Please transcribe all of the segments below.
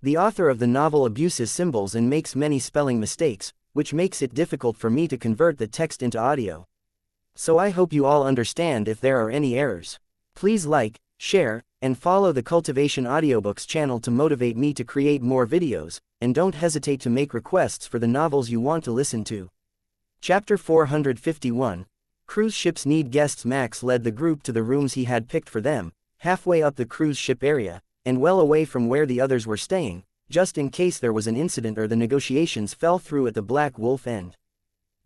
The author of the novel abuses symbols and makes many spelling mistakes, which makes it difficult for me to convert the text into audio. So I hope you all understand if there are any errors. Please like, share, and follow the Cultivation Audiobooks channel to motivate me to create more videos, and don't hesitate to make requests for the novels you want to listen to. Chapter 451. Cruise ships need guests. Max led the group to the rooms he had picked for them, halfway up the cruise ship area, and well away from where the others were staying, just in case there was an incident or the negotiations fell through at the Black Wolf end.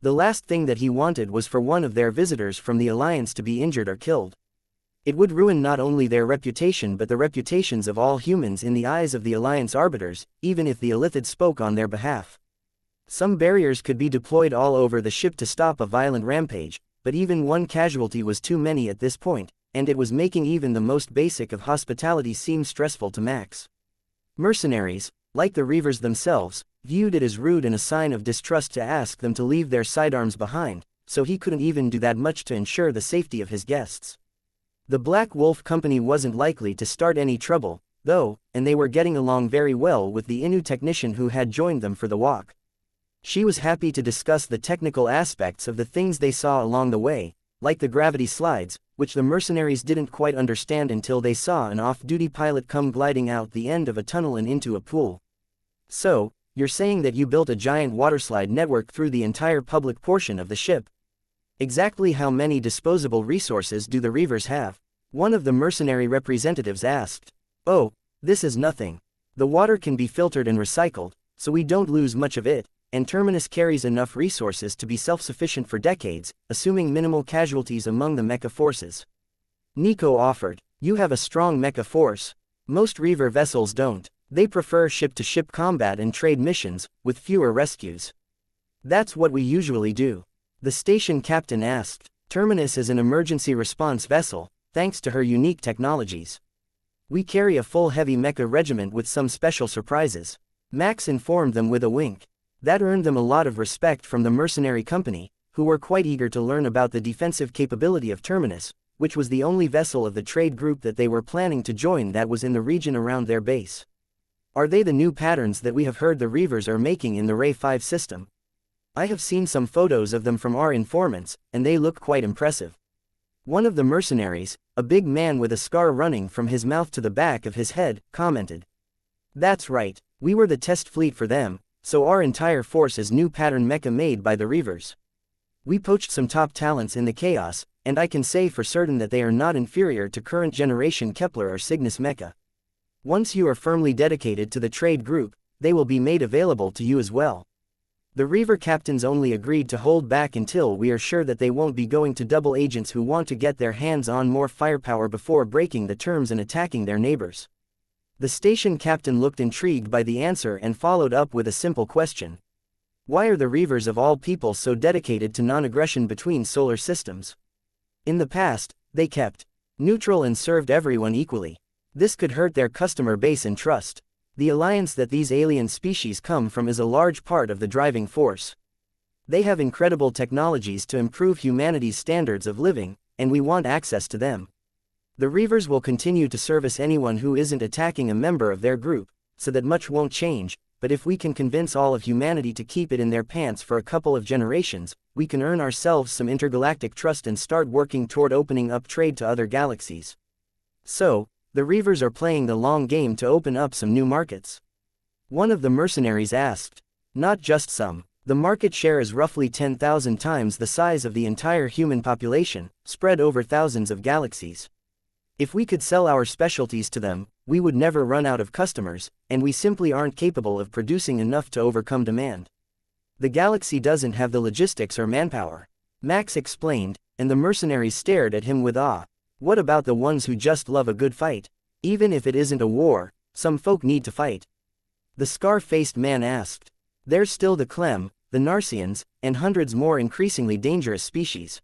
The last thing that he wanted was for one of their visitors from the Alliance to be injured or killed. It would ruin not only their reputation but the reputations of all humans in the eyes of the Alliance arbiters, even if the Illithid spoke on their behalf. Some barriers could be deployed all over the ship to stop a violent rampage, but even one casualty was too many at this point, and it was making even the most basic of hospitality seem stressful to Max. Mercenaries, like the Reavers themselves, viewed it as rude and a sign of distrust to ask them to leave their sidearms behind, so he couldn't even do that much to ensure the safety of his guests. The Black Wolf Company wasn't likely to start any trouble, though, and they were getting along very well with the Innu technician who had joined them for the walk. She was happy to discuss the technical aspects of the things they saw along the way, like the gravity slides, which the mercenaries didn't quite understand until they saw an off-duty pilot come gliding out the end of a tunnel and into a pool. So, you're saying that you built a giant waterslide network through the entire public portion of the ship? Exactly how many disposable resources do the Reavers have? One of the mercenary representatives asked. Oh, this is nothing. The water can be filtered and recycled, so we don't lose much of it, and Terminus carries enough resources to be self-sufficient for decades, assuming minimal casualties among the Mecha forces. Nico offered. You have a strong Mecha force. Most Reaver vessels don't. They prefer ship-to-ship combat and trade missions, with fewer rescues. That's what we usually do. The station captain asked. Terminus is an emergency response vessel, thanks to her unique technologies. We carry a full heavy Mecha regiment with some special surprises. Max informed them with a wink. That earned them a lot of respect from the mercenary company, who were quite eager to learn about the defensive capability of Terminus, which was the only vessel of the trade group that they were planning to join that was in the region around their base. Are they the new patterns that we have heard the Reavers are making in the Ray 5 system? I have seen some photos of them from our informants, and they look quite impressive. One of the mercenaries, a big man with a scar running from his mouth to the back of his head, commented. That's right, we were the test fleet for them, so our entire force is new pattern mecha made by the Reavers. We poached some top talents in the chaos, and I can say for certain that they are not inferior to current generation Kepler or Cygnus mecha. Once you are firmly dedicated to the trade group, they will be made available to you as well. The Reaver captains only agreed to hold back until we are sure that they won't be going to double agents who want to get their hands on more firepower before breaking the terms and attacking their neighbors. The station captain looked intrigued by the answer and followed up with a simple question. Why are the Reavers of all people so dedicated to non-aggression between solar systems? In the past, they kept neutral and served everyone equally. This could hurt their customer base and trust. The alliance that these alien species come from is a large part of the driving force. They have incredible technologies to improve humanity's standards of living, and we want access to them. The Reavers will continue to service anyone who isn't attacking a member of their group, so that much won't change, but if we can convince all of humanity to keep it in their pants for a couple of generations, we can earn ourselves some intergalactic trust and start working toward opening up trade to other galaxies. So, the Reavers are playing the long game to open up some new markets. One of the mercenaries asked. Not just some. The market share is roughly 10,000 times the size of the entire human population, spread over thousands of galaxies. If we could sell our specialties to them, we would never run out of customers, and we simply aren't capable of producing enough to overcome demand. The galaxy doesn't have the logistics or manpower. Max explained, and the mercenaries stared at him with awe. What about the ones who just love a good fight? Even if it isn't a war, some folk need to fight. The scar-faced man asked. There's still the Clem, the Narcians, and hundreds more increasingly dangerous species.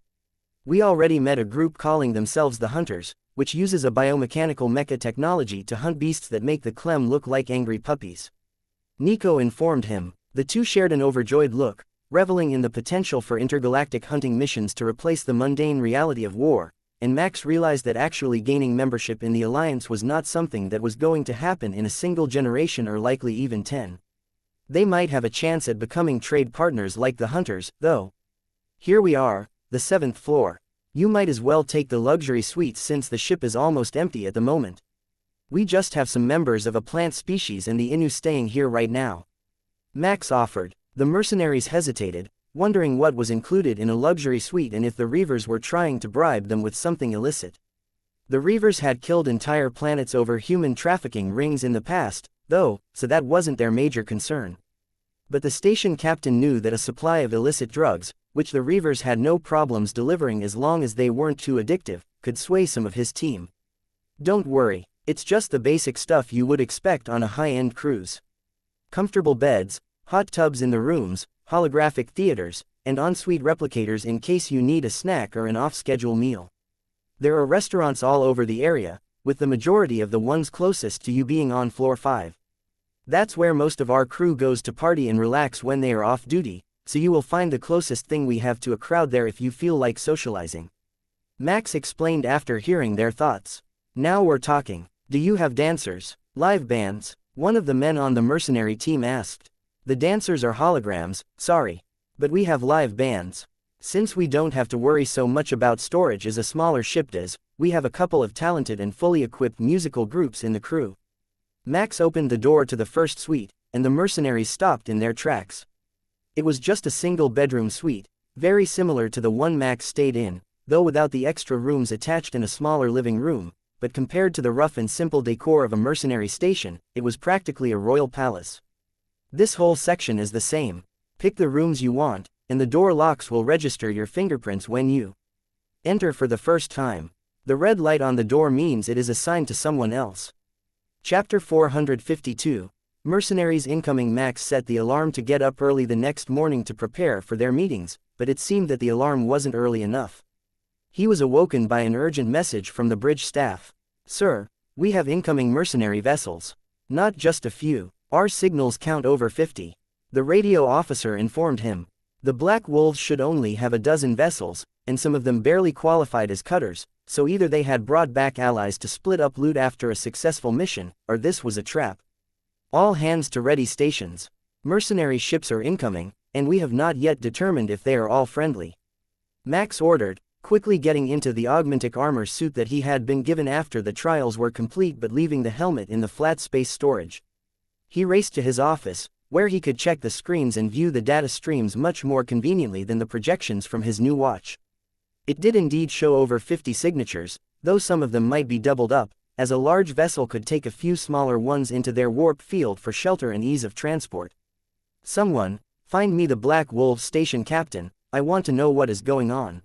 We already met a group calling themselves the Hunters, which uses a biomechanical mecha technology to hunt beasts that make the Clem look like angry puppies. Nico informed him. The two shared an overjoyed look, reveling in the potential for intergalactic hunting missions to replace the mundane reality of war, and Max realized that actually gaining membership in the alliance was not something that was going to happen in a single generation or likely even 10. They might have a chance at becoming trade partners like the hunters, though. Here we are, the 7th floor. You might as well take the luxury suites since the ship is almost empty at the moment. We just have some members of a plant species and the Innu staying here right now. Max offered. The mercenaries hesitated, wondering what was included in a luxury suite and if the Reavers were trying to bribe them with something illicit. The Reavers had killed entire planets over human trafficking rings in the past, though, so that wasn't their major concern. But the station captain knew that a supply of illicit drugs, which the Reavers had no problems delivering as long as they weren't too addictive, could sway some of his team. Don't worry, it's just the basic stuff you would expect on a high-end cruise. Comfortable beds, hot tubs in the rooms, holographic theaters, and ensuite replicators in case you need a snack or an off-schedule meal. There are restaurants all over the area, with the majority of the ones closest to you being on floor 5. That's where most of our crew goes to party and relax when they are off duty, so you will find the closest thing we have to a crowd there if you feel like socializing. Max explained after hearing their thoughts. Now we're talking. Do you have dancers? Live bands? One of the men on the mercenary team asked. The dancers are holograms, sorry. But we have live bands. Since we don't have to worry so much about storage as a smaller ship does, we have a couple of talented and fully equipped musical groups in the crew. Max opened the door to the first suite, and the mercenaries stopped in their tracks. It was just a single-bedroom suite, very similar to the one Max stayed in, though without the extra rooms attached in a smaller living room, but compared to the rough and simple decor of a mercenary station, it was practically a royal palace. This whole section is the same. Pick the rooms you want, and the door locks will register your fingerprints when you enter for the first time. The red light on the door means it is assigned to someone else. Chapter 452. Mercenaries incoming. Max set the alarm to get up early the next morning to prepare for their meetings, but it seemed that the alarm wasn't early enough. He was awoken by an urgent message from the bridge staff. Sir, we have incoming mercenary vessels. Not just a few. Our signals count over 50. The radio officer informed him. The Black Wolves should only have a dozen vessels, and some of them barely qualified as cutters, so either they had brought back allies to split up loot after a successful mission, or this was a trap. All hands to ready stations. Mercenary ships are incoming, and we have not yet determined if they are all friendly. Max ordered, quickly getting into the augmentic armor suit that he had been given after the trials were complete but leaving the helmet in the flat space storage. He raced to his office, where he could check the screens and view the data streams much more conveniently than the projections from his new watch. It did indeed show over 50 signatures, though some of them might be doubled up, as a large vessel could take a few smaller ones into their warp field for shelter and ease of transport. Someone, find me the Black Wolves station captain, I want to know what is going on.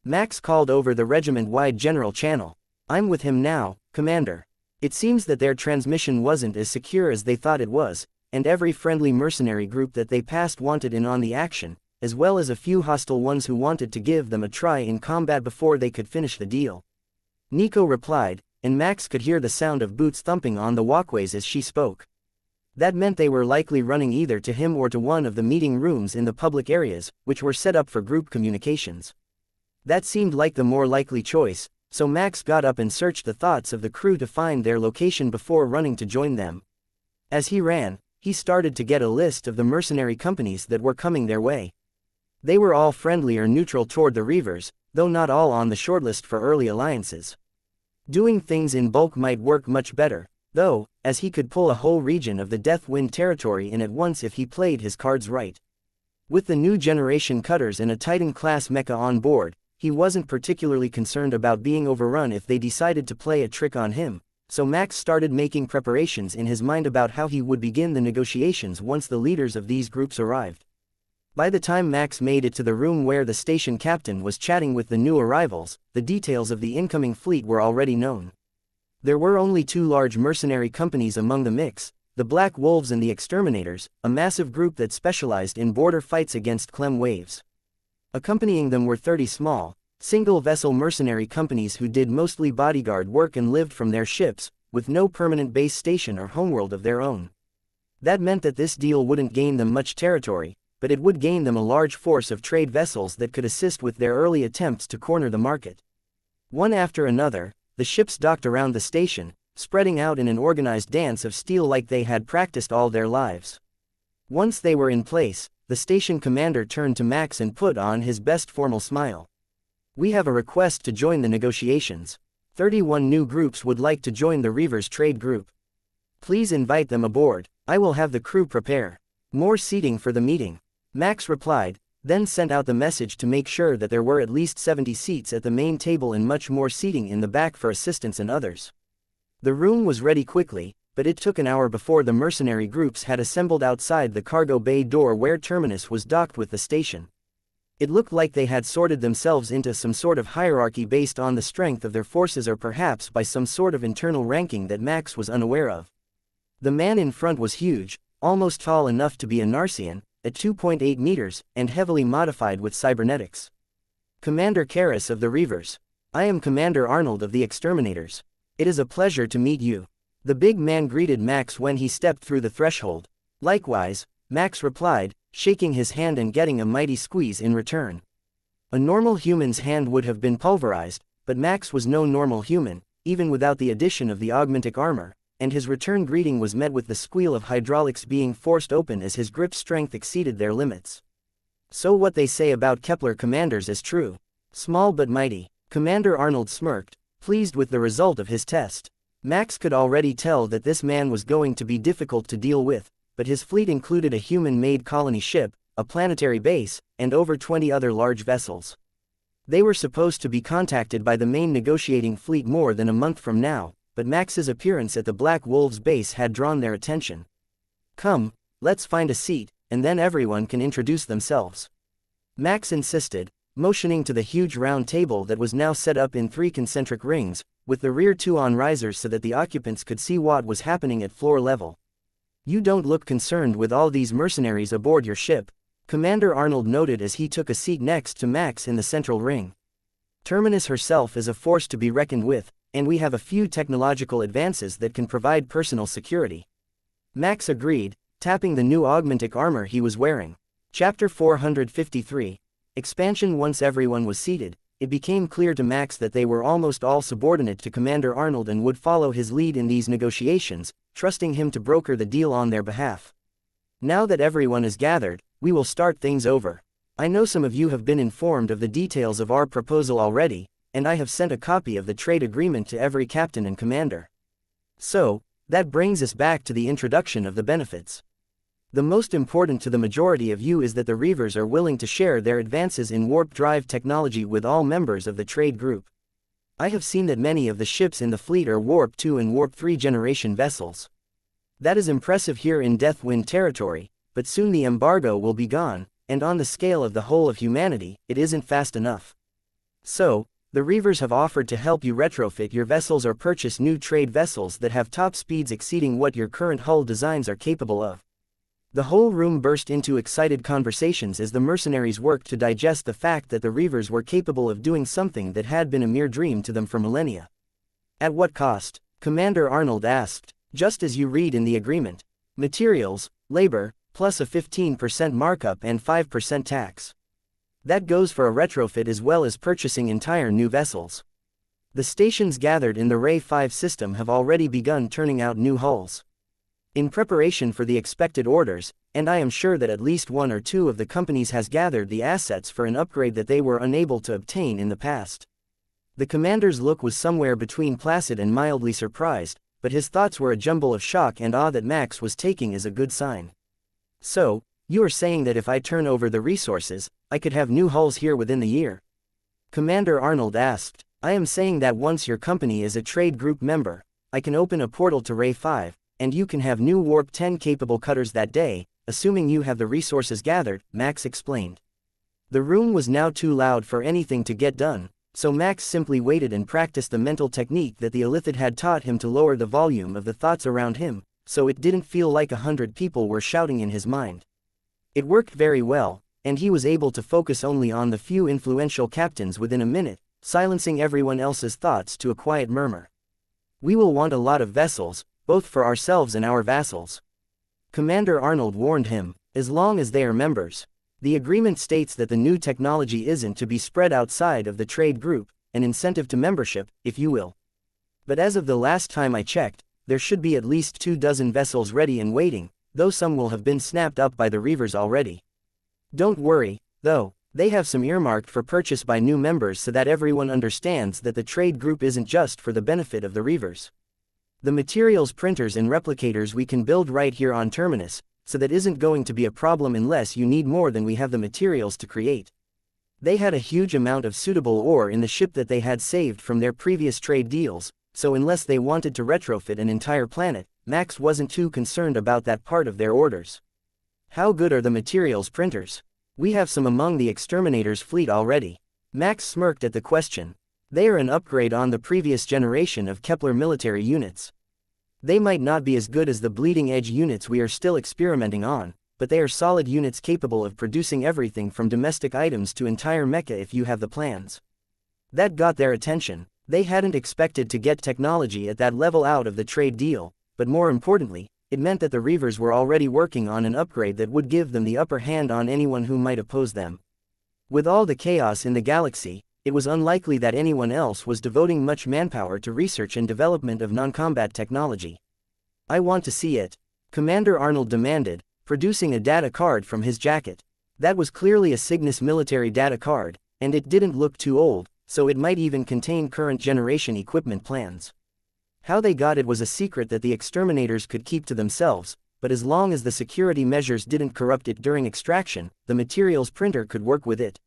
Max called over the regiment-wide general channel. I'm with him now, Commander. It seems that their transmission wasn't as secure as they thought it was, and every friendly mercenary group that they passed wanted in on the action, as well as a few hostile ones who wanted to give them a try in combat before they could finish the deal. Nico replied, and Max could hear the sound of boots thumping on the walkways as she spoke. That meant they were likely running either to him or to one of the meeting rooms in the public areas, which were set up for group communications. That seemed like the more likely choice, so Max got up and searched the thoughts of the crew to find their location before running to join them. As he ran, he started to get a list of the mercenary companies that were coming their way. They were all friendly or neutral toward the Reavers, though not all on the shortlist for early alliances. Doing things in bulk might work much better, though, as he could pull a whole region of the Deathwind territory in at once if he played his cards right. With the new generation cutters and a Titan-class mecha on board, he wasn't particularly concerned about being overrun if they decided to play a trick on him, so Max started making preparations in his mind about how he would begin the negotiations once the leaders of these groups arrived. By the time Max made it to the room where the station captain was chatting with the new arrivals, the details of the incoming fleet were already known. There were only two large mercenary companies among the mix, the Black Wolves and the Exterminators, a massive group that specialized in border fights against Clem waves. Accompanying them were 30 small, single-vessel mercenary companies who did mostly bodyguard work and lived from their ships, with no permanent base station or homeworld of their own. That meant that this deal wouldn't gain them much territory, but it would gain them a large force of trade vessels that could assist with their early attempts to corner the market. One after another, the ships docked around the station, spreading out in an organized dance of steel like they had practiced all their lives. Once they were in place, the station commander turned to Max and put on his best formal smile. "We have a request to join the negotiations. 31 new groups would like to join the Reavers trade group. Please invite them aboard. I will have the crew prepare more seating for the meeting." Max replied, then sent out the message to make sure that there were at least 70 seats at the main table and much more seating in the back for assistants and others. The room was ready quickly, but it took an hour before the mercenary groups had assembled outside the cargo bay door where Terminus was docked with the station. It looked like they had sorted themselves into some sort of hierarchy based on the strength of their forces or perhaps by some sort of internal ranking that Max was unaware of. The man in front was huge, almost tall enough to be a Narcian, at 2.8 meters, and heavily modified with cybernetics. "Commander Karras of the Reavers. I am Commander Arnold of the Exterminators. It is a pleasure to meet you." The big man greeted Max when he stepped through the threshold. "Likewise," Max replied, shaking his hand and getting a mighty squeeze in return. A normal human's hand would have been pulverized, but Max was no normal human, even without the addition of the augmentic armor, and his return greeting was met with the squeal of hydraulics being forced open as his grip strength exceeded their limits. "So what they say about Kepler commanders is true. Small but mighty." Commander Arnold smirked, pleased with the result of his test. Max could already tell that this man was going to be difficult to deal with, but his fleet included a human-made colony ship, a planetary base, and over 20 other large vessels. They were supposed to be contacted by the main negotiating fleet more than a month from now, but Max's appearance at the Black Wolves base had drawn their attention. "Come, let's find a seat, and then everyone can introduce themselves," Max insisted, motioning to the huge round table that was now set up in 3 concentric rings, with the rear 2 on risers so that the occupants could see what was happening at floor level. "You don't look concerned with all these mercenaries aboard your ship," Commander Arnold noted as he took a seat next to Max in the central ring. "Terminus herself is a force to be reckoned with, and we have a few technological advances that can provide personal security." Max agreed, tapping the new augmentic armor he was wearing. Chapter 453. Expansion. Once everyone was seated, it became clear to Max that they were almost all subordinate to Commander Arnold and would follow his lead in these negotiations, trusting him to broker the deal on their behalf. "Now that everyone is gathered, we will start things over. I know some of you have been informed of the details of our proposal already, and I have sent a copy of the trade agreement to every captain and commander. So, that brings us back to the introduction of the benefits. The most important to the majority of you is that the Reavers are willing to share their advances in warp drive technology with all members of the trade group. I have seen that many of the ships in the fleet are Warp 2 and Warp 3 generation vessels. That is impressive here in Deathwind territory, but soon the embargo will be gone, and on the scale of the whole of humanity, it isn't fast enough. So, the Reavers have offered to help you retrofit your vessels or purchase new trade vessels that have top speeds exceeding what your current hull designs are capable of." The whole room burst into excited conversations as the mercenaries worked to digest the fact that the Reavers were capable of doing something that had been a mere dream to them for millennia. "At what cost?" Commander Arnold asked. "Just as you read in the agreement. Materials, labor, plus a 15% markup and 5% tax. That goes for a retrofit as well as purchasing entire new vessels. The stations gathered in the Ray 5 system have already begun turning out new hulls. In preparation for the expected orders, and I am sure that at least 1 or 2 of the companies has gathered the assets for an upgrade that they were unable to obtain in the past." The commander's look was somewhere between placid and mildly surprised, but his thoughts were a jumble of shock and awe that Max was taking as a good sign. "So, you are saying that if I turn over the resources, I could have new hulls here within the year?" Commander Arnold asked. "I am saying that once your company is a trade group member, I can open a portal to Ray 5, and you can have new Warp 10 capable cutters that day, assuming you have the resources gathered," Max explained. The room was now too loud for anything to get done, so Max simply waited and practiced the mental technique that the Illithid had taught him to lower the volume of the thoughts around him, so it didn't feel like 100 people were shouting in his mind. It worked very well, and he was able to focus only on the few influential captains within a minute, silencing everyone else's thoughts to a quiet murmur. "We will want a lot of vessels, both for ourselves and our vassals," Commander Arnold warned him, "as long as they are members. The agreement states that the new technology isn't to be spread outside of the trade group, an incentive to membership, if you will. But as of the last time I checked, there should be at least 24 vessels ready and waiting, though some will have been snapped up by the Reavers already. Don't worry, though, they have some earmarked for purchase by new members so that everyone understands that the trade group isn't just for the benefit of the Reavers. The materials printers and replicators we can build right here on Terminus, so that isn't going to be a problem unless you need more than we have the materials to create. They had a huge amount of suitable ore in the ship that they had saved from their previous trade deals, so unless they wanted to retrofit an entire planet, Max wasn't too concerned about that part of their orders. How good are the materials printers? We have some among the exterminators' fleet already. Max smirked at the question. They are an upgrade on the previous generation of Kepler military units. They might not be as good as the bleeding-edge units we are still experimenting on, but they are solid units capable of producing everything from domestic items to entire mecha if you have the plans. That got their attention. They hadn't expected to get technology at that level out of the trade deal, but more importantly, it meant that the Reavers were already working on an upgrade that would give them the upper hand on anyone who might oppose them. With all the chaos in the galaxy, it was unlikely that anyone else was devoting much manpower to research and development of non-combat technology. I want to see it, Commander Arnold demanded, producing a data card from his jacket. That was clearly a Cygnus military data card, and it didn't look too old, so it might even contain current generation equipment plans. How they got it was a secret that the exterminators could keep to themselves, but as long as the security measures didn't corrupt it during extraction, the materials printer could work with it.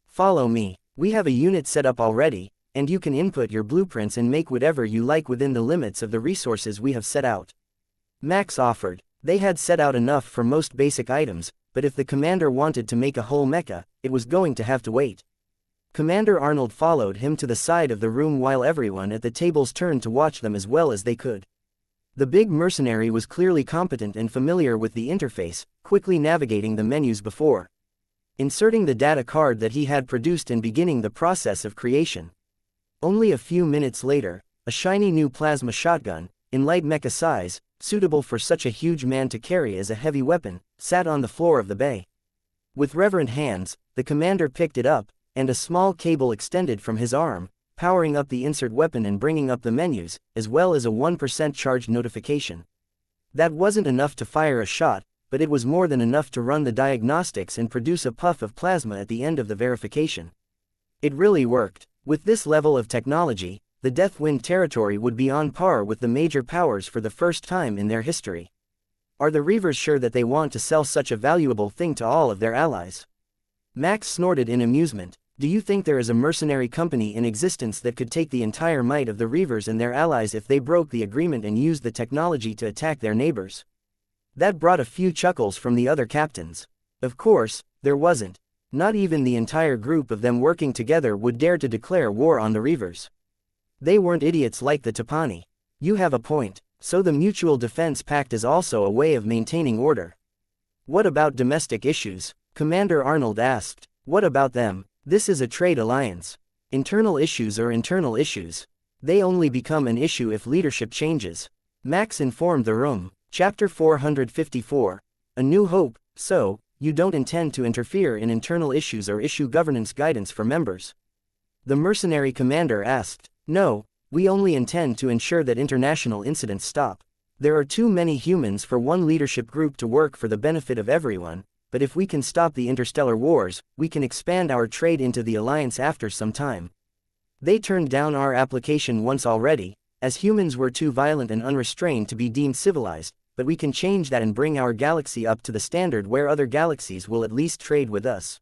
Follow me. We have a unit set up already, and you can input your blueprints and make whatever you like within the limits of the resources we have set out. Max offered. They had set out enough for most basic items, but if the commander wanted to make a whole mecha, it was going to have to wait. Commander Arnold followed him to the side of the room while everyone at the tables turned to watch them as well as they could. The big mercenary was clearly competent and familiar with the interface, quickly navigating the menus before inserting the data card that he had produced and beginning the process of creation. Only a few minutes later, a shiny new plasma shotgun, in light mecha size, suitable for such a huge man to carry as a heavy weapon, sat on the floor of the bay. With reverent hands, the commander picked it up, and a small cable extended from his arm, powering up the insert weapon and bringing up the menus, as well as a 1% charge notification. That wasn't enough to fire a shot, but it was more than enough to run the diagnostics and produce a puff of plasma at the end of the verification. It really worked. With this level of technology, the Deathwind territory would be on par with the major powers for the first time in their history. Are the Reavers sure that they want to sell such a valuable thing to all of their allies? Max snorted in amusement. Do you think there is a mercenary company in existence that could take the entire might of the Reavers and their allies if they broke the agreement and used the technology to attack their neighbors? That brought a few chuckles from the other captains. Of course, there wasn't. Not even the entire group of them working together would dare to declare war on the Reavers. They weren't idiots like the Tapani. You have a point. So the Mutual Defense Pact is also a way of maintaining order. What about domestic issues? Commander Arnold asked. What about them? This is a trade alliance. Internal issues are internal issues. They only become an issue if leadership changes. Max informed the room. Chapter 454. A New Hope. So, you don't intend to interfere in internal issues or issue governance guidance for members? The mercenary commander asked. No, we only intend to ensure that international incidents stop. There are too many humans for one leadership group to work for the benefit of everyone, but if we can stop the interstellar wars, we can expand our trade into the alliance after some time. They turned down our application once already, as humans were too violent and unrestrained to be deemed civilized, but we can change that and bring our galaxy up to the standard where other galaxies will at least trade with us.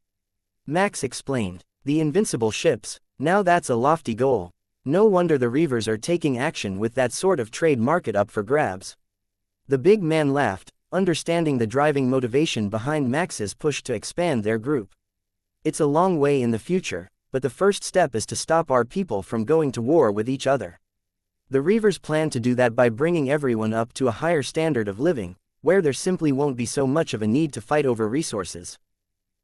Max explained. The invincible ships, now that's a lofty goal. No wonder the Reavers are taking action with that sort of trade market up for grabs. The big man laughed, understanding the driving motivation behind Max's push to expand their group. It's a long way in the future, but the first step is to stop our people from going to war with each other. The Reavers plan to do that by bringing everyone up to a higher standard of living, where there simply won't be so much of a need to fight over resources.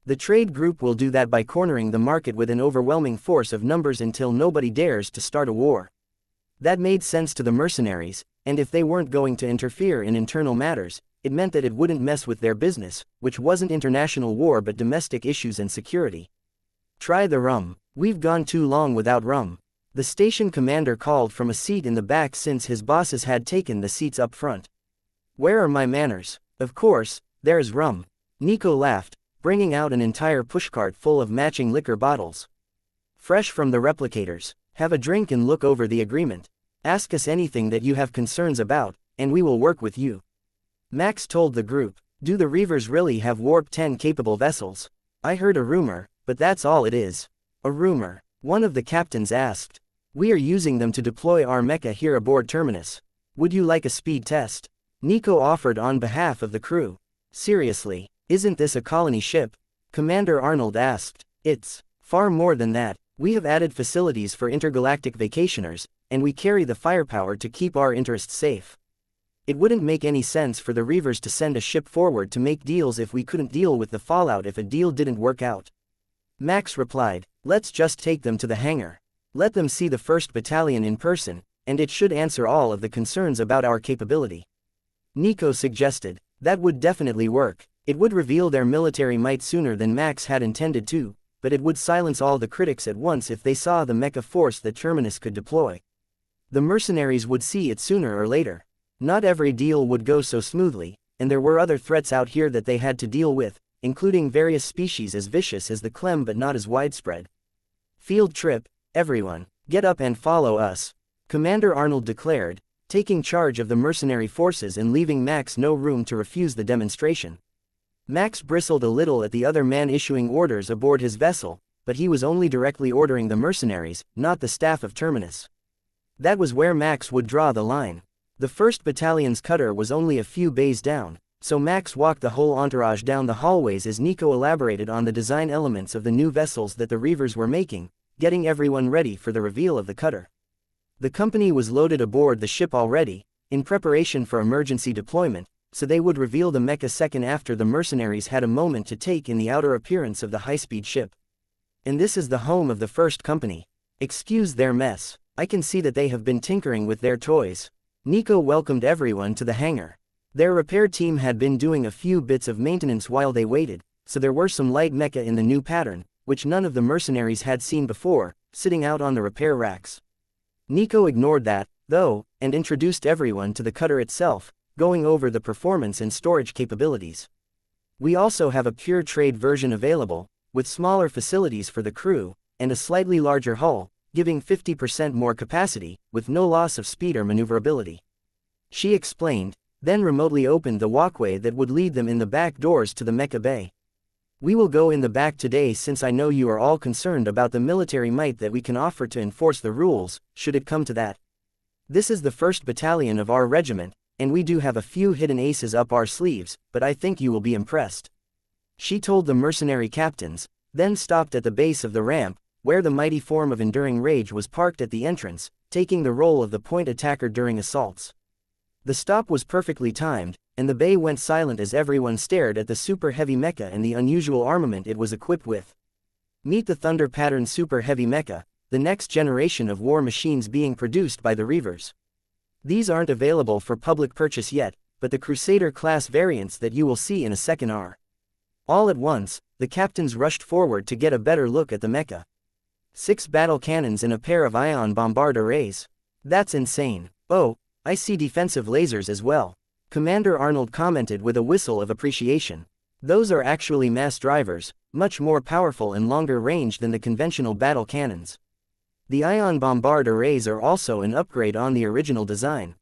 The trade group will do that by cornering the market with an overwhelming force of numbers until nobody dares to start a war. That made sense to the mercenaries, and if they weren't going to interfere in internal matters, it meant that it wouldn't mess with their business, which wasn't international war but domestic issues and security. Try the rum. We've gone too long without rum. The station commander called from a seat in the back since his bosses had taken the seats up front. Where are my manners? Of course, there's rum. Nico laughed, bringing out an entire pushcart full of matching liquor bottles. Fresh from the replicators. Have a drink and look over the agreement. Ask us anything that you have concerns about, and we will work with you. Max told the group, do the Reavers really have Warp 10 capable vessels? I heard a rumor, but that's all it is. A rumor. One of the captains asked. We are using them to deploy our mecha here aboard Terminus. Would you like a speed test? Nico offered on behalf of the crew. Seriously, isn't this a colony ship? Commander Arnold asked. It's far more than that. We have added facilities for intergalactic vacationers, and we carry the firepower to keep our interests safe. It wouldn't make any sense for the Reavers to send a ship forward to make deals if we couldn't deal with the fallout if a deal didn't work out. Max replied, let's just take them to the hangar. Let them see the 1st Battalion in person, and it should answer all of the concerns about our capability. Nico suggested, that would definitely work. It would reveal their military might sooner than Max had intended to, but it would silence all the critics at once if they saw the mecha force that Terminus could deploy. The mercenaries would see it sooner or later. Not every deal would go so smoothly, and there were other threats out here that they had to deal with, including various species as vicious as the Clem but not as widespread. Field trip, everyone, get up and follow us, Commander Arnold declared, taking charge of the mercenary forces and leaving Max no room to refuse the demonstration. Max bristled a little at the other man issuing orders aboard his vessel, but he was only directly ordering the mercenaries, not the staff of Terminus. That was where Max would draw the line. The 1st Battalion's cutter was only a few bays down, so Max walked the whole entourage down the hallways as Nico elaborated on the design elements of the new vessels that the Reavers were making, getting everyone ready for the reveal of the cutter. The company was loaded aboard the ship already, in preparation for emergency deployment, so they would reveal the mecha second after the mercenaries had a moment to take in the outer appearance of the high-speed ship. And this is the home of the 1st Company. Excuse their mess. I can see that they have been tinkering with their toys. Nico welcomed everyone to the hangar. Their repair team had been doing a few bits of maintenance while they waited, so there were some light mecha in the new pattern, which none of the mercenaries had seen before, sitting out on the repair racks. Nico ignored that, though, and introduced everyone to the cutter itself, going over the performance and storage capabilities. We also have a pure trade version available, with smaller facilities for the crew, and a slightly larger hull, giving 50% more capacity, with no loss of speed or maneuverability. She explained, then remotely opened the walkway that would lead them in the back doors to the mecha bay. We will go in the back today since I know you are all concerned about the military might that we can offer to enforce the rules, should it come to that. This is the 1st Battalion of our regiment, and we do have a few hidden aces up our sleeves, but I think you will be impressed. She told the mercenary captains, then stopped at the base of the ramp, where the mighty form of Enduring Rage was parked at the entrance, taking the role of the point attacker during assaults. The stop was perfectly timed, and the bay went silent as everyone stared at the super heavy mecha and the unusual armament it was equipped with. Meet the Thunder Pattern Super Heavy Mecha, the next generation of war machines being produced by the Reavers. These aren't available for public purchase yet, but the Crusader-class variants that you will see in a second are. All at once, the captains rushed forward to get a better look at the mecha. 6 battle cannons and a pair of ion bombard arrays. That's insane. Oh, I see defensive lasers as well. Commander Arnold commented with a whistle of appreciation. Those are actually mass drivers, much more powerful and longer range than the conventional battle cannons. The ion bombard arrays are also an upgrade on the original design.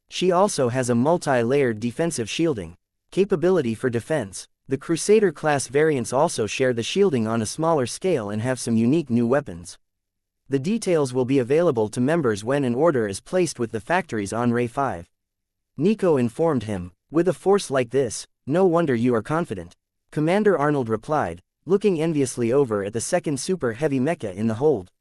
She also has a multi-layered defensive shielding capability for defense. The Crusader-class variants also share the shielding on a smaller scale and have some unique new weapons. The details will be available to members when an order is placed with the factories on Ray 5. Nico informed him, with a force like this, no wonder you are confident. Commander Arnold replied, looking enviously over at the 2nd Super Heavy Mecha in the hold.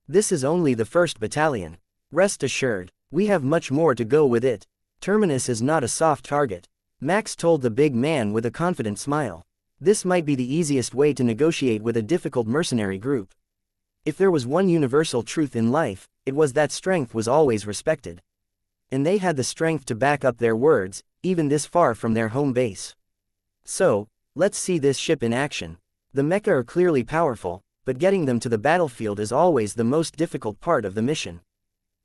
This is only the 1st Battalion. Rest assured, we have much more to go with it. Terminus is not a soft target. Max told the big man with a confident smile. This might be the easiest way to negotiate with a difficult mercenary group. If there was one universal truth in life, it was that strength was always respected. And they had the strength to back up their words, even this far from their home base. So, let's see this ship in action. The mecha are clearly powerful, but getting them to the battlefield is always the most difficult part of the mission.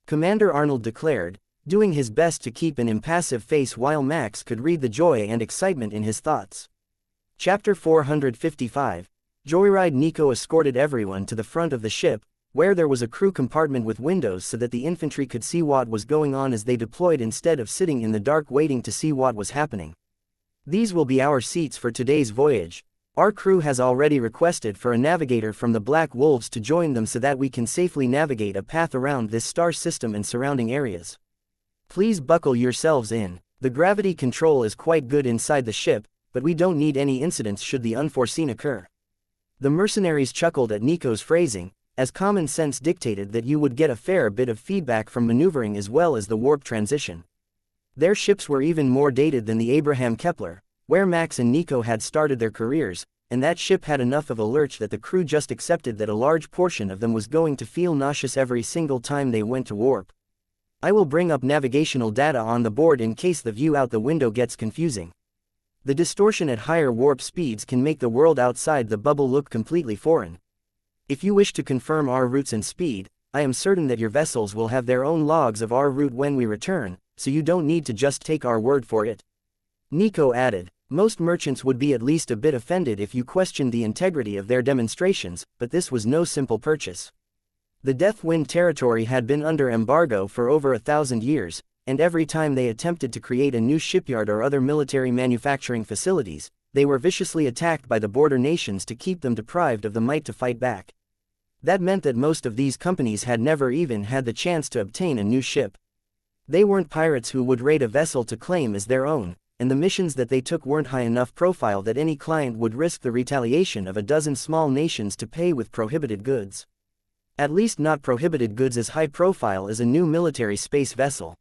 Commander Arnold declared, doing his best to keep an impassive face while Max could read the joy and excitement in his thoughts. Chapter 455. Joyride. Nico escorted everyone to the front of the ship, where there was a crew compartment with windows so that the infantry could see what was going on as they deployed instead of sitting in the dark waiting to see what was happening. These will be our seats for today's voyage. Our crew has already requested for a navigator from the Black Wolves to join them so that we can safely navigate a path around this star system and surrounding areas. Please buckle yourselves in. The gravity control is quite good inside the ship, but we don't need any incidents should the unforeseen occur. The mercenaries chuckled at Nico's phrasing, as common sense dictated that you would get a fair bit of feedback from maneuvering as well as the warp transition. Their ships were even more dated than the Abraham Kepler, where Max and Nico had started their careers, and that ship had enough of a lurch that the crew just accepted that a large portion of them was going to feel nauseous every single time they went to warp. I will bring up navigational data on the board in case the view out the window gets confusing. The distortion at higher warp speeds can make the world outside the bubble look completely foreign. If you wish to confirm our routes and speed, I am certain that your vessels will have their own logs of our route when we return, so you don't need to just take our word for it. Nico added, most merchants would be at least a bit offended if you questioned the integrity of their demonstrations, but this was no simple purchase. The Deathwind territory had been under embargo for over 1,000 years, and every time they attempted to create a new shipyard or other military manufacturing facilities, they were viciously attacked by the border nations to keep them deprived of the might to fight back. That meant that most of these companies had never even had the chance to obtain a new ship. They weren't pirates who would raid a vessel to claim as their own, and the missions that they took weren't high enough profile that any client would risk the retaliation of a dozen small nations to pay with prohibited goods. At least not prohibited goods as high profile as a new military space vessel.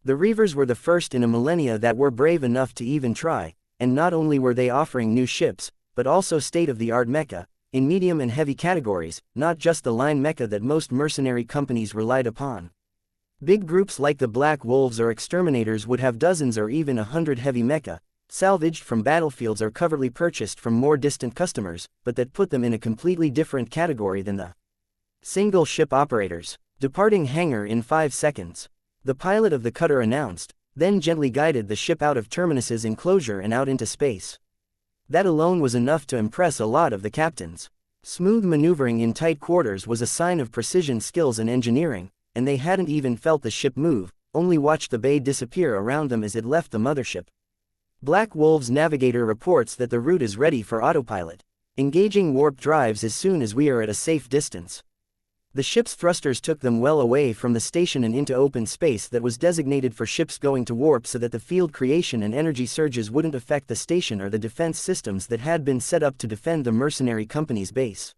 The Reavers were the first in a millennia that were brave enough to even try, and not only were they offering new ships, but also state-of-the-art mecha, in medium and heavy categories, not just the line mecha that most mercenary companies relied upon. Big groups like the Black Wolves or Exterminators would have dozens or even 100 heavy mecha, salvaged from battlefields or covertly purchased from more distant customers, but that put them in a completely different category than the single ship operators. Departing hangar in 5 seconds. The pilot of the cutter announced, then gently guided the ship out of Terminus's enclosure and out into space. That alone was enough to impress a lot of the captains. Smooth maneuvering in tight quarters was a sign of precision skills and engineering, and they hadn't even felt the ship move, only watched the bay disappear around them as it left the mothership. Black Wolf's navigator reports that the route is ready for autopilot, engaging warp drives as soon as we are at a safe distance. The ship's thrusters took them well away from the station and into open space that was designated for ships going to warp so that the field creation and energy surges wouldn't affect the station or the defense systems that had been set up to defend the mercenary company's base.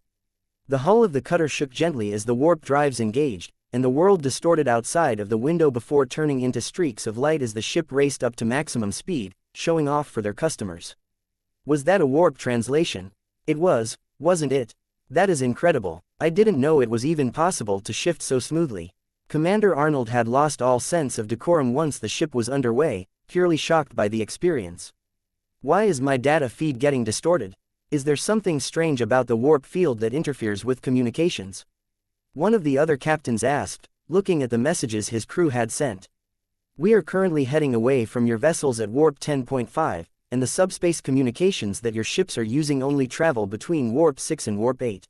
The hull of the cutter shook gently as the warp drives engaged, and the world distorted outside of the window before turning into streaks of light as the ship raced up to maximum speed, showing off for their customers. Was that a warp translation? It was, wasn't it? That is incredible. I didn't know it was even possible to shift so smoothly. Commander Arnold had lost all sense of decorum once the ship was underway, purely shocked by the experience. Why is my data feed getting distorted? Is there something strange about the warp field that interferes with communications? One of the other captains asked, looking at the messages his crew had sent. We are currently heading away from your vessels at warp 10.5, and the subspace communications that your ships are using only travel between warp 6 and warp 8.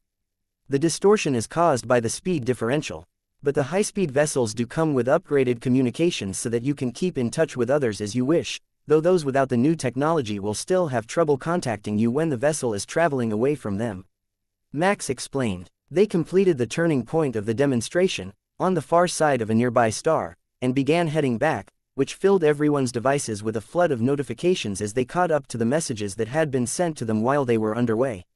The distortion is caused by the speed differential. But the high-speed vessels do come with upgraded communications so that you can keep in touch with others as you wish, though those without the new technology will still have trouble contacting you when the vessel is traveling away from them. Max explained. They completed the turning point of the demonstration, on the far side of a nearby star, and began heading back, which filled everyone's devices with a flood of notifications as they caught up to the messages that had been sent to them while they were underway.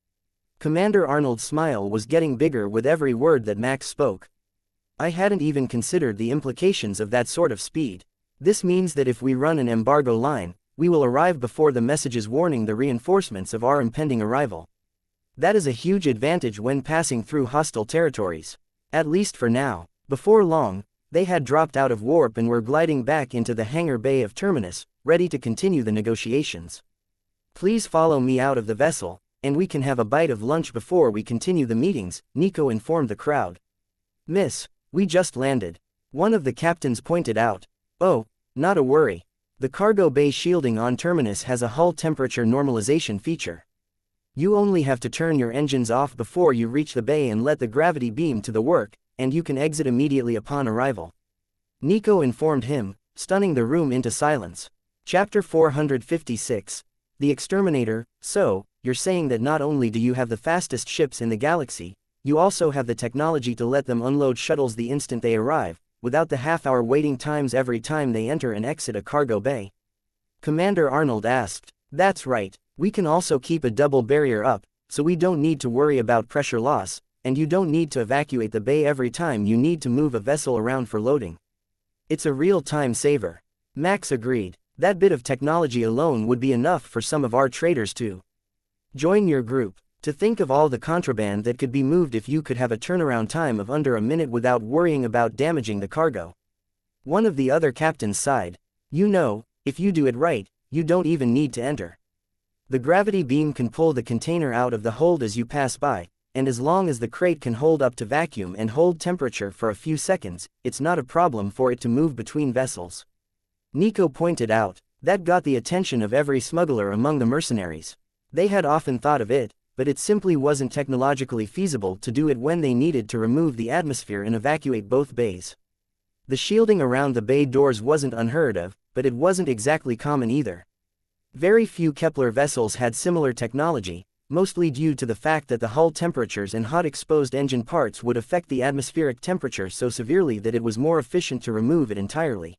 Commander Arnold's smile was getting bigger with every word that Max spoke. I hadn't even considered the implications of that sort of speed. This means that if we run an embargo line, we will arrive before the messages warning the reinforcements of our impending arrival. That is a huge advantage when passing through hostile territories. At least for now. Before long, they had dropped out of warp and were gliding back into the hangar bay of Terminus, ready to continue the negotiations. Please follow me out of the vessel. and we can have a bite of lunch before we continue the meetings, Nico informed the crowd. Miss, we just landed. One of the captains pointed out. Oh, not a worry. The cargo bay shielding on Terminus has a hull temperature normalization feature. You only have to turn your engines off before you reach the bay and let the gravity beam to the work, and you can exit immediately upon arrival. Nico informed him, stunning the room into silence. Chapter 456. The Exterminator. So, you're saying that not only do you have the fastest ships in the galaxy, you also have the technology to let them unload shuttles the instant they arrive, without the half-hour waiting times every time they enter and exit a cargo bay? Commander Arnold asked. That's right. We can also keep a double barrier up, so we don't need to worry about pressure loss, and you don't need to evacuate the bay every time you need to move a vessel around for loading. It's a real time saver. Max agreed. That bit of technology alone would be enough for some of our traders to join your group. To think of all the contraband that could be moved if you could have a turnaround time of under a minute without worrying about damaging the cargo. One of the other captains sighed. You know, if you do it right, you don't even need to enter. The gravity beam can pull the container out of the hold as you pass by, and as long as the crate can hold up to vacuum and hold temperature for a few seconds, it's not a problem for it to move between vessels. Nico pointed out. That got the attention of every smuggler among the mercenaries. They had often thought of it, but it simply wasn't technologically feasible to do it when they needed to remove the atmosphere and evacuate both bays. The shielding around the bay doors wasn't unheard of, but it wasn't exactly common either. Very few Kepler vessels had similar technology, mostly due to the fact that the hull temperatures and hot exposed engine parts would affect the atmospheric temperature so severely that it was more efficient to remove it entirely.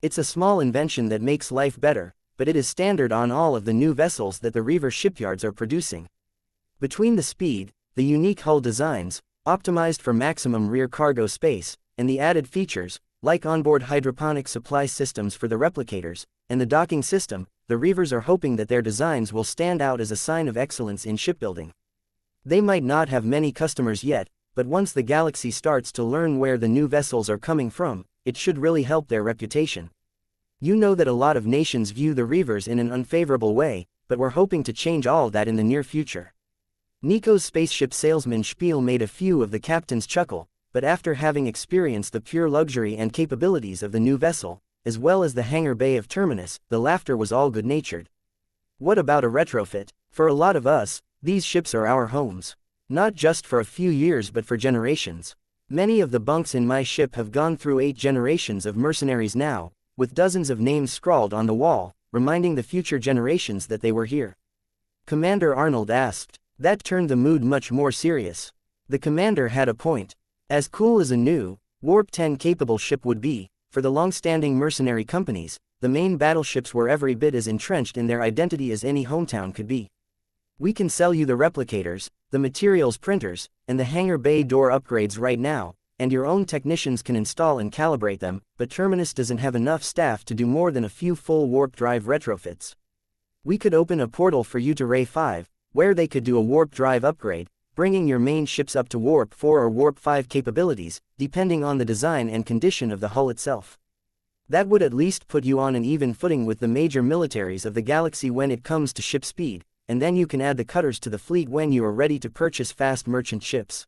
It's a small invention that makes life better, but it is standard on all of the new vessels that the Reaver shipyards are producing. Between the speed, the unique hull designs, optimized for maximum rear cargo space, and the added features, like onboard hydroponic supply systems for the replicators, and the docking system, the Reavers are hoping that their designs will stand out as a sign of excellence in shipbuilding. They might not have many customers yet, but once the galaxy starts to learn where the new vessels are coming from, it should really help their reputation. You know that a lot of nations view the Reavers in an unfavorable way, but we're hoping to change all that in the near future. Nico's spaceship salesman spiel made a few of the captains chuckle, but after having experienced the pure luxury and capabilities of the new vessel, as well as the hangar bay of Terminus, the laughter was all good-natured. What about a retrofit? For a lot of us, these ships are our homes. Not just for a few years but for generations. Many of the bunks in my ship have gone through 8 generations of mercenaries now, with dozens of names scrawled on the wall, reminding the future generations that they were here. Commander Arnold asked. That turned the mood much more serious. The commander had a point. As cool as a new, Warp 10 capable ship would be, for the long-standing mercenary companies, the main battleships were every bit as entrenched in their identity as any hometown could be. We can sell you the replicators, the materials printers, and the hangar bay door upgrades right now, and your own technicians can install and calibrate them, but Terminus doesn't have enough staff to do more than a few full warp drive retrofits. We could open a portal for you to Ray 5, where they could do a warp drive upgrade, bringing your main ships up to Warp 4 or Warp 5 capabilities, depending on the design and condition of the hull itself. That would at least put you on an even footing with the major militaries of the galaxy when it comes to ship speed, and then you can add the cutters to the fleet when you are ready to purchase fast merchant ships.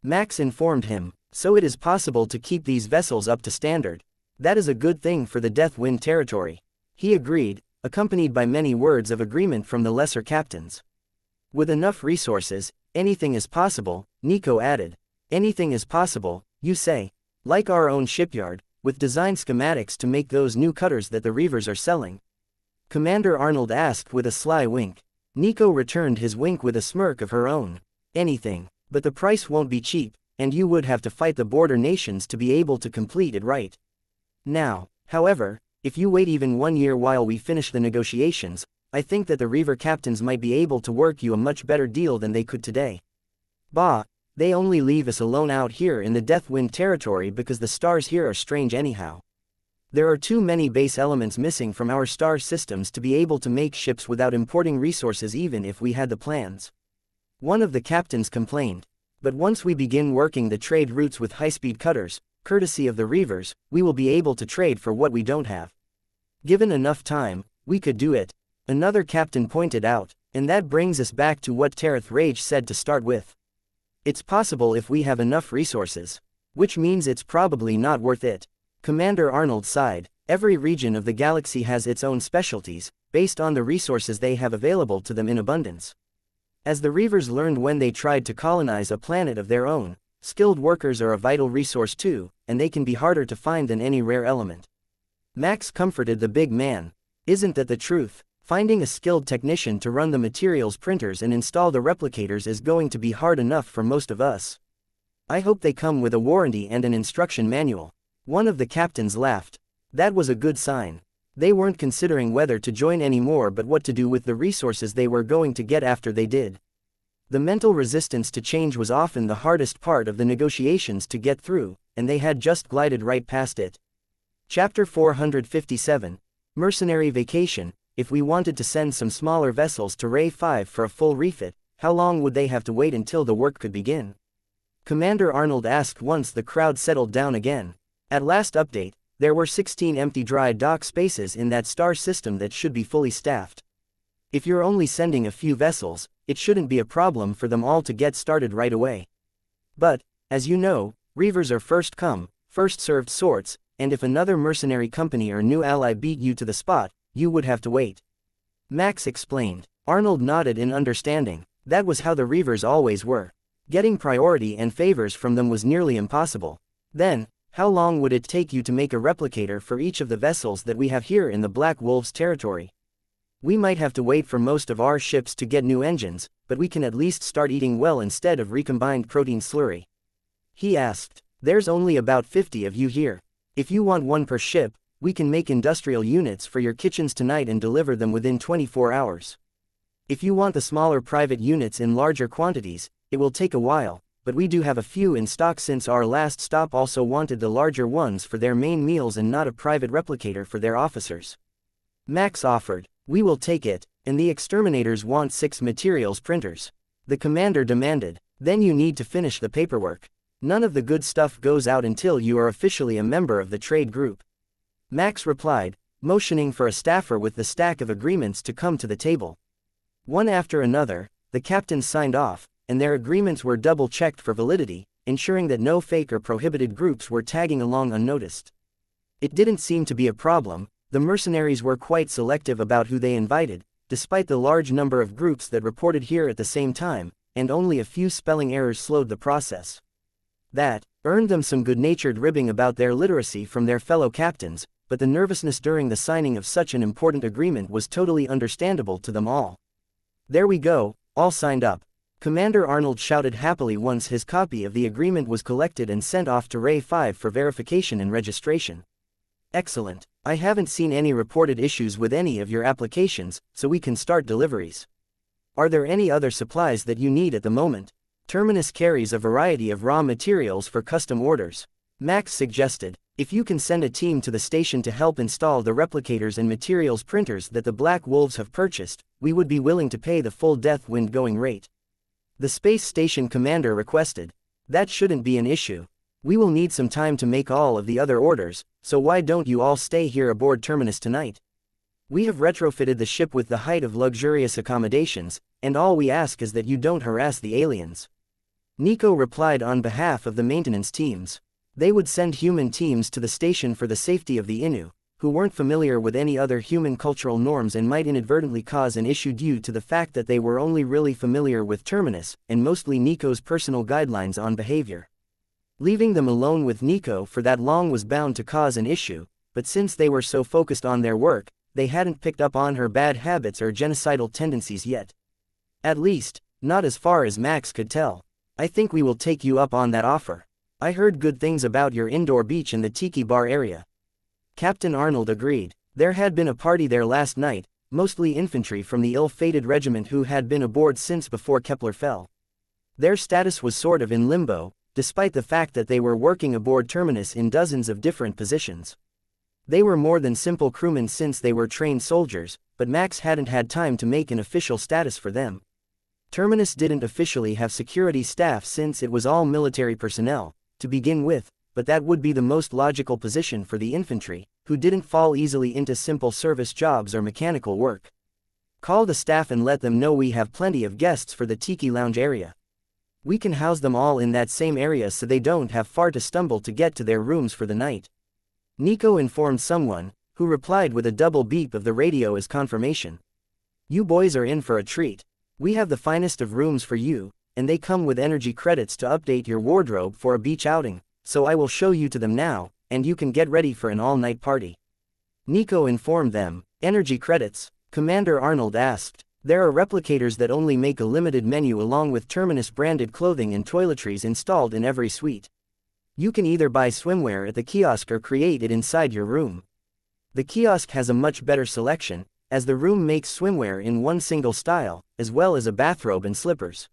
Max informed him. So it is possible to keep these vessels up to standard. That is a good thing for the Deathwind territory. He agreed, accompanied by many words of agreement from the lesser captains. With enough resources, anything is possible, Nico added. Anything is possible, you say? Like our own shipyard, with design schematics to make those new cutters that the Reavers are selling? Commander Arnold asked with a sly wink. Nico returned his wink with a smirk of her own. Anything. But the price won't be cheap, and you would have to fight the border nations to be able to complete it right. Now, however, if you wait even 1 year while we finish the negotiations, I think that the Reaver captains might be able to work you a much better deal than they could today. Bah, they only leave us alone out here in the Deathwind territory because the stars here are strange anyhow. There are too many base elements missing from our star systems to be able to make ships without importing resources even if we had the plans. One of the captains complained. But once we begin working the trade routes with high-speed cutters, courtesy of the Reavers, we will be able to trade for what we don't have. Given enough time, we could do it. Another captain pointed out. And that brings us back to what Tareth Rage said to start with. It's possible if we have enough resources. Which means it's probably not worth it. Commander Arnold sighed. Every region of the galaxy has its own specialties, based on the resources they have available to them in abundance. As the Reavers learned when they tried to colonize a planet of their own, skilled workers are a vital resource too, and they can be harder to find than any rare element. Max comforted the big man. Isn't that the truth? Finding a skilled technician to run the materials printers and install the replicators is going to be hard enough for most of us. I hope they come with a warranty and an instruction manual. One of the captains laughed. That was a good sign. They weren't considering whether to join anymore but what to do with the resources they were going to get after they did. The mental resistance to change was often the hardest part of the negotiations to get through, and they had just glided right past it. Chapter 457. Mercenary Vacation. If we wanted to send some smaller vessels to Ray 5 for a full refit, how long would they have to wait until the work could begin? Commander Arnold asked once the crowd settled down again. At last update, there were 16 empty dry dock spaces in that star system that should be fully staffed. If you're only sending a few vessels, it shouldn't be a problem for them all to get started right away. But, as you know, Reavers are first come, first served sorts, and if another mercenary company or new ally beat you to the spot, you would have to wait. Max explained. Arnold nodded in understanding. That was how the Reavers always were. Getting priority and favors from them was nearly impossible. Then, how long would it take you to make a replicator for each of the vessels that we have here in the Black Wolves territory? We might have to wait for most of our ships to get new engines, but we can at least start eating well instead of recombined protein slurry. He asked. There's only about 50 of you here. If you want one per ship, we can make industrial units for your kitchens tonight and deliver them within 24 hours. If you want the smaller private units in larger quantities, it will take a while, but we do have a few in stock since our last stop also wanted the larger ones for their main meals and not a private replicator for their officers. Max offered. We will take it, and the exterminators want 6 materials printers. The commander demanded. Then you need to finish the paperwork. None of the good stuff goes out until you are officially a member of the trade group. Max replied, motioning for a staffer with the stack of agreements to come to the table. One after another, the captains signed off, and their agreements were double-checked for validity, ensuring that no fake or prohibited groups were tagging along unnoticed. It didn't seem to be a problem. The mercenaries were quite selective about who they invited, despite the large number of groups that reported here at the same time, and only a few spelling errors slowed the process. That earned them some good-natured ribbing about their literacy from their fellow captains, but the nervousness during the signing of such an important agreement was totally understandable to them all. There we go, all signed up. Commander Arnold shouted happily once his copy of the agreement was collected and sent off to Ray 5 for verification and registration. Excellent. I haven't seen any reported issues with any of your applications, so we can start deliveries. Are there any other supplies that you need at the moment? Terminus carries a variety of raw materials for custom orders. Max suggested. If you can send a team to the station to help install the replicators and materials printers that the Black Wolves have purchased, we would be willing to pay the full Death Wind going rate. The space station commander requested. That shouldn't be an issue. We will need some time to make all of the other orders, so why don't you all stay here aboard Terminus tonight? We have retrofitted the ship with the height of luxurious accommodations, and all we ask is that you don't harass the aliens. Nico replied on behalf of the maintenance teams. They would send human teams to the station for the safety of the Innu, who weren't familiar with any other human cultural norms and might inadvertently cause an issue due to the fact that they were only really familiar with Terminus, and mostly Nico's personal guidelines on behavior. Leaving them alone with Nico for that long was bound to cause an issue, but since they were so focused on their work, they hadn't picked up on her bad habits or genocidal tendencies yet. At least, not as far as Max could tell. I think we will take you up on that offer. I heard good things about your indoor beach in the Tiki Bar area. Captain Arnold agreed. There had been a party there last night, mostly infantry from the ill-fated regiment who had been aboard since before Kepler fell. Their status was sort of in limbo, despite the fact that they were working aboard Terminus in dozens of different positions. They were more than simple crewmen since they were trained soldiers, but Max hadn't had time to make an official status for them. Terminus didn't officially have security staff since it was all military personnel, to begin with, but that would be the most logical position for the infantry, who didn't fall easily into simple service jobs or mechanical work. Call the staff and let them know we have plenty of guests for the tiki lounge area. We can house them all in that same area so they don't have far to stumble to get to their rooms for the night. Nico informed someone, who replied with a double beep of the radio as confirmation. You boys are in for a treat. We have the finest of rooms for you, and they come with energy credits to update your wardrobe for a beach outing, so I will show you to them now, and you can get ready for an all-night party. Nico informed them. Energy credits? Commander Arnold asked. There are replicators that only make a limited menu along with Terminus-branded clothing and toiletries installed in every suite. You can either buy swimwear at the kiosk or create it inside your room. The kiosk has a much better selection, as the room makes swimwear in one single style, as well as a bathrobe and slippers.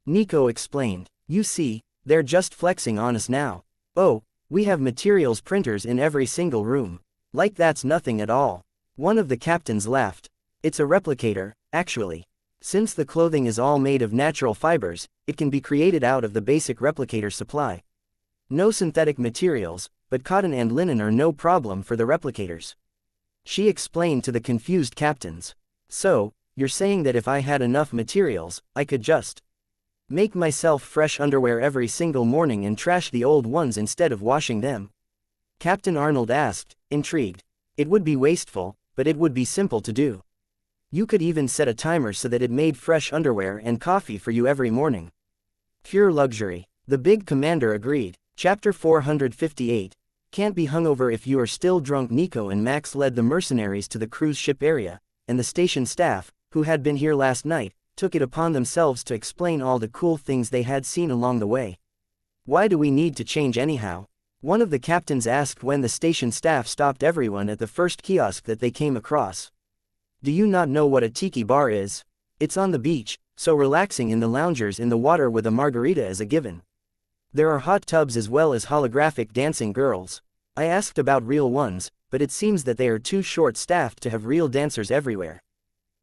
Nico explained. You see, they're just flexing on us now. Oh, we have materials printers in every single room. Like that's nothing at all. One of the captains laughed. It's a replicator, actually. Since the clothing is all made of natural fibers, it can be created out of the basic replicator supply. No synthetic materials, but cotton and linen are no problem for the replicators. She explained to the confused captains. So, you're saying that if I had enough materials, I could just make myself fresh underwear every single morning and trash the old ones instead of washing them? Captain Arnold asked, intrigued. It would be wasteful, but it would be simple to do. You could even set a timer so that it made fresh underwear and coffee for you every morning. Pure luxury. The big commander agreed. Chapter 458. Can't be hungover if you are still drunk. Nico and Max led the mercenaries to the cruise ship area, and the station staff, who had been here last night, took it upon themselves to explain all the cool things they had seen along the way. Why do we need to change anyhow? One of the captains asked when the station staff stopped everyone at the first kiosk that they came across. Do you not know what a tiki bar is? It's on the beach, so relaxing in the loungers in the water with a margarita is a given. There are hot tubs as well as holographic dancing girls. I asked about real ones, but it seems that they are too short-staffed to have real dancers everywhere.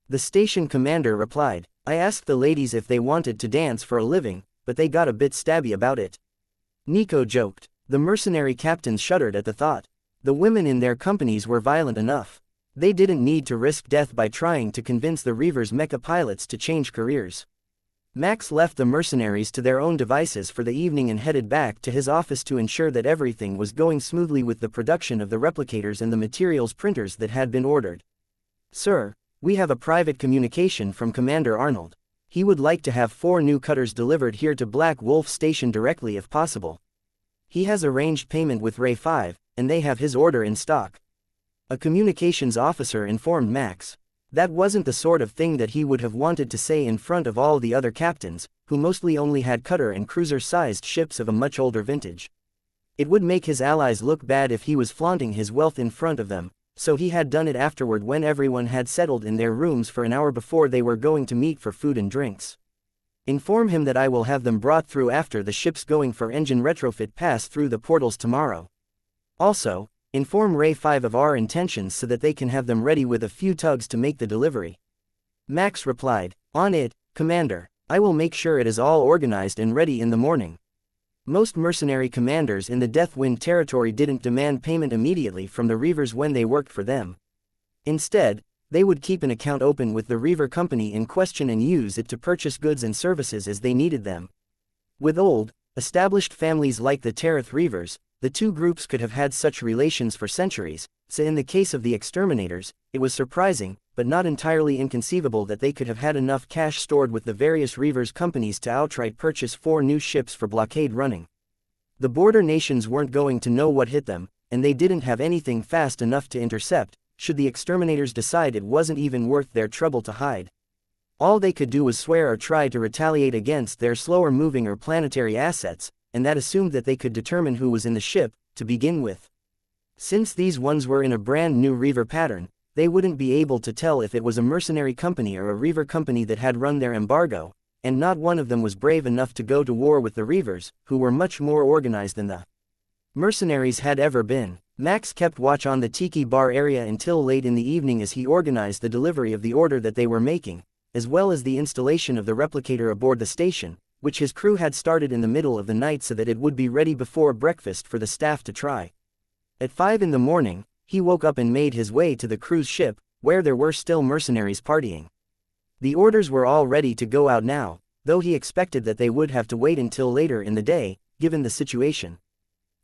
The station commander replied. I asked the ladies if they wanted to dance for a living, but they got a bit stabby about it. Nico joked. The mercenary captains shuddered at the thought. The women in their companies were violent enough. They didn't need to risk death by trying to convince the Reaver's mecha pilots to change careers. Max left the mercenaries to their own devices for the evening and headed back to his office to ensure that everything was going smoothly with the production of the replicators and the materials printers that had been ordered. Sir, we have a private communication from Commander Arnold. He would like to have 4 new cutters delivered here to Black Wolf Station directly if possible. He has arranged payment with Ray 5, and they have his order in stock. A communications officer informed Max. That wasn't the sort of thing that he would have wanted to say in front of all the other captains, who mostly only had cutter and cruiser-sized ships of a much older vintage. It would make his allies look bad if he was flaunting his wealth in front of them, so he had done it afterward when everyone had settled in their rooms for an hour before they were going to meet for food and drinks. Inform him that I will have them brought through after the ships going for engine retrofit pass through the portals tomorrow. Also, inform Ray 5 of our intentions so that they can have them ready with a few tugs to make the delivery. Max replied, On it, Commander. I will make sure it is all organized and ready in the morning. Most mercenary commanders in the Deathwind territory didn't demand payment immediately from the Reavers when they worked for them. Instead, they would keep an account open with the Reaver company in question and use it to purchase goods and services as they needed them. With old, established families like the Tereth Reavers, the two groups could have had such relations for centuries, so in the case of the exterminators, it was surprising, but not entirely inconceivable that they could have had enough cash stored with the various Reavers companies to outright purchase 4 new ships for blockade running. The border nations weren't going to know what hit them, and they didn't have anything fast enough to intercept, should the exterminators decide it wasn't even worth their trouble to hide. All they could do was swear or try to retaliate against their slower moving or planetary assets, and that assumed that they could determine who was in the ship, to begin with. Since these ones were in a brand new Reaver pattern, they wouldn't be able to tell if it was a mercenary company or a Reaver company that had run their embargo, and not one of them was brave enough to go to war with the Reavers, who were much more organized than the mercenaries had ever been. Max kept watch on the Tiki Bar area until late in the evening as he organized the delivery of the order that they were making, as well as the installation of the replicator aboard the station, which his crew had started in the middle of the night so that it would be ready before breakfast for the staff to try. At 5 in the morning, he woke up and made his way to the cruise ship, where there were still mercenaries partying. The orders were all ready to go out now, though he expected that they would have to wait until later in the day, given the situation.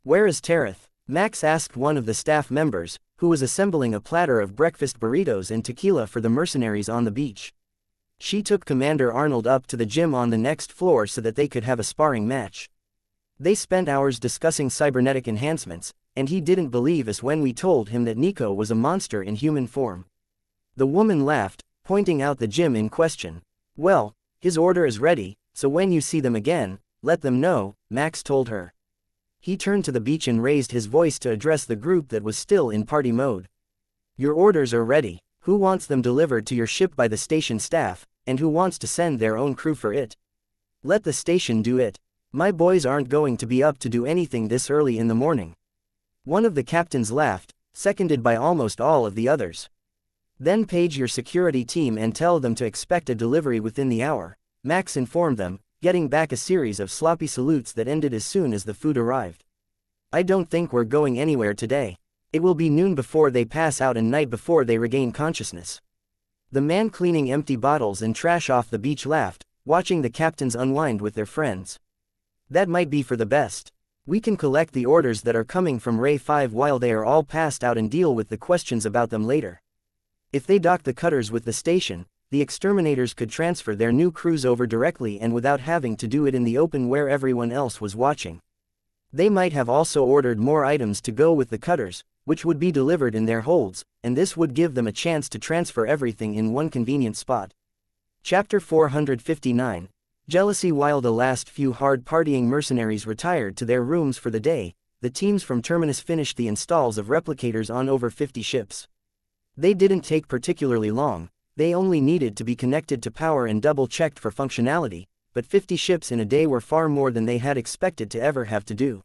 "Where is Tereth?" Max asked one of the staff members, who was assembling a platter of breakfast burritos and tequila for the mercenaries on the beach. She took Commander Arnold up to the gym on the next floor so that they could have a sparring match. They spent hours discussing cybernetic enhancements, and he didn't believe us when we told him that Nico was a monster in human form. The woman laughed, pointing out the gym in question. "Well, his order is ready, so when you see them again, let them know," Max told her. He turned to the beach and raised his voice to address the group that was still in party mode. "Your orders are ready. Who wants them delivered to your ship by the station staff, and who wants to send their own crew for it? Let the station do it. My boys aren't going to be up to do anything this early in the morning." One of the captains laughed, seconded by almost all of the others. "Then page your security team and tell them to expect a delivery within the hour," Max informed them, getting back a series of sloppy salutes that ended as soon as the food arrived. "I don't think we're going anywhere today. It will be noon before they pass out and night before they regain consciousness." The man cleaning empty bottles and trash off the beach laughed, watching the captains unwind with their friends. "That might be for the best. We can collect the orders that are coming from Ray 5 while they are all passed out and deal with the questions about them later. If they dock the cutters with the station, the exterminators could transfer their new crews over directly and without having to do it in the open where everyone else was watching. They might have also ordered more items to go with the cutters, which would be delivered in their holds, and this would give them a chance to transfer everything in one convenient spot." Chapter 459. Jealousy. While the last few hard-partying mercenaries retired to their rooms for the day, the teams from Terminus finished the installs of replicators on over 50 ships. They didn't take particularly long, they only needed to be connected to power and double-checked for functionality, but 50 ships in a day were far more than they had expected to ever have to do.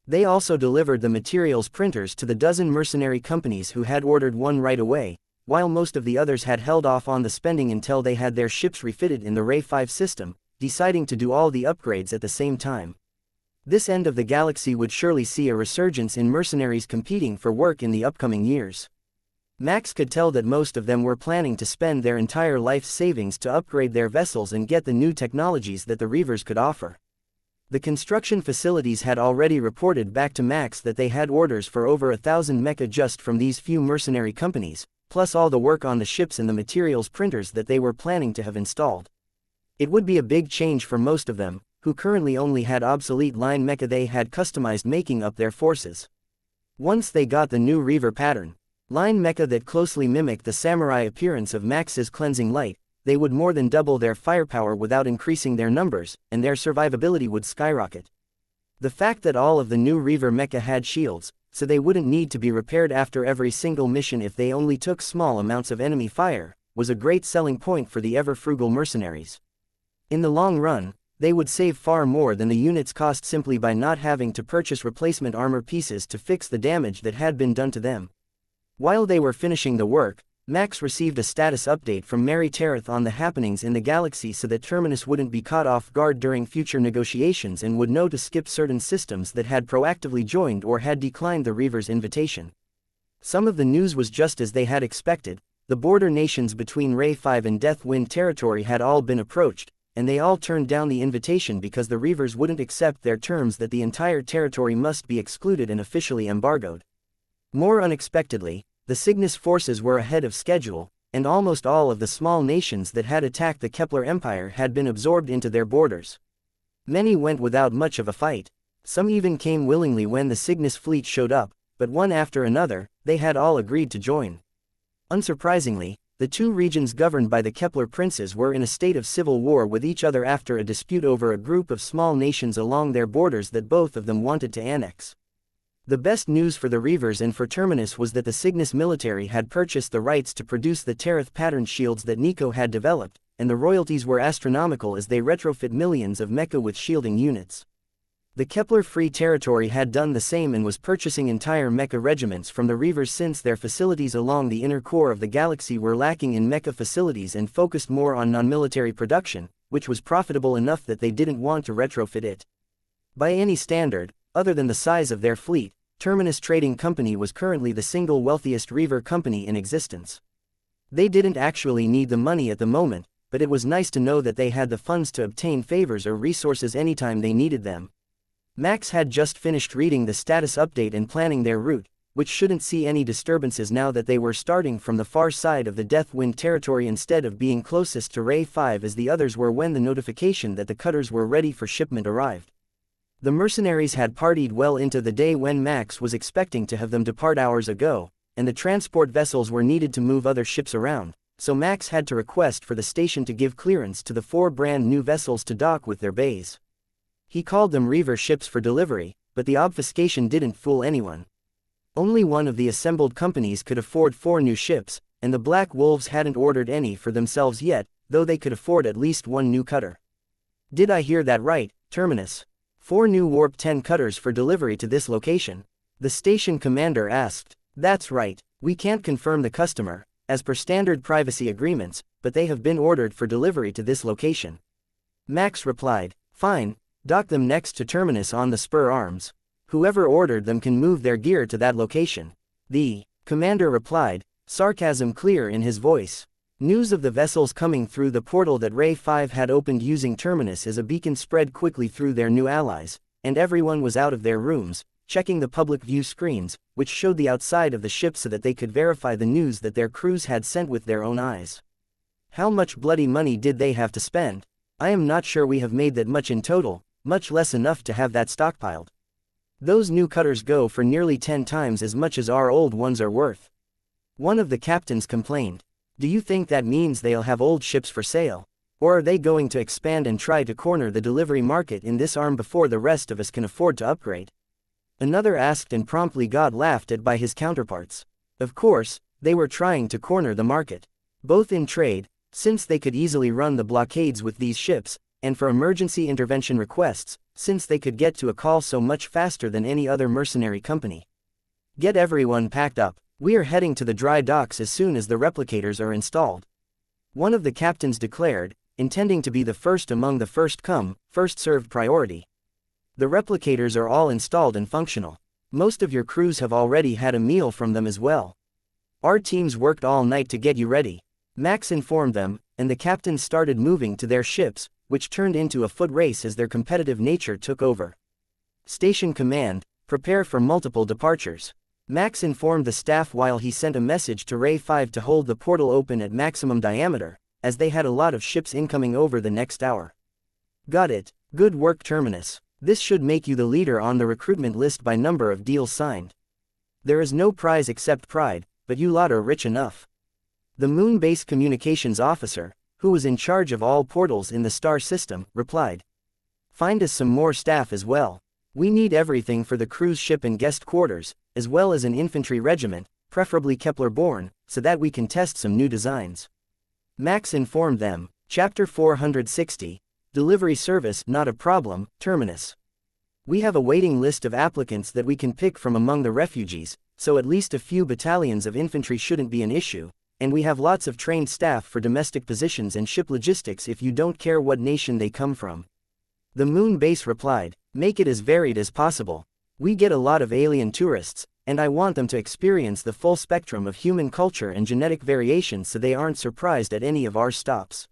They also delivered the materials printers to the dozen mercenary companies who had ordered one right away, while most of the others had held off on the spending until they had their ships refitted in the Ray 5 system, deciding to do all the upgrades at the same time. This end of the galaxy would surely see a resurgence in mercenaries competing for work in the upcoming years. Max could tell that most of them were planning to spend their entire life savings to upgrade their vessels and get the new technologies that the Reavers could offer. The construction facilities had already reported back to Max that they had orders for over 1,000 mecha just from these few mercenary companies, plus all the work on the ships and the materials printers that they were planning to have installed. It would be a big change for most of them, who currently only had obsolete line mecha they had customized making up their forces. Once they got the new Reaver pattern, line mecha that closely mimicked the samurai appearance of Max's cleansing light, they would more than double their firepower without increasing their numbers, and their survivability would skyrocket. The fact that all of the new Reaver mecha had shields, so they wouldn't need to be repaired after every single mission if they only took small amounts of enemy fire, was a great selling point for the ever-frugal mercenaries. In the long run, they would save far more than the units cost simply by not having to purchase replacement armor pieces to fix the damage that had been done to them. While they were finishing the work, Max received a status update from Mary Tereth on the happenings in the galaxy so that Terminus wouldn't be caught off guard during future negotiations and would know to skip certain systems that had proactively joined or had declined the Reaver's invitation. Some of the news was just as they had expected. The border nations between Ray 5 and Deathwind territory had all been approached, and they all turned down the invitation because the Reavers wouldn't accept their terms that the entire territory must be excluded and officially embargoed. More unexpectedly, the Cygnus forces were ahead of schedule, and almost all of the small nations that had attacked the Kepler Empire had been absorbed into their borders. Many went without much of a fight. Some even came willingly when the Cygnus fleet showed up, but one after another, they had all agreed to join. Unsurprisingly, the two regions governed by the Kepler princes were in a state of civil war with each other after a dispute over a group of small nations along their borders that both of them wanted to annex. The best news for the Reavers and for Terminus was that the Cygnus military had purchased the rights to produce the Tereth pattern shields that Nico had developed, and the royalties were astronomical as they retrofit millions of mecha with shielding units. The Kepler Free Territory had done the same and was purchasing entire mecha regiments from the Reavers since their facilities along the inner core of the galaxy were lacking in mecha facilities and focused more on non-military production, which was profitable enough that they didn't want to retrofit it. By any standard, other than the size of their fleet, Terminus Trading Company was currently the single wealthiest Reaver company in existence. They didn't actually need the money at the moment, but it was nice to know that they had the funds to obtain favors or resources anytime they needed them. Max had just finished reading the status update and planning their route, which shouldn't see any disturbances now that they were starting from the far side of the Deathwind territory instead of being closest to Ray 5 as the others were when the notification that the cutters were ready for shipment arrived. The mercenaries had partied well into the day when Max was expecting to have them depart hours ago, and the transport vessels were needed to move other ships around, so Max had to request for the station to give clearance to the 4 brand new vessels to dock with their bays. He called them Reaver ships for delivery, but the obfuscation didn't fool anyone. Only one of the assembled companies could afford 4 new ships, and the Black Wolves hadn't ordered any for themselves yet, though they could afford at least 1 new cutter. Did I hear that right, Terminus? 4 new Warp 10 cutters for delivery to this location? The station commander asked. That's right, we can't confirm the customer, as per standard privacy agreements, but they have been ordered for delivery to this location. Max replied. Fine, dock them next to Terminus on the spur arms. Whoever ordered them can move their gear to that location. The commander replied, sarcasm clear in his voice. News of the vessels coming through the portal that Ray 5 had opened using Terminus as a beacon spread quickly through their new allies, and everyone was out of their rooms, checking the public view screens, which showed the outside of the ship so that they could verify the news that their crews had sent with their own eyes. How much bloody money did they have to spend? I am not sure we have made that much in total, much less enough to have that stockpiled. Those new cutters go for nearly 10 times as much as our old ones are worth. One of the captains complained. Do you think that means they'll have old ships for sale? Or are they going to expand and try to corner the delivery market in this arm before the rest of us can afford to upgrade? Another asked and promptly got laughed at by his counterparts. Of course, they were trying to corner the market. Both in trade, since they could easily run the blockades with these ships, and for emergency intervention requests, since they could get to a call so much faster than any other mercenary company. Get everyone packed up. We are heading to the dry docks as soon as the replicators are installed. One of the captains declared, intending to be the first among the first come, first served priority. The replicators are all installed and functional. Most of your crews have already had a meal from them as well. Our teams worked all night to get you ready. Max informed them, and the captains started moving to their ships, which turned into a foot race as their competitive nature took over. Station command, prepare for multiple departures. Max informed the staff while he sent a message to Ray 5 to hold the portal open at maximum diameter, as they had a lot of ships incoming over the next hour. Got it. Good work, Terminus. This should make you the leader on the recruitment list by number of deals signed. There is no prize except pride, but you lot are rich enough. The Moon-based communications officer, who was in charge of all portals in the star system, replied. Find us some more staff as well. We need everything for the cruise ship and guest quarters, as well as an infantry regiment, preferably Kepler-born, so that we can test some new designs. Max informed them. Chapter 460. Delivery service not a problem, Terminus. We have a waiting list of applicants that we can pick from among the refugees, so at least a few battalions of infantry shouldn't be an issue, and we have lots of trained staff for domestic positions and ship logistics if you don't care what nation they come from. The Moon base replied. Make it as varied as possible. We get a lot of alien tourists, and I want them to experience the full spectrum of human culture and genetic variations so they aren't surprised at any of our stops.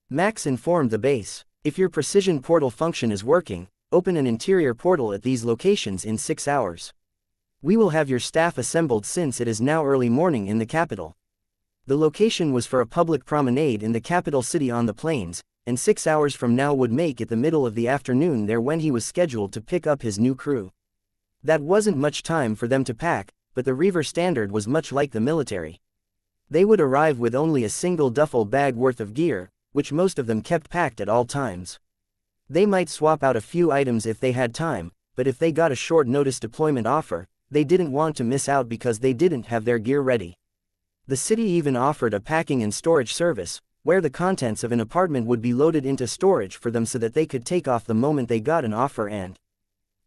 Max informed the base. If your precision portal function is working, open an interior portal at these locations in 6 hours. We will have your staff assembled since it is now early morning in the capital. The location was for a public promenade in the capital city on the plains, and 6 hours from now would make it the middle of the afternoon there when he was scheduled to pick up his new crew. That wasn't much time for them to pack, but the Reaver standard was much like the military. They would arrive with only a single duffel bag worth of gear, which most of them kept packed at all times. They might swap out a few items if they had time, but if they got a short notice deployment offer, they didn't want to miss out because they didn't have their gear ready. The city even offered a packing and storage service, where the contents of an apartment would be loaded into storage for them so that they could take off the moment they got an offer and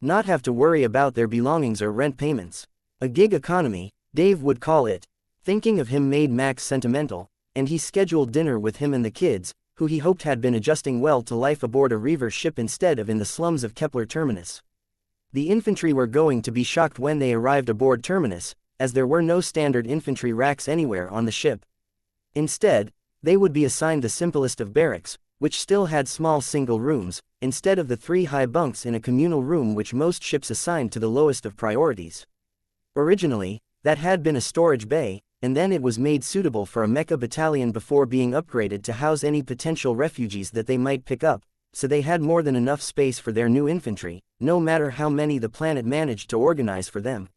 not have to worry about their belongings or rent payments. A gig economy, Dave would call it. Thinking of him made Max sentimental, and he scheduled dinner with him and the kids, who he hoped had been adjusting well to life aboard a Reaver ship instead of in the slums of Kepler Terminus. The infantry were going to be shocked when they arrived aboard Terminus, as there were no standard infantry racks anywhere on the ship. Instead, They would be assigned the simplest of barracks, which still had small single rooms, instead of the 3 high bunks in a communal room which most ships assigned to the lowest of priorities. Originally, that had been a storage bay, and then it was made suitable for a mecha battalion before being upgraded to house any potential refugees that they might pick up, so they had more than enough space for their new infantry, no matter how many the planet managed to organize for them.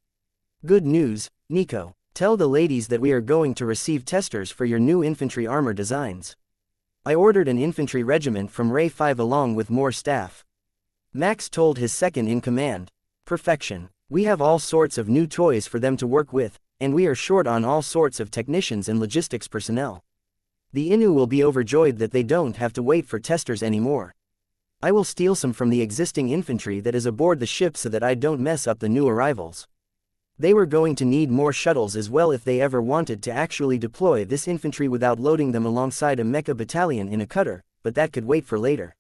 Good news, Nico. Tell the ladies that we are going to receive testers for your new infantry armor designs. I ordered an infantry regiment from Ray 5 along with more staff. Max told his second-in-command. Perfection. We have all sorts of new toys for them to work with, and we are short on all sorts of technicians and logistics personnel. The Innu will be overjoyed that they don't have to wait for testers anymore. I will steal some from the existing infantry that is aboard the ship so that I don't mess up the new arrivals. They were going to need more shuttles as well if they ever wanted to actually deploy this infantry without loading them alongside a mecha battalion in a cutter, but that could wait for later.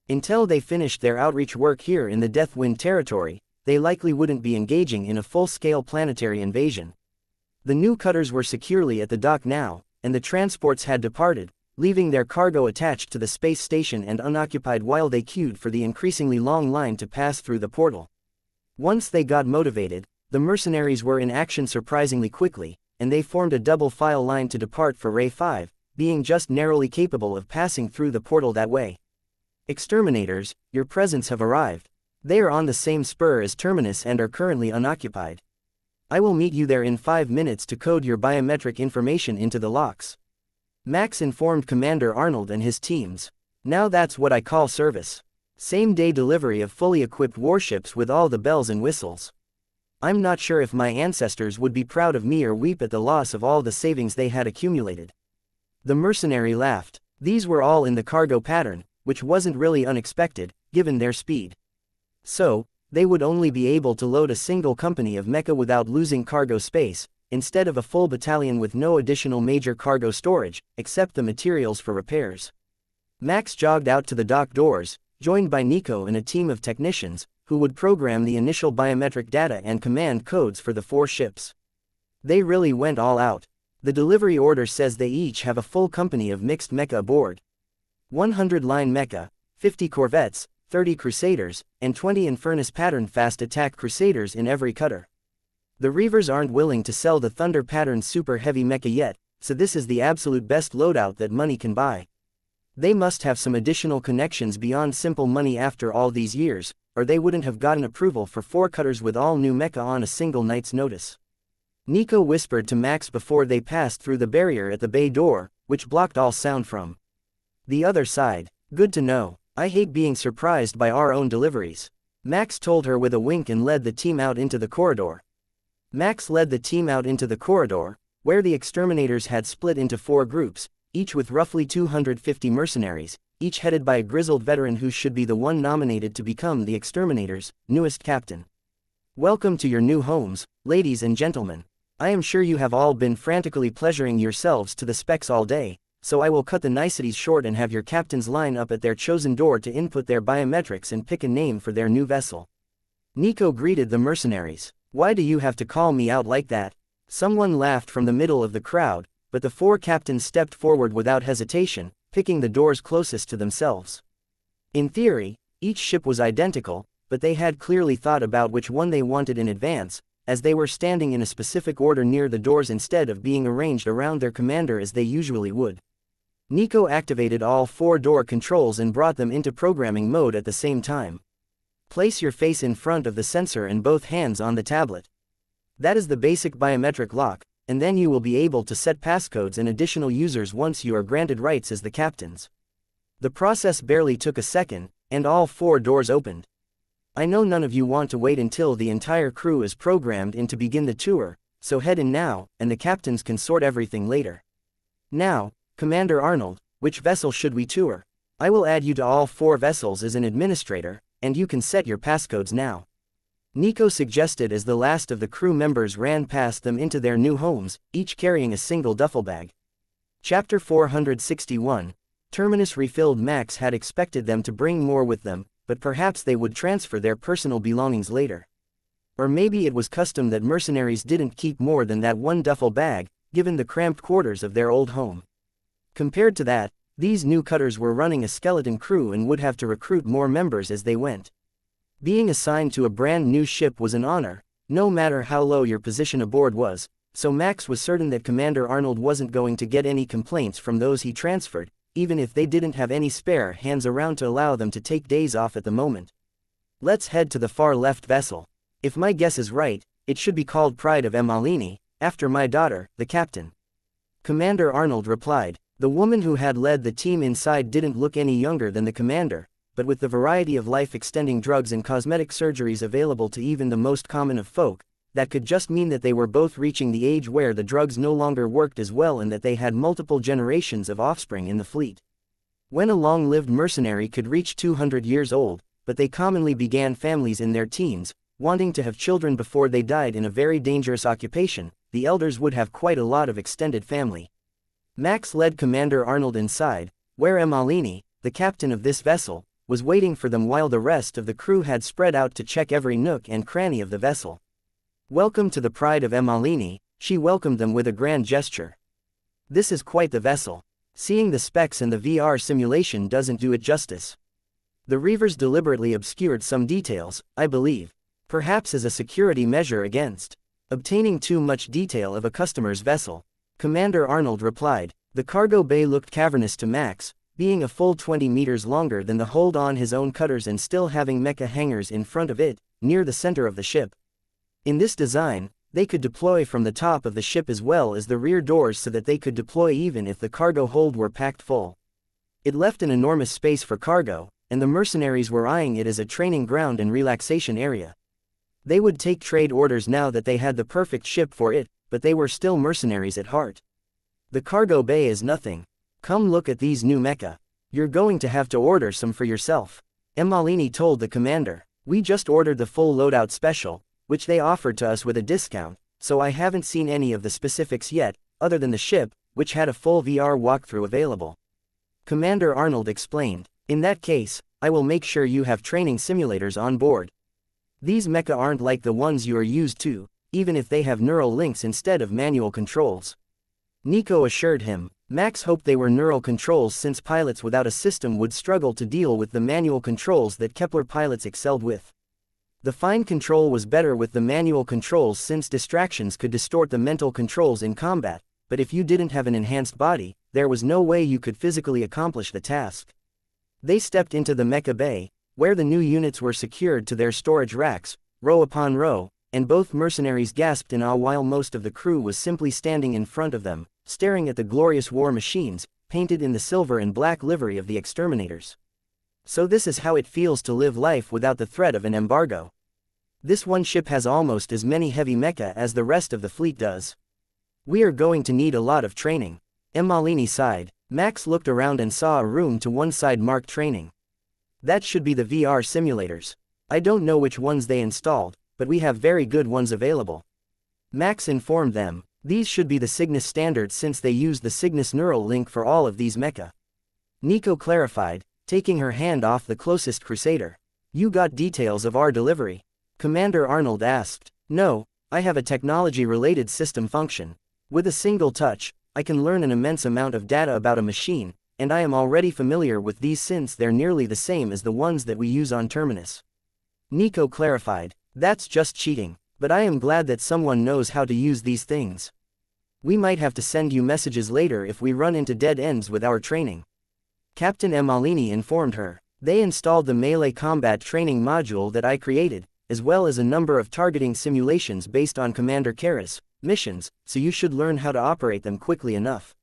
Until they finished their outreach work here in the Deathwind territory, they likely wouldn't be engaging in a full-scale planetary invasion. The new cutters were securely at the dock now, and the transports had departed, leaving their cargo attached to the space station and unoccupied while they queued for the increasingly long line to pass through the portal. Once they got motivated, the mercenaries were in action surprisingly quickly, and they formed a double file line to depart for Ray 5, being just narrowly capable of passing through the portal that way. Exterminators, your presents have arrived. They are on the same spur as Terminus and are currently unoccupied. I will meet you there in 5 minutes to code your biometric information into the locks. Max informed Commander Arnold and his teams. Now that's what I call service. Same-day delivery of fully equipped warships with all the bells and whistles. I'm not sure if my ancestors would be proud of me or weep at the loss of all the savings they had accumulated. The mercenary laughed. These were all in the cargo pattern, which wasn't really unexpected, given their speed. So, they would only be able to load a single company of mecha without losing cargo space, instead of a full battalion with no additional major cargo storage, except the materials for repairs. Max jogged out to the dock doors, joined by Nico and a team of technicians, who would program the initial biometric data and command codes for the 4 ships. They really went all out. The delivery order says they each have a full company of mixed mecha aboard. 100 line mecha, 50 corvettes, 30 crusaders, and 20 Infernus pattern fast attack crusaders in every cutter. The Reavers aren't willing to sell the Thunder pattern super heavy mecha yet, so this is the absolute best loadout that money can buy. They must have some additional connections beyond simple money after all these years, or they wouldn't have gotten approval for 4 cutters with all new mecha on a single night's notice. Nico whispered to Max before they passed through the barrier at the bay door, which blocked all sound from the other side. Good to know. I hate being surprised by our own deliveries. Max told her with a wink and led the team out into the corridor. Max led the team out into the corridor, where the exterminators had split into 4 groups, each with roughly 250 mercenaries, each headed by a grizzled veteran who should be the one nominated to become the exterminators' newest captain. Welcome to your new homes, ladies and gentlemen. I am sure you have all been frantically pleasuring yourselves to the specs all day, so I will cut the niceties short and have your captains line up at their chosen door to input their biometrics and pick a name for their new vessel. Nico greeted the mercenaries. Why do you have to call me out like that? Someone laughed from the middle of the crowd, but the 4 captains stepped forward without hesitation, picking the doors closest to themselves. In theory, each ship was identical, but they had clearly thought about which one they wanted in advance, as they were standing in a specific order near the doors instead of being arranged around their commander as they usually would. Nico activated all 4 door controls and brought them into programming mode at the same time. Place your face in front of the sensor and both hands on the tablet. That is the basic biometric lock, and then you will be able to set passcodes and additional users once you are granted rights as the captains. The process barely took a second, and all 4 doors opened. I know none of you want to wait until the entire crew is programmed in to begin the tour, so head in now, and the captains can sort everything later. Now, Commander Arnold, which vessel should we tour? I will add you to all 4 vessels as an administrator, and you can set your passcodes now. Nico suggested as the last of the crew members ran past them into their new homes, each carrying a single duffel bag. Chapter 461. Terminus refilled. Max had expected them to bring more with them, but perhaps they would transfer their personal belongings later. Or maybe it was custom that mercenaries didn't keep more than that one duffel bag, given the cramped quarters of their old home. Compared to that, these new cutters were running a skeleton crew and would have to recruit more members as they went. Being assigned to a brand new ship was an honor, no matter how low your position aboard was, so Max was certain that Commander Arnold wasn't going to get any complaints from those he transferred, even if they didn't have any spare hands around to allow them to take days off at the moment. Let's head to the far left vessel. If my guess is right, it should be called Pride of Emalini, after my daughter, the captain. Commander Arnold replied. The woman who had led the team inside didn't look any younger than the commander, but with the variety of life-extending drugs and cosmetic surgeries available to even the most common of folk, that could just mean that they were both reaching the age where the drugs no longer worked as well and that they had multiple generations of offspring in the fleet. When a long-lived mercenary could reach 200 years old, but they commonly began families in their teens, wanting to have children before they died in a very dangerous occupation, the elders would have quite a lot of extended family. Max led Commander Arnold inside, where Emalini, the captain of this vessel, was waiting for them while the rest of the crew had spread out to check every nook and cranny of the vessel. Welcome to the Pride of Emalini, she welcomed them with a grand gesture. This is quite the vessel. Seeing the specs and the VR simulation doesn't do it justice. The Reavers deliberately obscured some details, I believe, perhaps as a security measure against obtaining too much detail of a customer's vessel. Commander Arnold replied. The cargo bay looked cavernous to Max, being a full 20 meters longer than the hold on his own cutters and still having mecha hangars in front of it, near the center of the ship. In this design, they could deploy from the top of the ship as well as the rear doors so that they could deploy even if the cargo hold were packed full. It left an enormous space for cargo, and the mercenaries were eyeing it as a training ground and relaxation area. They would take trade orders now that they had the perfect ship for it, but they were still mercenaries at heart. The cargo bay is nothing. Come look at these new mecha. You're going to have to order some for yourself. Emalini told the commander. We just ordered the full loadout special, which they offered to us with a discount, so I haven't seen any of the specifics yet, other than the ship, which had a full VR walkthrough available. Commander Arnold explained. In that case, I will make sure you have training simulators on board. These mecha aren't like the ones you are used to, even if they have neural links instead of manual controls. Nico assured him. Max hoped they were neural controls since pilots without a system would struggle to deal with the manual controls that Kepler pilots excelled with. The fine control was better with the manual controls since distractions could distort the mental controls in combat, but if you didn't have an enhanced body, there was no way you could physically accomplish the task. They stepped into the mecha bay, where the new units were secured to their storage racks, row upon row, and both mercenaries gasped in awe while most of the crew was simply standing in front of them, staring at the glorious war machines, painted in the silver and black livery of the exterminators. So this is how it feels to live life without the threat of an embargo. This one ship has almost as many heavy mecha as the rest of the fleet does. We are going to need a lot of training. Emalini sighed. Max looked around and saw a room to one side marked training. That should be the VR simulators. I don't know which ones they installed, but we have very good ones available. Max informed them. These should be the Cygnus standards since they use the Cygnus neural link for all of these mecha. Nico clarified, taking her hand off the closest crusader. You got details of our delivery? Commander Arnold asked. No, I have a technology-related system function. With a single touch, I can learn an immense amount of data about a machine, and I am already familiar with these since they're nearly the same as the ones that we use on Terminus. Nico clarified. That's just cheating, but I am glad that someone knows how to use these things. We might have to send you messages later if we run into dead ends with our training. Captain Emalini informed her. They installed the melee combat training module that I created, as well as a number of targeting simulations based on Commander Kara's missions, so you should learn how to operate them quickly enough.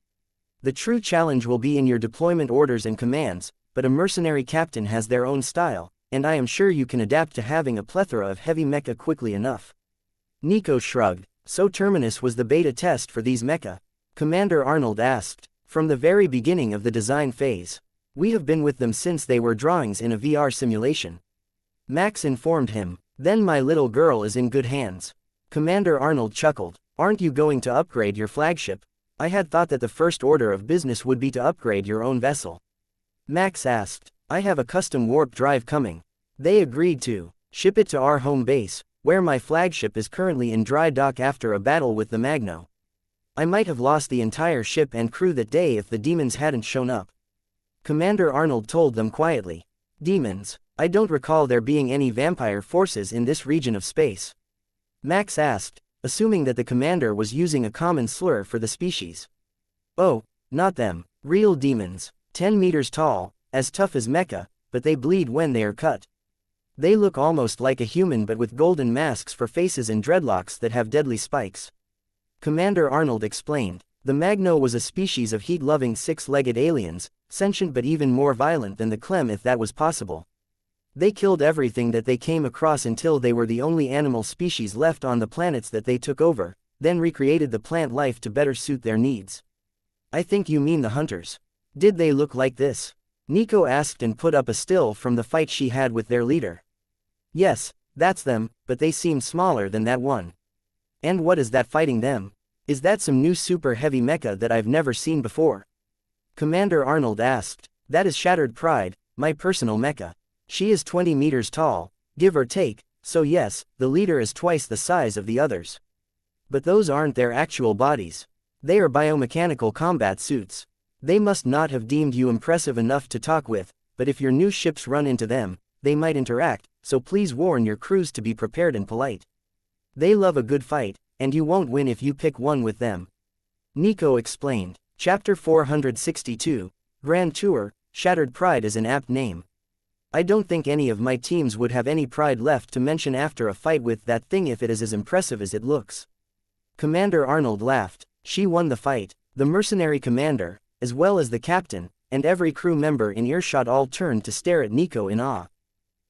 The true challenge will be in your deployment orders and commands, but a mercenary captain has their own style, and I am sure you can adapt to having a plethora of heavy mecha quickly enough. Nico shrugged. So Terminus was the beta test for these mecha? Commander Arnold asked. From the very beginning of the design phase. We have been with them since they were drawings in a VR simulation. Max informed him. Then my little girl is in good hands. Commander Arnold chuckled. Aren't you going to upgrade your flagship? I had thought that the first order of business would be to upgrade your own vessel. Max asked. I have a custom warp drive coming. They agreed to ship it to our home base, where my flagship is currently in dry dock after a battle with the Magno. I might have lost the entire ship and crew that day if the demons hadn't shown up. Commander Arnold told them quietly. Demons? I don't recall there being any vampire forces in this region of space. Max asked, assuming that the commander was using a common slur for the species. Oh, not them. Real demons. 10 meters tall, as tough as Mecha, but they bleed when they are cut. They look almost like a human but with golden masks for faces and dreadlocks that have deadly spikes. Commander Arnold explained. The Magno was a species of heat-loving six-legged aliens, sentient but even more violent than the Clem if that was possible. They killed everything that they came across until they were the only animal species left on the planets that they took over, then recreated the plant life to better suit their needs. I think you mean the hunters. Did they look like this? Nico asked and put up a still from the fight she had with their leader. Yes, that's them, but they seem smaller than that one. And what is that fighting them? Is that some new super heavy mecha that I've never seen before? Commander Arnold asked. That is Shattered Pride, my personal mecha. She is 20 meters tall, give or take, so yes, the leader is twice the size of the others. But those aren't their actual bodies. They are biomechanical combat suits. They must not have deemed you impressive enough to talk with, but if your new ships run into them, they might interact, so please warn your crews to be prepared and polite. They love a good fight, and you won't win if you pick one with them. Nico explained. Chapter 462, Grand Tour, Shattered Pride is an apt name. I don't think any of my teams would have any pride left to mention after a fight with that thing if it is as impressive as it looks. Commander Arnold laughed. She won the fight. The mercenary commander, as well as the captain, and every crew member in earshot all turned to stare at Nico in awe.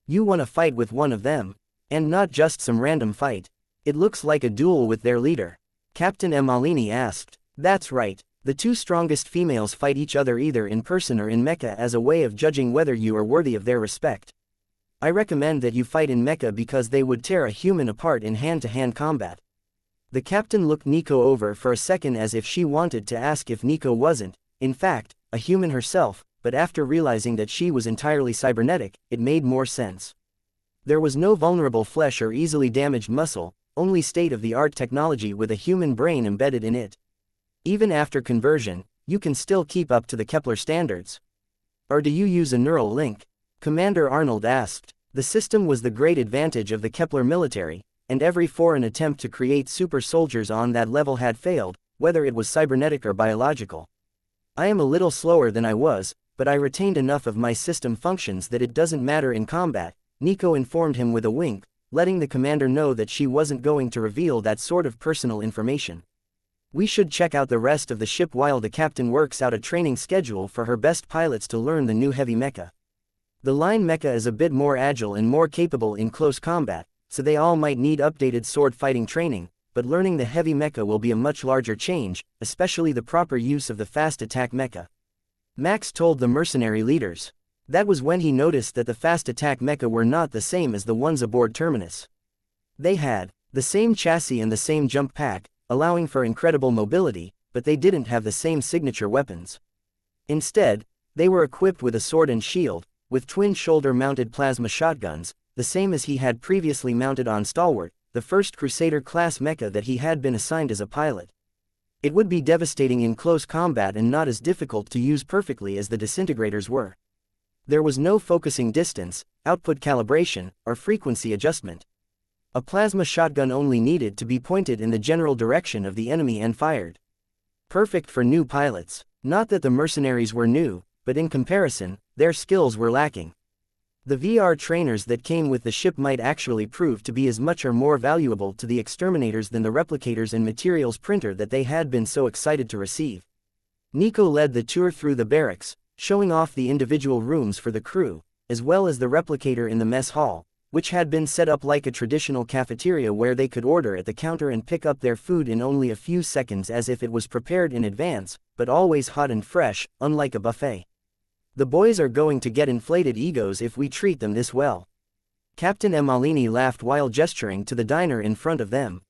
You won a fight with one of them. And not just some random fight. It looks like a duel with their leader. Captain Emalini asked. That's right. The two strongest females fight each other either in person or in Mecha as a way of judging whether you are worthy of their respect. I recommend that you fight in Mecha because they would tear a human apart in hand-to-hand combat. The captain looked Nico over for a second as if she wanted to ask if Nico wasn't, in fact, a human herself, but after realizing that she was entirely cybernetic, it made more sense. There was no vulnerable flesh or easily damaged muscle, only state-of-the-art technology with a human brain embedded in it. Even after conversion, you can still keep up to the Kepler standards. Or do you use a neural link? Commander Arnold asked. The system was the great advantage of the Kepler military, and every foreign attempt to create super soldiers on that level had failed, whether it was cybernetic or biological. I am a little slower than I was, but I retained enough of my system functions that it doesn't matter in combat, Nico informed him with a wink, letting the commander know that she wasn't going to reveal that sort of personal information. We should check out the rest of the ship while the captain works out a training schedule for her best pilots to learn the new heavy mecha. The line mecha is a bit more agile and more capable in close combat, so they all might need updated sword fighting training, but learning the heavy mecha will be a much larger change, especially the proper use of the fast attack mecha. Max told the mercenary leaders. That was when he noticed that the fast attack mecha were not the same as the ones aboard Terminus. They had the same chassis and the same jump pack, allowing for incredible mobility, but they didn't have the same signature weapons. Instead, they were equipped with a sword and shield, with twin shoulder-mounted plasma shotguns, the same as he had previously mounted on Stalwart, the first Crusader-class mecha that he had been assigned as a pilot. It would be devastating in close combat and not as difficult to use perfectly as the disintegrators were. There was no focusing distance, output calibration, or frequency adjustment. A plasma shotgun only needed to be pointed in the general direction of the enemy and fired. Perfect for new pilots. Not that the mercenaries were new, but in comparison, their skills were lacking. The VR trainers that came with the ship might actually prove to be as much or more valuable to the exterminators than the replicators and materials printer that they had been so excited to receive. Nico led the tour through the barracks, showing off the individual rooms for the crew, as well as the replicator in the mess hall, which had been set up like a traditional cafeteria where they could order at the counter and pick up their food in only a few seconds as if it was prepared in advance, but always hot and fresh, unlike a buffet. The boys are going to get inflated egos if we treat them this well. Captain Emalini laughed while gesturing to the diner in front of them.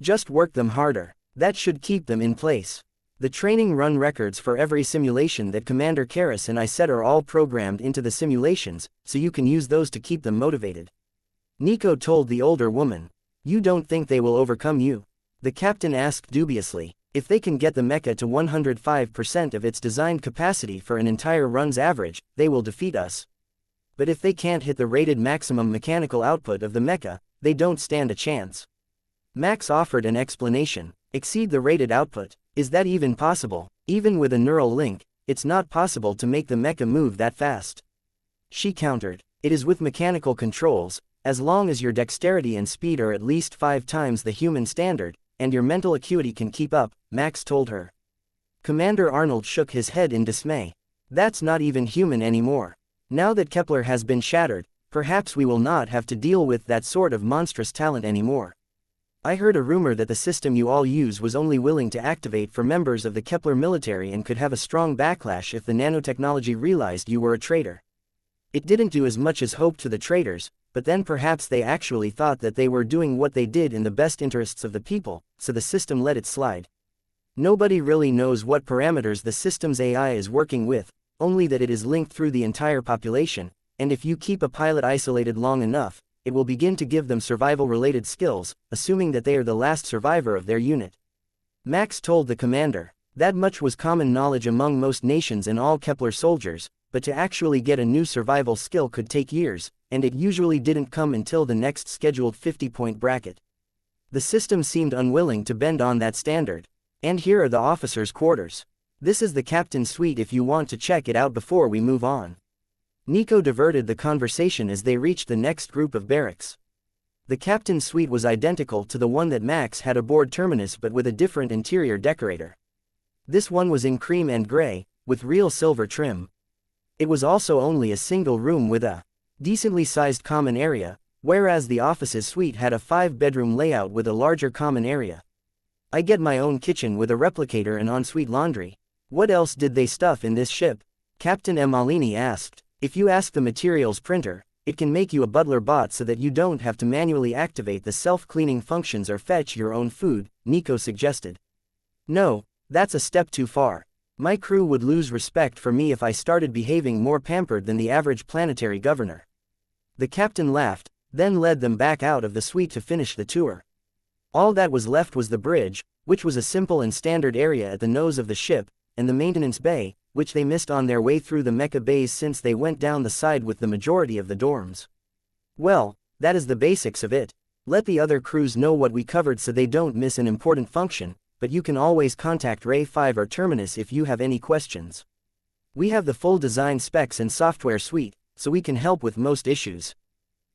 Just work them harder. That should keep them in place. The training run records for every simulation that Commander Karras and I set are all programmed into the simulations, so you can use those to keep them motivated. Nico told the older woman. You don't think they will overcome you? The captain asked dubiously. If they can get the mecha to 105% of its designed capacity for an entire run's average, they will defeat us. But if they can't hit the rated maximum mechanical output of the mecha, they don't stand a chance. Max offered an explanation. Exceed the rated output. Is that even possible? Even with a neural link, it's not possible to make the mecha move that fast. She countered. It is with mechanical controls, as long as your dexterity and speed are at least 5 times the human standard, and your mental acuity can keep up, Max told her. Commander Arnold shook his head in dismay. That's not even human anymore. Now that Kepler has been shattered, perhaps we will not have to deal with that sort of monstrous talent anymore. I heard a rumor that the system you all use was only willing to activate for members of the Kepler military and could have a strong backlash if the nanotechnology realized you were a traitor. It didn't do as much as hoped to the traitors, but then perhaps they actually thought that they were doing what they did in the best interests of the people, so the system let it slide. Nobody really knows what parameters the system's AI is working with, only that it is linked through the entire population, and if you keep a pilot isolated long enough, it will begin to give them survival-related skills, assuming that they are the last survivor of their unit. Max told the commander. That much was common knowledge among most nations and all Kepler soldiers, but to actually get a new survival skill could take years, and it usually didn't come until the next scheduled 50-point bracket. The system seemed unwilling to bend on that standard. And here are the officers' quarters. This is the captain's suite if you want to check it out before we move on. Nico diverted the conversation as they reached the next group of barracks. The captain's suite was identical to the one that Max had aboard Terminus but with a different interior decorator. This one was in cream and gray, with real silver trim. It was also only a single room with a decently sized common area, whereas the office's suite had a 5-bedroom layout with a larger common area. I get my own kitchen with a replicator and ensuite laundry. What else did they stuff in this ship? Captain Emalini asked. If you ask the materials printer, it can make you a butler bot so that you don't have to manually activate the self-cleaning functions or fetch your own food, Nico suggested. No, that's a step too far. My crew would lose respect for me if I started behaving more pampered than the average planetary governor. The captain laughed, then led them back out of the suite to finish the tour. All that was left was the bridge, which was a simple and standard area at the nose of the ship, and the maintenance bay, which they missed on their way through the mecha bays since they went down the side with the majority of the dorms. Well, that is the basics of it. Let the other crews know what we covered so they don't miss an important function, but you can always contact Ray 5 or Terminus if you have any questions. We have the full design specs and software suite, so we can help with most issues.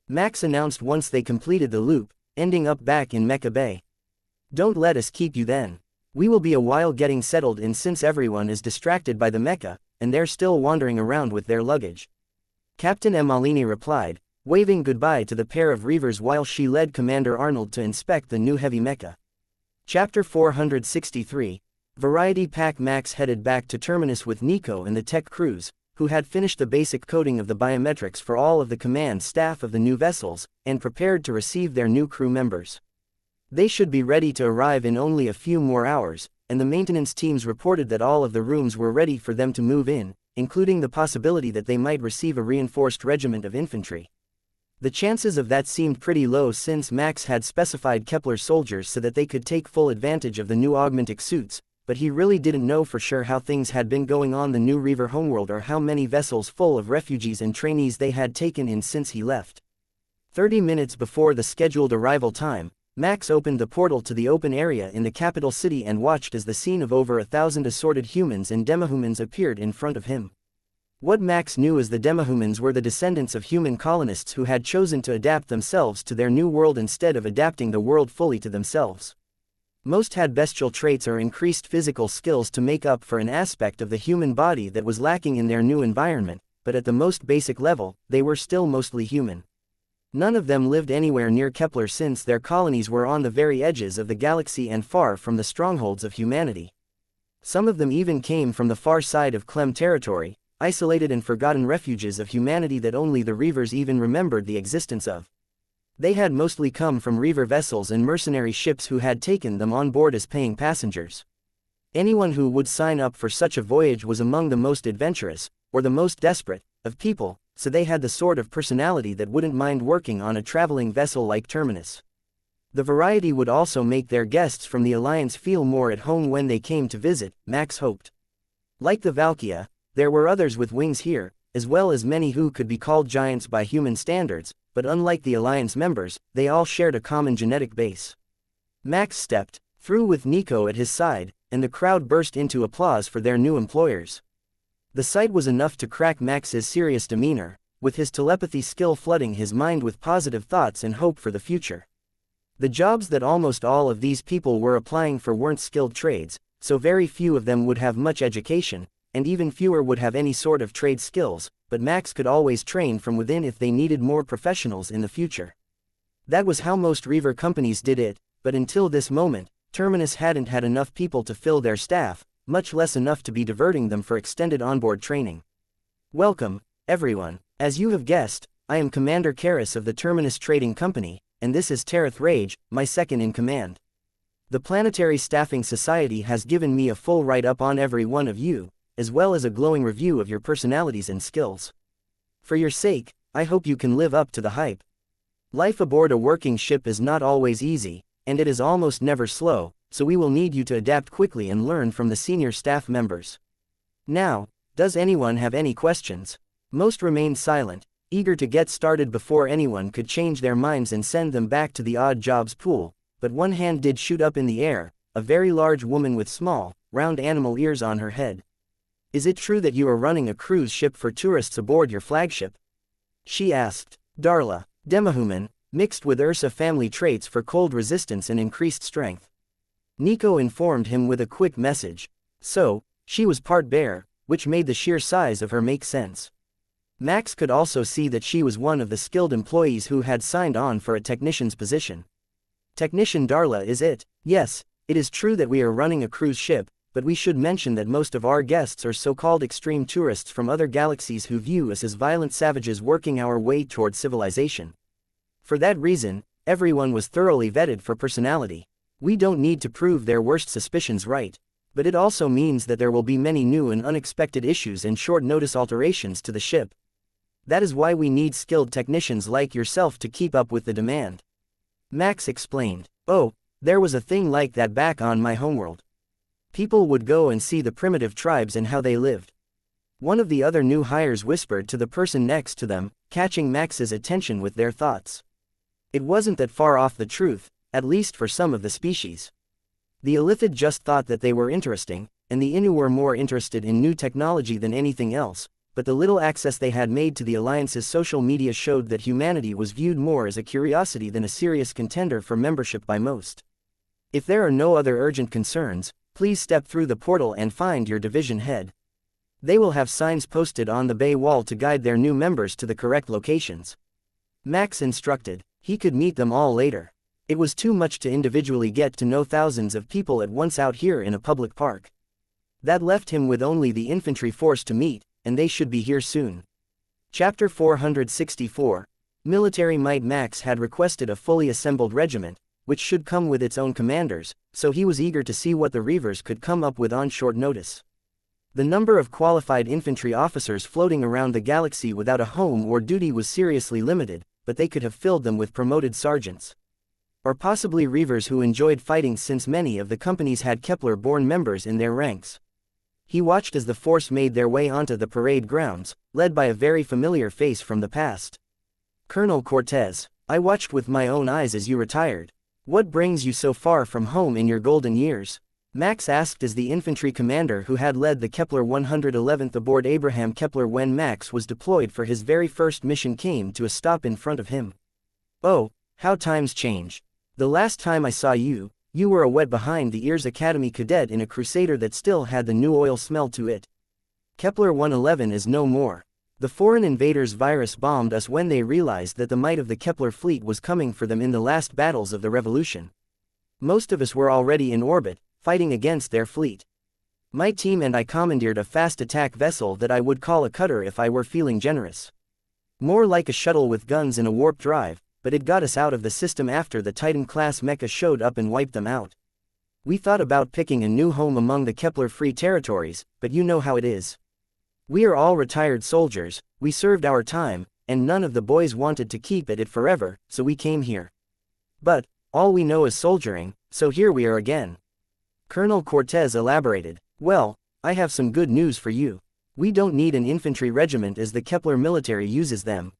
Max announced once they completed the loop, ending up back in Mecha Bay. Don't let us keep you then. We will be a while getting settled in since everyone is distracted by the mecha, and they're still wandering around with their luggage. Captain Emalini replied, waving goodbye to the pair of reavers while she led Commander Arnold to inspect the new heavy mecha. Chapter 463, Variety Pack. Max headed back to Terminus with Nico and the tech crews, who had finished the basic coding of the biometrics for all of the command staff of the new vessels, and prepared to receive their new crew members. They should be ready to arrive in only a few more hours, and the maintenance teams reported that all of the rooms were ready for them to move in, including the possibility that they might receive a reinforced regiment of infantry. The chances of that seemed pretty low since Max had specified Kepler soldiers so that they could take full advantage of the new augmentic suits, but he really didn't know for sure how things had been going on the new Reaver homeworld or how many vessels full of refugees and trainees they had taken in since he left. 30 minutes before the scheduled arrival time, Max opened the portal to the open area in the capital city and watched as the scene of over 1,000 assorted humans and demihumans appeared in front of him. What Max knew is the demihumans were the descendants of human colonists who had chosen to adapt themselves to their new world instead of adapting the world fully to themselves. Most had bestial traits or increased physical skills to make up for an aspect of the human body that was lacking in their new environment, but at the most basic level, they were still mostly human. None of them lived anywhere near Kepler since their colonies were on the very edges of the galaxy and far from the strongholds of humanity. Some of them even came from the far side of Clem territory, isolated and forgotten refuges of humanity that only the Reavers even remembered the existence of. They had mostly come from Reaver vessels and mercenary ships who had taken them on board as paying passengers. Anyone who would sign up for such a voyage was among the most adventurous, or the most desperate, of people, so they had the sort of personality that wouldn't mind working on a traveling vessel like Terminus. The variety would also make their guests from the Alliance feel more at home when they came to visit, Max hoped. Like the wuxia, there were others with wings here, as well as many who could be called giants by human standards, but unlike the Alliance members, they all shared a common genetic base. Max stepped through with Nico at his side, and the crowd burst into applause for their new employers. The sight was enough to crack Max's serious demeanor, with his telepathy skill flooding his mind with positive thoughts and hope for the future. The jobs that almost all of these people were applying for weren't skilled trades, so very few of them would have much education, and even fewer would have any sort of trade skills, but Max could always train from within if they needed more professionals in the future. That was how most Reaver companies did it, but until this moment, Terminus hadn't had enough people to fill their staff, much less enough to be diverting them for extended onboard training. Welcome, everyone. As you have guessed, I am Commander Karis of the Terminus Trading Company, and this is Terith Rage, my second in command. The Planetary Staffing Society has given me a full write-up on every one of you, as well as a glowing review of your personalities and skills. For your sake, I hope you can live up to the hype. Life aboard a working ship is not always easy, and it is almost never slow, so we will need you to adapt quickly and learn from the senior staff members. Now, does anyone have any questions? Most remained silent, eager to get started before anyone could change their minds and send them back to the odd jobs pool, but one hand did shoot up in the air, a very large woman with small, round animal ears on her head. Is it true that you are running a cruise ship for tourists aboard your flagship? She asked. Darla, Demihuman, mixed with Ursa family traits for cold resistance and increased strength. Nico informed him with a quick message. So, she was part bear, which made the sheer size of her make sense. Max could also see that she was one of the skilled employees who had signed on for a technician's position. Technician Darla, is it? Yes, it is true that we are running a cruise ship, but we should mention that most of our guests are so-called extreme tourists from other galaxies who view us as violent savages working our way toward civilization. For that reason, everyone was thoroughly vetted for personality. We don't need to prove their worst suspicions right, but it also means that there will be many new and unexpected issues and short-notice alterations to the ship. That is why we need skilled technicians like yourself to keep up with the demand. Max explained. Oh, there was a thing like that back on my homeworld. People would go and see the primitive tribes and how they lived. One of the other new hires whispered to the person next to them, catching Max's attention with their thoughts. It wasn't that far off the truth, at least for some of the species. The Illithid just thought that they were interesting, and the Innu were more interested in new technology than anything else, but the little access they had made to the Alliance's social media showed that humanity was viewed more as a curiosity than a serious contender for membership by most. If there are no other urgent concerns, please step through the portal and find your division head. They will have signs posted on the bay wall to guide their new members to the correct locations. Max instructed. He could meet them all later. It was too much to individually get to know thousands of people at once out here in a public park. That left him with only the infantry force to meet, and they should be here soon. Chapter 464. Military Might. Max had requested a fully assembled regiment, which should come with its own commanders, so he was eager to see what the Reavers could come up with on short notice. The number of qualified infantry officers floating around the galaxy without a home or duty was seriously limited, but they could have filled them with promoted sergeants. Or possibly Reavers who enjoyed fighting, since many of the companies had Kepler-born members in their ranks. He watched as the force made their way onto the parade grounds, led by a very familiar face from the past. Colonel Cortez, I watched with my own eyes as you retired. What brings you so far from home in your golden years? Max asked as the infantry commander who had led the Kepler 111th aboard Abraham Kepler when Max was deployed for his very first mission came to a stop in front of him. Oh, how times change. The last time I saw you, you were a wet-behind-the-ears academy cadet in a crusader that still had the new oil smell to it. Kepler 111 is no more. The foreign invaders virus bombed us when they realized that the might of the Kepler fleet was coming for them in the last battles of the revolution. Most of us were already in orbit, fighting against their fleet. My team and I commandeered a fast attack vessel that I would call a cutter if I were feeling generous. More like a shuttle with guns and a warp drive, but it got us out of the system after the Titan-class Mecha showed up and wiped them out. We thought about picking a new home among the Kepler-free territories, but you know how it is. We are all retired soldiers, we served our time, and none of the boys wanted to keep it forever, so we came here. But, All we know is soldiering, so here we are again. Colonel Cortez elaborated. Well, I have some good news for you. We don't need an infantry regiment as the Kepler military uses them.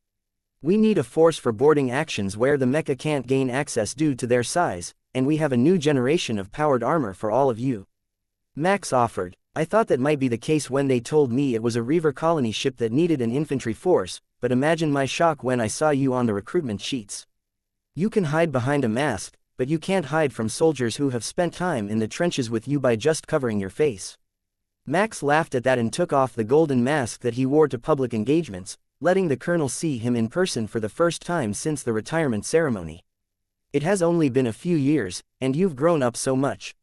We need a force for boarding actions where the mecha can't gain access due to their size, and we have a new generation of powered armor for all of you. Max offered. I thought that might be the case when they told me it was a Reaver colony ship that needed an infantry force, but imagine my shock when I saw you on the recruitment sheets. You can hide behind a mask, but you can't hide from soldiers who have spent time in the trenches with you by just covering your face. Max laughed at that and took off the golden mask that he wore to public engagements, letting the colonel see him in person for the first time since the retirement ceremony. It has only been a few years, and you've grown up so much.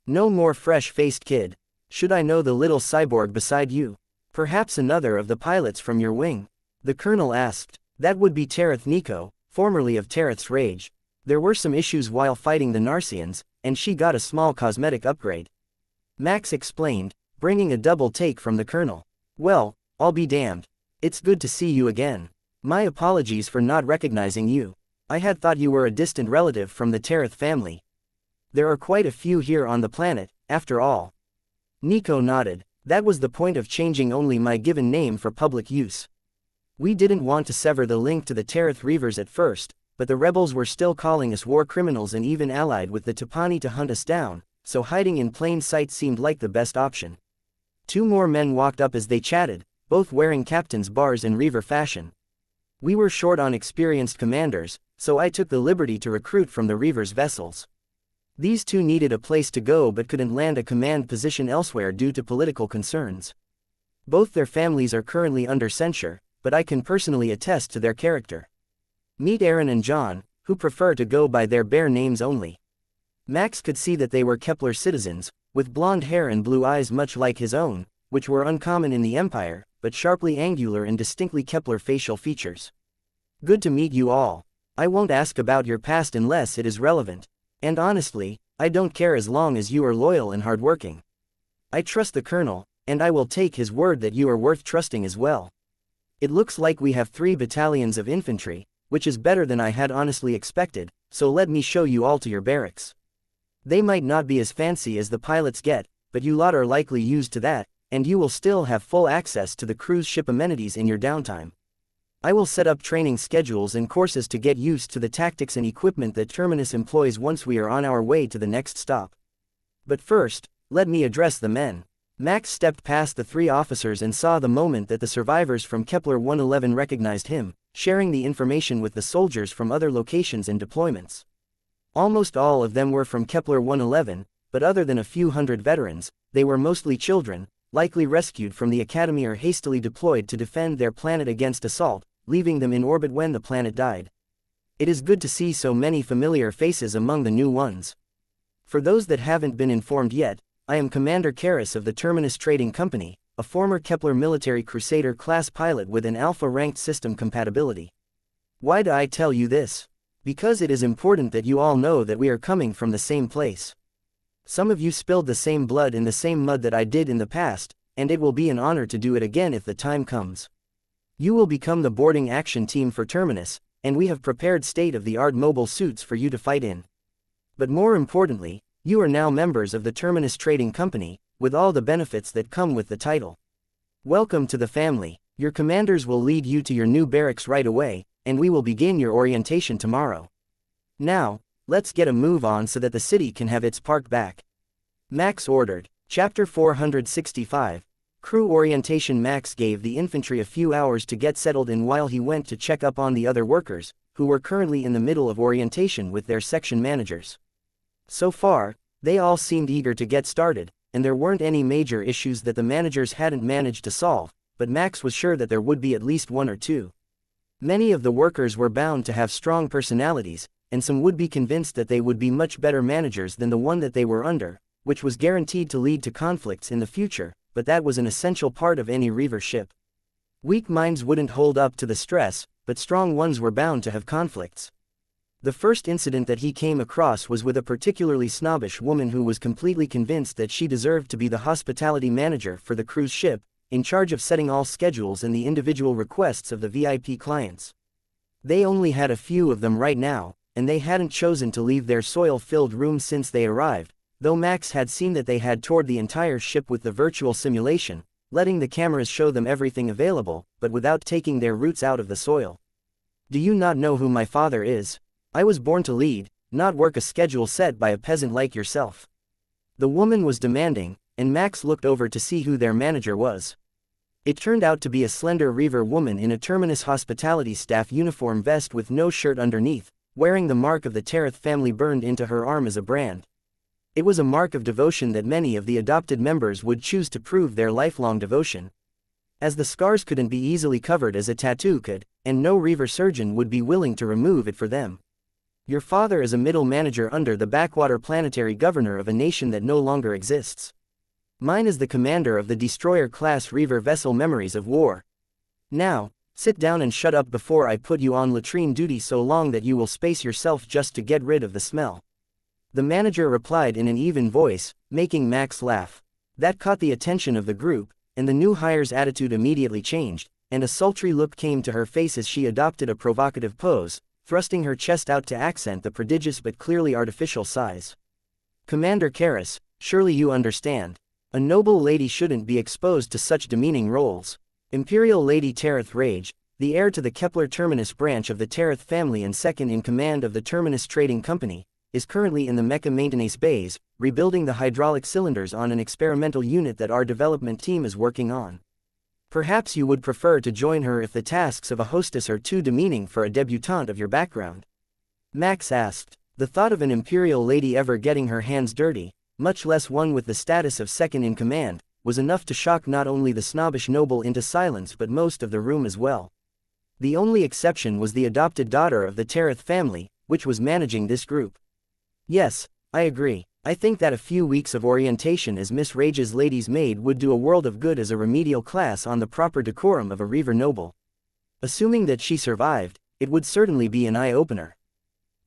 No more fresh-faced kid. Should I know the little cyborg beside you? Perhaps another of the pilots from your wing? The colonel asked. That would be Tereth Nico, formerly of Tereth's Rage. There were some issues while fighting the Narcians, and she got a small cosmetic upgrade. Max explained, bringing a double take from the colonel. Well, I'll be damned. It's good to see you again. My apologies for not recognizing you. I had thought you were a distant relative from the Tereth family. There are quite a few here on the planet, after all. Nico nodded. That was the point of changing only my given name for public use. We didn't want to sever the link to the Tereth Reavers at first, but the rebels were still calling us war criminals and even allied with the Tupani to hunt us down, so hiding in plain sight seemed like the best option. Two more men walked up as they chatted, both wearing captain's bars in Reaver fashion. We were short on experienced commanders, so I took the liberty to recruit from the Reavers' vessels. These two needed a place to go but couldn't land a command position elsewhere due to political concerns. Both their families are currently under censure, but I can personally attest to their character. Meet Aaron and John, who prefer to go by their bare names only. Max could see that they were Kepler citizens, with blonde hair and blue eyes much like his own, which were uncommon in the Empire, but sharply angular and distinctly Kepler facial features. Good to meet you all. I won't ask about your past unless it is relevant. And honestly, I don't care as long as you are loyal and hardworking. I trust the colonel, and I will take his word that you are worth trusting as well. It looks like we have 3 battalions of infantry, which is better than I had honestly expected, so let me show you all to your barracks. They might not be as fancy as the pilots get, but you lot are likely used to that, and you will still have full access to the cruise ship amenities in your downtime. I will set up training schedules and courses to get used to the tactics and equipment that Terminus employs once we are on our way to the next stop. But first, let me address the men. Max stepped past the 3 officers and saw the moment that the survivors from Kepler 111 recognized him, sharing the information with the soldiers from other locations and deployments. Almost all of them were from Kepler 111, but other than a few hundred veterans, they were mostly children, likely rescued from the Academy or hastily deployed to defend their planet against assault, leaving them in orbit when the planet died. It is good to see so many familiar faces among the new ones. For those that haven't been informed yet, I am Commander Karras of the Terminus Trading Company, a former Kepler military Crusader class pilot with an Alpha-ranked system compatibility. Why do I tell you this? Because it is important that you all know that we are coming from the same place. Some of you spilled the same blood in the same mud that I did in the past, and it will be an honor to do it again if the time comes. You will become the boarding action team for Terminus, and we have prepared state-of-the-art mobile suits for you to fight in. But more importantly, you are now members of the Terminus Trading Company, with all the benefits that come with the title. Welcome to the family. Your commanders will lead you to your new barracks right away, and we will begin your orientation tomorrow. Now, let's get a move on so that the city can have its park back. Max ordered. Chapter 465. Crew Orientation. Max gave the infantry a few hours to get settled in while he went to check up on the other workers, who were currently in the middle of orientation with their section managers. So far, they all seemed eager to get started, and there weren't any major issues that the managers hadn't managed to solve, but Max was sure that there would be at least 1 or 2. Many of the workers were bound to have strong personalities, and some would be convinced that they would be much better managers than the one that they were under, which was guaranteed to lead to conflicts in the future, but that was an essential part of any Reaver ship. Weak minds wouldn't hold up to the stress, but strong ones were bound to have conflicts. The first incident that he came across was with a particularly snobbish woman who was completely convinced that she deserved to be the hospitality manager for the cruise ship, in charge of setting all schedules and the individual requests of the VIP clients. They only had a few of them right now, and they hadn't chosen to leave their soil-filled room since they arrived, though Max had seen that they had toured the entire ship with the virtual simulation, letting the cameras show them everything available, but without taking their roots out of the soil. Do you not know who my father is? I was born to lead, not work a schedule set by a peasant like yourself. The woman was demanding, and Max looked over to see who their manager was. It turned out to be a slender Reaver woman in a Terminus hospitality staff uniform vest with no shirt underneath, wearing the mark of the Tereth family burned into her arm as a brand. It was a mark of devotion that many of the adopted members would choose to prove their lifelong devotion. As the scars couldn't be easily covered as a tattoo could, and no Reaver surgeon would be willing to remove it for them. Your father is a middle manager under the backwater planetary governor of a nation that no longer exists. Mine is the commander of the destroyer-class Reaver vessel Memories of War. Now, sit down and shut up before I put you on latrine duty so long that you will space yourself just to get rid of the smell. The manager replied in an even voice, making Max laugh. That caught the attention of the group, and the new hire's attitude immediately changed, and a sultry look came to her face as she adopted a provocative pose, thrusting her chest out to accent the prodigious but clearly artificial size. Commander Karras, surely you understand. A noble lady shouldn't be exposed to such demeaning roles. Imperial Lady Tereth Rage, the heir to the Kepler Terminus branch of the Tereth family and second in command of the Terminus Trading Company, is currently in the Mecha maintenance bays, rebuilding the hydraulic cylinders on an experimental unit that our development team is working on. Perhaps you would prefer to join her if the tasks of a hostess are too demeaning for a debutante of your background. Max asked. The thought of an Imperial lady ever getting her hands dirty, much less one with the status of second in command, was enough to shock not only the snobbish noble into silence but most of the room as well. The only exception was the adopted daughter of the Tereth family, which was managing this group. Yes, I agree. I think that a few weeks of orientation as Miss Rage's lady's maid would do a world of good as a remedial class on the proper decorum of a Reaver noble. Assuming that she survived, it would certainly be an eye-opener.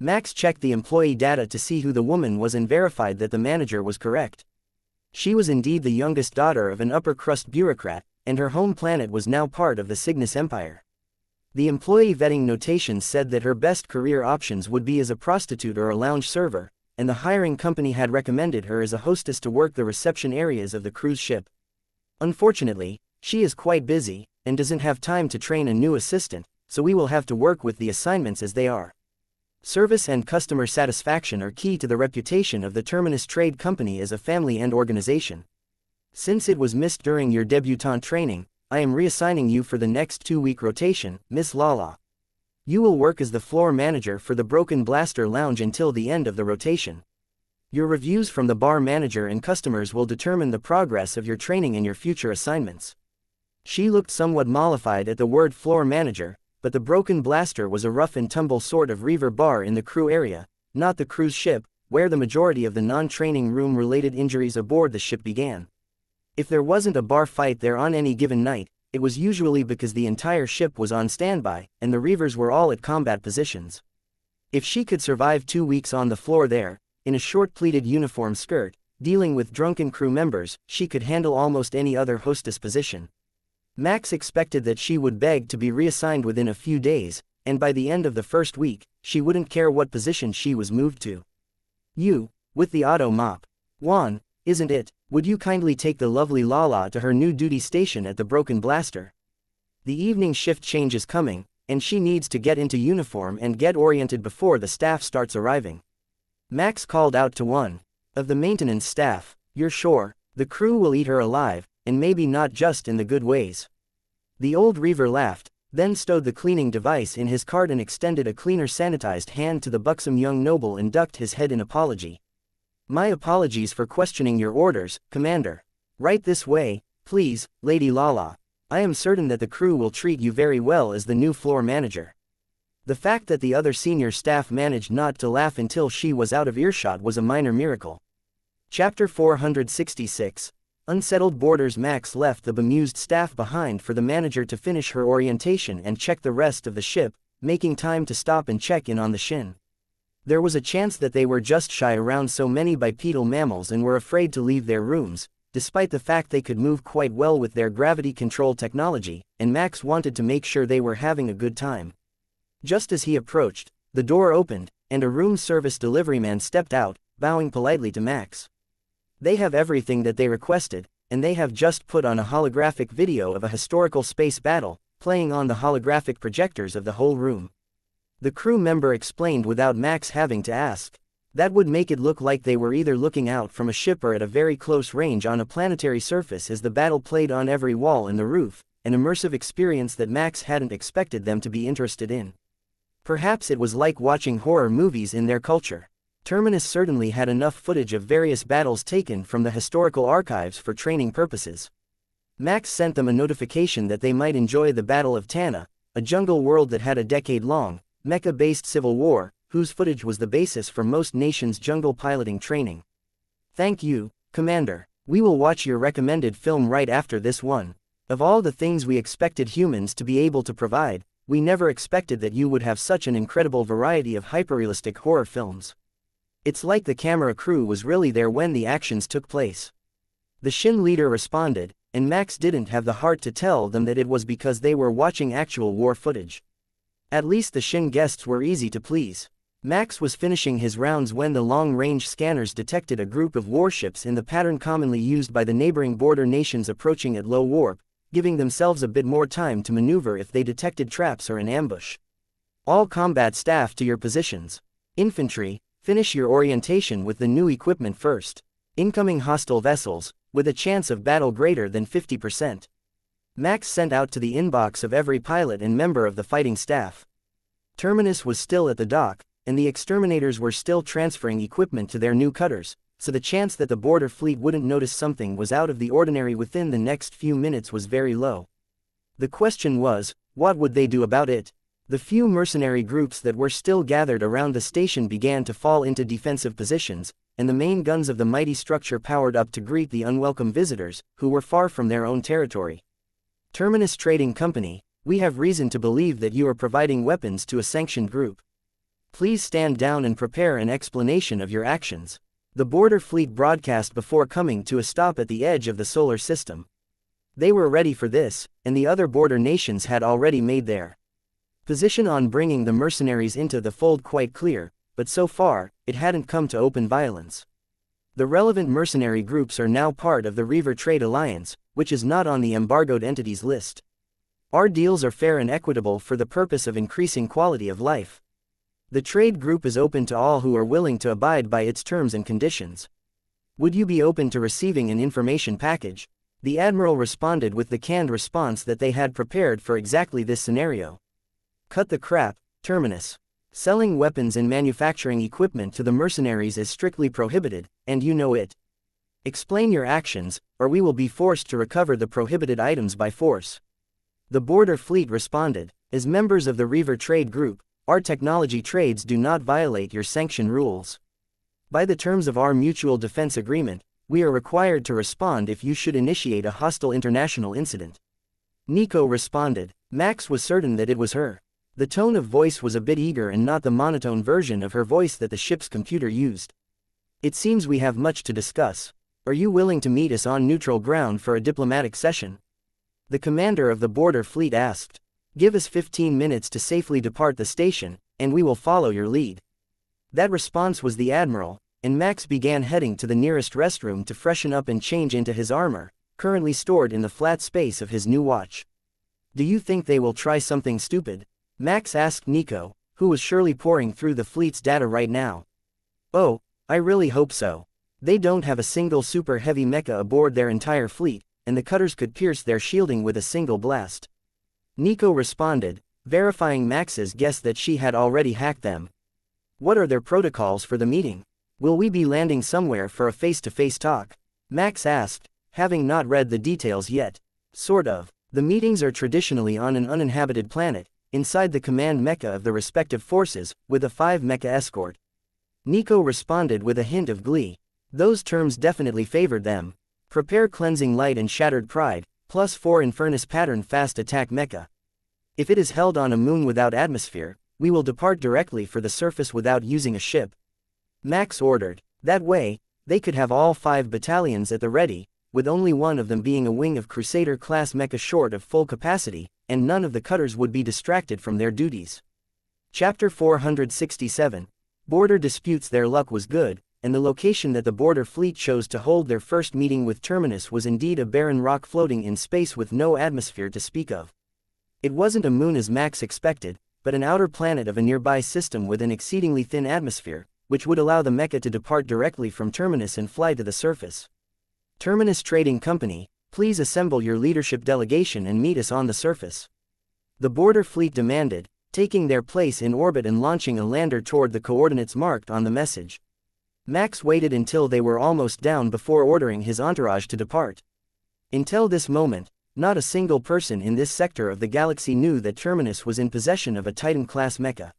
Max checked the employee data to see who the woman was and verified that the manager was correct. She was indeed the youngest daughter of an upper-crust bureaucrat, and her home planet was now part of the Cygnus Empire. The employee vetting notations said that her best career options would be as a prostitute or a lounge server, and the hiring company had recommended her as a hostess to work the reception areas of the cruise ship. Unfortunately, she is quite busy, and doesn't have time to train a new assistant, so we will have to work with the assignments as they are. Service and customer satisfaction are key to the reputation of the Terminus Trade Company as a family and organization. Since it was missed during your debutante training, I am reassigning you for the next 2-week rotation, Miss Lala. You will work as the floor manager for the Broken Blaster Lounge until the end of the rotation. Your reviews from the bar manager and customers will determine the progress of your training and your future assignments. She looked somewhat mollified at the word floor manager, but the Broken Blaster was a rough-and-tumble sort of Reaver bar in the crew area, not the cruise ship, where the majority of the non-training room-related injuries aboard the ship began. If there wasn't a bar fight there on any given night, it was usually because the entire ship was on standby, and the Reavers were all at combat positions. If she could survive 2 weeks on the floor there, in a short pleated uniform skirt, dealing with drunken crew members, she could handle almost any other hostess position. Max expected that she would beg to be reassigned within a few days, and by the end of the first week, she wouldn't care what position she was moved to. You, with the auto mop. Juan, isn't it? Would you kindly take the lovely Lala to her new duty station at the Broken Blaster? The evening shift change is coming, and she needs to get into uniform and get oriented before the staff starts arriving. Max called out to one of the maintenance staff. You're sure? The crew will eat her alive, and maybe not just in the good ways. The old Reaver laughed, then stowed the cleaning device in his cart and extended a cleaner sanitized hand to the buxom young noble and ducked his head in apology. My apologies for questioning your orders, Commander. Right this way, please, Lady Lala. I am certain that the crew will treat you very well as the new floor manager. The fact that the other senior staff managed not to laugh until she was out of earshot was a minor miracle. Chapter 466. Unsettled Boarders. Max left the bemused staff behind for the manager to finish her orientation and check the rest of the ship, making time to stop and check in on the Shin. There was a chance that they were just shy around so many bipedal mammals and were afraid to leave their rooms, despite the fact they could move quite well with their gravity control technology, and Max wanted to make sure they were having a good time. Just as he approached, the door opened, and a room service deliveryman stepped out, bowing politely to Max. They have everything that they requested, and they have just put on a holographic video of a historical space battle, playing on the holographic projectors of the whole room. The crew member explained without Max having to ask. That would make it look like they were either looking out from a ship or at a very close range on a planetary surface as the battle played on every wall and the roof, an immersive experience that Max hadn't expected them to be interested in. Perhaps it was like watching horror movies in their culture. Terminus certainly had enough footage of various battles taken from the historical archives for training purposes. Max sent them a notification that they might enjoy the Battle of Tana, a jungle world that had a decade-long, mecha-based civil war, whose footage was the basis for most nations' jungle piloting training. Thank you, Commander. We will watch your recommended film right after this one. Of all the things we expected humans to be able to provide, we never expected that you would have such an incredible variety of hyperrealistic horror films. It's like the camera crew was really there when the actions took place. The Shin leader responded, and Max didn't have the heart to tell them that it was because they were watching actual war footage. At least the Shin guests were easy to please. Max was finishing his rounds when the long-range scanners detected a group of warships in the pattern commonly used by the neighboring border nations approaching at low warp, giving themselves a bit more time to maneuver if they detected traps or an ambush. All combat staff to your positions. Infantry, finish your orientation with the new equipment first. Incoming hostile vessels, with a chance of battle greater than 50%. Max sent out to the inbox of every pilot and member of the fighting staff. Terminus was still at the dock, and the exterminators were still transferring equipment to their new cutters, so the chance that the border fleet wouldn't notice something was out of the ordinary within the next few minutes was very low. The question was, what would they do about it? The few mercenary groups that were still gathered around the station began to fall into defensive positions, and the main guns of the mighty structure powered up to greet the unwelcome visitors, who were far from their own territory. Terminus Trading Company, we have reason to believe that you are providing weapons to a sanctioned group. Please stand down and prepare an explanation of your actions. The border fleet broadcast before coming to a stop at the edge of the solar system. They were ready for this, and the other border nations had already made their position on bringing the mercenaries into the fold quite clear, but so far, it hadn't come to open violence. The relevant mercenary groups are now part of the Reaver Trade Alliance, which is not on the embargoed entities list. Our deals are fair and equitable for the purpose of increasing quality of life. The trade group is open to all who are willing to abide by its terms and conditions. Would you be open to receiving an information package? The Admiral responded with the canned response that they had prepared for exactly this scenario. Cut the crap, Terminus. Selling weapons and manufacturing equipment to the mercenaries is strictly prohibited, and you know it. Explain your actions, or we will be forced to recover the prohibited items by force. The border fleet responded, as members of the Reaver Trade Group, our technology trades do not violate your sanction rules. By the terms of our mutual defense agreement, we are required to respond if you should initiate a hostile international incident. Nico responded. Max was certain that it was her. The tone of voice was a bit eager and not the monotone version of her voice that the ship's computer used. It seems we have much to discuss. Are you willing to meet us on neutral ground for a diplomatic session? The commander of the border fleet asked. Give us 15 minutes to safely depart the station, and we will follow your lead. That response was the Admiral, and Max began heading to the nearest restroom to freshen up and change into his armor, currently stored in the flat space of his new watch. Do you think they will try something stupid? Max asked Nico, who was surely pouring through the fleet's data right now. Oh, I really hope so. They don't have a single super heavy mecha aboard their entire fleet, and the cutters could pierce their shielding with a single blast. Nico responded, verifying Max's guess that she had already hacked them. What are their protocols for the meeting? Will we be landing somewhere for a face-to-face talk? Max asked, having not read the details yet. Sort of. The meetings are traditionally on an uninhabited planet, inside the command mecha of the respective forces, with a 5 mecha escort. Nico responded with a hint of glee. Those terms definitely favored them. Prepare Cleansing Light and Shattered Pride, +4 Infernus Pattern Fast Attack Mecha. If it is held on a moon without atmosphere, we will depart directly for the surface without using a ship. Max ordered. That way, they could have all 5 battalions at the ready, with only one of them being a wing of Crusader-class mecha short of full capacity, and none of the cutters would be distracted from their duties. Chapter 467. Border disputes. Their luck was good, and the location that the border fleet chose to hold their first meeting with Terminus was indeed a barren rock floating in space with no atmosphere to speak of. It wasn't a moon as Max expected, but an outer planet of a nearby system with an exceedingly thin atmosphere, which would allow the Mecha to depart directly from Terminus and fly to the surface. Terminus Trading Company, please assemble your leadership delegation and meet us on the surface. The border fleet demanded, taking their place in orbit and launching a lander toward the coordinates marked on the message. Max waited until they were almost down before ordering his entourage to depart. Until this moment, not a single person in this sector of the galaxy knew that Terminus was in possession of a Titan-class mecha.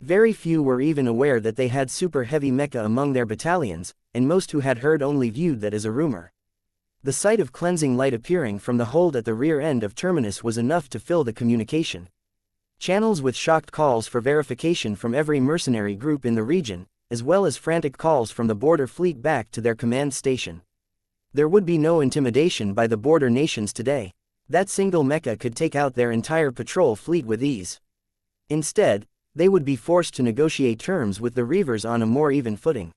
Very few were even aware that they had super-heavy mecha among their battalions, and most who had heard only viewed that as a rumor. The sight of cleansing light appearing from the hold at the rear end of Terminus was enough to fill the communication channels with shocked calls for verification from every mercenary group in the region, as well as frantic calls from the border fleet back to their command station. There would be no intimidation by the border nations today. That single mecha could take out their entire patrol fleet with ease. Instead, they would be forced to negotiate terms with the Reavers on a more even footing.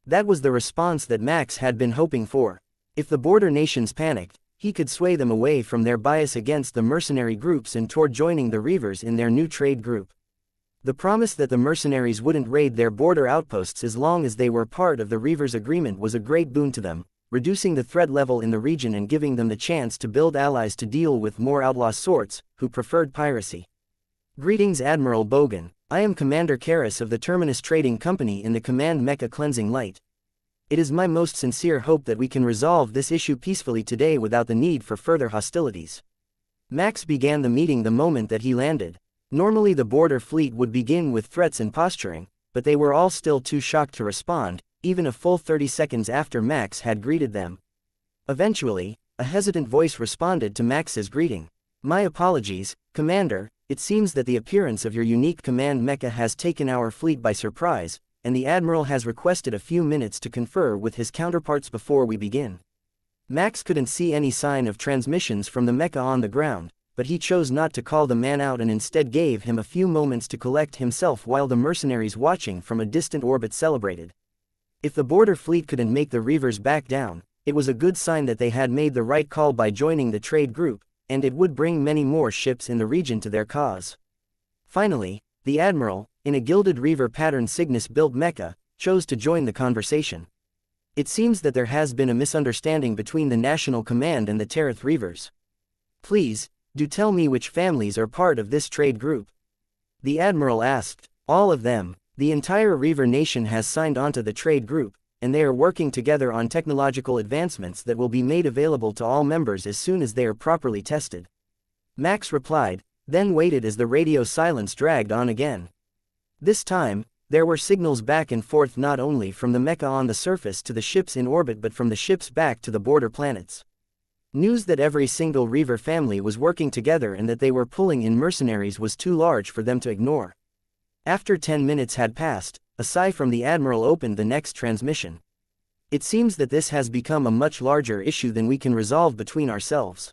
That was the response that Max had been hoping for. If the border nations panicked, he could sway them away from their bias against the mercenary groups and toward joining the Reavers in their new trade group. The promise that the mercenaries wouldn't raid their border outposts as long as they were part of the Reavers' agreement was a great boon to them, reducing the threat level in the region and giving them the chance to build allies to deal with more outlaw sorts, who preferred piracy. Greetings Admiral Bogan, I am Commander Karras of the Terminus Trading Company in the Command Mecha Cleansing Light. It is my most sincere hope that we can resolve this issue peacefully today without the need for further hostilities. Max began the meeting the moment that he landed. Normally the border fleet would begin with threats and posturing, but they were all still too shocked to respond, even a full 30 seconds after Max had greeted them. Eventually, a hesitant voice responded to Max's greeting. My apologies, Commander, it seems that the appearance of your unique command mecha has taken our fleet by surprise, and the Admiral has requested a few minutes to confer with his counterparts before we begin. Max couldn't see any sign of transmissions from the mecha on the ground, but he chose not to call the man out and instead gave him a few moments to collect himself while the mercenaries watching from a distant orbit celebrated. If the border fleet couldn't make the Reavers back down, it was a good sign that they had made the right call by joining the trade group, and it would bring many more ships in the region to their cause. Finally, the Admiral, in a gilded Reaver pattern Cygnus-built mecha, chose to join the conversation. It seems that there has been a misunderstanding between the National Command and the Terith Reavers. Please, do tell me which families are part of this trade group. The Admiral asked. All of them. The entire Reaver nation has signed onto the trade group, and they are working together on technological advancements that will be made available to all members as soon as they are properly tested. Max replied, then waited as the radio silence dragged on again. This time, there were signals back and forth not only from the mecha on the surface to the ships in orbit but from the ships back to the border planets. News that every single Reaver family was working together and that they were pulling in mercenaries was too large for them to ignore. After 10 minutes had passed, a sigh from the Admiral opened the next transmission. It seems that this has become a much larger issue than we can resolve between ourselves.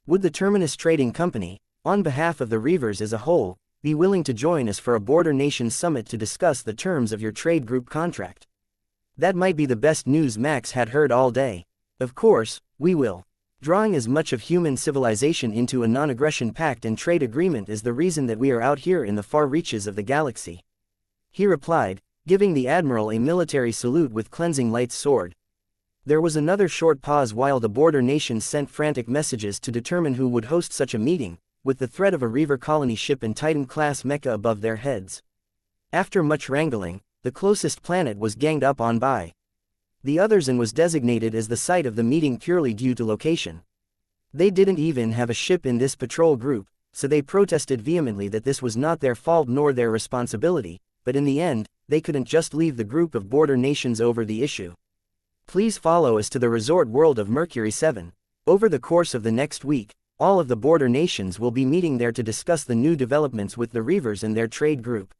Would the Terminus Trading Company, on behalf of the Reavers as a whole, be willing to join us for a border nations summit to discuss the terms of your trade group contract? That might be the best news Max had heard all day. Of course, we will. Drawing as much of human civilization into a non-aggression pact and trade agreement is the reason that we are out here in the far reaches of the galaxy. He replied, giving the Admiral a military salute with Cleansing Light's sword. There was another short pause while the border nations sent frantic messages to determine who would host such a meeting, with the threat of a Reaver colony ship and Titan-class mecha above their heads. After much wrangling, the closest planet was ganged up on by the others and was designated as the site of the meeting purely due to location. They didn't even have a ship in this patrol group, so they protested vehemently that this was not their fault nor their responsibility, but in the end, they couldn't just leave the group of border nations over the issue. Please follow us to the resort world of Mercury 7. Over the course of the next week, all of the border nations will be meeting there to discuss the new developments with the Reavers and their trade group.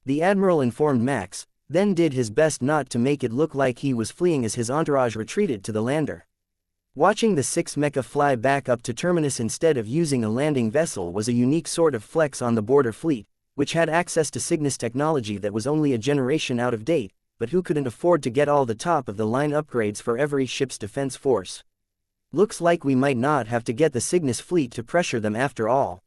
The Admiral informed Max, then did his best not to make it look like he was fleeing as his entourage retreated to the lander. Watching the 6 mecha fly back up to Terminus instead of using a landing vessel was a unique sort of flex on the border fleet, which had access to Cygnus technology that was only a generation out of date, but who couldn't afford to get all the top-of-the-line upgrades for every ship's defense force. Looks like we might not have to get the Cygnus fleet to pressure them after all.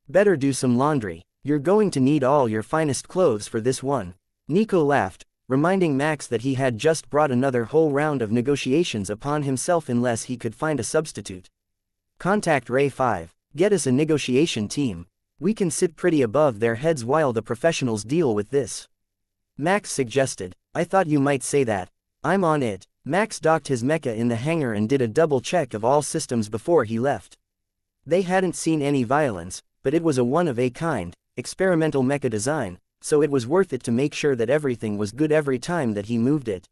Better do some laundry. You're going to need all your finest clothes for this one. Nico laughed, reminding Max that he had just brought another whole round of negotiations upon himself unless he could find a substitute. Contact Ray 5. Get us a negotiation team. We can sit pretty above their heads while the professionals deal with this. Max suggested. I thought you might say that. I'm on it. Max docked his mecha in the hangar and did a double check of all systems before he left. They hadn't seen any violence, but it was a one-of-a-kind, experimental mecha design, so it was worth it to make sure that everything was good every time that he moved it.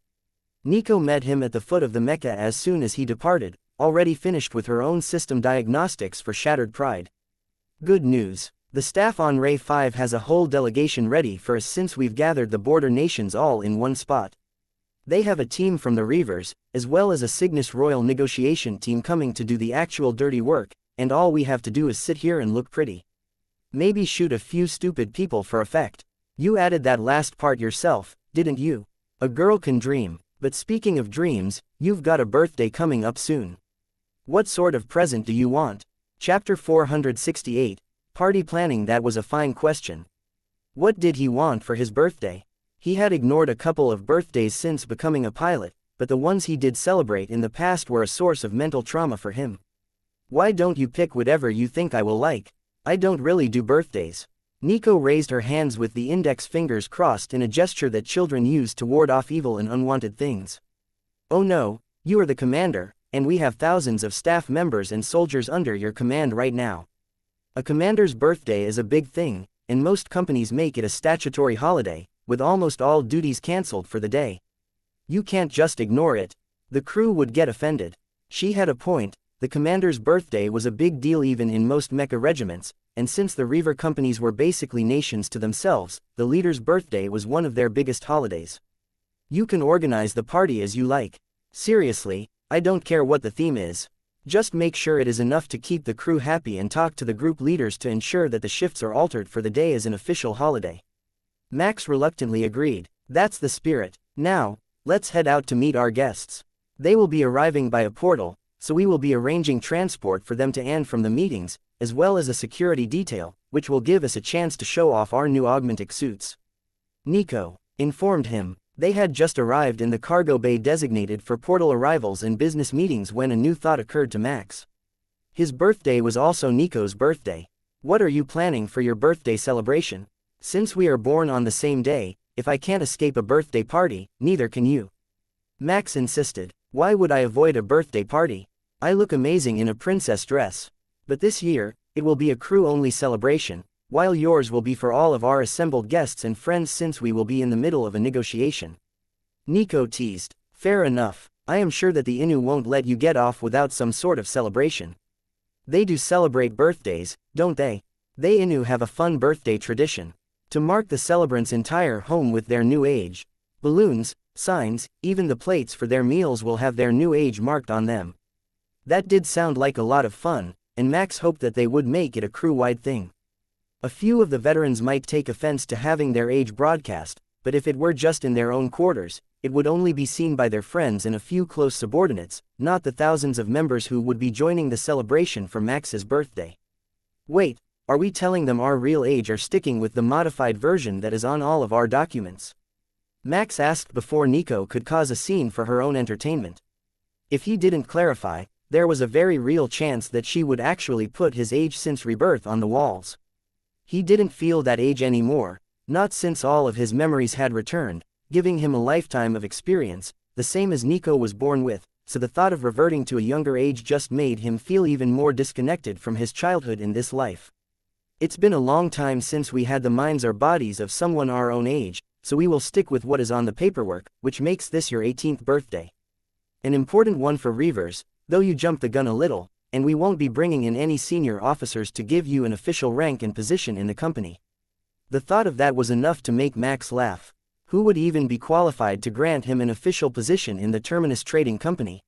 Nico met him at the foot of the mecha as soon as he departed, already finished with her own system diagnostics for Shattered Pride. Good news. The staff on Ray 5 has a whole delegation ready for us since we've gathered the border nations all in one spot. They have a team from the Reavers, as well as a Cygnus Royal negotiation team coming to do the actual dirty work, and all we have to do is sit here and look pretty. Maybe shoot a few stupid people for effect. You added that last part yourself, didn't you? A girl can dream, but speaking of dreams, you've got a birthday coming up soon. What sort of present do you want? Chapter 468, Party Planning. That was a fine question. What did he want for his birthday? He had ignored a couple of birthdays since becoming a pilot, but the ones he did celebrate in the past were a source of mental trauma for him. Why don't you pick whatever you think I will like? I don't really do birthdays. Nico raised her hands with the index fingers crossed in a gesture that children use to ward off evil and unwanted things. Oh no, you are the commander, and we have thousands of staff members and soldiers under your command right now. A commander's birthday is a big thing, and most companies make it a statutory holiday, with almost all duties cancelled for the day. You can't just ignore it. The crew would get offended. She had a point. The commander's birthday was a big deal even in most mecha regiments, and since the Reaver companies were basically nations to themselves, the leader's birthday was one of their biggest holidays. You can organize the party as you like. Seriously, I don't care what the theme is. Just make sure it is enough to keep the crew happy and talk to the group leaders to ensure that the shifts are altered for the day as an official holiday. Max reluctantly agreed. That's the spirit. Now, let's head out to meet our guests. They will be arriving by a portal, so we will be arranging transport for them to and from the meetings, as well as a security detail, which will give us a chance to show off our new augmentic suits. Nico informed him. They had just arrived in the cargo bay designated for portal arrivals and business meetings when a new thought occurred to Max. His birthday was also Nico's birthday. What are you planning for your birthday celebration? Since we are born on the same day, if I can't escape a birthday party, neither can you. Max insisted. Why would I avoid a birthday party? I look amazing in a princess dress. But this year, it will be a crew-only celebration, while yours will be for all of our assembled guests and friends since we will be in the middle of a negotiation. Nico teased. Fair enough. I am sure that the Innu won't let you get off without some sort of celebration. They do celebrate birthdays, don't they? They Innu have a fun birthday tradition. To mark the celebrants' entire home with their new age. Balloons, signs, even the plates for their meals will have their new age marked on them. That did sound like a lot of fun, and Max hoped that they would make it a crew-wide thing. A few of the veterans might take offense to having their age broadcast, but if it were just in their own quarters, it would only be seen by their friends and a few close subordinates, not the thousands of members who would be joining the celebration for Max's birthday. Wait. Are we telling them our real age or sticking with the modified version that is on all of our documents? Max asked before Nico could cause a scene for her own entertainment. If he didn't clarify, there was a very real chance that she would actually put his age since rebirth on the walls. He didn't feel that age anymore, not since all of his memories had returned, giving him a lifetime of experience, the same as Nico was born with, so the thought of reverting to a younger age just made him feel even more disconnected from his childhood in this life. It's been a long time since we had the minds or bodies of someone our own age, so we will stick with what is on the paperwork, which makes this your 18th birthday. An important one for Reavers, though you jumped the gun a little, and we won't be bringing in any senior officers to give you an official rank and position in the company. The thought of that was enough to make Max laugh. Who would even be qualified to grant him an official position in the Terminus Trading Company?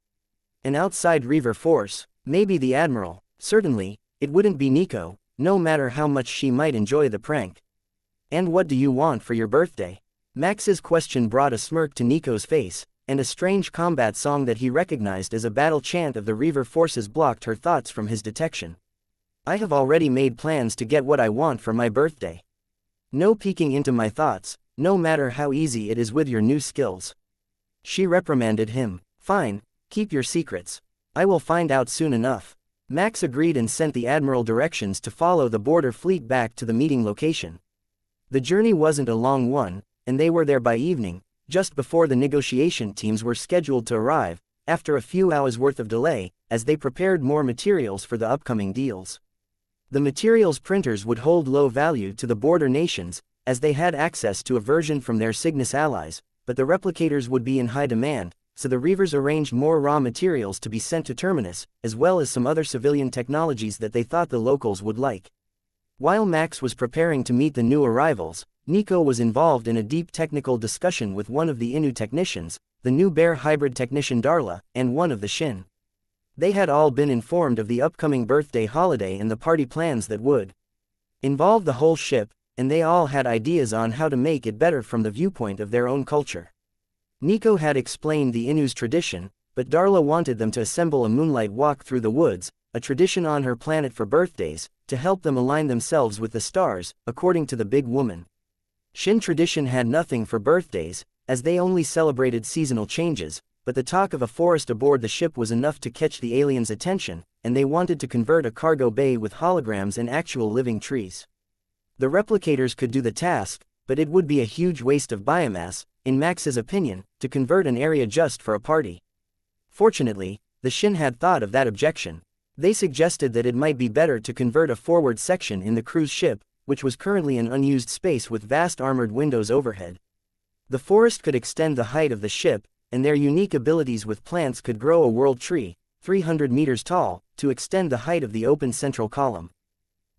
An outside Reaver force, maybe the Admiral. Certainly, it wouldn't be Nico, no matter how much she might enjoy the prank. And what do you want for your birthday? Max's question brought a smirk to Nico's face, and a strange combat song that he recognized as a battle chant of the Reaver forces blocked her thoughts from his detection. I have already made plans to get what I want for my birthday. No peeking into my thoughts, no matter how easy it is with your new skills. She reprimanded him. Fine, keep your secrets. I will find out soon enough. Max agreed and sent the Admiral directions to follow the border fleet back to the meeting location. The journey wasn't a long one, and they were there by evening, just before the negotiation teams were scheduled to arrive, after a few hours worth of delay, as they prepared more materials for the upcoming deals. The materials printers would hold low value to the border nations, as they had access to a version from their Cygnus allies, but the replicators would be in high demand, so the Reavers arranged more raw materials to be sent to Terminus, as well as some other civilian technologies that they thought the locals would like. While Max was preparing to meet the new arrivals, Nico was involved in a deep technical discussion with one of the Inu technicians, the new bear hybrid technician Darla, and one of the Shin. They had all been informed of the upcoming birthday holiday and the party plans that would involve the whole ship, and they all had ideas on how to make it better from the viewpoint of their own culture. Nico had explained the Inu's tradition, but Darla wanted them to assemble a moonlight walk through the woods, a tradition on her planet for birthdays, to help them align themselves with the stars, according to the big woman. Shin tradition had nothing for birthdays, as they only celebrated seasonal changes, but the talk of a forest aboard the ship was enough to catch the aliens' attention, and they wanted to convert a cargo bay with holograms and actual living trees. The replicators could do the task, but it would be a huge waste of biomass, in Max's opinion, to convert an area just for a party. Fortunately, the Shin had thought of that objection. They suggested that it might be better to convert a forward section in the cruise ship, which was currently an unused space with vast armored windows overhead. The forest could extend the height of the ship, and their unique abilities with plants could grow a world tree, 300 meters tall, to extend the height of the open central column.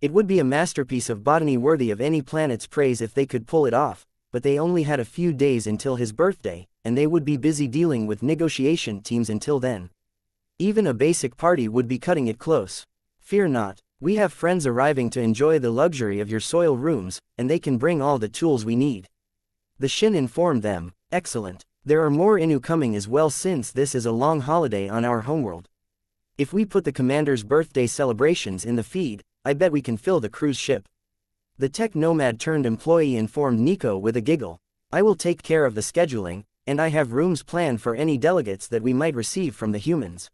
It would be a masterpiece of botany worthy of any planet's praise if they could pull it off, but they only had a few days until his birthday, and they would be busy dealing with negotiation teams until then. Even a basic party would be cutting it close. Fear not, we have friends arriving to enjoy the luxury of your soil rooms, and they can bring all the tools we need. The Shin informed them. Excellent. There are more Inu coming as well since this is a long holiday on our homeworld. If we put the commander's birthday celebrations in the feed, I bet we can fill the cruise ship. The tech nomad turned employee informed Nico with a giggle. I will take care of the scheduling, and I have rooms planned for any delegates that we might receive from the humans.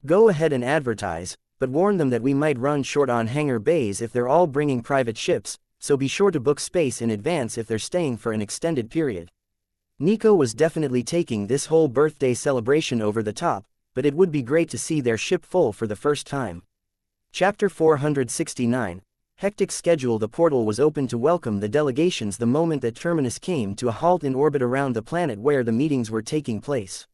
Go ahead and advertise, but warn them that we might run short on hangar bays if they're all bringing private ships, so be sure to book space in advance if they're staying for an extended period. Nico was definitely taking this whole birthday celebration over the top, but it would be great to see their ship full for the first time. Chapter 469. Hectic schedule. The portal was open to welcome the delegations the moment that Terminus came to a halt in orbit around the planet where the meetings were taking place.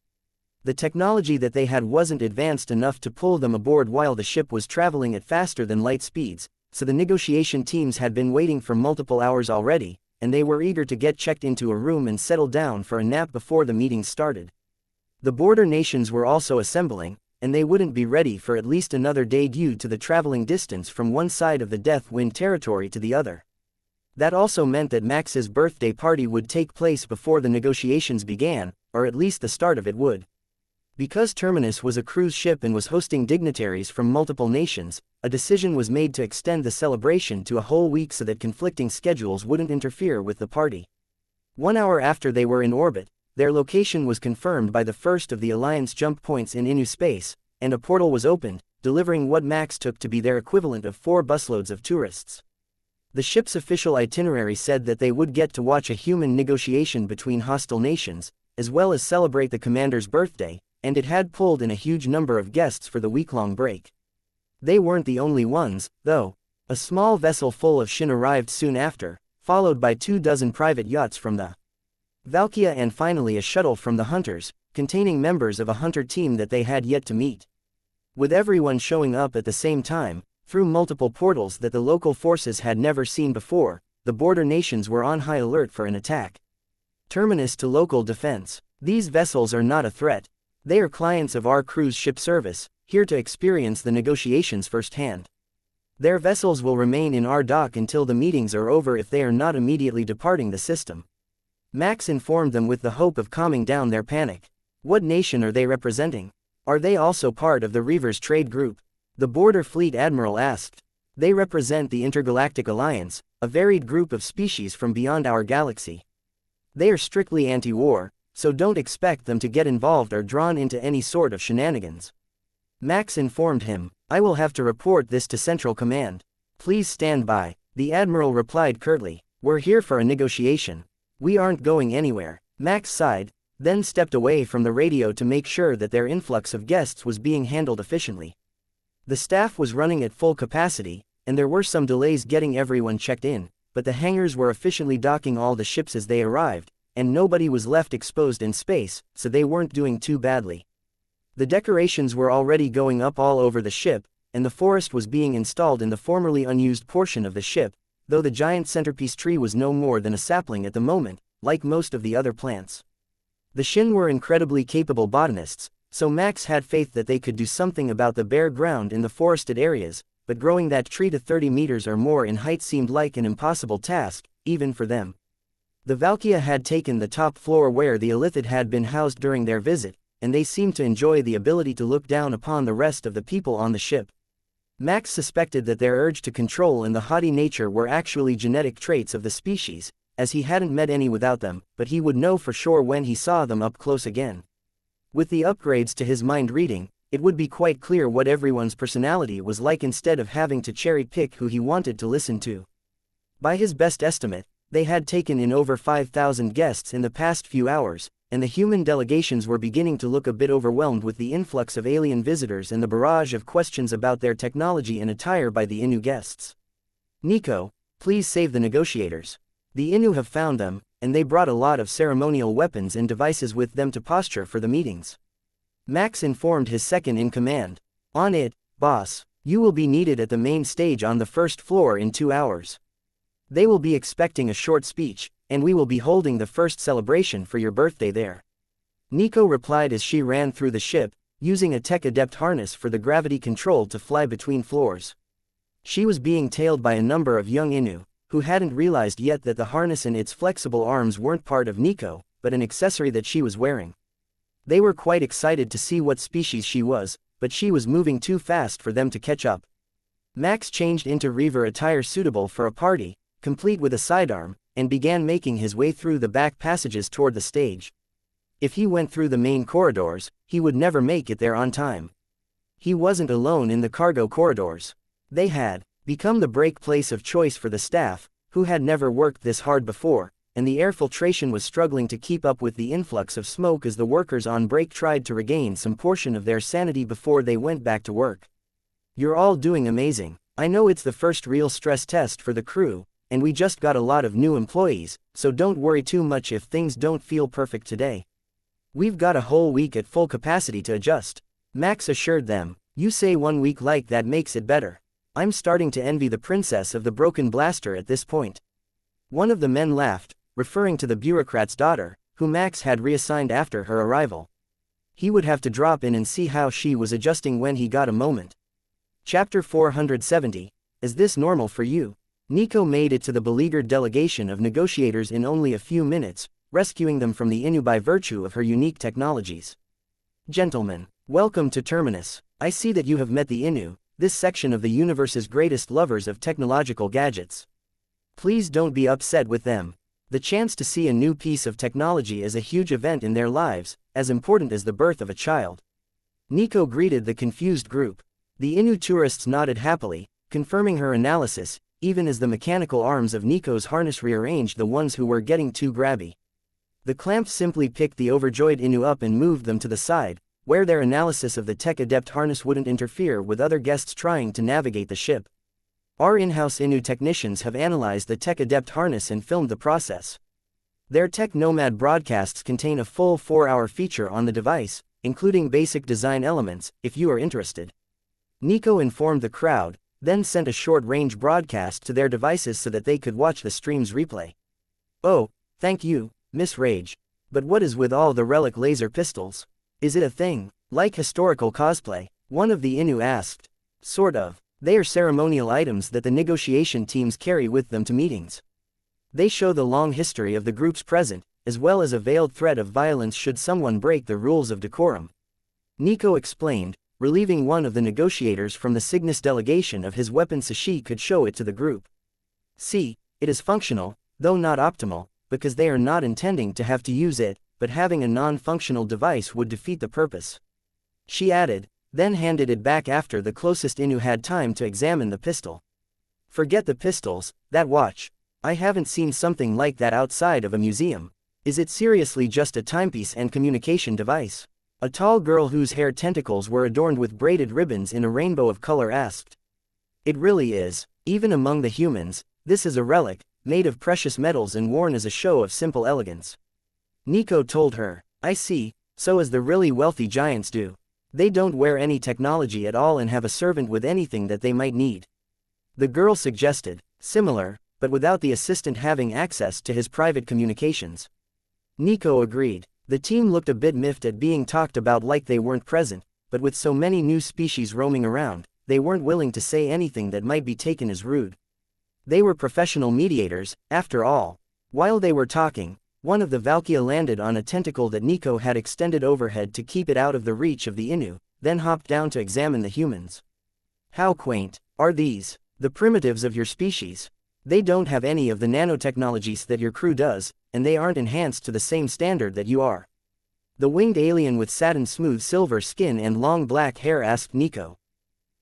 The technology that they had wasn't advanced enough to pull them aboard while the ship was traveling at faster than light speeds, so the negotiation teams had been waiting for multiple hours already, and they were eager to get checked into a room and settle down for a nap before the meeting started. The border nations were also assembling, and they wouldn't be ready for at least another day due to the traveling distance from one side of the Death Wind territory to the other. That also meant that Max's birthday party would take place before the negotiations began, or at least the start of it would. Because Terminus was a cruise ship and was hosting dignitaries from multiple nations, a decision was made to extend the celebration to a whole week so that conflicting schedules wouldn't interfere with the party. 1 hour after they were in orbit, their location was confirmed by the first of the Alliance jump points in Inu space, and a portal was opened, delivering what Max took to be their equivalent of 4 busloads of tourists. The ship's official itinerary said that they would get to watch a human negotiation between hostile nations, as well as celebrate the commander's birthday, and it had pulled in a huge number of guests for the week-long break. They weren't the only ones, though. A small vessel full of Shin arrived soon after, followed by 24 private yachts from the Wuxia and finally a shuttle from the Hunters, containing members of a hunter team that they had yet to meet. With everyone showing up at the same time, through multiple portals that the local forces had never seen before, the border nations were on high alert for an attack. Terminus to local defense. These vessels are not a threat. They are clients of our cruise ship service, here to experience the negotiations firsthand. Their vessels will remain in our dock until the meetings are over if they are not immediately departing the system. Max informed them with the hope of calming down their panic. What nation are they representing? Are they also part of the Reavers trade group? The Border Fleet Admiral asked. They represent the Intergalactic Alliance, a varied group of species from beyond our galaxy. They are strictly anti-war, so don't expect them to get involved or drawn into any sort of shenanigans. Max informed him, I will have to report this to Central Command. Please stand by. The Admiral replied curtly, we're here for a negotiation. We aren't going anywhere. Max sighed, then stepped away from the radio to make sure that their influx of guests was being handled efficiently. The staff was running at full capacity, and there were some delays getting everyone checked in, but the hangars were efficiently docking all the ships as they arrived, and nobody was left exposed in space, so they weren't doing too badly. The decorations were already going up all over the ship, and the forest was being installed in the formerly unused portion of the ship, though the giant centerpiece tree was no more than a sapling at the moment, like most of the other plants. The Shin were incredibly capable botanists, so Max had faith that they could do something about the bare ground in the forested areas, but growing that tree to 30 meters or more in height seemed like an impossible task, even for them. The Valkyria had taken the top floor where the Illithid had been housed during their visit, and they seemed to enjoy the ability to look down upon the rest of the people on the ship. Max suspected that their urge to control and the haughty nature were actually genetic traits of the species, as he hadn't met any without them, but he would know for sure when he saw them up close again. With the upgrades to his mind reading, it would be quite clear what everyone's personality was like instead of having to cherry-pick who he wanted to listen to. By his best estimate, they had taken in over 5,000 guests in the past few hours, and the human delegations were beginning to look a bit overwhelmed with the influx of alien visitors and the barrage of questions about their technology and attire by the Innu guests. Nico, please save the negotiators. The Innu have found them, and they brought a lot of ceremonial weapons and devices with them to posture for the meetings. Max informed his second-in-command. On it, boss. You will be needed at the main stage on the first floor in 2 hours. They will be expecting a short speech, and we will be holding the first celebration for your birthday there. Nico replied as she ran through the ship, using a tech-adept harness for the gravity control to fly between floors. She was being tailed by a number of young Innu, who hadn't realized yet that the harness and its flexible arms weren't part of Nico, but an accessory that she was wearing. They were quite excited to see what species she was, but she was moving too fast for them to catch up. Max changed into Reaver attire suitable for a party, complete with a sidearm, and began making his way through the back passages toward the stage. If he went through the main corridors, he would never make it there on time. He wasn't alone in the cargo corridors. They had become the break place of choice for the staff, who had never worked this hard before, and the air filtration was struggling to keep up with the influx of smoke as the workers on break tried to regain some portion of their sanity before they went back to work. You're all doing amazing. I know it's the first real stress test for the crew, and we just got a lot of new employees, so don't worry too much if things don't feel perfect today. We've got a whole week at full capacity to adjust. Max assured them. You say 1 week like that makes it better. I'm starting to envy the princess of the broken blaster at this point. One of the men laughed, referring to the bureaucrat's daughter, who Max had reassigned after her arrival. He would have to drop in and see how she was adjusting when he got a moment. Chapter 470. Is this normal for you? Nico made it to the beleaguered delegation of negotiators in only a few minutes, rescuing them from the Innu by virtue of her unique technologies. Gentlemen, welcome to Terminus. I see that you have met the Innu, this section of the universe's greatest lovers of technological gadgets. Please don't be upset with them. The chance to see a new piece of technology is a huge event in their lives, as important as the birth of a child. Nico greeted the confused group. The Innu tourists nodded happily, confirming her analysis, even as the mechanical arms of Nico's harness rearranged the ones who were getting too grabby. The clamp simply picked the overjoyed Innu up and moved them to the side, where their analysis of the tech-adept harness wouldn't interfere with other guests trying to navigate the ship. Our in-house Innu technicians have analyzed the tech-adept harness and filmed the process. Their Tech Nomad broadcasts contain a full 4-hour feature on the device, including basic design elements, if you are interested. Nico informed the crowd, then sent a short-range broadcast to their devices so that they could watch the stream's replay. Oh, thank you, Miss Rage. But what is with all the relic laser pistols? Is it a thing, like historical cosplay? One of the Innu asked. Sort of. They are ceremonial items that the negotiation teams carry with them to meetings. They show the long history of the groups present, as well as a veiled threat of violence should someone break the rules of decorum. Nico explained, relieving one of the negotiators from the Cygnus delegation of his weapon so she could show it to the group. See, it is functional, though not optimal, because they are not intending to have to use it, but having a non-functional device would defeat the purpose. She added, then handed it back after the closest Inu had time to examine the pistol. Forget the pistols, that watch. I haven't seen something like that outside of a museum. Is it seriously just a timepiece and communication device? A tall girl whose hair tentacles were adorned with braided ribbons in a rainbow of color asked. It really is. Even among the humans, this is a relic, made of precious metals and worn as a show of simple elegance. Nico told her, I see, so as the really wealthy giants do. They don't wear any technology at all and have a servant with anything that they might need. The girl suggested, similar, but without the assistant having access to his private communications. Nico agreed. The team looked a bit miffed at being talked about like they weren't present, but with so many new species roaming around, they weren't willing to say anything that might be taken as rude. They were professional mediators, after all. While they were talking, one of the wuxia landed on a tentacle that Nico had extended overhead to keep it out of the reach of the Inu, then hopped down to examine the humans. How quaint. Are these the primitives of your species? They don't have any of the nanotechnologies that your crew does, and they aren't enhanced to the same standard that you are. The winged alien with satin-smooth silver skin and long black hair asked Nico.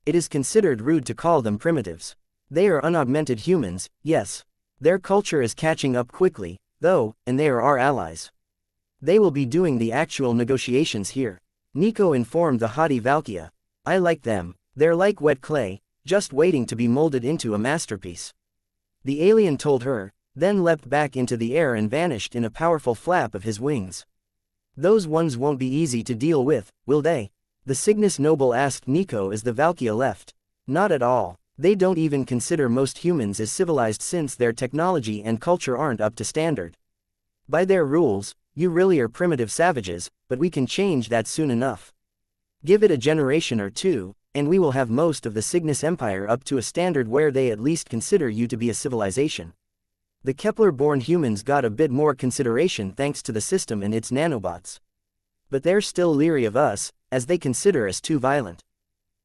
It is considered rude to call them primitives. They are unaugmented humans, yes. Their culture is catching up quickly, though, and they are our allies. They will be doing the actual negotiations here. Nico informed the haughty wuxia. I like them. They're like wet clay, just waiting to be molded into a masterpiece. The alien told her, then leapt back into the air and vanished in a powerful flap of his wings. Those ones won't be easy to deal with, will they? The Cygnus noble asked Nico as the wuxia left. Not at all. They don't even consider most humans as civilized since their technology and culture aren't up to standard. By their rules, you really are primitive savages, but we can change that soon enough. Give it a generation or two, and we will have most of the Cygnus Empire up to a standard where they at least consider you to be a civilization. The Kepler-born humans got a bit more consideration thanks to the system and its nanobots. But they're still leery of us, as they consider us too violent.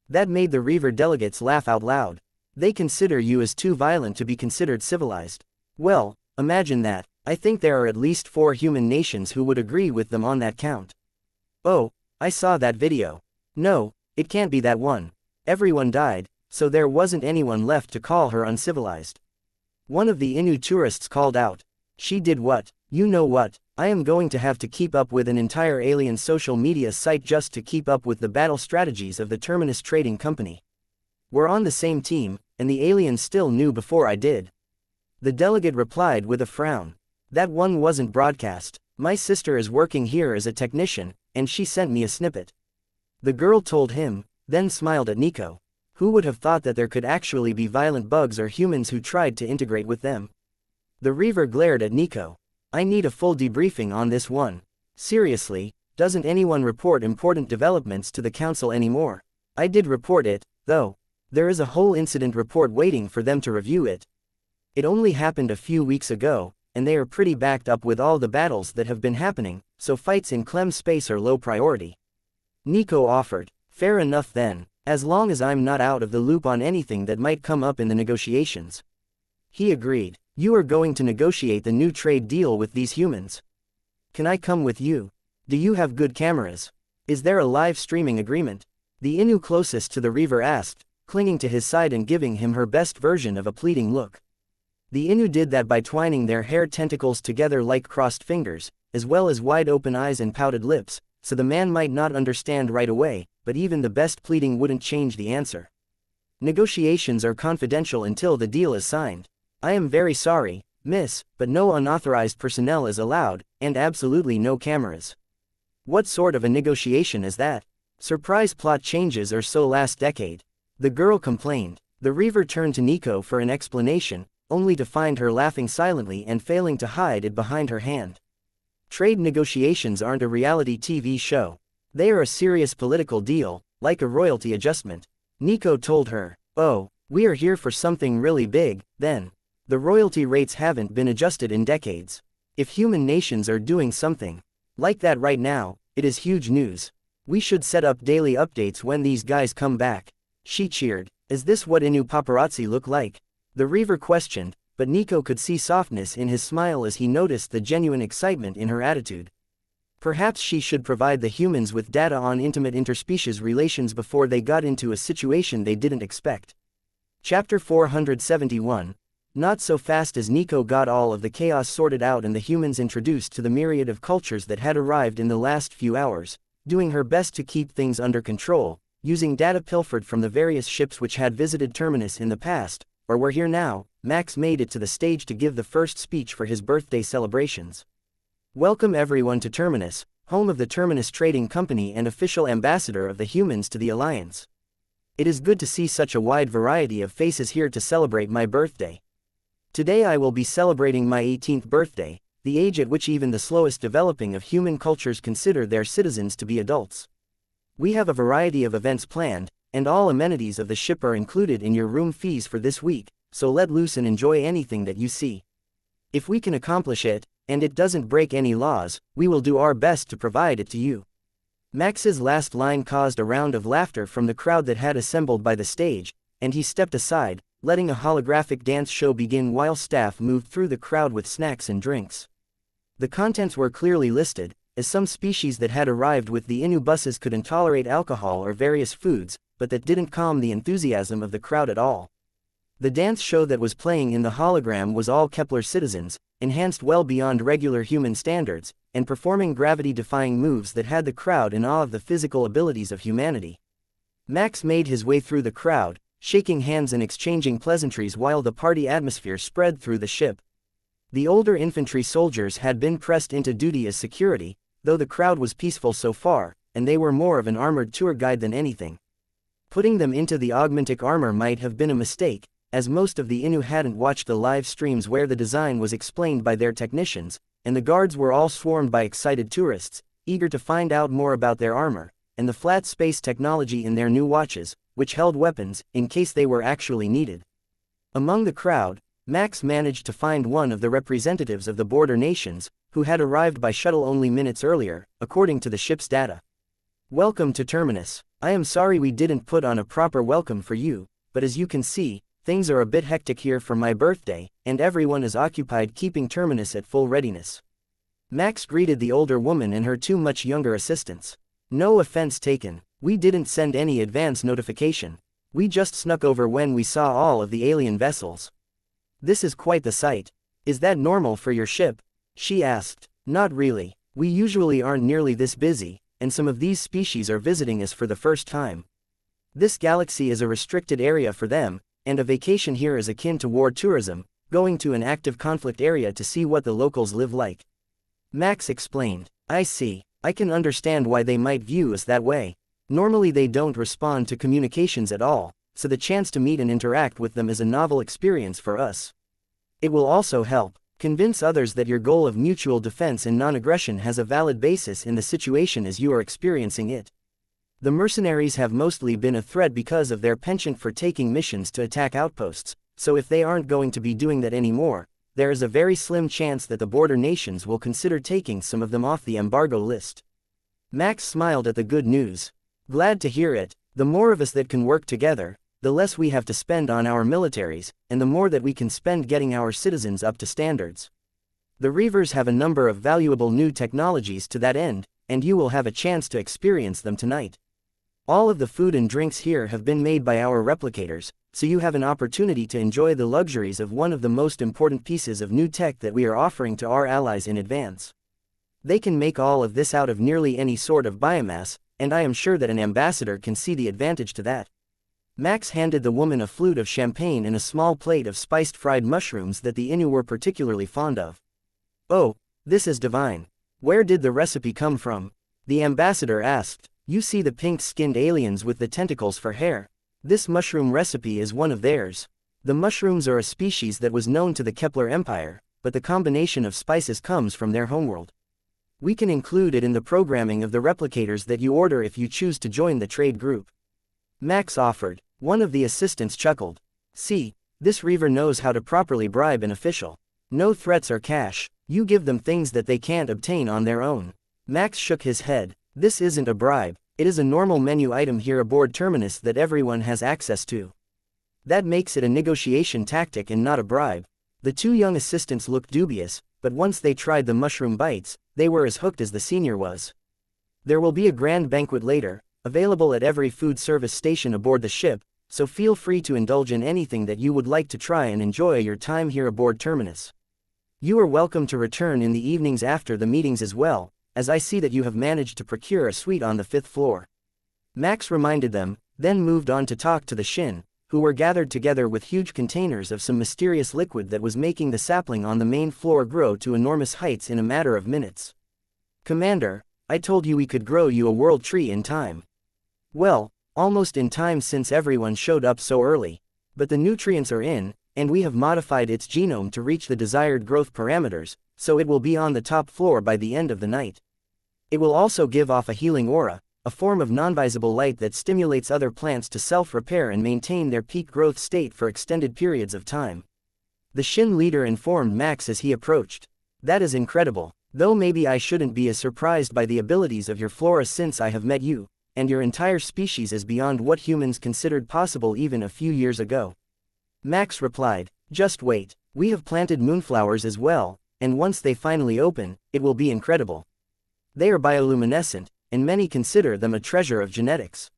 That made the Reaver delegates laugh out loud. They consider you as too violent to be considered civilized. Well, imagine that. I think there are at least 4 human nations who would agree with them on that count. Oh, I saw that video. No, it can't be that one. Everyone died, so there wasn't anyone left to call her uncivilized. One of the Inu tourists called out. She did what? You know what? I am going to have to keep up with an entire alien social media site just to keep up with the battle strategies of the Terminus Trading Company. We're on the same team, and the aliens still knew before I did. The delegate replied with a frown. That one wasn't broadcast. My sister is working here as a technician, and she sent me a snippet. The girl told him, then smiled at Nico. Who would have thought that there could actually be violent bugs or humans who tried to integrate with them? The Reaver glared at Nico. I need a full debriefing on this one. Seriously, doesn't anyone report important developments to the council anymore? I did report it, though. There is a whole incident report waiting for them to review it. It only happened a few weeks ago, and they are pretty backed up with all the battles that have been happening, so fights in Clem space are low priority. Nico offered. Fair enough then, as long as I'm not out of the loop on anything that might come up in the negotiations. He agreed. You are going to negotiate the new trade deal with these humans. Can I come with you? Do you have good cameras? Is there a live streaming agreement? The Inu closest to the Reaver asked, clinging to his side and giving him her best version of a pleading look. The Inu did that by twining their hair tentacles together like crossed fingers, as well as wide open eyes and pouted lips, so the man might not understand right away, but even the best pleading wouldn't change the answer. Negotiations are confidential until the deal is signed. I am very sorry, miss, but no unauthorized personnel is allowed, and absolutely no cameras. What sort of a negotiation is that? Surprise plot changes or so last decade. The girl complained. The Reaver turned to Nico for an explanation, only to find her laughing silently and failing to hide it behind her hand. Trade negotiations aren't a reality TV show. They are a serious political deal, like a royalty adjustment. Nico told her. Oh, we are here for something really big, then. The royalty rates haven't been adjusted in decades. If human nations are doing something like that right now, it is huge news. We should set up daily updates when these guys come back. She cheered. Is this what Inu paparazzi look like? The Reaver questioned, but Nico could see softness in his smile as he noticed the genuine excitement in her attitude. Perhaps she should provide the humans with data on intimate interspecies relations before they got into a situation they didn't expect. Chapter 471. Not so fast as Nico got all of the chaos sorted out and the humans introduced to the myriad of cultures that had arrived in the last few hours, doing her best to keep things under control, using data pilfered from the various ships which had visited Terminus in the past, or were here now. Max made it to the stage to give the first speech for his birthday celebrations. Welcome everyone to Terminus, home of the Terminus Trading Company and official ambassador of the humans to the Alliance. It is good to see such a wide variety of faces here to celebrate my birthday. Today I will be celebrating my 18th birthday, the age at which even the slowest developing of human cultures consider their citizens to be adults. We have a variety of events planned, and all amenities of the ship are included in your room fees for this week, so let loose and enjoy anything that you see. If we can accomplish it, and it doesn't break any laws, we will do our best to provide it to you. Max's last line caused a round of laughter from the crowd that had assembled by the stage, and he stepped aside, letting a holographic dance show begin while staff moved through the crowd with snacks and drinks. The contents were clearly listed, as some species that had arrived with the Inu buses couldn't tolerate alcohol or various foods, but that didn't calm the enthusiasm of the crowd at all. The dance show that was playing in the hologram was all Kepler citizens, enhanced well beyond regular human standards, and performing gravity-defying moves that had the crowd in awe of the physical abilities of humanity. Max made his way through the crowd, shaking hands and exchanging pleasantries while the party atmosphere spread through the ship. The older infantry soldiers had been pressed into duty as security, though the crowd was peaceful so far, and they were more of an armored tour guide than anything. Putting them into the augmentic armor might have been a mistake, as most of the Inu hadn't watched the live streams where the design was explained by their technicians, and the guards were all swarmed by excited tourists, eager to find out more about their armor, and the flat space technology in their new watches, which held weapons, in case they were actually needed. Among the crowd, Max managed to find one of the representatives of the border nations, who had arrived by shuttle only minutes earlier, according to the ship's data. Welcome to Terminus. I am sorry we didn't put on a proper welcome for you, but as you can see, things are a bit hectic here for my birthday, and everyone is occupied keeping Terminus at full readiness. Max greeted the older woman and her two much younger assistants. No offense taken, we didn't send any advance notification. We just snuck over when we saw all of the alien vessels. This is quite the sight. Is that normal for your ship? She asked. Not really. We usually aren't nearly this busy, and some of these species are visiting us for the first time. This galaxy is a restricted area for them, and a vacation here is akin to war tourism, going to an active conflict area to see what the locals live like. Max explained. I see. I can understand why they might view us that way. Normally they don't respond to communications at all, so the chance to meet and interact with them is a novel experience for us. It will also help convince others that your goal of mutual defense and non-aggression has a valid basis in the situation as you are experiencing it. The mercenaries have mostly been a threat because of their penchant for taking missions to attack outposts, so if they aren't going to be doing that anymore, there is a very slim chance that the border nations will consider taking some of them off the embargo list. Max smiled at the good news. Glad to hear it. The more of us that can work together, the less we have to spend on our militaries, and the more that we can spend getting our citizens up to standards. The Reavers have a number of valuable new technologies to that end, and you will have a chance to experience them tonight. All of the food and drinks here have been made by our replicators, so you have an opportunity to enjoy the luxuries of one of the most important pieces of new tech that we are offering to our allies in advance. They can make all of this out of nearly any sort of biomass, and I am sure that an ambassador can see the advantage to that. Max handed the woman a flute of champagne and a small plate of spiced fried mushrooms that the Inu were particularly fond of. Oh, this is divine. Where did the recipe come from? The ambassador asked. You see the pink-skinned aliens with the tentacles for hair. This mushroom recipe is one of theirs. The mushrooms are a species that was known to the Kepler Empire, but the combination of spices comes from their homeworld. We can include it in the programming of the replicators that you order if you choose to join the trade group. Max offered. One of the assistants chuckled. See, this Reaver knows how to properly bribe an official. No threats or cash, you give them things that they can't obtain on their own. Max shook his head. This isn't a bribe, it is a normal menu item here aboard Terminus that everyone has access to. That makes it a negotiation tactic and not a bribe. The two young assistants looked dubious, but once they tried the mushroom bites, they were as hooked as the senior was. There will be a grand banquet later, available at every food service station aboard the ship, so feel free to indulge in anything that you would like to try and enjoy your time here aboard Terminus. You are welcome to return in the evenings after the meetings as well, as I see that you have managed to procure a suite on the 5th floor. Max reminded them, then moved on to talk to the Shin, who were gathered together with huge containers of some mysterious liquid that was making the sapling on the main floor grow to enormous heights in a matter of minutes. Commander, I told you we could grow you a world tree in time. Well, almost in time since everyone showed up so early. But the nutrients are in, and we have modified its genome to reach the desired growth parameters, so it will be on the top floor by the end of the night. It will also give off a healing aura, a form of non-visible light that stimulates other plants to self-repair and maintain their peak growth state for extended periods of time. The Shin leader informed Max as he approached. That is incredible, though maybe I shouldn't be as surprised by the abilities of your flora since I have met you, and your entire species is beyond what humans considered possible even a few years ago. Max replied, just wait, we have planted moonflowers as well, and once they finally open, it will be incredible. They are bioluminescent, and many consider them a treasure of genetics.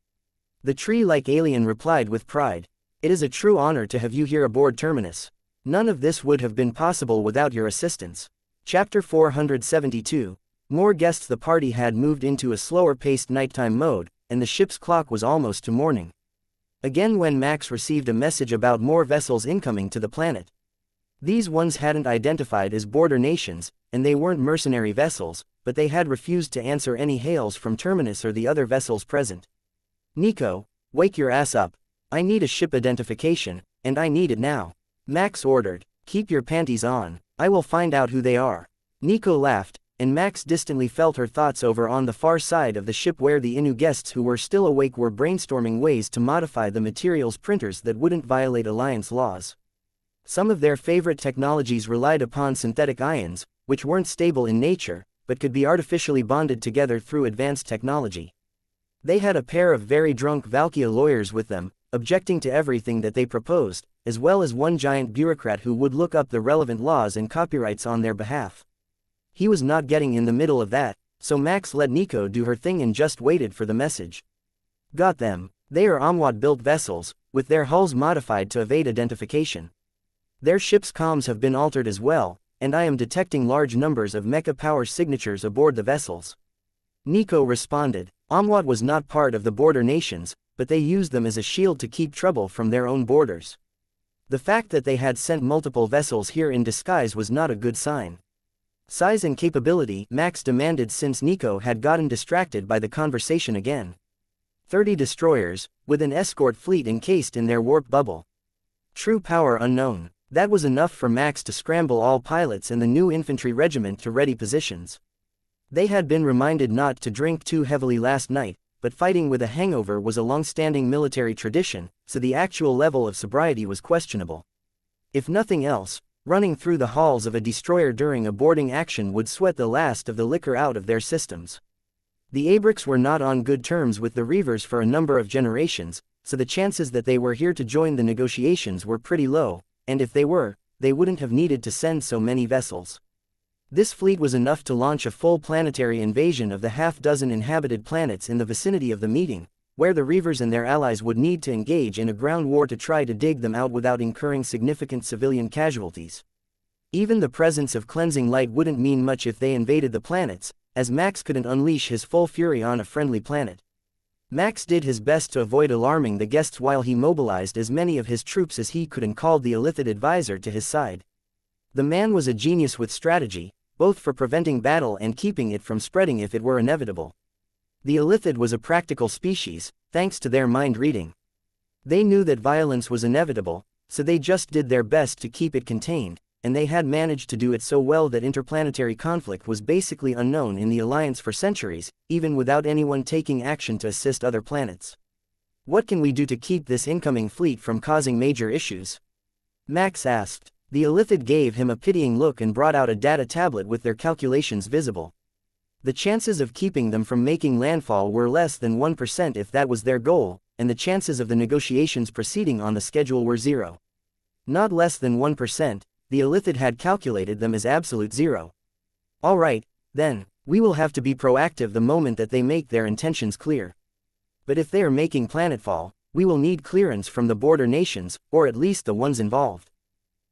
The tree-like alien replied with pride, it is a true honor to have you here aboard Terminus. None of this would have been possible without your assistance. Chapter 472. More guests. The party had moved into a slower-paced nighttime mode, and the ship's clock was almost to morning. Again when Max received a message about more vessels incoming to the planet. These ones hadn't identified as border nations, and they weren't mercenary vessels, but they had refused to answer any hails from Terminus or the other vessels present. Nico, wake your ass up. I need a ship identification, and I need it now. Max ordered, keep your panties on, I will find out who they are. Nico laughed, and Max distantly felt her thoughts over on the far side of the ship where the Inu guests who were still awake were brainstorming ways to modify the materials printers that wouldn't violate Alliance laws. Some of their favorite technologies relied upon synthetic ions, which weren't stable in nature, but could be artificially bonded together through advanced technology. They had a pair of very drunk Valkyria lawyers with them, objecting to everything that they proposed, as well as one giant bureaucrat who would look up the relevant laws and copyrights on their behalf. He was not getting in the middle of that, so Max let Nico do her thing and just waited for the message. Got them. They are Amwad-built vessels, with their hulls modified to evade identification. Their ship's comms have been altered as well, and I am detecting large numbers of Mecha power signatures aboard the vessels. Nico responded. Amwad was not part of the border nations, but they used them as a shield to keep trouble from their own borders. The fact that they had sent multiple vessels here in disguise was not a good sign. Size and capability, Max demanded since Nico had gotten distracted by the conversation again. 30 destroyers, with an escort fleet encased in their warp bubble. True power unknown. That was enough for Max to scramble all pilots and the new infantry regiment to ready positions. They had been reminded not to drink too heavily last night, but fighting with a hangover was a long-standing military tradition, so the actual level of sobriety was questionable. If nothing else, running through the halls of a destroyer during a boarding action would sweat the last of the liquor out of their systems. The Abrix were not on good terms with the Reavers for a number of generations, so the chances that they were here to join the negotiations were pretty low, and if they were, they wouldn't have needed to send so many vessels. This fleet was enough to launch a full planetary invasion of the half-dozen inhabited planets in the vicinity of the meeting, where the Reavers and their allies would need to engage in a ground war to try to dig them out without incurring significant civilian casualties. Even the presence of cleansing light wouldn't mean much if they invaded the planets, as Max couldn't unleash his full fury on a friendly planet. Max did his best to avoid alarming the guests while he mobilized as many of his troops as he could and called the Illithid advisor to his side. The man was a genius with strategy, both for preventing battle and keeping it from spreading if it were inevitable. The Illithid was a practical species, thanks to their mind reading. They knew that violence was inevitable, so they just did their best to keep it contained, and they had managed to do it so well that interplanetary conflict was basically unknown in the Alliance for centuries, even without anyone taking action to assist other planets. What can we do to keep this incoming fleet from causing major issues? Max asked. The Illithid gave him a pitying look and brought out a data tablet with their calculations visible. The chances of keeping them from making landfall were less than 1% if that was their goal, and the chances of the negotiations proceeding on the schedule were 0. Not less than 1%, the Illithid had calculated them as absolute 0. Alright, then, we will have to be proactive the moment that they make their intentions clear. But if they are making planetfall, we will need clearance from the border nations, or at least the ones involved.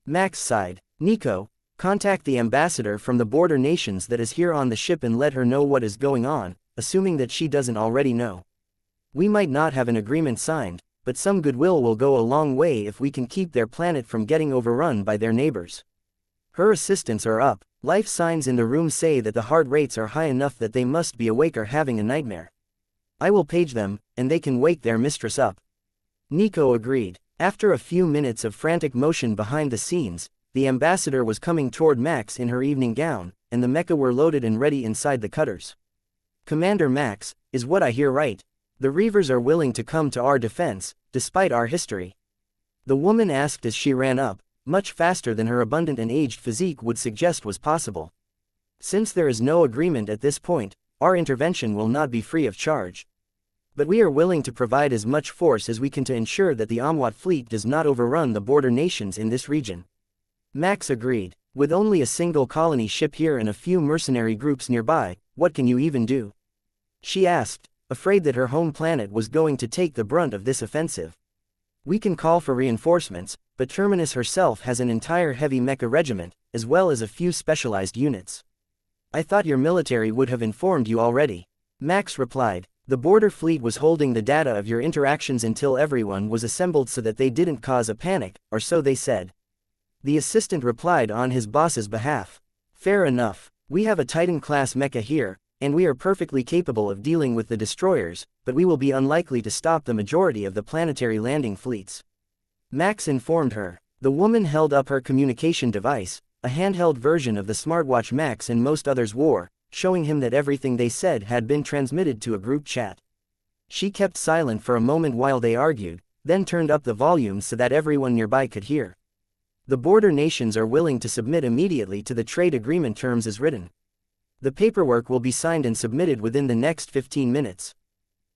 Max sighed. Nico, contact the ambassador from the border nations that is here on the ship and let her know what is going on, assuming that she doesn't already know. We might not have an agreement signed, but some goodwill will go a long way if we can keep their planet from getting overrun by their neighbors. Her assistants are up. Life signs in the room say that the heart rates are high enough that they must be awake or having a nightmare. I will page them, and they can wake their mistress up. Nico agreed. After a few minutes of frantic motion behind the scenes, the ambassador was coming toward Max in her evening gown, and the mecha were loaded and ready inside the cutters. Commander Max, is what I hear right? The Reavers are willing to come to our defense, despite our history. The woman asked as she ran up, much faster than her abundant and aged physique would suggest was possible. Since there is no agreement at this point, our intervention will not be free of charge. But we are willing to provide as much force as we can to ensure that the Amwat fleet does not overrun the border nations in this region. Max agreed. With only a single colony ship here and a few mercenary groups nearby, what can you even do? She asked, afraid that her home planet was going to take the brunt of this offensive. We can call for reinforcements, but Terminus herself has an entire heavy mecha regiment, as well as a few specialized units. I thought your military would have informed you already. Max replied. The border fleet was holding the data of your interactions until everyone was assembled so that they didn't cause a panic, or so they said. The assistant replied on his boss's behalf. Fair enough. We have a Titan-class mecha here, and we are perfectly capable of dealing with the destroyers, but we will be unlikely to stop the majority of the planetary landing fleets. Max informed her. The woman held up her communication device, a handheld version of the smartwatch Max and most others wore, showing him that everything they said had been transmitted to a group chat. She kept silent for a moment while they argued, then turned up the volume so that everyone nearby could hear. The border nations are willing to submit immediately to the trade agreement terms as written. The paperwork will be signed and submitted within the next 15 minutes.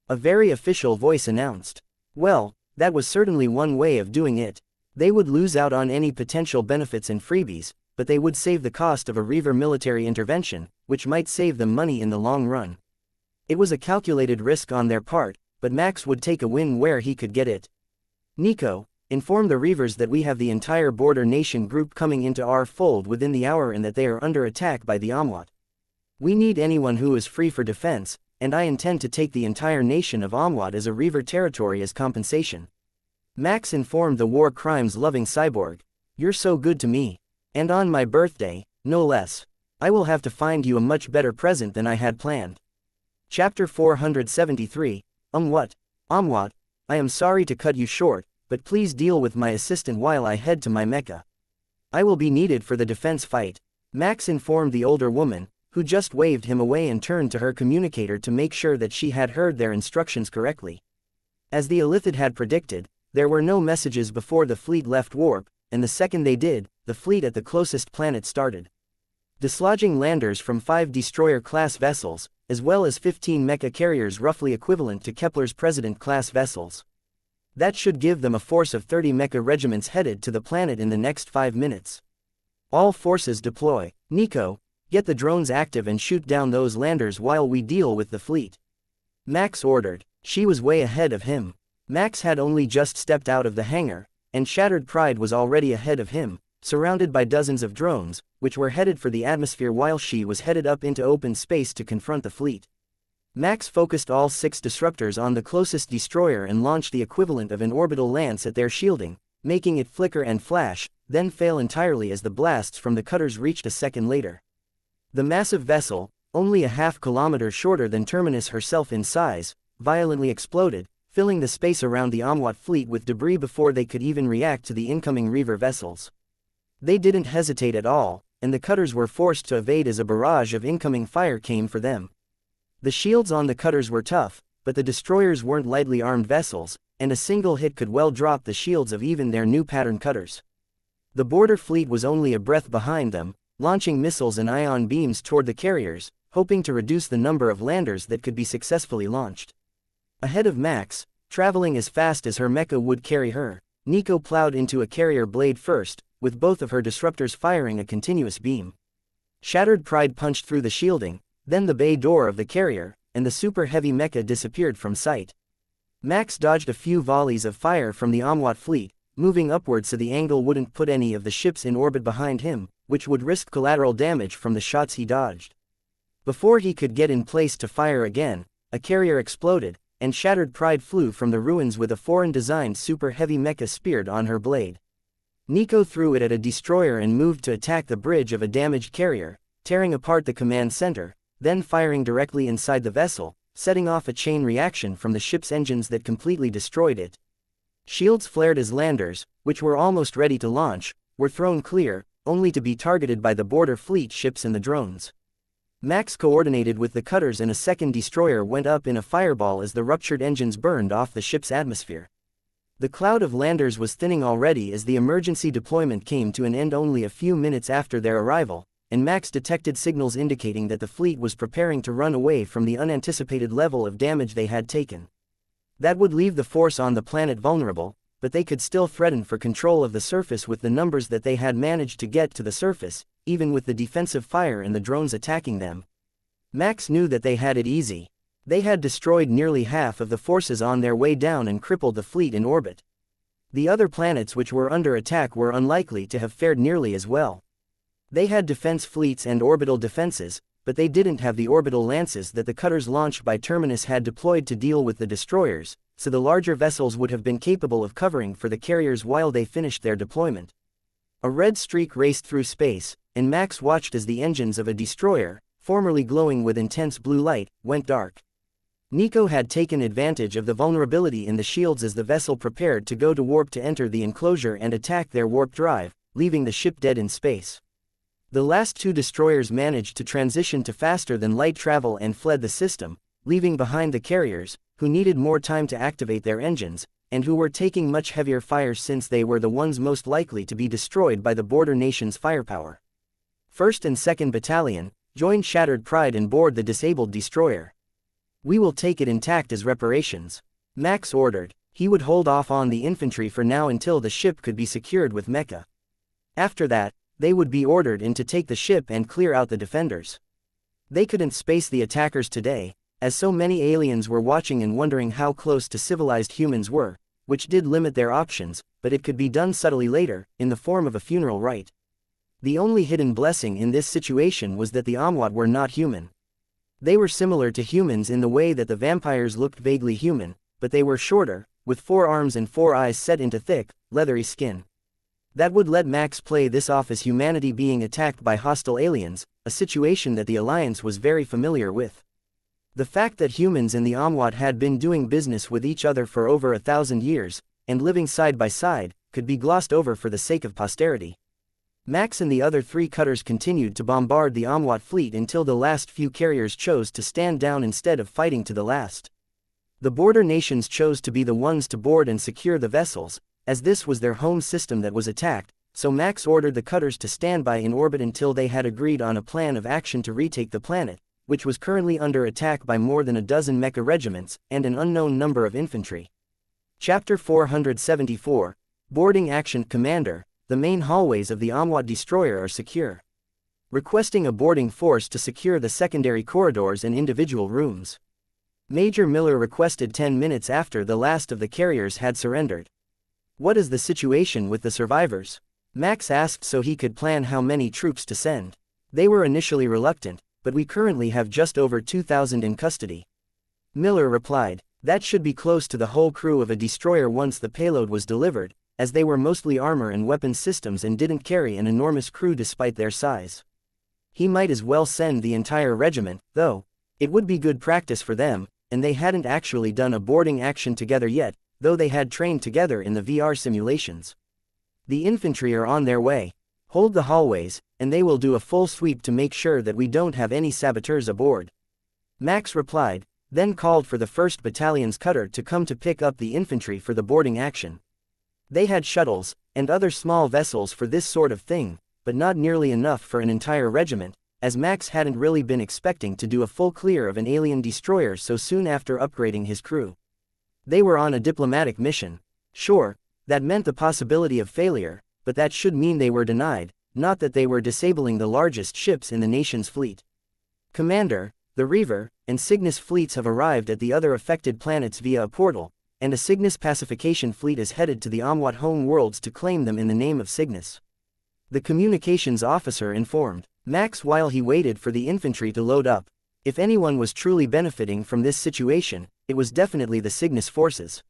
A very official voice announced. Well, that was certainly one way of doing it. They would lose out on any potential benefits and freebies, but they would save the cost of a Reaver military intervention, which might save them money in the long run. It was a calculated risk on their part, but Max would take a win where he could get it. Nico, inform the Reavers that we have the entire border nation group coming into our fold within the hour and that they are under attack by the Amwat. We need anyone who is free for defense, and I intend to take the entire nation of Amwat as a Reaver territory as compensation. Max informed the war crimes-loving cyborg. You're so good to me. And on my birthday, no less. I will have to find you a much better present than I had planned. Chapter 473, What? Amwat, I am sorry to cut you short, but please deal with my assistant while I head to my mecha. I will be needed for the defense fight. Max informed the older woman, who just waved him away and turned to her communicator to make sure that she had heard their instructions correctly. As the Illithid had predicted, there were no messages before the fleet left warp, and the second they did, the fleet at the closest planet started dislodging landers from 5 destroyer-class vessels, as well as 15 mecha carriers roughly equivalent to Kepler's President-class vessels. That should give them a force of 30 mecha regiments headed to the planet in the next 5 minutes. All forces deploy. Nico, get the drones active and shoot down those landers while we deal with the fleet. Max ordered. She was way ahead of him. Max had only just stepped out of the hangar, and Shattered Pride was already ahead of him, surrounded by dozens of drones, which were headed for the atmosphere while she was headed up into open space to confront the fleet. Max focused all 6 disruptors on the closest destroyer and launched the equivalent of an orbital lance at their shielding, making it flicker and flash, then fail entirely as the blasts from the cutters reached a second later. The massive vessel, only a half-kilometer shorter than Terminus herself in size, violently exploded, filling the space around the Amwat fleet with debris before they could even react to the incoming Reaver vessels. They didn't hesitate at all, and the cutters were forced to evade as a barrage of incoming fire came for them. The shields on the cutters were tough, but the destroyers weren't lightly armed vessels, and a single hit could well drop the shields of even their new pattern cutters. The border fleet was only a breath behind them, launching missiles and ion beams toward the carriers, hoping to reduce the number of landers that could be successfully launched. Ahead of Max, traveling as fast as her mecha would carry her, Nico plowed into a carrier blade first, with both of her disruptors firing a continuous beam. Shattered Pride punched through the shielding, then the bay door of the carrier, and the super heavy mecha disappeared from sight. Max dodged a few volleys of fire from the Amwat fleet, moving upward so the angle wouldn't put any of the ships in orbit behind him, which would risk collateral damage from the shots he dodged. Before he could get in place to fire again, a carrier exploded, and Shattered Pride flew from the ruins with a foreign-designed super heavy mecha speared on her blade. Nico threw it at a destroyer and moved to attack the bridge of a damaged carrier, tearing apart the command center, then firing directly inside the vessel, setting off a chain reaction from the ship's engines that completely destroyed it. Shields flared as landers, which were almost ready to launch, were thrown clear, only to be targeted by the border fleet ships and the drones. Max coordinated with the cutters and a second destroyer went up in a fireball as the ruptured engines burned off the ship's atmosphere. The cloud of landers was thinning already as the emergency deployment came to an end only a few minutes after their arrival, and Max detected signals indicating that the fleet was preparing to run away from the unanticipated level of damage they had taken. That would leave the force on the planet vulnerable, but they could still threaten for control of the surface with the numbers that they had managed to get to the surface, even with the defensive fire and the drones attacking them. Max knew that they had it easy. They had destroyed nearly half of the forces on their way down and crippled the fleet in orbit. The other planets which were under attack were unlikely to have fared nearly as well. They had defense fleets and orbital defenses, but they didn't have the orbital lances that the cutters launched by Terminus had deployed to deal with the destroyers, so the larger vessels would have been capable of covering for the carriers while they finished their deployment. A red streak raced through space, and Max watched as the engines of a destroyer, formerly glowing with intense blue light, went dark. Nico had taken advantage of the vulnerability in the shields as the vessel prepared to go to warp to enter the enclosure and attack their warp drive, leaving the ship dead in space. The last two destroyers managed to transition to faster-than-light travel and fled the system, leaving behind the carriers, who needed more time to activate their engines, and who were taking much heavier fire since they were the ones most likely to be destroyed by the border nation's firepower. 1st and 2nd Battalion joined Shattered Pride and board the disabled destroyer. "We will take it intact as reparations," Max ordered. He would hold off on the infantry for now until the ship could be secured with Mecha. After that, they would be ordered in to take the ship and clear out the defenders. They couldn't space the attackers today, as so many aliens were watching and wondering how close to civilized humans were, which did limit their options, but it could be done subtly later, in the form of a funeral rite. The only hidden blessing in this situation was that the Amwat were not human. They were similar to humans in the way that the vampires looked vaguely human, but they were shorter, with 4 arms and 4 eyes set into thick, leathery skin. That would let Max play this off as humanity being attacked by hostile aliens, a situation that the Alliance was very familiar with. The fact that humans and the Amwat had been doing business with each other for over 1,000 years, and living side by side, could be glossed over for the sake of posterity. Max and the other 3 cutters continued to bombard the Amwat fleet until the last few carriers chose to stand down instead of fighting to the last. The border nations chose to be the ones to board and secure the vessels, as this was their home system that was attacked, so Max ordered the cutters to stand by in orbit until they had agreed on a plan of action to retake the planet, which was currently under attack by more than a dozen mecha regiments, and an unknown number of infantry. Chapter 474, Boarding Action. Commander, the main hallways of the Amwat destroyer are secure. Requesting a boarding force to secure the secondary corridors and individual rooms. Major Miller requested 10 minutes after the last of the carriers had surrendered. "What is the situation with the survivors?" Max asked so he could plan how many troops to send. "They were initially reluctant, but we currently have just over 2,000 in custody." Miller replied, "That should be close to the whole crew of a destroyer once the payload was delivered, as they were mostly armor and weapons systems and didn't carry an enormous crew despite their size. He might as well send the entire regiment, though. It would be good practice for them, and they hadn't actually done a boarding action together yet, though they had trained together in the VR simulations. The infantry are on their way. Hold the hallways, and they will do a full sweep to make sure that we don't have any saboteurs aboard." Max replied, then called for the 1st Battalion's cutter to come to pick up the infantry for the boarding action. They had shuttles, and other small vessels for this sort of thing, but not nearly enough for an entire regiment, as Max hadn't really been expecting to do a full clear of an alien destroyer so soon after upgrading his crew. They were on a diplomatic mission. Sure, that meant the possibility of failure, but that should mean they were denied, not that they were disabling the largest ships in the nation's fleet. Commander, the Reaver and Cygnus fleets have arrived at the other affected planets via a portal, and a Cygnus pacification fleet is headed to the Amwat home worlds to claim them in the name of Cygnus. The communications officer informed Max while he waited for the infantry to load up. If anyone was truly benefiting from this situation, it was definitely the Cygnus forces.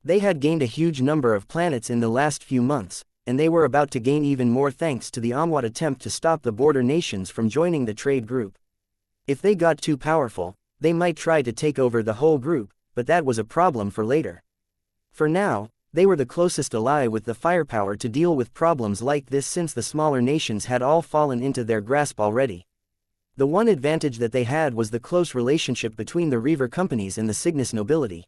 They had gained a huge number of planets in the last few months, and they were about to gain even more thanks to the Amwat attempt to stop the border nations from joining the trade group. If they got too powerful, they might try to take over the whole group, but that was a problem for later. For now, they were the closest ally with the firepower to deal with problems like this since the smaller nations had all fallen into their grasp already. The one advantage that they had was the close relationship between the Reaver companies and the Cygnus nobility.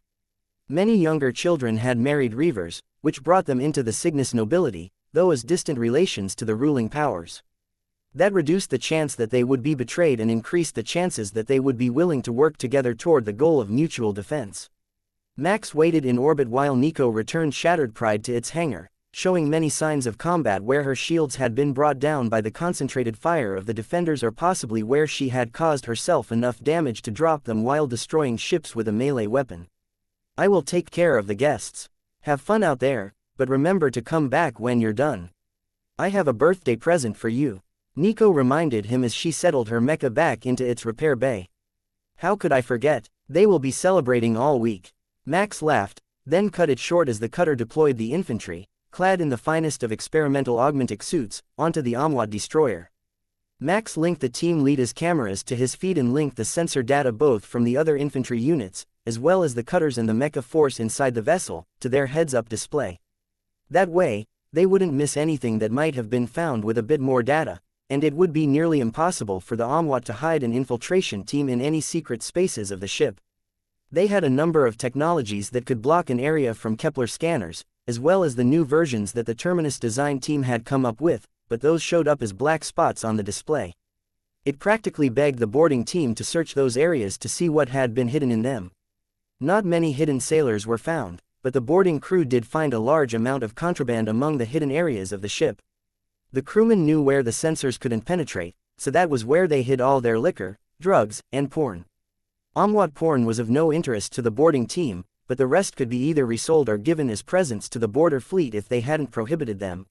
Many younger children had married Reavers, which brought them into the Cygnus nobility, though as distant relations to the ruling powers. That reduced the chance that they would be betrayed and increased the chances that they would be willing to work together toward the goal of mutual defense. Max waited in orbit while Nico returned Shattered Pride to its hangar, showing many signs of combat where her shields had been brought down by the concentrated fire of the defenders or possibly where she had caused herself enough damage to drop them while destroying ships with a melee weapon. I will take care of the guests. Have fun out there, but remember to come back when you're done. I have a birthday present for you. Nico reminded him as she settled her mecha back into its repair bay. How could I forget? They will be celebrating all week. Max laughed, then cut it short as the cutter deployed the infantry, clad in the finest of experimental augmentic suits, onto the Amwat destroyer. Max linked the team leader's cameras to his feed and linked the sensor data both from the other infantry units, as well as the cutters and the mecha force inside the vessel, to their heads-up display. That way, they wouldn't miss anything that might have been found with a bit more data, and it would be nearly impossible for the Amwat to hide an infiltration team in any secret spaces of the ship. They had a number of technologies that could block an area from Kepler scanners, as well as the new versions that the Terminus design team had come up with, but those showed up as black spots on the display. It practically begged the boarding team to search those areas to see what had been hidden in them. Not many hidden sailors were found, but the boarding crew did find a large amount of contraband among the hidden areas of the ship. The crewmen knew where the sensors couldn't penetrate, so that was where they hid all their liquor, drugs, and porn. Amwat porn was of no interest to the boarding team, but the rest could be either resold or given as presents to the border fleet if they hadn't prohibited them.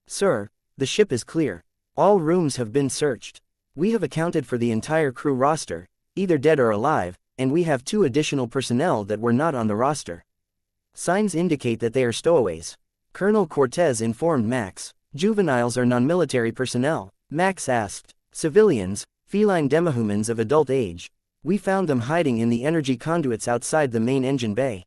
Sir, the ship is clear. All rooms have been searched. We have accounted for the entire crew roster, either dead or alive, and we have 2 additional personnel that were not on the roster. Signs indicate that they are stowaways. Colonel Cortez informed Max. Juveniles are non-military personnel, Max asked. Civilians, feline demihumans of adult age. We found them hiding in the energy conduits outside the main engine bay.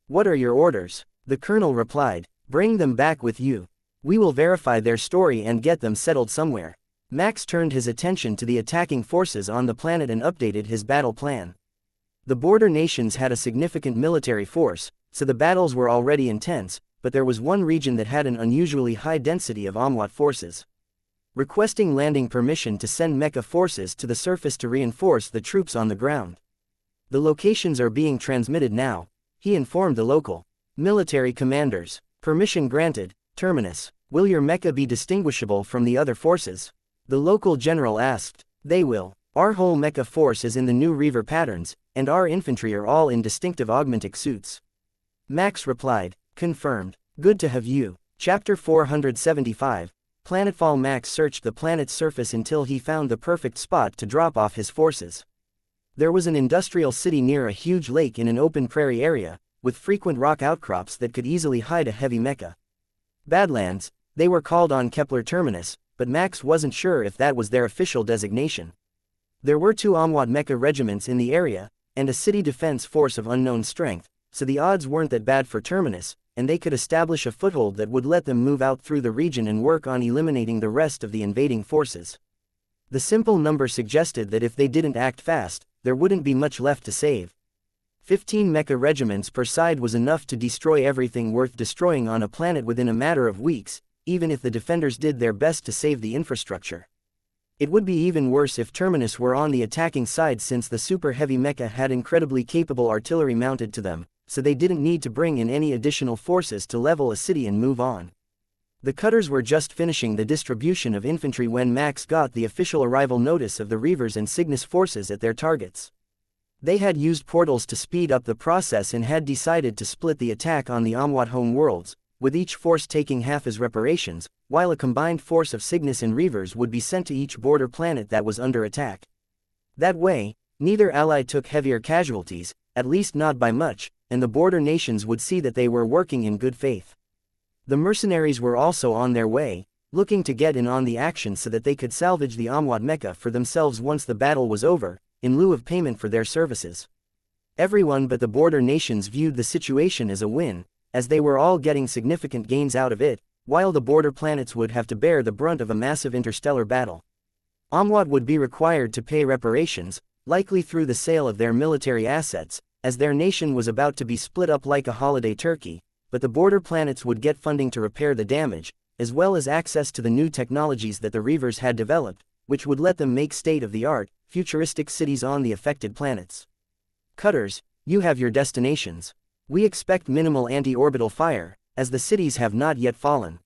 What are your orders? The colonel replied. Bring them back with you. We will verify their story and get them settled somewhere. Max turned his attention to the attacking forces on the planet and updated his battle plan. The border nations had a significant military force, so the battles were already intense, but there was one region that had an unusually high density of Amwat forces. Requesting landing permission to send Mecha forces to the surface to reinforce the troops on the ground. The locations are being transmitted now, he informed the local military commanders. Permission granted. Terminus, will your Mecha be distinguishable from the other forces? The local general asked. They will. Our whole Mecha force is in the new Reaver patterns, and our infantry are all in distinctive augmentic suits. Max replied. Confirmed. Good to have you. Chapter 475. Planetfall. Max searched the planet's surface until he found the perfect spot to drop off his forces. There was an industrial city near a huge lake in an open prairie area, with frequent rock outcrops that could easily hide a heavy mecha. Badlands, they were called on Kepler Terminus, but Max wasn't sure if that was their official designation. There were 2 Amwat mecha regiments in the area, and a city defense force of unknown strength, so the odds weren't that bad for Terminus, and they could establish a foothold that would let them move out through the region and work on eliminating the rest of the invading forces. The simple number suggested that if they didn't act fast, there wouldn't be much left to save. 15 mecha regiments per side was enough to destroy everything worth destroying on a planet within a matter of weeks, even if the defenders did their best to save the infrastructure. It would be even worse if Terminus were on the attacking side, since the super heavy mecha had incredibly capable artillery mounted to them, so they didn't need to bring in any additional forces to level a city and move on. The cutters were just finishing the distribution of infantry when Max got the official arrival notice of the Reavers and Cygnus forces at their targets. They had used portals to speed up the process and had decided to split the attack on the Amwat home worlds, with each force taking half as reparations, while a combined force of Cygnus and Reavers would be sent to each border planet that was under attack. That way, neither ally took heavier casualties, at least not by much, and the border nations would see that they were working in good faith. The mercenaries were also on their way, looking to get in on the action so that they could salvage the Amwat mecha for themselves once the battle was over, in lieu of payment for their services. Everyone but the border nations viewed the situation as a win, as they were all getting significant gains out of it, while the border planets would have to bear the brunt of a massive interstellar battle. Amwat would be required to pay reparations, likely through the sale of their military assets, as their nation was about to be split up like a holiday turkey, but the border planets would get funding to repair the damage, as well as access to the new technologies that the Reavers had developed, which would let them make state-of-the-art, futuristic cities on the affected planets. Cutters, you have your destinations. We expect minimal anti-orbital fire, as the cities have not yet fallen.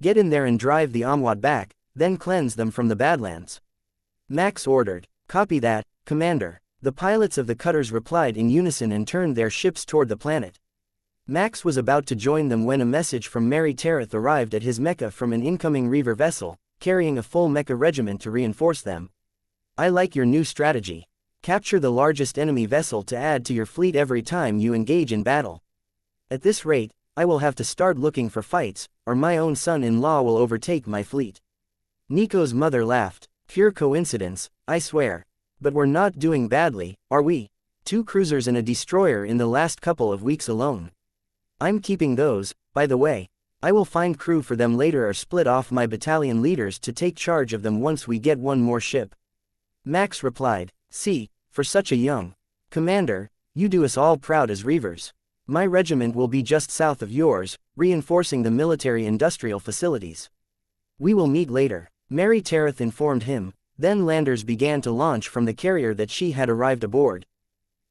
Get in there and drive the Amwat back, then cleanse them from the Badlands. Max ordered. Copy that, Commander. The pilots of the cutters replied in unison and turned their ships toward the planet. Max was about to join them when a message from Mary Tereth arrived at his mecha from an incoming Reaver vessel, carrying a full mecha regiment to reinforce them. I like your new strategy. Capture the largest enemy vessel to add to your fleet every time you engage in battle. At this rate, I will have to start looking for fights, or my own son-in-law will overtake my fleet. Nico's mother laughed. Pure coincidence, I swear. But we're not doing badly, are we? 2 cruisers and a destroyer in the last couple of weeks alone. I'm keeping those, by the way. I will find crew for them later or split off my battalion leaders to take charge of them once we get one more ship. Max replied, see, for such a young commander, you do us all proud as Reavers. My regiment will be just south of yours, reinforcing the military-industrial facilities. We will meet later, Mary Tereth informed him. Then landers began to launch from the carrier that she had arrived aboard.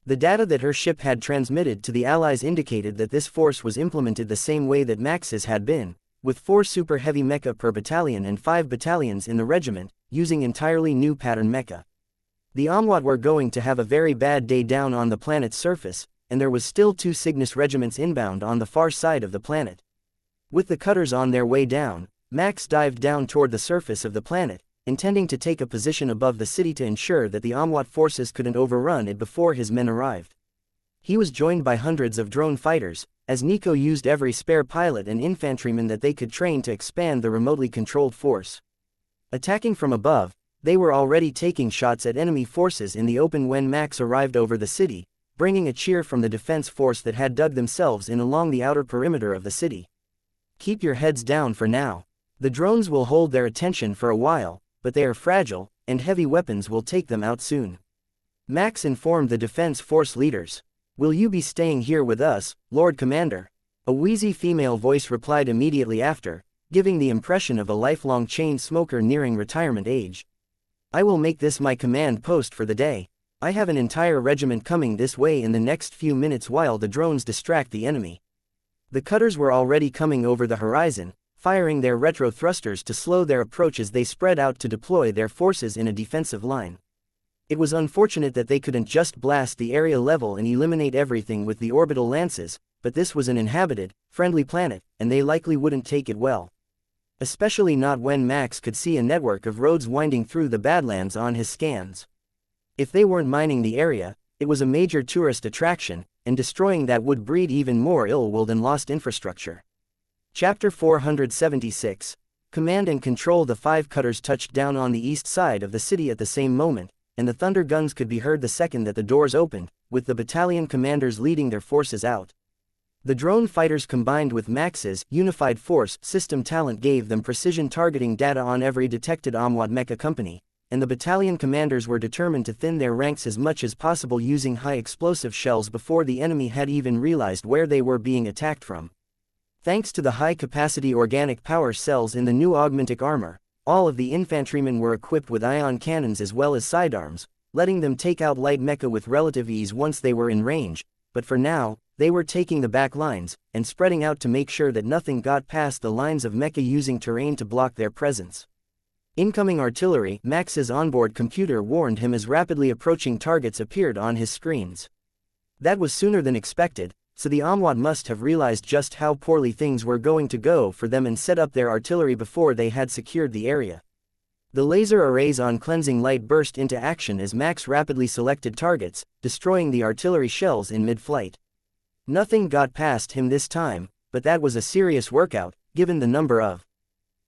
The data that her ship had transmitted to the Allies indicated that this force was implemented the same way that Max's had been, with 4 super heavy mecha per battalion and 5 battalions in the regiment, using entirely new pattern mecha. The Amwat were going to have a very bad day down on the planet's surface, and there was still 2 Cygnus regiments inbound on the far side of the planet. With the cutters on their way down, Max dived down toward the surface of the planet, intending to take a position above the city to ensure that the Amwat forces couldn't overrun it before his men arrived. He was joined by hundreds of drone fighters, as Nico used every spare pilot and infantryman that they could train to expand the remotely controlled force. Attacking from above, they were already taking shots at enemy forces in the open when Max arrived over the city, bringing a cheer from the defense force that had dug themselves in along the outer perimeter of the city. Keep your heads down for now. The drones will hold their attention for a while, but they are fragile, and heavy weapons will take them out soon. Max informed the defense force leaders. Will you be staying here with us, Lord Commander? A wheezy female voice replied immediately after, giving the impression of a lifelong chain smoker nearing retirement age. I will make this my command post for the day. I have an entire regiment coming this way in the next few minutes while the drones distract the enemy. The cutters were already coming over the horizon, firing their retro thrusters to slow their approach as they spread out to deploy their forces in a defensive line. It was unfortunate that they couldn't just blast the area level and eliminate everything with the orbital lances, but this was an inhabited, friendly planet, and they likely wouldn't take it well. Especially not when Max could see a network of roads winding through the Badlands on his scans. If they weren't mining the area, it was a major tourist attraction, and destroying that would breed even more ill will than lost infrastructure. Chapter 476. Command and control. The 5 cutters touched down on the east side of the city at the same moment, and the thunder guns could be heard the second that the doors opened, with the battalion commanders leading their forces out. The drone fighters combined with Max's unified force system talent gave them precision targeting data on every detected Amwat mecha company, and the battalion commanders were determined to thin their ranks as much as possible using high explosive shells before the enemy had even realized where they were being attacked from. Thanks to the high-capacity organic power cells in the new augmentic armor, all of the infantrymen were equipped with ion cannons as well as sidearms, letting them take out light mecha with relative ease once they were in range, but for now, they were taking the back lines, and spreading out to make sure that nothing got past the lines of mecha using terrain to block their presence. Incoming artillery, Max's onboard computer warned him as rapidly approaching targets appeared on his screens. That was sooner than expected, so the Amwad must have realized just how poorly things were going to go for them and set up their artillery before they had secured the area. The laser arrays on cleansing light burst into action as Max rapidly selected targets, destroying the artillery shells in mid-flight. Nothing got past him this time, but that was a serious workout, given the number of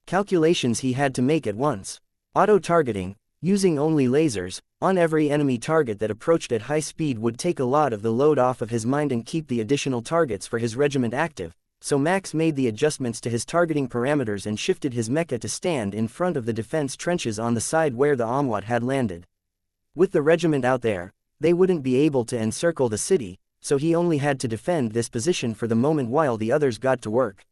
calculations he had to make at once. Auto-targeting, using only lasers, on every enemy target that approached at high speed would take a lot of the load off of his mind and keep the additional targets for his regiment active, so Max made the adjustments to his targeting parameters and shifted his mecha to stand in front of the defense trenches on the side where the Amwad had landed. With the regiment out there, they wouldn't be able to encircle the city, so he only had to defend this position for the moment while the others got to work.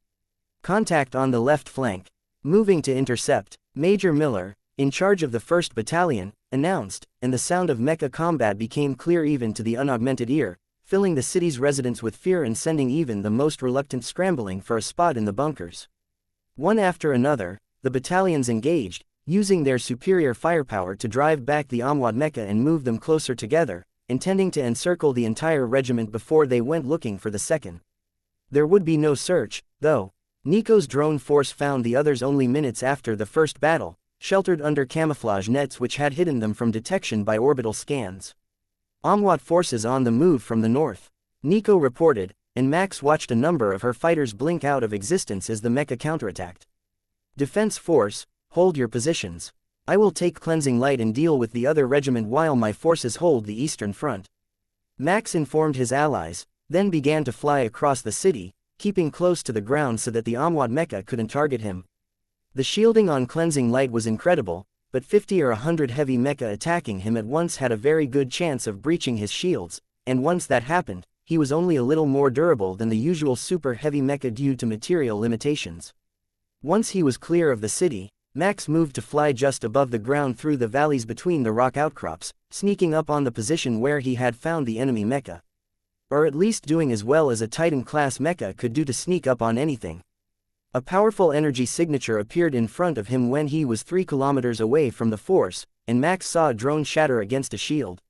Contact on the left flank. Moving to intercept, Major Miller, in charge of the 1st Battalion, announced, and the sound of mecha combat became clear even to the unaugmented ear, filling the city's residents with fear and sending even the most reluctant scrambling for a spot in the bunkers. One after another, the battalions engaged, using their superior firepower to drive back the Amwad mecha and move them closer together, intending to encircle the entire regiment before they went looking for the second. There would be no search, though. Nico's drone force found the others only minutes after the first battle, sheltered under camouflage nets which had hidden them from detection by orbital scans. Amwad forces on the move from the north, Nico reported, and Max watched a number of her fighters blink out of existence as the mecha counterattacked. Defense force, hold your positions. I will take cleansing light and deal with the other regiment while my forces hold the eastern front. Max informed his allies, then began to fly across the city, keeping close to the ground so that the Amwad mecha couldn't target him. The shielding on cleansing light was incredible, but 50 or 100 heavy mecha attacking him at once had a very good chance of breaching his shields, and once that happened, he was only a little more durable than the usual super heavy mecha due to material limitations. Once he was clear of the city, Max moved to fly just above the ground through the valleys between the rock outcrops, sneaking up on the position where he had found the enemy mecha. Or at least doing as well as a Titan-class mecha could do to sneak up on anything. A powerful energy signature appeared in front of him when he was 3 kilometers away from the force, and Max saw a drone shatter against a shield.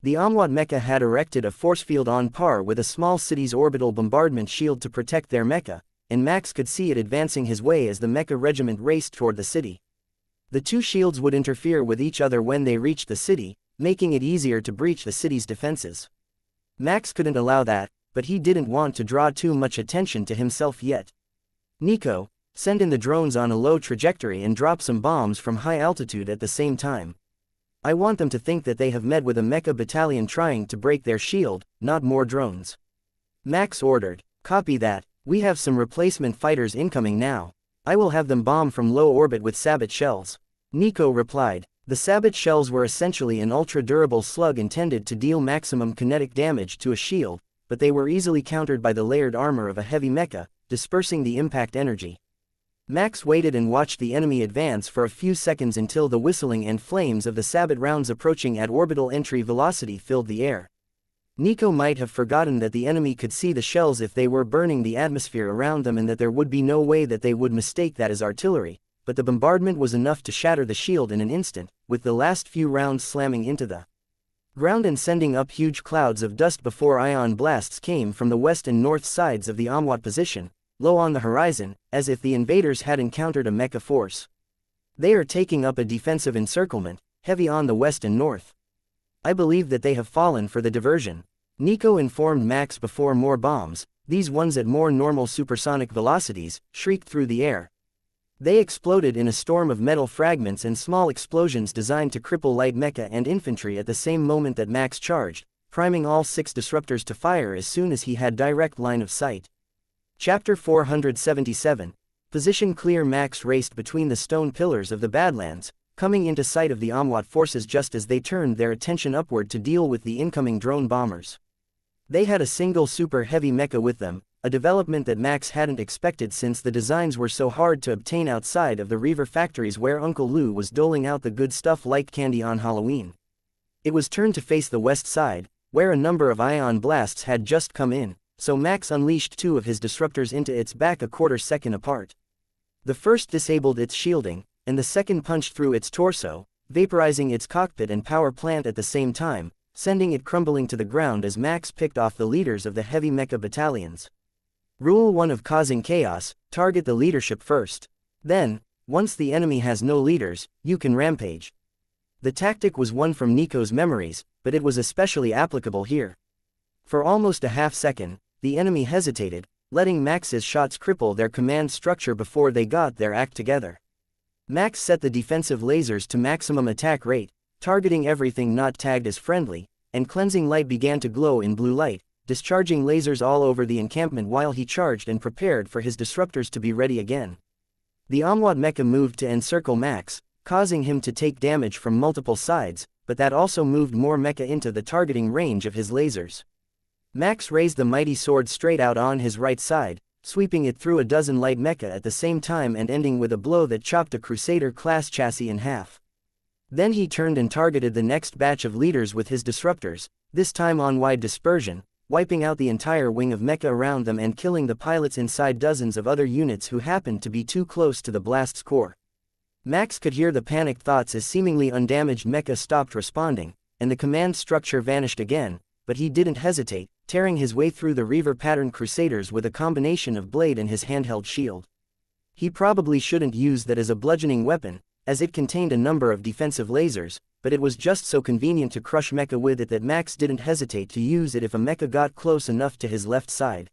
The Amwad mecha had erected a force field on par with a small city's orbital bombardment shield to protect their mecha, and Max could see it advancing his way as the mecha regiment raced toward the city. The two shields would interfere with each other when they reached the city, making it easier to breach the city's defenses. Max couldn't allow that, but he didn't want to draw too much attention to himself yet. Nico, send in the drones on a low trajectory and drop some bombs from high altitude at the same time. I want them to think that they have met with a mecha battalion trying to break their shield, not more drones. Max ordered, copy that, we have some replacement fighters incoming now. I will have them bomb from low orbit with sabot shells. Nico replied. The sabot shells were essentially an ultra-durable slug intended to deal maximum kinetic damage to a shield, but they were easily countered by the layered armor of a heavy mecha, dispersing the impact energy. Max waited and watched the enemy advance for a few seconds until the whistling and flames of the sabot rounds approaching at orbital entry velocity filled the air. Nico might have forgotten that the enemy could see the shells if they were burning the atmosphere around them and that there would be no way that they would mistake that as artillery, but the bombardment was enough to shatter the shield in an instant, with the last few rounds slamming into the ground and sending up huge clouds of dust before ion blasts came from the west and north sides of the Amwad position, low on the horizon, as if the invaders had encountered a mecha force. They are taking up a defensive encirclement, heavy on the west and north. I believe that they have fallen for the diversion. Nico informed Max before more bombs, these ones at more normal supersonic velocities, shrieked through the air. They exploded in a storm of metal fragments and small explosions designed to cripple light mecha and infantry at the same moment that Max charged, priming all 6 disruptors to fire as soon as he had direct line of sight. Chapter 477. Position clear. Max raced between the stone pillars of the Badlands, coming into sight of the Amwat forces just as they turned their attention upward to deal with the incoming drone bombers. They had a single super heavy mecha with them, a development that Max hadn't expected since the designs were so hard to obtain outside of the Reaver factories where Uncle Lou was doling out the good stuff like candy on Halloween. It was turned to face the west side, where a number of ion blasts had just come in, so Max unleashed 2 of his disruptors into its back a quarter second apart. The first disabled its shielding, and the second punched through its torso, vaporizing its cockpit and power plant at the same time, sending it crumbling to the ground as Max picked off the leaders of the heavy mecha battalions. Rule 1 of causing chaos: target the leadership first. Then, once the enemy has no leaders, you can rampage. The tactic was one from Nico's memories, but it was especially applicable here. For almost a half second, the enemy hesitated, letting Max's shots cripple their command structure before they got their act together. Max set the defensive lasers to maximum attack rate, targeting everything not tagged as friendly, and cleansing light began to glow in blue light, discharging lasers all over the encampment while he charged and prepared for his disruptors to be ready again. The Amwat mecha moved to encircle Max, causing him to take damage from multiple sides, but that also moved more mecha into the targeting range of his lasers. Max raised the mighty sword straight out on his right side, sweeping it through a dozen light mecha at the same time and ending with a blow that chopped a Crusader-class chassis in half. Then he turned and targeted the next batch of leaders with his disruptors, this time on wide dispersion, wiping out the entire wing of mecha around them and killing the pilots inside dozens of other units who happened to be too close to the blast's core. Max could hear the panicked thoughts as seemingly undamaged mecha stopped responding, and the command structure vanished again, but he didn't hesitate, tearing his way through the Reaver pattern Crusaders with a combination of blade and his handheld shield. He probably shouldn't use that as a bludgeoning weapon, as it contained a number of defensive lasers, but it was just so convenient to crush mecha with it that Max didn't hesitate to use it if a mecha got close enough to his left side.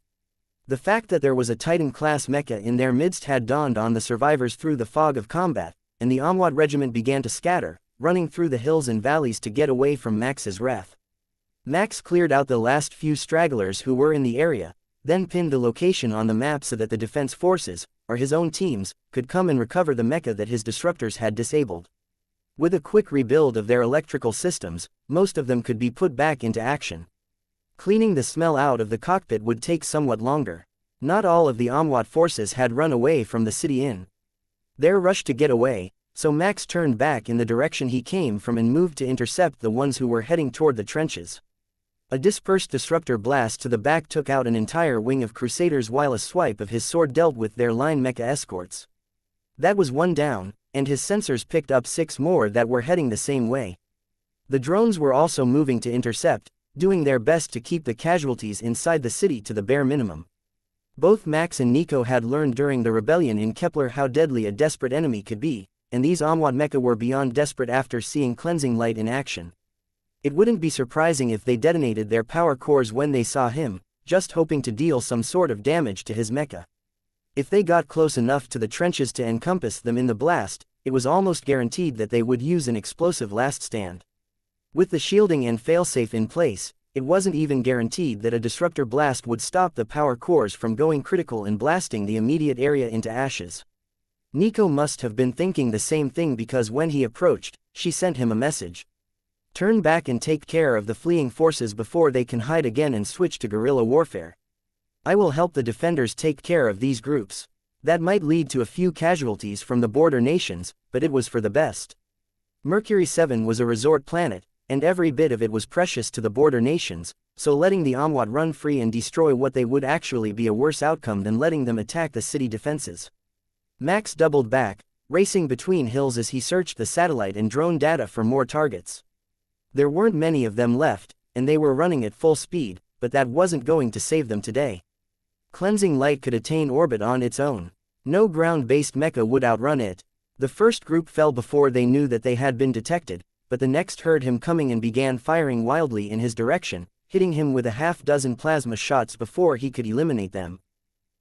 The fact that there was a Titan-class mecha in their midst had dawned on the survivors through the fog of combat, and the Amwat regiment began to scatter, running through the hills and valleys to get away from Max's wrath. Max cleared out the last few stragglers who were in the area, then pinned the location on the map so that the defense forces, or his own teams, could come and recover the mecha that his disruptors had disabled. With a quick rebuild of their electrical systems, most of them could be put back into action. Cleaning the smell out of the cockpit would take somewhat longer. Not all of the Amwat forces had run away from the city inn. Their rush to get away, so Max turned back in the direction he came from and moved to intercept the ones who were heading toward the trenches. A dispersed disruptor blast to the back took out an entire wing of Crusaders while a swipe of his sword dealt with their line mecha escorts. That was one down, and his sensors picked up 6 more that were heading the same way. The drones were also moving to intercept, doing their best to keep the casualties inside the city to the bare minimum. Both Max and Nico had learned during the rebellion in Kepler how deadly a desperate enemy could be, and these Amwat mecha were beyond desperate after seeing cleansing light in action. It wouldn't be surprising if they detonated their power cores when they saw him, just hoping to deal some sort of damage to his mecha. If they got close enough to the trenches to encompass them in the blast, it was almost guaranteed that they would use an explosive last stand. With the shielding and failsafe in place, it wasn't even guaranteed that a disruptor blast would stop the power cores from going critical and blasting the immediate area into ashes. Nico must have been thinking the same thing because when he approached, she sent him a message. Turn back and take care of the fleeing forces before they can hide again and switch to guerrilla warfare. I will help the defenders take care of these groups. That might lead to a few casualties from the border nations, but it was for the best. Mercury 7 was a resort planet, and every bit of it was precious to the border nations, so letting the Amwat run free and destroy what they would actually be a worse outcome than letting them attack the city defenses. Max doubled back, racing between hills as he searched the satellite and drone data for more targets. There weren't many of them left, and they were running at full speed, but that wasn't going to save them today. Cleansing light could attain orbit on its own. No ground-based mecha would outrun it. The first group fell before they knew that they had been detected, but the next heard him coming and began firing wildly in his direction, hitting him with a half-dozen plasma shots before he could eliminate them.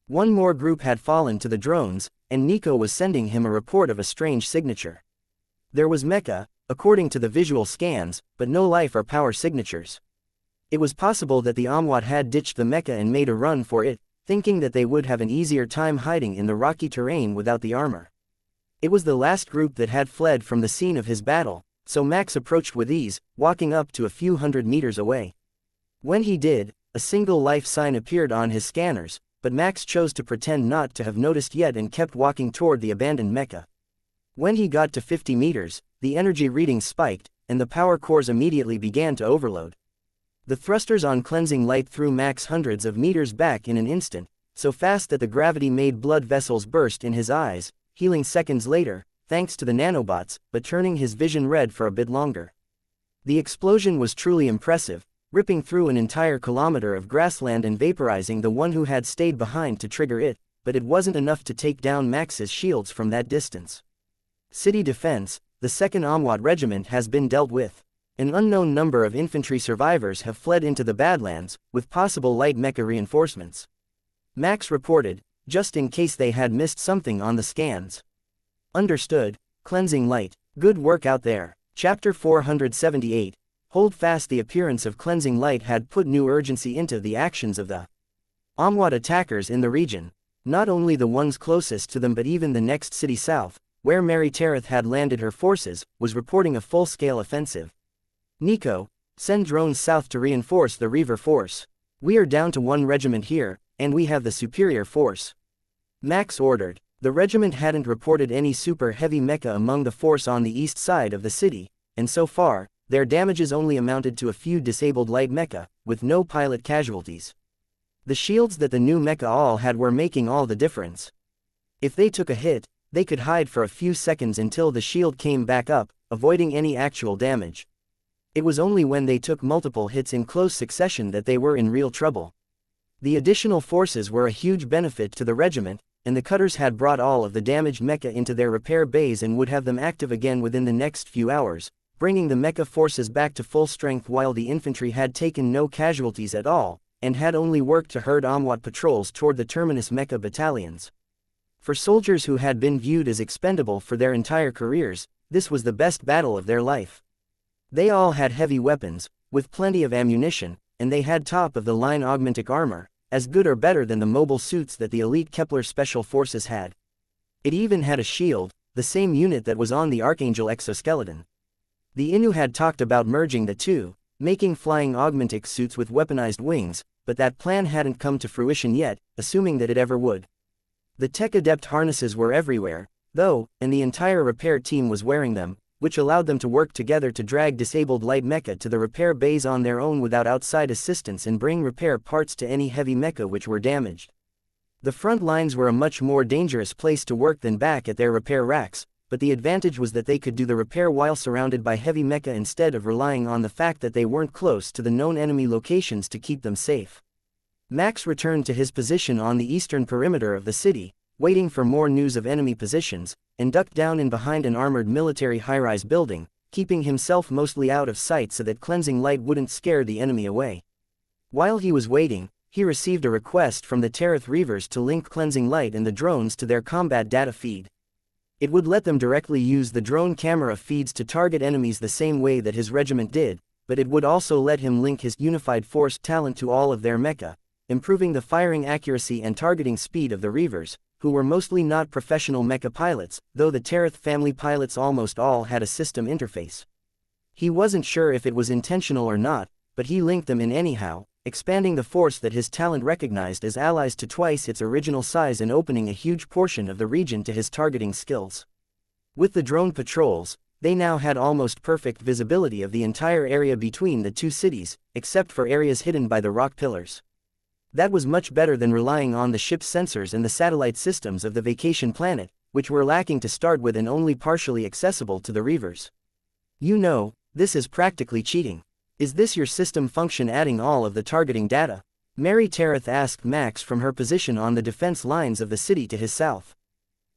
One more group had fallen to the drones, and Nico was sending him a report of a strange signature. There was mecha, according to the visual scans, but no life or power signatures. It was possible that the Amwat had ditched the mecha and made a run for it, thinking that they would have an easier time hiding in the rocky terrain without the armor. It was the last group that had fled from the scene of his battle, so Max approached with ease, walking up to a few hundred meters away. When he did, a single life sign appeared on his scanners, but Max chose to pretend not to have noticed yet and kept walking toward the abandoned mecha. When he got to 50 meters, the energy readings spiked, and the power cores immediately began to overload. The thrusters on cleansing light threw Max hundreds of meters back in an instant, so fast that the gravity made blood vessels burst in his eyes, healing seconds later, thanks to the nanobots, but turning his vision red for a bit longer. The explosion was truly impressive, ripping through an entire kilometer of grassland and vaporizing the one who had stayed behind to trigger it, but it wasn't enough to take down Max's shields from that distance. City defense, the 2nd Amwat Regiment has been dealt with. An unknown number of infantry survivors have fled into the Badlands, with possible light mecha reinforcements. Max reported, just in case they had missed something on the scans. Understood, cleansing light, good work out there. Chapter 478. Hold fast. The appearance of cleansing light had put new urgency into the actions of the Amwat attackers in the region, not only the ones closest to them but even the next city south, where Mary Tereth had landed her forces, was reporting a full-scale offensive. Nico, send drones south to reinforce the Reaver force. We are down to 1 regiment here, and we have the superior force. Max ordered. The regiment hadn't reported any super heavy mecha among the force on the east side of the city, and so far, their damages only amounted to a few disabled light mecha, with no pilot casualties. The shields that the new mecha all had were making all the difference. If they took a hit, they could hide for a few seconds until the shield came back up, avoiding any actual damage. It was only when they took multiple hits in close succession that they were in real trouble. The additional forces were a huge benefit to the regiment, and the cutters had brought all of the damaged mecha into their repair bays and would have them active again within the next few hours, bringing the mecha forces back to full strength while the infantry had taken no casualties at all, and had only worked to herd Amwat patrols toward the terminus mecha battalions. For soldiers who had been viewed as expendable for their entire careers, this was the best battle of their life. They all had heavy weapons, with plenty of ammunition, and they had top-of-the-line augmentic armor, as good or better than the mobile suits that the elite Kepler Special Forces had. It even had a shield, the same unit that was on the Archangel exoskeleton. The Innu had talked about merging the two, making flying augmentic suits with weaponized wings, but that plan hadn't come to fruition yet, assuming that it ever would. The Tech Adept harnesses were everywhere, though, and the entire repair team was wearing them, which allowed them to work together to drag disabled light mecha to the repair bays on their own without outside assistance and bring repair parts to any heavy mecha which were damaged. The front lines were a much more dangerous place to work than back at their repair racks, but the advantage was that they could do the repair while surrounded by heavy mecha instead of relying on the fact that they weren't close to the known enemy locations to keep them safe. Max returned to his position on the eastern perimeter of the city, waiting for more news of enemy positions, and ducked down in behind an armored military high-rise building, keeping himself mostly out of sight so that cleansing light wouldn't scare the enemy away. While he was waiting, he received a request from the Tereth Reavers to link cleansing light and the drones to their combat data feed. It would let them directly use the drone camera feeds to target enemies the same way that his regiment did, but it would also let him link his unified force talent to all of their mecha, improving the firing accuracy and targeting speed of the Reavers, who were mostly not professional mecha pilots, though the Tereth family pilots almost all had a system interface. He wasn't sure if it was intentional or not, but he linked them in anyhow, expanding the force that his talent recognized as allies to twice its original size and opening a huge portion of the region to his targeting skills. With the drone patrols, they now had almost perfect visibility of the entire area between the two cities, except for areas hidden by the rock pillars. That was much better than relying on the ship's sensors and the satellite systems of the vacation planet, which were lacking to start with and only partially accessible to the Reavers. You know, this is practically cheating. Is this your system function adding all of the targeting data? Mary Tereth asked Max from her position on the defense lines of the city to his south.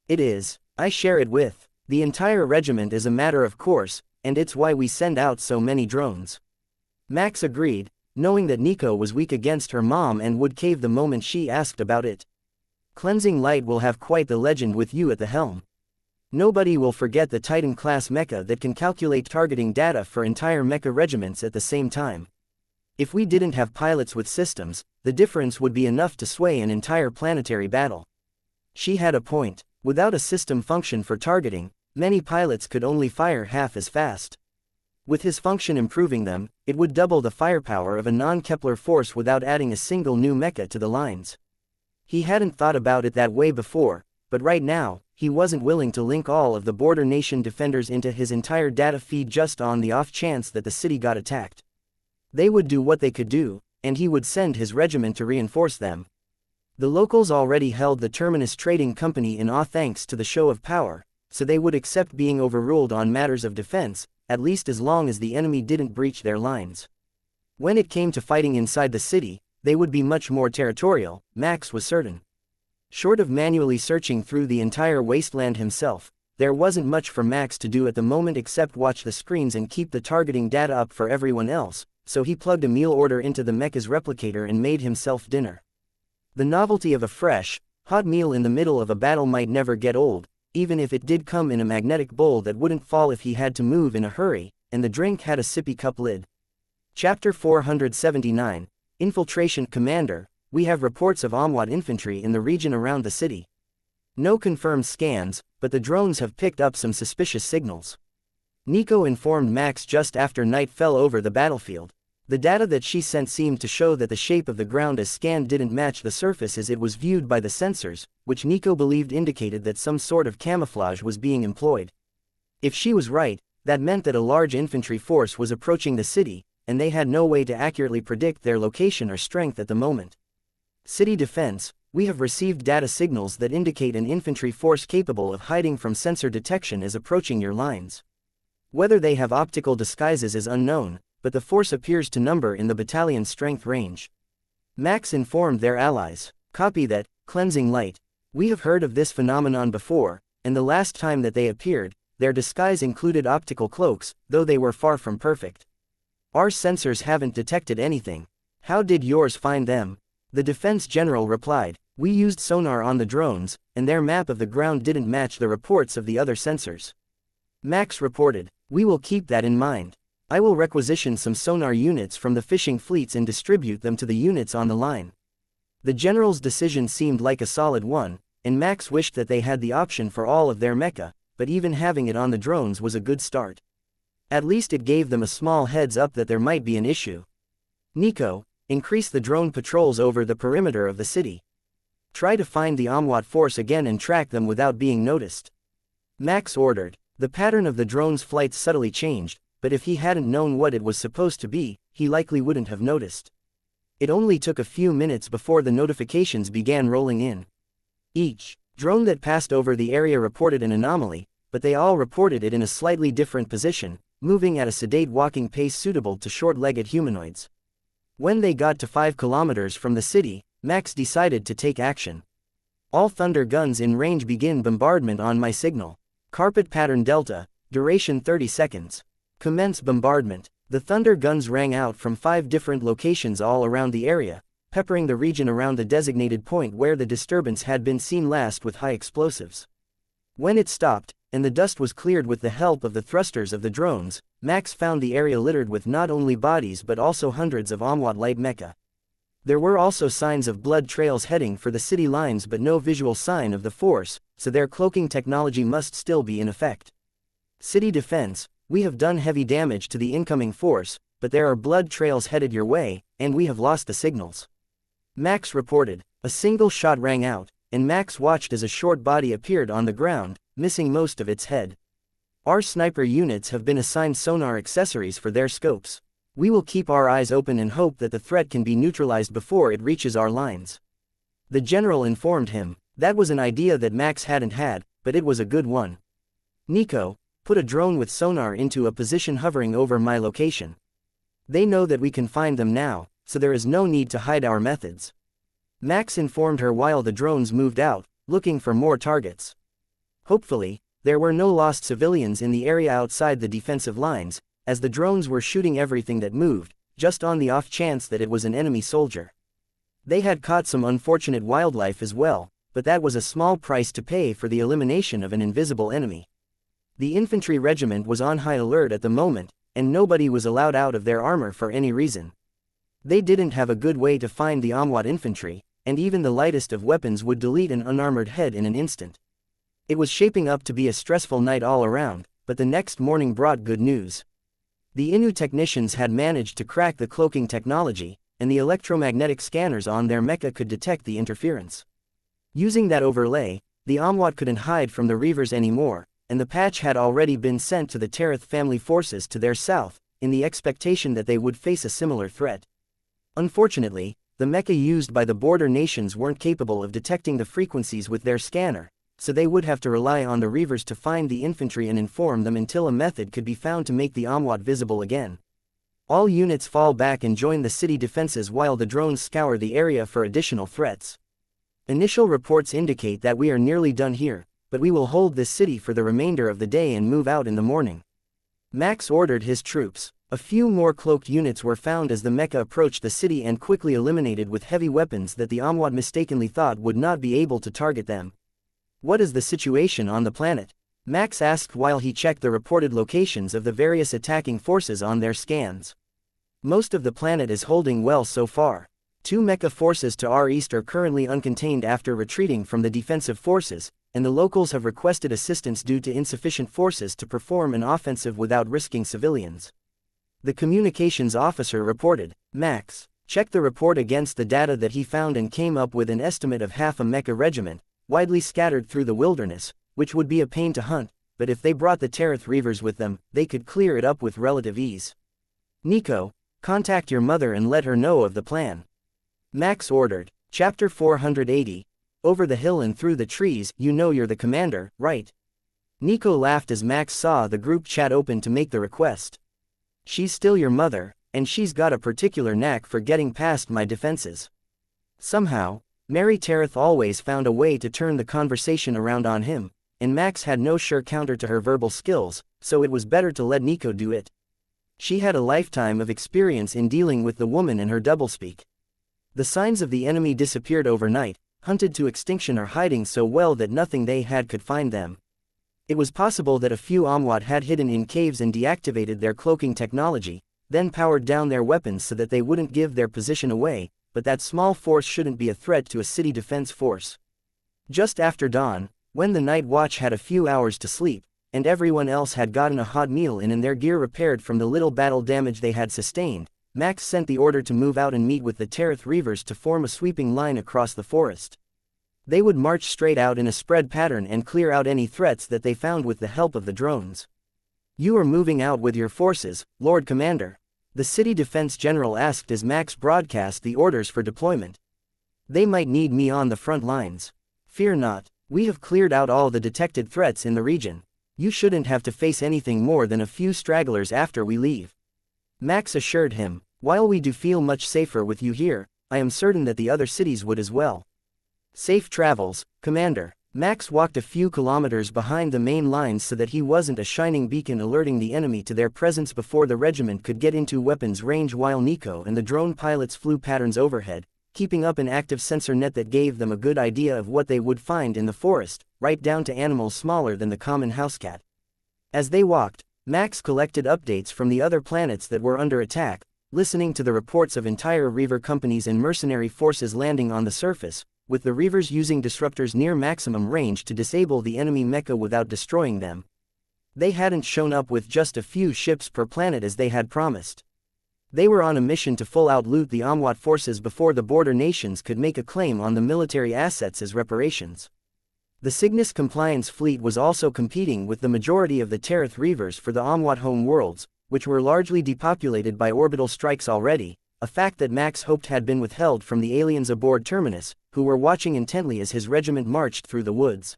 It is. I share it with the entire regiment as a matter of course, and it's why we send out so many drones. Max agreed, knowing that Nico was weak against her mom and would cave the moment she asked about it. Cleansing Light will have quite the legend with you at the helm. Nobody will forget the Titan-class mecha that can calculate targeting data for entire mecha regiments at the same time. If we didn't have pilots with systems, the difference would be enough to sway an entire planetary battle. She had a point. Without a system function for targeting, many pilots could only fire half as fast. With his function improving them, it would double the firepower of a non-Kepler force without adding a single new mecha to the lines. He hadn't thought about it that way before, but right now, he wasn't willing to link all of the border nation defenders into his entire data feed just on the off chance that the city got attacked. They would do what they could do, and he would send his regiment to reinforce them. The locals already held the Terminus Trading Company in awe thanks to the show of power, so they would accept being overruled on matters of defense, at least as long as the enemy didn't breach their lines. When it came to fighting inside the city, they would be much more territorial, Max was certain. Short of manually searching through the entire wasteland himself, there wasn't much for Max to do at the moment except watch the screens and keep the targeting data up for everyone else, so he plugged a meal order into the mecha's replicator and made himself dinner. The novelty of a fresh, hot meal in the middle of a battle might never get old, even if it did come in a magnetic bowl that wouldn't fall if he had to move in a hurry, and the drink had a sippy cup lid. Chapter 479, Infiltration. Commander, we have reports of Amwat infantry in the region around the city. No confirmed scans, but the drones have picked up some suspicious signals. Nico informed Max just after night fell over the battlefield. The data that she sent seemed to show that the shape of the ground as scanned didn't match the surface as it was viewed by the sensors, which Nico believed indicated that some sort of camouflage was being employed. If she was right, that meant that a large infantry force was approaching the city, and they had no way to accurately predict their location or strength at the moment. City defense, we have received data signals that indicate an infantry force capable of hiding from sensor detection is approaching your lines. Whether they have optical disguises is unknown, but the force appears to number in the battalion's strength range. Max informed their allies. Copy that, Cleansing Light. We have heard of this phenomenon before, and the last time that they appeared, their disguise included optical cloaks, though they were far from perfect. Our sensors haven't detected anything. How did yours find them? The defense general replied, we used sonar on the drones, and their map of the ground didn't match the reports of the other sensors. Max reported, we will keep that in mind. I will requisition some sonar units from the fishing fleets and distribute them to the units on the line. The general's decision seemed like a solid one, and Max wished that they had the option for all of their mecha, but even having it on the drones was a good start. At least it gave them a small heads up that there might be an issue. Nico, increase the drone patrols over the perimeter of the city. Try to find the Amwat force again and track them without being noticed. Max ordered. The pattern of the drone's flight subtly changed, but if he hadn't known what it was supposed to be, he likely wouldn't have noticed. It only took a few minutes before the notifications began rolling in. Each drone that passed over the area reported an anomaly, but they all reported it in a slightly different position, moving at a sedate walking pace suitable to short-legged humanoids. When they got to 5 kilometers from the city, Max decided to take action. All Thunder guns in range begin bombardment on my signal. Carpet pattern Delta, duration 30 seconds. Commence bombardment. The Thunder guns rang out from 5 different locations all around the area, peppering the region around the designated point where the disturbance had been seen last with high explosives. When it stopped, and the dust was cleared with the help of the thrusters of the drones, Max found the area littered with not only bodies but also hundreds of Amwat light mecha. There were also signs of blood trails heading for the city lines but no visual sign of the force, so their cloaking technology must still be in effect. City defense, we have done heavy damage to the incoming force, but there are blood trails headed your way, and we have lost the signals. Max reported. A single shot rang out, and Max watched as a short body appeared on the ground, missing most of its head. Our sniper units have been assigned sonar accessories for their scopes. We will keep our eyes open and hope that the threat can be neutralized before it reaches our lines. The general informed him. That was an idea that Max hadn't had, but it was a good one. Nico, put a drone with sonar into a position hovering over my location. They know that we can find them now, so there is no need to hide our methods. Max informed her while the drones moved out, looking for more targets. Hopefully, there were no lost civilians in the area outside the defensive lines, as the drones were shooting everything that moved, just on the off chance that it was an enemy soldier. They had caught some unfortunate wildlife as well, but that was a small price to pay for the elimination of an invisible enemy. The infantry regiment was on high alert at the moment, and nobody was allowed out of their armor for any reason. They didn't have a good way to find the Amwat infantry, and even the lightest of weapons would delete an unarmored head in an instant. It was shaping up to be a stressful night all around, but the next morning brought good news. The Innu technicians had managed to crack the cloaking technology, and the electromagnetic scanners on their mecha could detect the interference. Using that overlay, the Amwat couldn't hide from the Reavers anymore, and the patch had already been sent to the Tereth family forces to their south, in the expectation that they would face a similar threat. Unfortunately, the mecha used by the border nations weren't capable of detecting the frequencies with their scanner, so they would have to rely on the Reavers to find the infantry and inform them until a method could be found to make the Amwat visible again. All units fall back and join the city defenses while the drones scour the area for additional threats. Initial reports indicate that we are nearly done here, but we will hold this city for the remainder of the day and move out in the morning. Max ordered his troops. A few more cloaked units were found as the mecha approached the city and quickly eliminated with heavy weapons that the Amwat mistakenly thought would not be able to target them. What is the situation on the planet? Max asked while he checked the reported locations of the various attacking forces on their scans. Most of the planet is holding well so far. 2 mecha forces to our east are currently uncontained after retreating from the defensive forces, and the locals have requested assistance due to insufficient forces to perform an offensive without risking civilians. The communications officer reported. Max checked the report against the data that he found and came up with an estimate of half a mecha regiment, widely scattered through the wilderness, which would be a pain to hunt, but if they brought the Tereth Reavers with them, they could clear it up with relative ease. Nico, contact your mother and let her know of the plan. Max ordered. Chapter 480. Over the hill and through the trees, you know you're the commander, right? Nico laughed as Max saw the group chat open to make the request. She's still your mother, and she's got a particular knack for getting past my defenses. Somehow, Mary Tereth always found a way to turn the conversation around on him, and Max had no sure counter to her verbal skills, so it was better to let Nico do it. She had a lifetime of experience in dealing with the woman and her doublespeak. The signs of the enemy disappeared overnight, hunted to extinction or hiding so well that nothing they had could find them. It was possible that a few Amwat had hidden in caves and deactivated their cloaking technology, then powered down their weapons so that they wouldn't give their position away, but that small force shouldn't be a threat to a city defense force. Just after dawn, when the night watch had a few hours to sleep, and everyone else had gotten a hot meal in and their gear repaired from the little battle damage they had sustained, Max sent the order to move out and meet with the Tereth Reavers to form a sweeping line across the forest. They would march straight out in a spread pattern and clear out any threats that they found with the help of the drones. You are moving out with your forces, Lord Commander? The city defense general asked as Max broadcast the orders for deployment. They might need me on the front lines. Fear not, we have cleared out all the detected threats in the region. You shouldn't have to face anything more than a few stragglers after we leave. Max assured him, while we do feel much safer with you here, I am certain that the other cities would as well. Safe travels, Commander. Max walked a few kilometers behind the main lines so that he wasn't a shining beacon alerting the enemy to their presence before the regiment could get into weapons range while Nico and the drone pilots flew patterns overhead, keeping up an active sensor net that gave them a good idea of what they would find in the forest, right down to animals smaller than the common housecat. As they walked, Max collected updates from the other planets that were under attack, listening to the reports of entire Reaver companies and mercenary forces landing on the surface, with the Reavers using disruptors near maximum range to disable the enemy mecha without destroying them. They hadn't shown up with just a few ships per planet as they had promised. They were on a mission to full-out loot the Amwat forces before the border nations could make a claim on the military assets as reparations. The Cygnus Compliance fleet was also competing with the majority of the Tereth Reavers for the Amwat home worlds, which were largely depopulated by orbital strikes already, a fact that Max hoped had been withheld from the aliens aboard Terminus, who were watching intently as his regiment marched through the woods.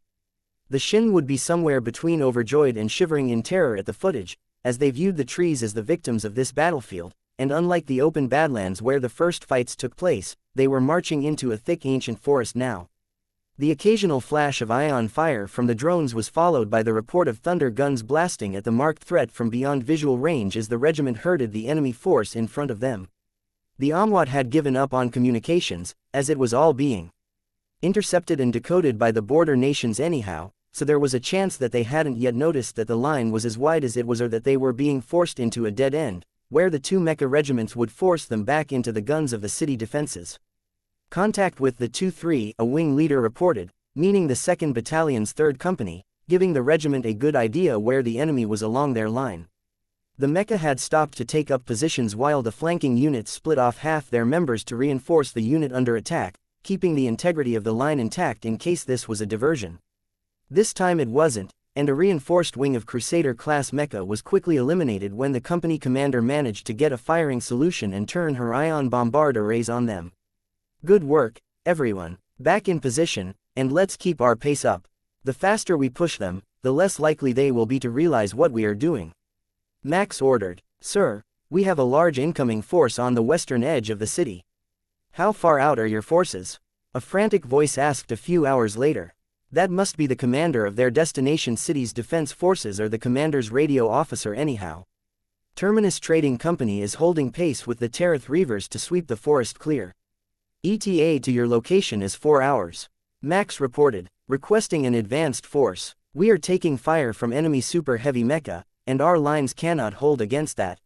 The Shin would be somewhere between overjoyed and shivering in terror at the footage, as they viewed the trees as the victims of this battlefield, and unlike the open Badlands where the first fights took place, they were marching into a thick ancient forest now. The occasional flash of ion fire from the drones was followed by the report of thunder guns blasting at the marked threat from beyond visual range as the regiment herded the enemy force in front of them. The Amwat had given up on communications, as it was all being intercepted and decoded by the border nations anyhow, so there was a chance that they hadn't yet noticed that the line was as wide as it was or that they were being forced into a dead end, where the 2 mecha regiments would force them back into the guns of the city defenses. Contact with the 2-3, a wing leader reported, meaning the 2nd Battalion's 3rd Company, giving the regiment a good idea where the enemy was along their line. The Mecha had stopped to take up positions while the flanking units split off half their members to reinforce the unit under attack, keeping the integrity of the line intact in case this was a diversion. This time it wasn't, and a reinforced wing of Crusader-class Mecha was quickly eliminated when the company commander managed to get a firing solution and turn her ion bombard arrays on them. Good work, everyone. Back in position, and let's keep our pace up. The faster we push them, the less likely they will be to realize what we are doing. Max ordered. Sir, we have a large incoming force on the western edge of the city. How far out are your forces? A frantic voice asked a few hours later. That must be the commander of their destination city's defense forces or the commander's radio officer anyhow. Terminus Trading Company is holding pace with the Terith Reavers to sweep the forest clear. ETA to your location is 4 hours. Max reported, requesting an advanced force. We are taking fire from enemy super heavy mecha, and our lines cannot hold against that.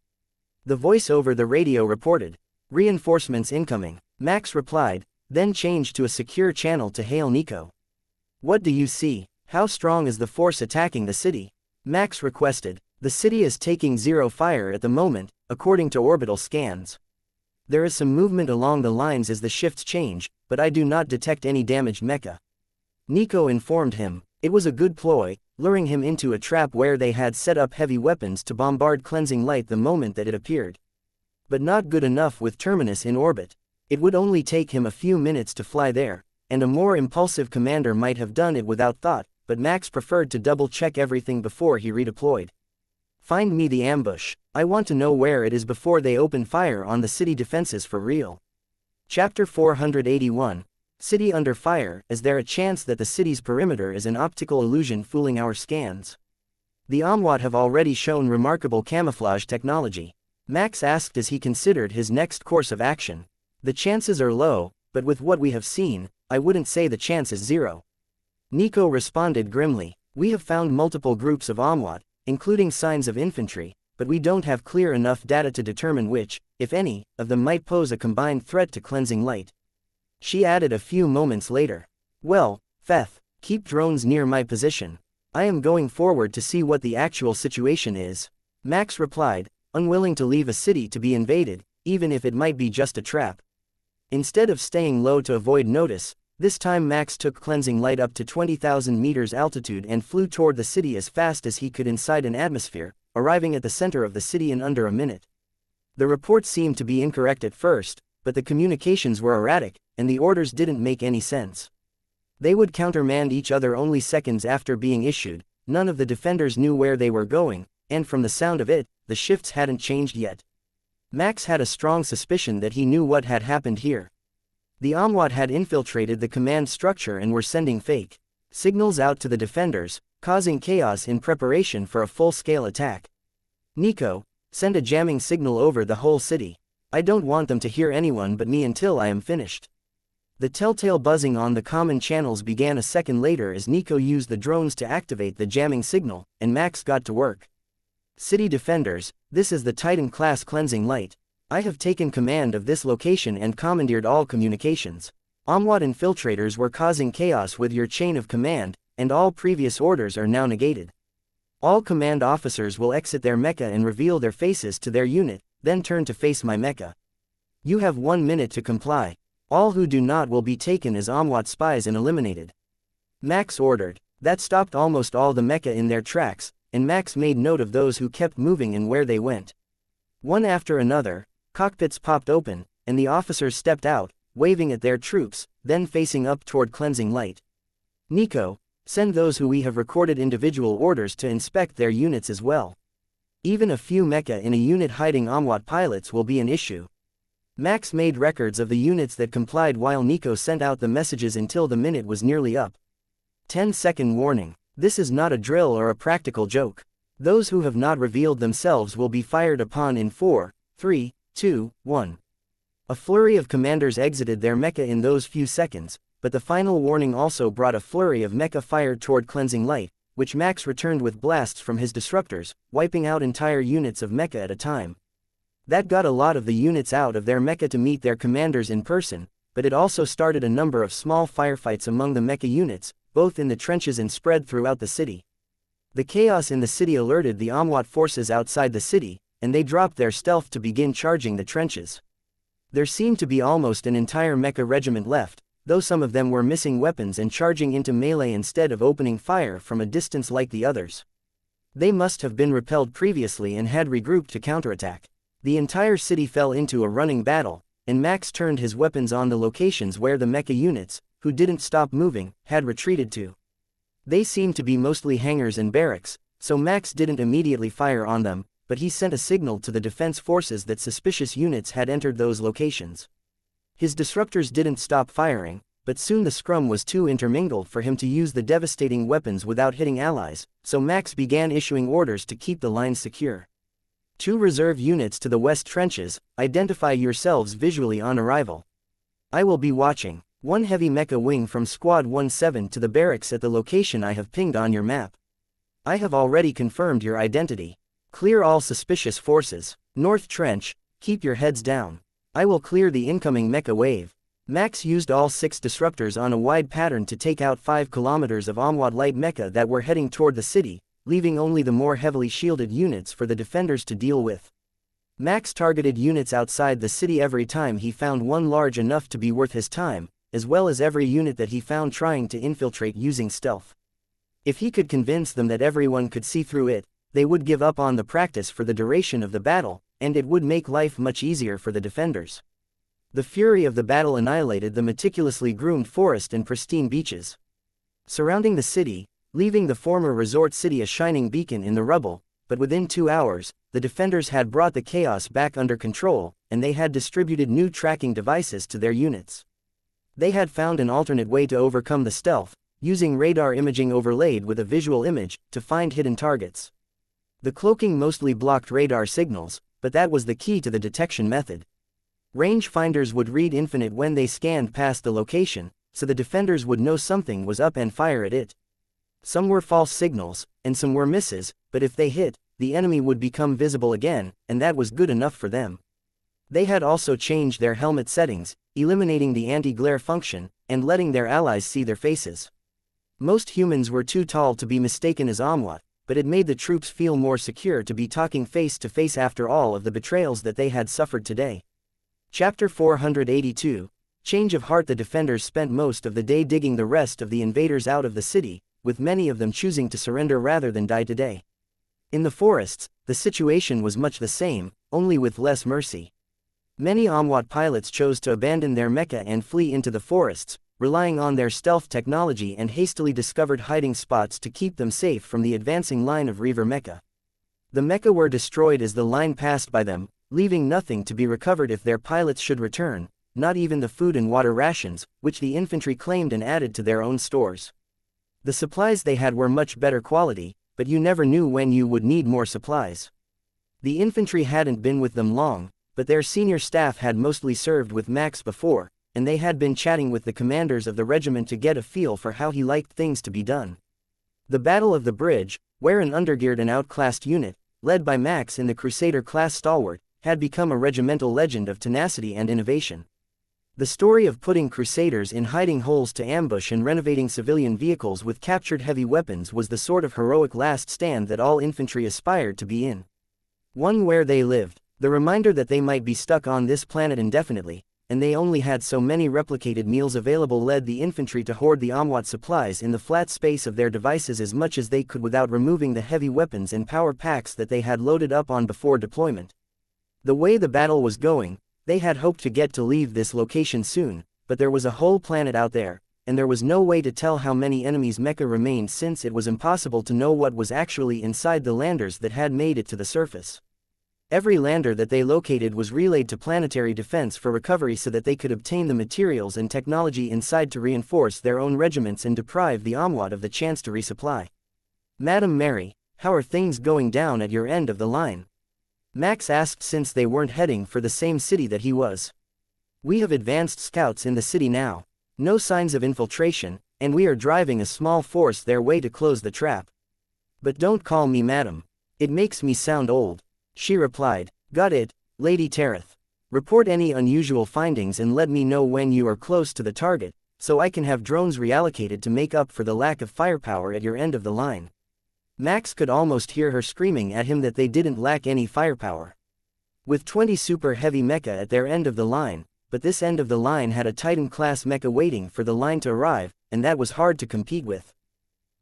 The voice over the radio reported, reinforcements incoming. Max replied, then changed to a secure channel to hail Nico. What do you see? How strong is the force attacking the city? Max requested. The city is taking zero fire at the moment, according to orbital scans. There is some movement along the lines as the shifts change, but I do not detect any damaged mecha. Nico informed him. It was a good ploy, luring him into a trap where they had set up heavy weapons to bombard cleansing light the moment that it appeared. But not good enough with Terminus in orbit. It would only take him a few minutes to fly there, and a more impulsive commander might have done it without thought, but Max preferred to double-check everything before he redeployed. Find me the ambush. I want to know where it is before they open fire on the city defenses for real. Chapter 481. City under fire. Is there a chance that the city's perimeter is an optical illusion fooling our scans? The Amwat have already shown remarkable camouflage technology. Max asked as he considered his next course of action. The chances are low, but with what we have seen, I wouldn't say the chance is zero. Nico responded grimly. We have found multiple groups of Amwat, including signs of infantry, but we don't have clear enough data to determine which, if any, of them might pose a combined threat to cleansing light. She added a few moments later. Well, Feth, keep drones near my position. I am going forward to see what the actual situation is. Max replied, unwilling to leave a city to be invaded, even if it might be just a trap. Instead of staying low to avoid notice, this time Max took cleansing light up to 20,000 meters altitude and flew toward the city as fast as he could inside an atmosphere, arriving at the center of the city in under a minute. The reports seemed to be incorrect at first, but the communications were erratic, and the orders didn't make any sense. They would countermand each other only seconds after being issued. None of the defenders knew where they were going, and from the sound of it, the shifts hadn't changed yet. Max had a strong suspicion that he knew what had happened here. The Amwat had infiltrated the command structure and were sending fake signals out to the defenders, causing chaos in preparation for a full-scale attack. Nico, send a jamming signal over the whole city. I don't want them to hear anyone but me until I am finished. The telltale buzzing on the common channels began a second later as Nico used the drones to activate the jamming signal, and Max got to work. City defenders, this is the Titan-class cleansing light. I have taken command of this location and commandeered all communications. Amwat infiltrators were causing chaos with your chain of command, and all previous orders are now negated. All command officers will exit their mecha and reveal their faces to their unit, then turn to face my mecha. You have 1 minute to comply. All who do not will be taken as Amwat spies and eliminated. Max ordered. That stopped almost all the mecha in their tracks, and Max made note of those who kept moving and where they went. One after another, cockpits popped open, and the officers stepped out, waving at their troops, then facing up toward cleansing light. Nico, send those who we have recorded individual orders to inspect their units as well. Even a few mecha in a unit hiding Amwat pilots will be an issue. Max made records of the units that complied while Nico sent out the messages until the minute was nearly up. 10-second warning. This is not a drill or a practical joke. Those who have not revealed themselves will be fired upon in 4, 3, 2, 1. A flurry of commanders exited their mecha in those few seconds, but the final warning also brought a flurry of mecha fired toward cleansing light, which Max returned with blasts from his disruptors, wiping out entire units of mecha at a time. That got a lot of the units out of their mecha to meet their commanders in person, but it also started a number of small firefights among the mecha units, both in the trenches and spread throughout the city. The chaos in the city alerted the Amwat forces outside the city, and they dropped their stealth to begin charging the trenches. There seemed to be almost an entire Mecha regiment left, though some of them were missing weapons and charging into melee instead of opening fire from a distance like the others. They must have been repelled previously and had regrouped to counterattack. The entire city fell into a running battle, and Max turned his weapons on the locations where the Mecha units, who didn't stop moving, had retreated to. They seemed to be mostly hangars and barracks, so Max didn't immediately fire on them, but he sent a signal to the defense forces that suspicious units had entered those locations. His disruptors didn't stop firing, but soon the scrum was too intermingled for him to use the devastating weapons without hitting allies, so Max began issuing orders to keep the lines secure. 2 reserve units to the west trenches, identify yourselves visually on arrival. I will be watching. 1 heavy mecha wing from Squad 17 to the barracks at the location I have pinged on your map. I have already confirmed your identity. Clear all suspicious forces. North trench, keep your heads down. I will clear the incoming mecha wave. Max used all 6 disruptors on a wide pattern to take out 5 kilometers of Amwad light mecha that were heading toward the city, leaving only the more heavily shielded units for the defenders to deal with. Max targeted units outside the city every time he found one large enough to be worth his time, as well as every unit that he found trying to infiltrate using stealth. If he could convince them that everyone could see through it, they would give up on the practice for the duration of the battle, and it would make life much easier for the defenders. The fury of the battle annihilated the meticulously groomed forest and pristine beaches surrounding the city, leaving the former resort city a shining beacon in the rubble, but within 2 hours, the defenders had brought the chaos back under control, and they had distributed new tracking devices to their units. They had found an alternate way to overcome the stealth, using radar imaging overlaid with a visual image, to find hidden targets. The cloaking mostly blocked radar signals, but that was the key to the detection method. Rangefinders would read infinite when they scanned past the location, so the defenders would know something was up and fire at it. Some were false signals, and some were misses, but if they hit, the enemy would become visible again, and that was good enough for them. They had also changed their helmet settings, eliminating the anti-glare function, and letting their allies see their faces. Most humans were too tall to be mistaken as Amwat, but it made the troops feel more secure to be talking face to face after all of the betrayals that they had suffered today. Chapter 482, Change of Heart. The defenders spent most of the day digging the rest of the invaders out of the city, with many of them choosing to surrender rather than die today. In the forests, the situation was much the same, only with less mercy. Many Amwat pilots chose to abandon their mecha and flee into the forests, relying on their stealth technology and hastily discovered hiding spots to keep them safe from the advancing line of Reaver mecha. The mecha were destroyed as the line passed by them, leaving nothing to be recovered if their pilots should return, not even the food and water rations, which the infantry claimed and added to their own stores. The supplies they had were much better quality, but you never knew when you would need more supplies. The infantry hadn't been with them long, but their senior staff had mostly served with Max before, and they had been chatting with the commanders of the regiment to get a feel for how he liked things to be done. The Battle of the Bridge, where an undergeared and outclassed unit, led by Max in the Crusader-class stalwart, had become a regimental legend of tenacity and innovation. The story of putting Crusaders in hiding holes to ambush and renovating civilian vehicles with captured heavy weapons was the sort of heroic last stand that all infantry aspired to be in. One where they lived, the reminder that they might be stuck on this planet indefinitely, and they only had so many replicated meals available led the infantry to hoard the Amwat supplies in the flat space of their devices as much as they could without removing the heavy weapons and power packs that they had loaded up on before deployment. The way the battle was going, they had hoped to get to leave this location soon, but there was a whole planet out there, and there was no way to tell how many enemies mecha remained since it was impossible to know what was actually inside the landers that had made it to the surface. Every lander that they located was relayed to planetary defense for recovery so that they could obtain the materials and technology inside to reinforce their own regiments and deprive the Amwat of the chance to resupply. Madam Mary, how are things going down at your end of the line? Max asked since they weren't heading for the same city that he was. We have advanced scouts in the city now. No signs of infiltration, and we are driving a small force their way to close the trap. But don't call me madam. It makes me sound old. She replied, Got it, Lady Tereth. Report any unusual findings and let me know when you are close to the target, so I can have drones reallocated to make up for the lack of firepower at your end of the line. Max could almost hear her screaming at him that they didn't lack any firepower. With 20 super heavy mecha at their end of the line, but this end of the line had a Titan-class mecha waiting for the line to arrive, and that was hard to compete with.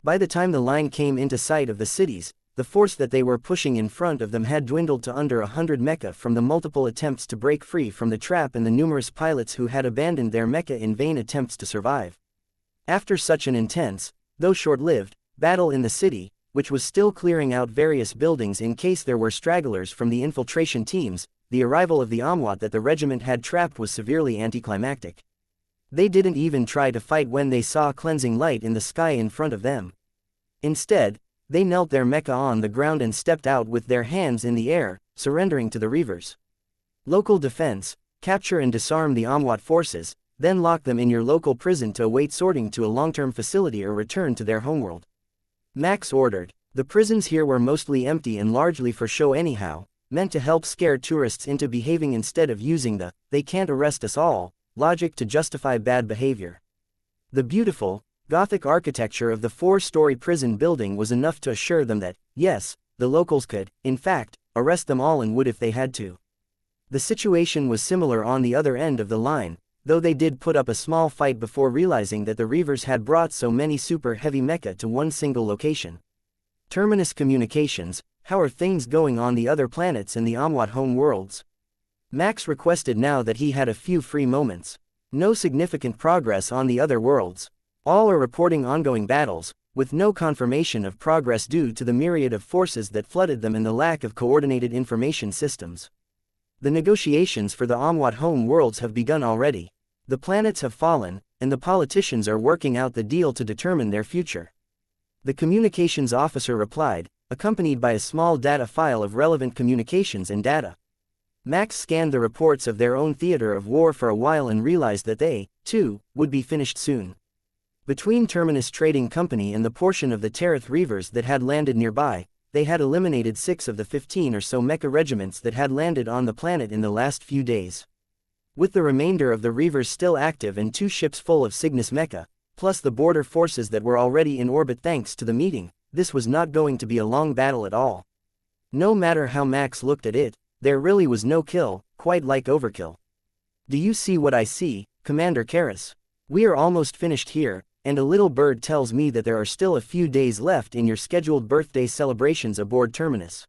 By the time the line came into sight of the cities, the force that they were pushing in front of them had dwindled to under 100 mecha from the multiple attempts to break free from the trap and the numerous pilots who had abandoned their mecha in vain attempts to survive. After such an intense, though short-lived, battle in the city, which was still clearing out various buildings in case there were stragglers from the infiltration teams, the arrival of the Amwat that the regiment had trapped was severely anticlimactic. They didn't even try to fight when they saw cleansing light in the sky in front of them. Instead, they knelt their mecha on the ground and stepped out with their hands in the air, surrendering to the Reavers. Local defense: capture and disarm the Amwat forces, then lock them in your local prison to await sorting to a long-term facility or return to their homeworld. Max ordered. The prisons here were mostly empty and largely for show anyhow, meant to help scare tourists into behaving instead of using the "they can't arrest us all" logic to justify bad behavior. The beautiful, Gothic architecture of the 4-story prison building was enough to assure them that, yes, the locals could, in fact, arrest them all and would if they had to. The situation was similar on the other end of the line, though they did put up a small fight before realizing that the Reavers had brought so many super heavy mecha to one single location. Terminus communications: how are things going on the other planets and the Amwat home worlds? Max requested now that he had a few free moments. No significant progress on the other worlds. All are reporting ongoing battles, with no confirmation of progress due to the myriad of forces that flooded them and the lack of coordinated information systems. The negotiations for the Amwat home worlds have begun already. The planets have fallen, and the politicians are working out the deal to determine their future. The communications officer replied, accompanied by a small data file of relevant communications and data. Max scanned the reports of their own theater of war for a while and realized that they, too, would be finished soon. Between Terminus Trading Company and the portion of the Terrath Reavers that had landed nearby, they had eliminated 6 of the 15 or so mecha regiments that had landed on the planet in the last few days. With the remainder of the Reavers still active and 2 ships full of Cygnus mecha, plus the border forces that were already in orbit thanks to the meeting, this was not going to be a long battle at all. No matter how Max looked at it, there really was no kill, quite like overkill. Do you see what I see, Commander Karras? We are almost finished here, and a little bird tells me that there are still a few days left in your scheduled birthday celebrations aboard Terminus.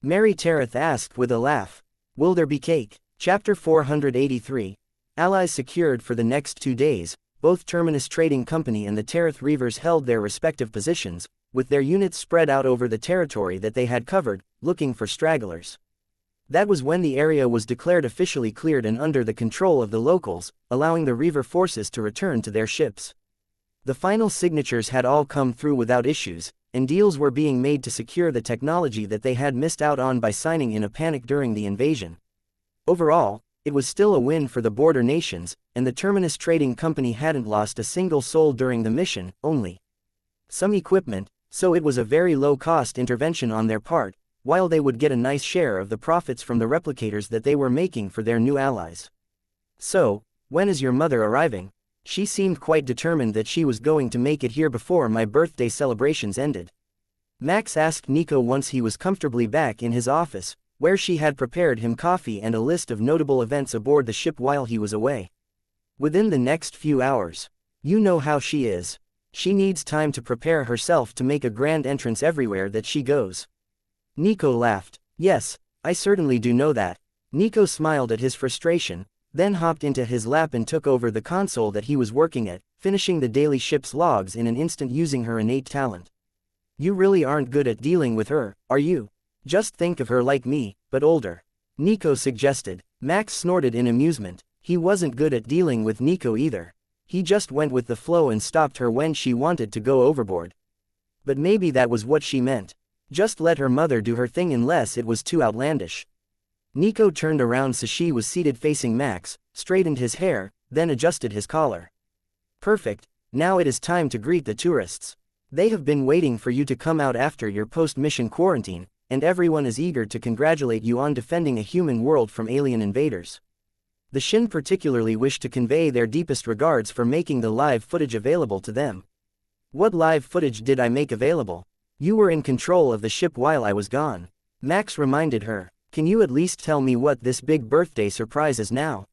Mary Terath asked with a laugh. Will there be cake? Chapter 483. Allies secured for the next 2 days. Both Terminus Trading Company and the Terrath Reavers held their respective positions, with their units spread out over the territory that they had covered, looking for stragglers. That was when the area was declared officially cleared and under the control of the locals, allowing the Reaver forces to return to their ships. The final signatures had all come through without issues, and deals were being made to secure the technology that they had missed out on by signing in a panic during the invasion. Overall, it was still a win for the border nations, and the Terminus Trading Company hadn't lost a single soul during the mission, only some equipment, so it was a very low-cost intervention on their part, while they would get a nice share of the profits from the replicators that they were making for their new allies. So, when is your mother arriving? She seemed quite determined that she was going to make it here before my birthday celebrations ended. Max asked Nico once he was comfortably back in his office, where she had prepared him coffee and a list of notable events aboard the ship while he was away. Within the next few hours. You know how she is. She needs time to prepare herself to make a grand entrance everywhere that she goes. Nico laughed. Yes, I certainly do know that. Nico smiled at his frustration, then hopped into his lap and took over the console that he was working at, finishing the daily ship's logs in an instant using her innate talent. You really aren't good at dealing with her, are you? Just think of her like me, but older. Nico suggested. Max snorted in amusement. He wasn't good at dealing with Nico either. He just went with the flow and stopped her when she wanted to go overboard. But maybe that was what she meant. Just let her mother do her thing unless it was too outlandish. Nico turned around so she was seated facing Max, straightened his hair, then adjusted his collar. Perfect, now it is time to greet the tourists. They have been waiting for you to come out after your post-mission quarantine, and everyone is eager to congratulate you on defending a human world from alien invaders. The Shin particularly wished to convey their deepest regards for making the live footage available to them. What live footage did I make available? You were in control of the ship while I was gone. Max reminded her. Can you at least tell me what this big birthday surprise is now?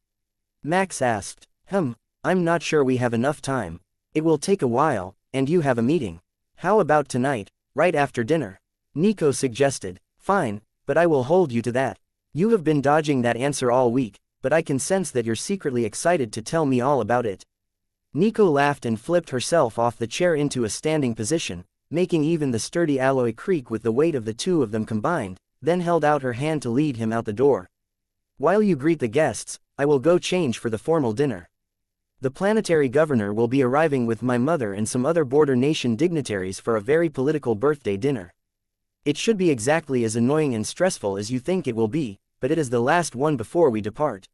Max asked. I'm not sure we have enough time. It will take a while, and you have a meeting. How about tonight, right after dinner? Nico suggested. Fine, but I will hold you to that. You have been dodging that answer all week, but I can sense that you're secretly excited to tell me all about it. Nico laughed and flipped herself off the chair into a standing position, making even the sturdy alloy creak with the weight of the two of them combined, then held out her hand to lead him out the door. While you greet the guests, I will go change for the formal dinner. The planetary governor will be arriving with my mother and some other border nation dignitaries for a very political birthday dinner. It should be exactly as annoying and stressful as you think it will be, but it is the last one before we depart.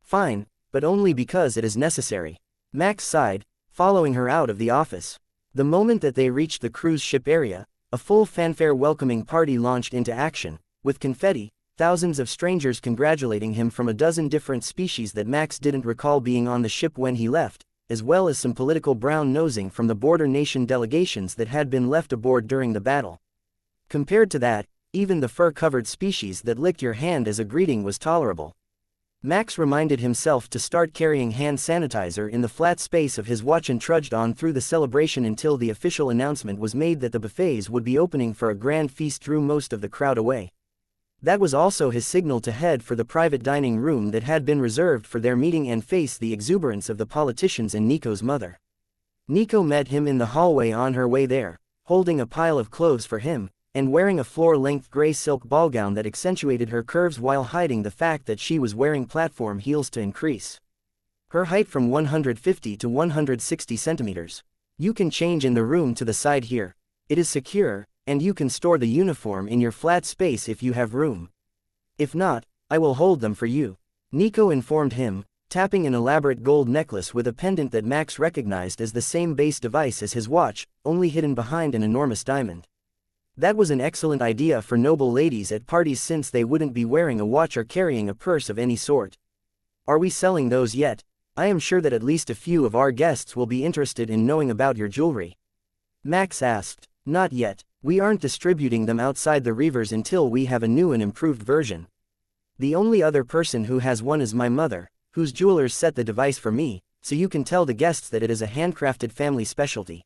Fine, but only because it is necessary. Max sighed, following her out of the office. The moment that they reached the cruise ship area, a full fanfare welcoming party launched into action, with confetti, thousands of strangers congratulating him from a dozen different species that Max didn't recall being on the ship when he left, as well as some political brown-nosing from the border nation delegations that had been left aboard during the battle. Compared to that, even the fur-covered species that licked your hand as a greeting was tolerable. Max reminded himself to start carrying hand sanitizer in the flat space of his watch and trudged on through the celebration until the official announcement was made that the buffets would be opening for a grand feast drew most of the crowd away. That was also his signal to head for the private dining room that had been reserved for their meeting and face the exuberance of the politicians and Nico's mother. Nico met him in the hallway on her way there, holding a pile of clothes for him, and wearing a floor-length gray silk ballgown that accentuated her curves while hiding the fact that she was wearing platform heels to increase her height from 150 to 160 centimeters. You can change in the room to the side here. It is secure, and you can store the uniform in your flat space if you have room. If not, I will hold them for you. Nico informed him, tapping an elaborate gold necklace with a pendant that Max recognized as the same base device as his watch, only hidden behind an enormous diamond. That was an excellent idea for noble ladies at parties since they wouldn't be wearing a watch or carrying a purse of any sort. Are we selling those yet? I am sure that at least a few of our guests will be interested in knowing about your jewelry. Max asked. Not yet. We aren't distributing them outside the Reavers until we have a new and improved version. The only other person who has one is my mother, whose jewelers set the device for me, so you can tell the guests that it is a handcrafted family specialty.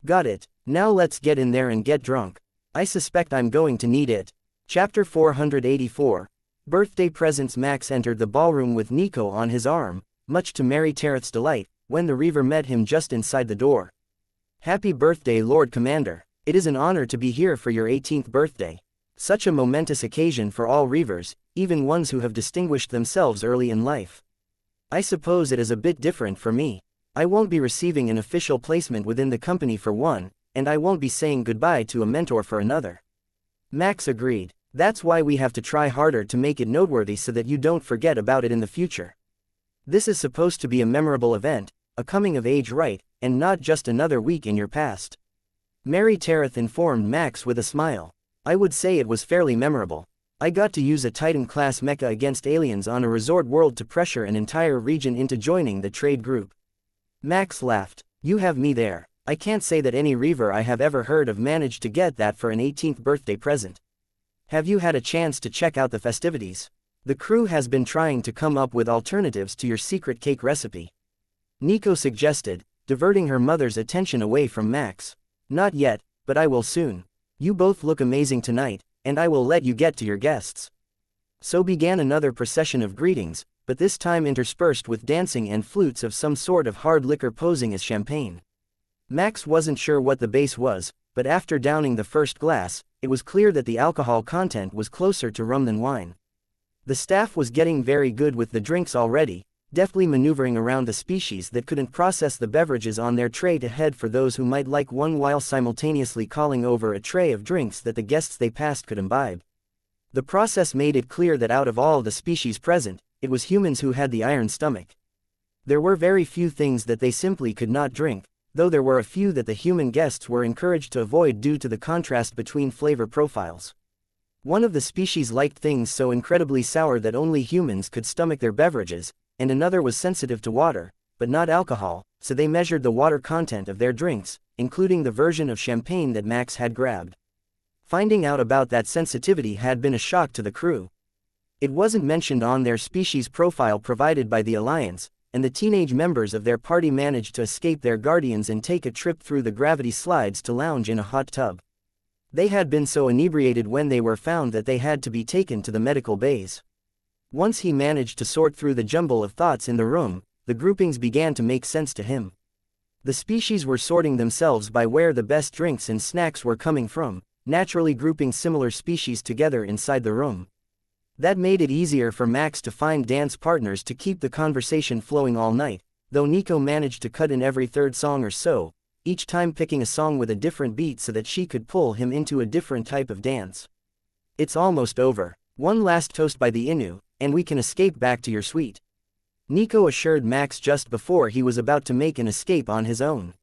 Got it. Now let's get in there and get drunk. I suspect I'm going to need it. Chapter 484. Birthday Presents. Max entered the ballroom with Nico on his arm, much to Mary Tareth's delight, when the Reaver met him just inside the door. Happy birthday, Lord Commander. It is an honor to be here for your 18th birthday. Such a momentous occasion for all Reavers, even ones who have distinguished themselves early in life. I suppose it is a bit different for me. I won't be receiving an official placement within the company for one, and I won't be saying goodbye to a mentor for another. Max agreed. That's why we have to try harder to make it noteworthy so that you don't forget about it in the future. This is supposed to be a memorable event, a coming-of-age rite, and not just another week in your past. Mary Tareth informed Max with a smile. I would say it was fairly memorable. I got to use a Titan-class mecha against aliens on a resort world to pressure an entire region into joining the trade group. Max laughed. You have me there. I can't say that any Reaver I have ever heard of managed to get that for an 18th birthday present. Have you had a chance to check out the festivities? The crew has been trying to come up with alternatives to your secret cake recipe. Nico suggested, diverting her mother's attention away from Max. Not yet, but I will soon. You both look amazing tonight, and I will let you get to your guests. So began another procession of greetings, but this time interspersed with dancing and flutes of some sort of hard liquor posing as champagne. Max wasn't sure what the base was, but after downing the first glass, it was clear that the alcohol content was closer to rum than wine. The staff was getting very good with the drinks already, deftly maneuvering around the species that couldn't process the beverages on their tray to head for those who might like one while simultaneously calling over a tray of drinks that the guests they passed could imbibe. The process made it clear that out of all the species present, it was humans who had the iron stomach. There were very few things that they simply could not drink, though there were a few that the human guests were encouraged to avoid due to the contrast between flavor profiles. One of the species liked things so incredibly sour that only humans could stomach their beverages, and another was sensitive to water, but not alcohol, so they measured the water content of their drinks, including the version of champagne that Max had grabbed. Finding out about that sensitivity had been a shock to the crew. It wasn't mentioned on their species profile provided by the Alliance, and the teenage members of their party managed to escape their guardians and take a trip through the gravity slides to lounge in a hot tub. They had been so inebriated when they were found that they had to be taken to the medical bays. Once he managed to sort through the jumble of thoughts in the room, the groupings began to make sense to him. The species were sorting themselves by where the best drinks and snacks were coming from, naturally grouping similar species together inside the room. That made it easier for Max to find dance partners to keep the conversation flowing all night, though Nico managed to cut in every third song or so, each time picking a song with a different beat so that she could pull him into a different type of dance. It's almost over. One last toast by the Innu, and we can escape back to your suite. Nico assured Max just before he was about to make an escape on his own.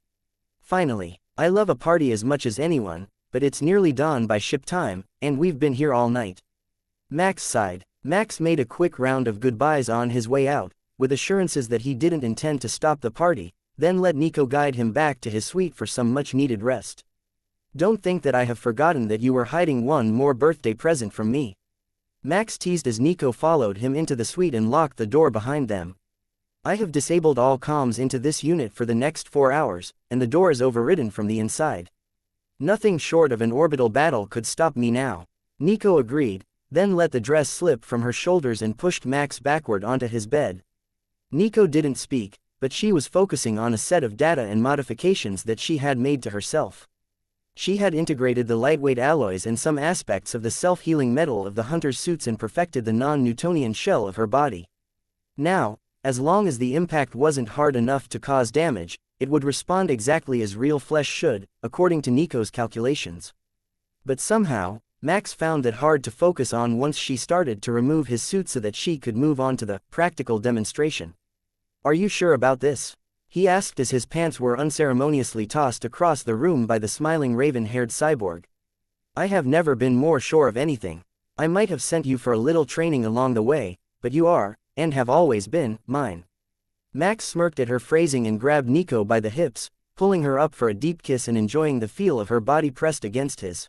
Finally, I love a party as much as anyone, but it's nearly dawn by ship time, and we've been here all night. Max sighed. Max made a quick round of goodbyes on his way out, with assurances that he didn't intend to stop the party, then let Nico guide him back to his suite for some much-needed rest. Don't think that I have forgotten that you were hiding one more birthday present from me. Max teased as Nico followed him into the suite and locked the door behind them. I have disabled all comms into this unit for the next 4 hours, and the door is overridden from the inside. Nothing short of an orbital battle could stop me now. Nico agreed, then let the dress slip from her shoulders and pushed Max backward onto his bed. Nico didn't speak, but she was focusing on a set of data and modifications that she had made to herself. She had integrated the lightweight alloys and some aspects of the self-healing metal of the hunter's suits and perfected the non-Newtonian shell of her body. Now, as long as the impact wasn't hard enough to cause damage, it would respond exactly as real flesh should, according to Nico's calculations. But somehow, Max found it hard to focus on once she started to remove his suit so that she could move on to the practical demonstration. Are you sure about this? He asked as his pants were unceremoniously tossed across the room by the smiling raven-haired cyborg. I have never been more sure of anything. I might have sent you for a little training along the way, but you are, and have always been, mine. Max smirked at her phrasing and grabbed Nico by the hips, pulling her up for a deep kiss and enjoying the feel of her body pressed against his.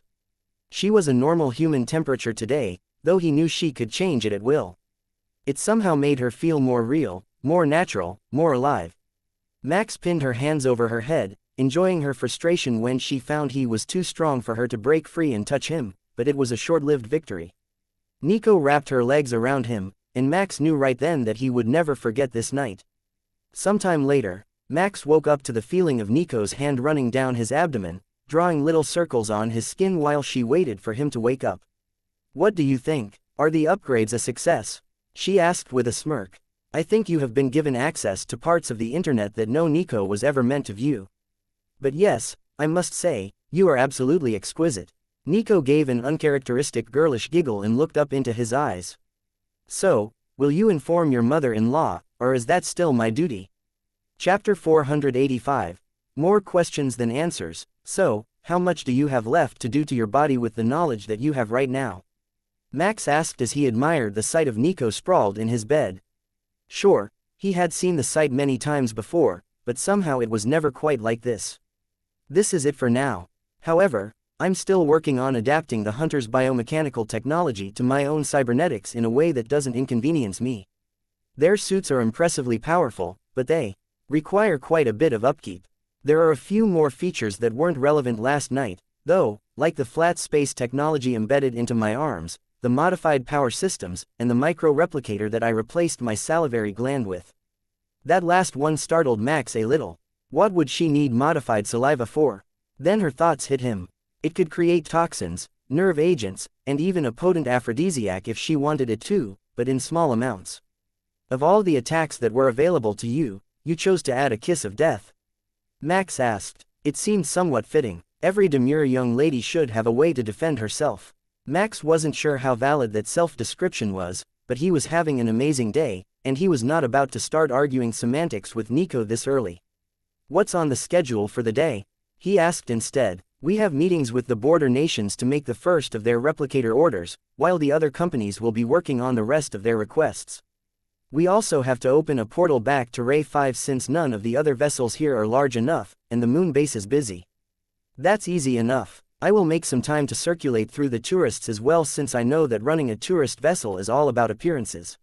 She was a normal human temperature today, though he knew she could change it at will. It somehow made her feel more real, more natural, more alive. Max pinned her hands over her head, enjoying her frustration when she found he was too strong for her to break free and touch him, but it was a short-lived victory. Nico wrapped her legs around him, and Max knew right then that he would never forget this night. Sometime later, Max woke up to the feeling of Nico's hand running down his abdomen, drawing little circles on his skin while she waited for him to wake up. What do you think? Are the upgrades a success? She asked with a smirk. I think you have been given access to parts of the internet that no Nico was ever meant to view. But yes, I must say, you are absolutely exquisite. Nico gave an uncharacteristic girlish giggle and looked up into his eyes. So, will you inform your mother-in-law, or is that still my duty? Chapter 485. More questions than answers. So, how much do you have left to do to your body with the knowledge that you have right now? Max asked as he admired the sight of Nico sprawled in his bed. Sure, he had seen the sight many times before, but somehow it was never quite like this. This is it for now. However, I'm still working on adapting the hunter's biomechanical technology to my own cybernetics in a way that doesn't inconvenience me. Their suits are impressively powerful, but they require quite a bit of upkeep. There are a few more features that weren't relevant last night, though, like the flat space technology embedded into my arms, the modified power systems, and the micro-replicator that I replaced my salivary gland with. That last one startled Max a little. What would she need modified saliva for? Then her thoughts hit him. It could create toxins, nerve agents, and even a potent aphrodisiac if she wanted it to, but in small amounts. Of all the attacks that were available to you, you chose to add a kiss of death. Max asked. It seemed somewhat fitting. Every demure young lady should have a way to defend herself. Max wasn't sure how valid that self-description was, but he was having an amazing day, and he was not about to start arguing semantics with Nico this early. What's on the schedule for the day? He asked instead. We have meetings with the border nations to make the first of their replicator orders, while the other companies will be working on the rest of their requests. We also have to open a portal back to Ray 5 since none of the other vessels here are large enough, and the moon base is busy. That's easy enough. I will make some time to circulate through the tourists as well since I know that running a tourist vessel is all about appearances.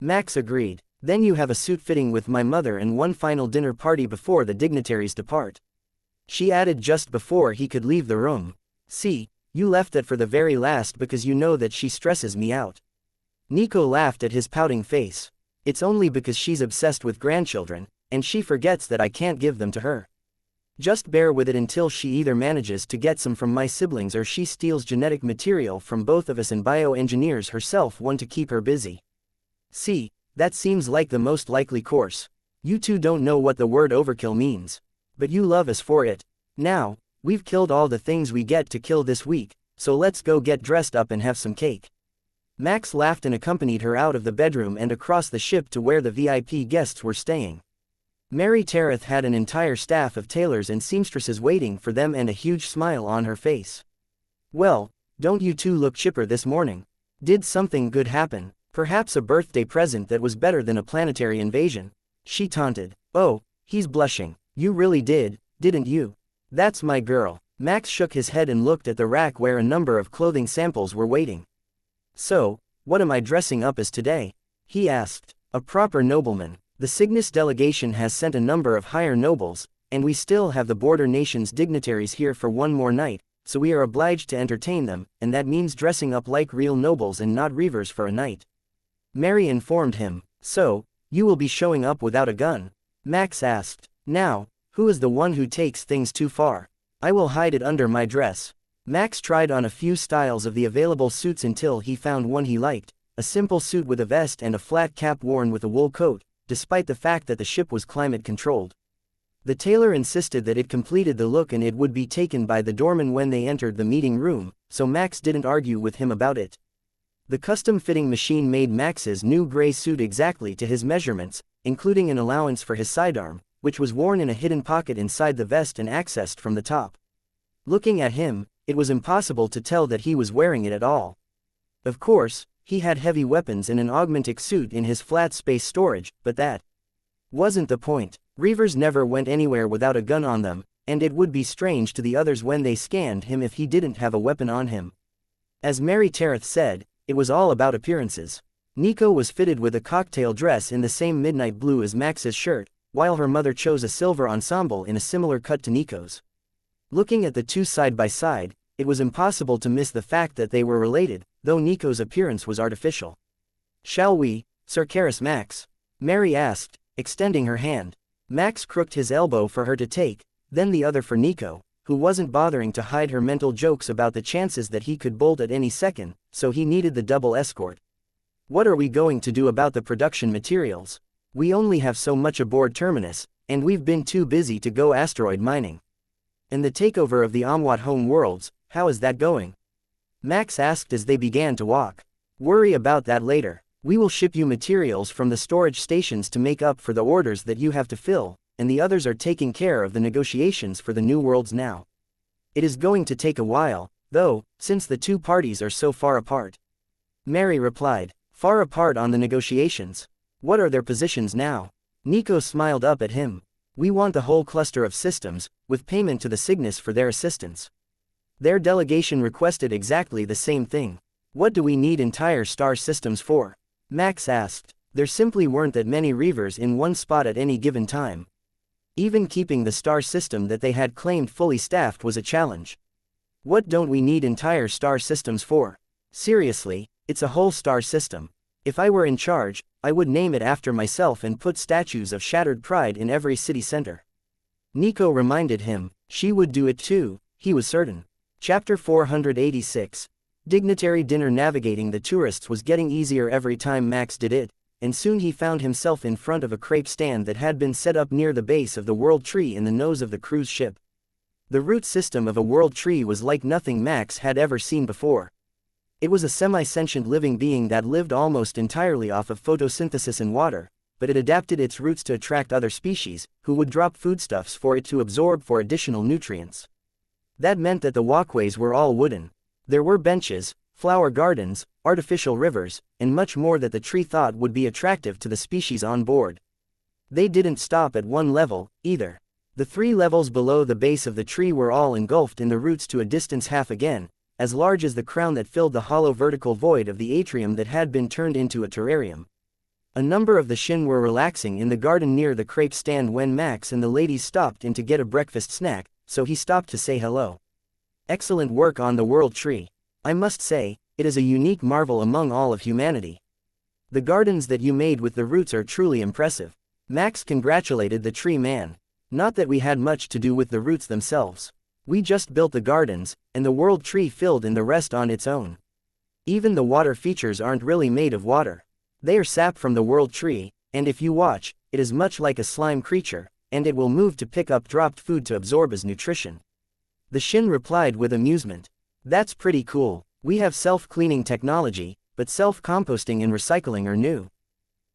Max agreed. Then you have a suit fitting with my mother and one final dinner party before the dignitaries depart. She added just before he could leave the room. See, you left that for the very last because you know that she stresses me out. Nico laughed at his pouting face. It's only because she's obsessed with grandchildren, and she forgets that I can't give them to her. Just bear with it until she either manages to get some from my siblings or she steals genetic material from both of us and bioengineers herself one to keep her busy. See, that seems like the most likely course. You two don't know what the word overkill means. But you love us for it. Now, we've killed all the things we get to kill this week, so let's go get dressed up and have some cake. Max laughed and accompanied her out of the bedroom and across the ship to where the VIP guests were staying. Mary Tereth had an entire staff of tailors and seamstresses waiting for them and a huge smile on her face. Well, don't you two look chipper this morning? Did something good happen? Perhaps a birthday present that was better than a planetary invasion? She taunted. Oh, he's blushing. You really did, didn't you? That's my girl. Max shook his head and looked at the rack where a number of clothing samples were waiting. So, what am I dressing up as today? He asked. A proper nobleman. The Cygnus delegation has sent a number of higher nobles, and we still have the border nation's dignitaries here for one more night, so we are obliged to entertain them, and that means dressing up like real nobles and not reavers for a night. Mary informed him. So, you will be showing up without a gun? Max asked. Now, who is the one who takes things too far? I will hide it under my dress. Max tried on a few styles of the available suits until he found one he liked, a simple suit with a vest and a flat cap worn with a wool coat, despite the fact that the ship was climate-controlled. The tailor insisted that it completed the look and it would be taken by the doorman when they entered the meeting room, so Max didn't argue with him about it. The custom-fitting machine made Max's new gray suit exactly to his measurements, including an allowance for his sidearm, which was worn in a hidden pocket inside the vest and accessed from the top. Looking at him, it was impossible to tell that he was wearing it at all. Of course, he had heavy weapons and an augmentic suit in his flat space storage, but that wasn't the point. Reavers never went anywhere without a gun on them, and it would be strange to the others when they scanned him if he didn't have a weapon on him. As Mary Tereth said, it was all about appearances. Nico was fitted with a cocktail dress in the same midnight blue as Max's shirt, while her mother chose a silver ensemble in a similar cut to Nico's. Looking at the two side by side, it was impossible to miss the fact that they were related, though Nico's appearance was artificial. Shall we, Sir Karis Max? Mary asked, extending her hand. Max crooked his elbow for her to take, then the other for Nico, who wasn't bothering to hide her mental jokes about the chances that he could bolt at any second, so he needed the double escort. What are we going to do about the production materials? We only have so much aboard Terminus, and we've been too busy to go asteroid mining. And the takeover of the Amwat home worlds, how is that going? Max asked as they began to walk. Worry about that later. We will ship you materials from the storage stations to make up for the orders that you have to fill, and the others are taking care of the negotiations for the new worlds now. It is going to take a while, though, since the two parties are so far apart. Mary replied. Far apart on the negotiations? What are their positions now? Nico smiled up at him. We want the whole cluster of systems, with payment to the Cygnus for their assistance. Their delegation requested exactly the same thing. What do we need entire star systems for? Max asked. There simply weren't that many reavers in one spot at any given time. Even keeping the star system that they had claimed fully staffed was a challenge. What don't we need entire star systems for? Seriously, it's a whole star system. If I were in charge, I would name it after myself and put statues of shattered pride in every city center. Nico reminded him. She would do it too, he was certain. Chapter 486. Dignitary dinner. Navigating the tourists was getting easier every time Max did it, and soon he found himself in front of a crepe stand that had been set up near the base of the world tree in the nose of the cruise ship. The root system of a world tree was like nothing Max had ever seen before. It was a semi-sentient living being that lived almost entirely off of photosynthesis and water, but it adapted its roots to attract other species, who would drop foodstuffs for it to absorb for additional nutrients. That meant that the walkways were all wooden. There were benches, flower gardens, artificial rivers, and much more that the tree thought would be attractive to the species on board. They didn't stop at one level, either. The 3 levels below the base of the tree were all engulfed in the roots to a distance half again, as large as the crown that filled the hollow vertical void of the atrium that had been turned into a terrarium. A number of the Xin were relaxing in the garden near the crepe stand when Max and the ladies stopped in to get a breakfast snack, so he stopped to say hello. Excellent work on the world tree. I must say, it is a unique marvel among all of humanity. The gardens that you made with the roots are truly impressive. Max congratulated the tree man. Not that we had much to do with the roots themselves. We just built the gardens, and the world tree filled in the rest on its own. Even the water features aren't really made of water. They are sap from the world tree, and if you watch, it is much like a slime creature, and it will move to pick up dropped food to absorb as nutrition. The Xin replied with amusement. That's pretty cool. We have self-cleaning technology, but self-composting and recycling are new.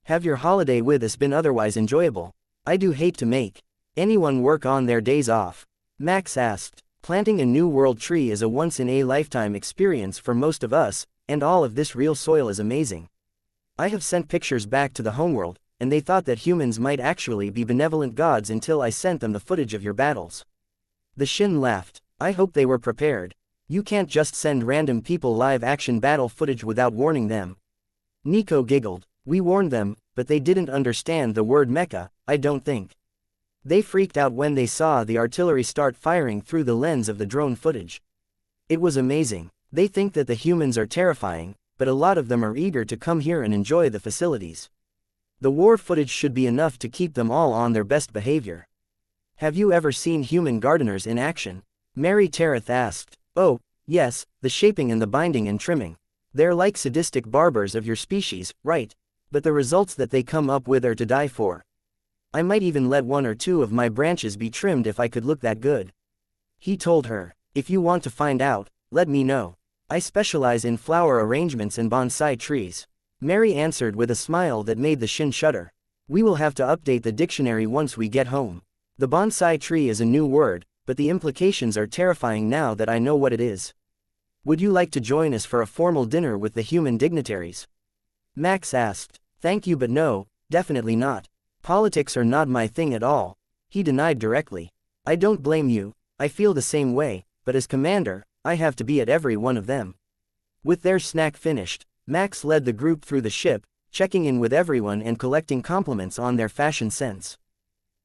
Have your holiday with us been otherwise enjoyable? I do hate to make anyone work on their days off. Max asked. Planting a new world tree is a once-in-a-lifetime experience for most of us, and all of this real soil is amazing. I have sent pictures back to the homeworld, and they thought that humans might actually be benevolent gods until I sent them the footage of your battles. The Xin laughed. I hope they were prepared. You can't just send random people live-action battle footage without warning them. Nico giggled. We warned them, but they didn't understand the word mecha, I don't think. They freaked out when they saw the artillery start firing through the lens of the drone footage. It was amazing. They think that the humans are terrifying, but a lot of them are eager to come here and enjoy the facilities. The war footage should be enough to keep them all on their best behavior. Have you ever seen human gardeners in action? Mary Tereth asked. Oh, yes, the shaping and the binding and trimming. They're like sadistic barbers of your species, right? But the results that they come up with are to die for. I might even let 1 or 2 of my branches be trimmed if I could look that good. He told her. If you want to find out, let me know. I specialize in flower arrangements and bonsai trees. Mary answered with a smile that made the Xin shudder. We will have to update the dictionary once we get home. The bonsai tree is a new word, but the implications are terrifying now that I know what it is. Would you like to join us for a formal dinner with the human dignitaries? Max asked. Thank you, but no, definitely not. Politics are not my thing at all, he denied directly. I don't blame you, I feel the same way, but as commander, I have to be at every one of them. With their snack finished, Max led the group through the ship, checking in with everyone and collecting compliments on their fashion sense.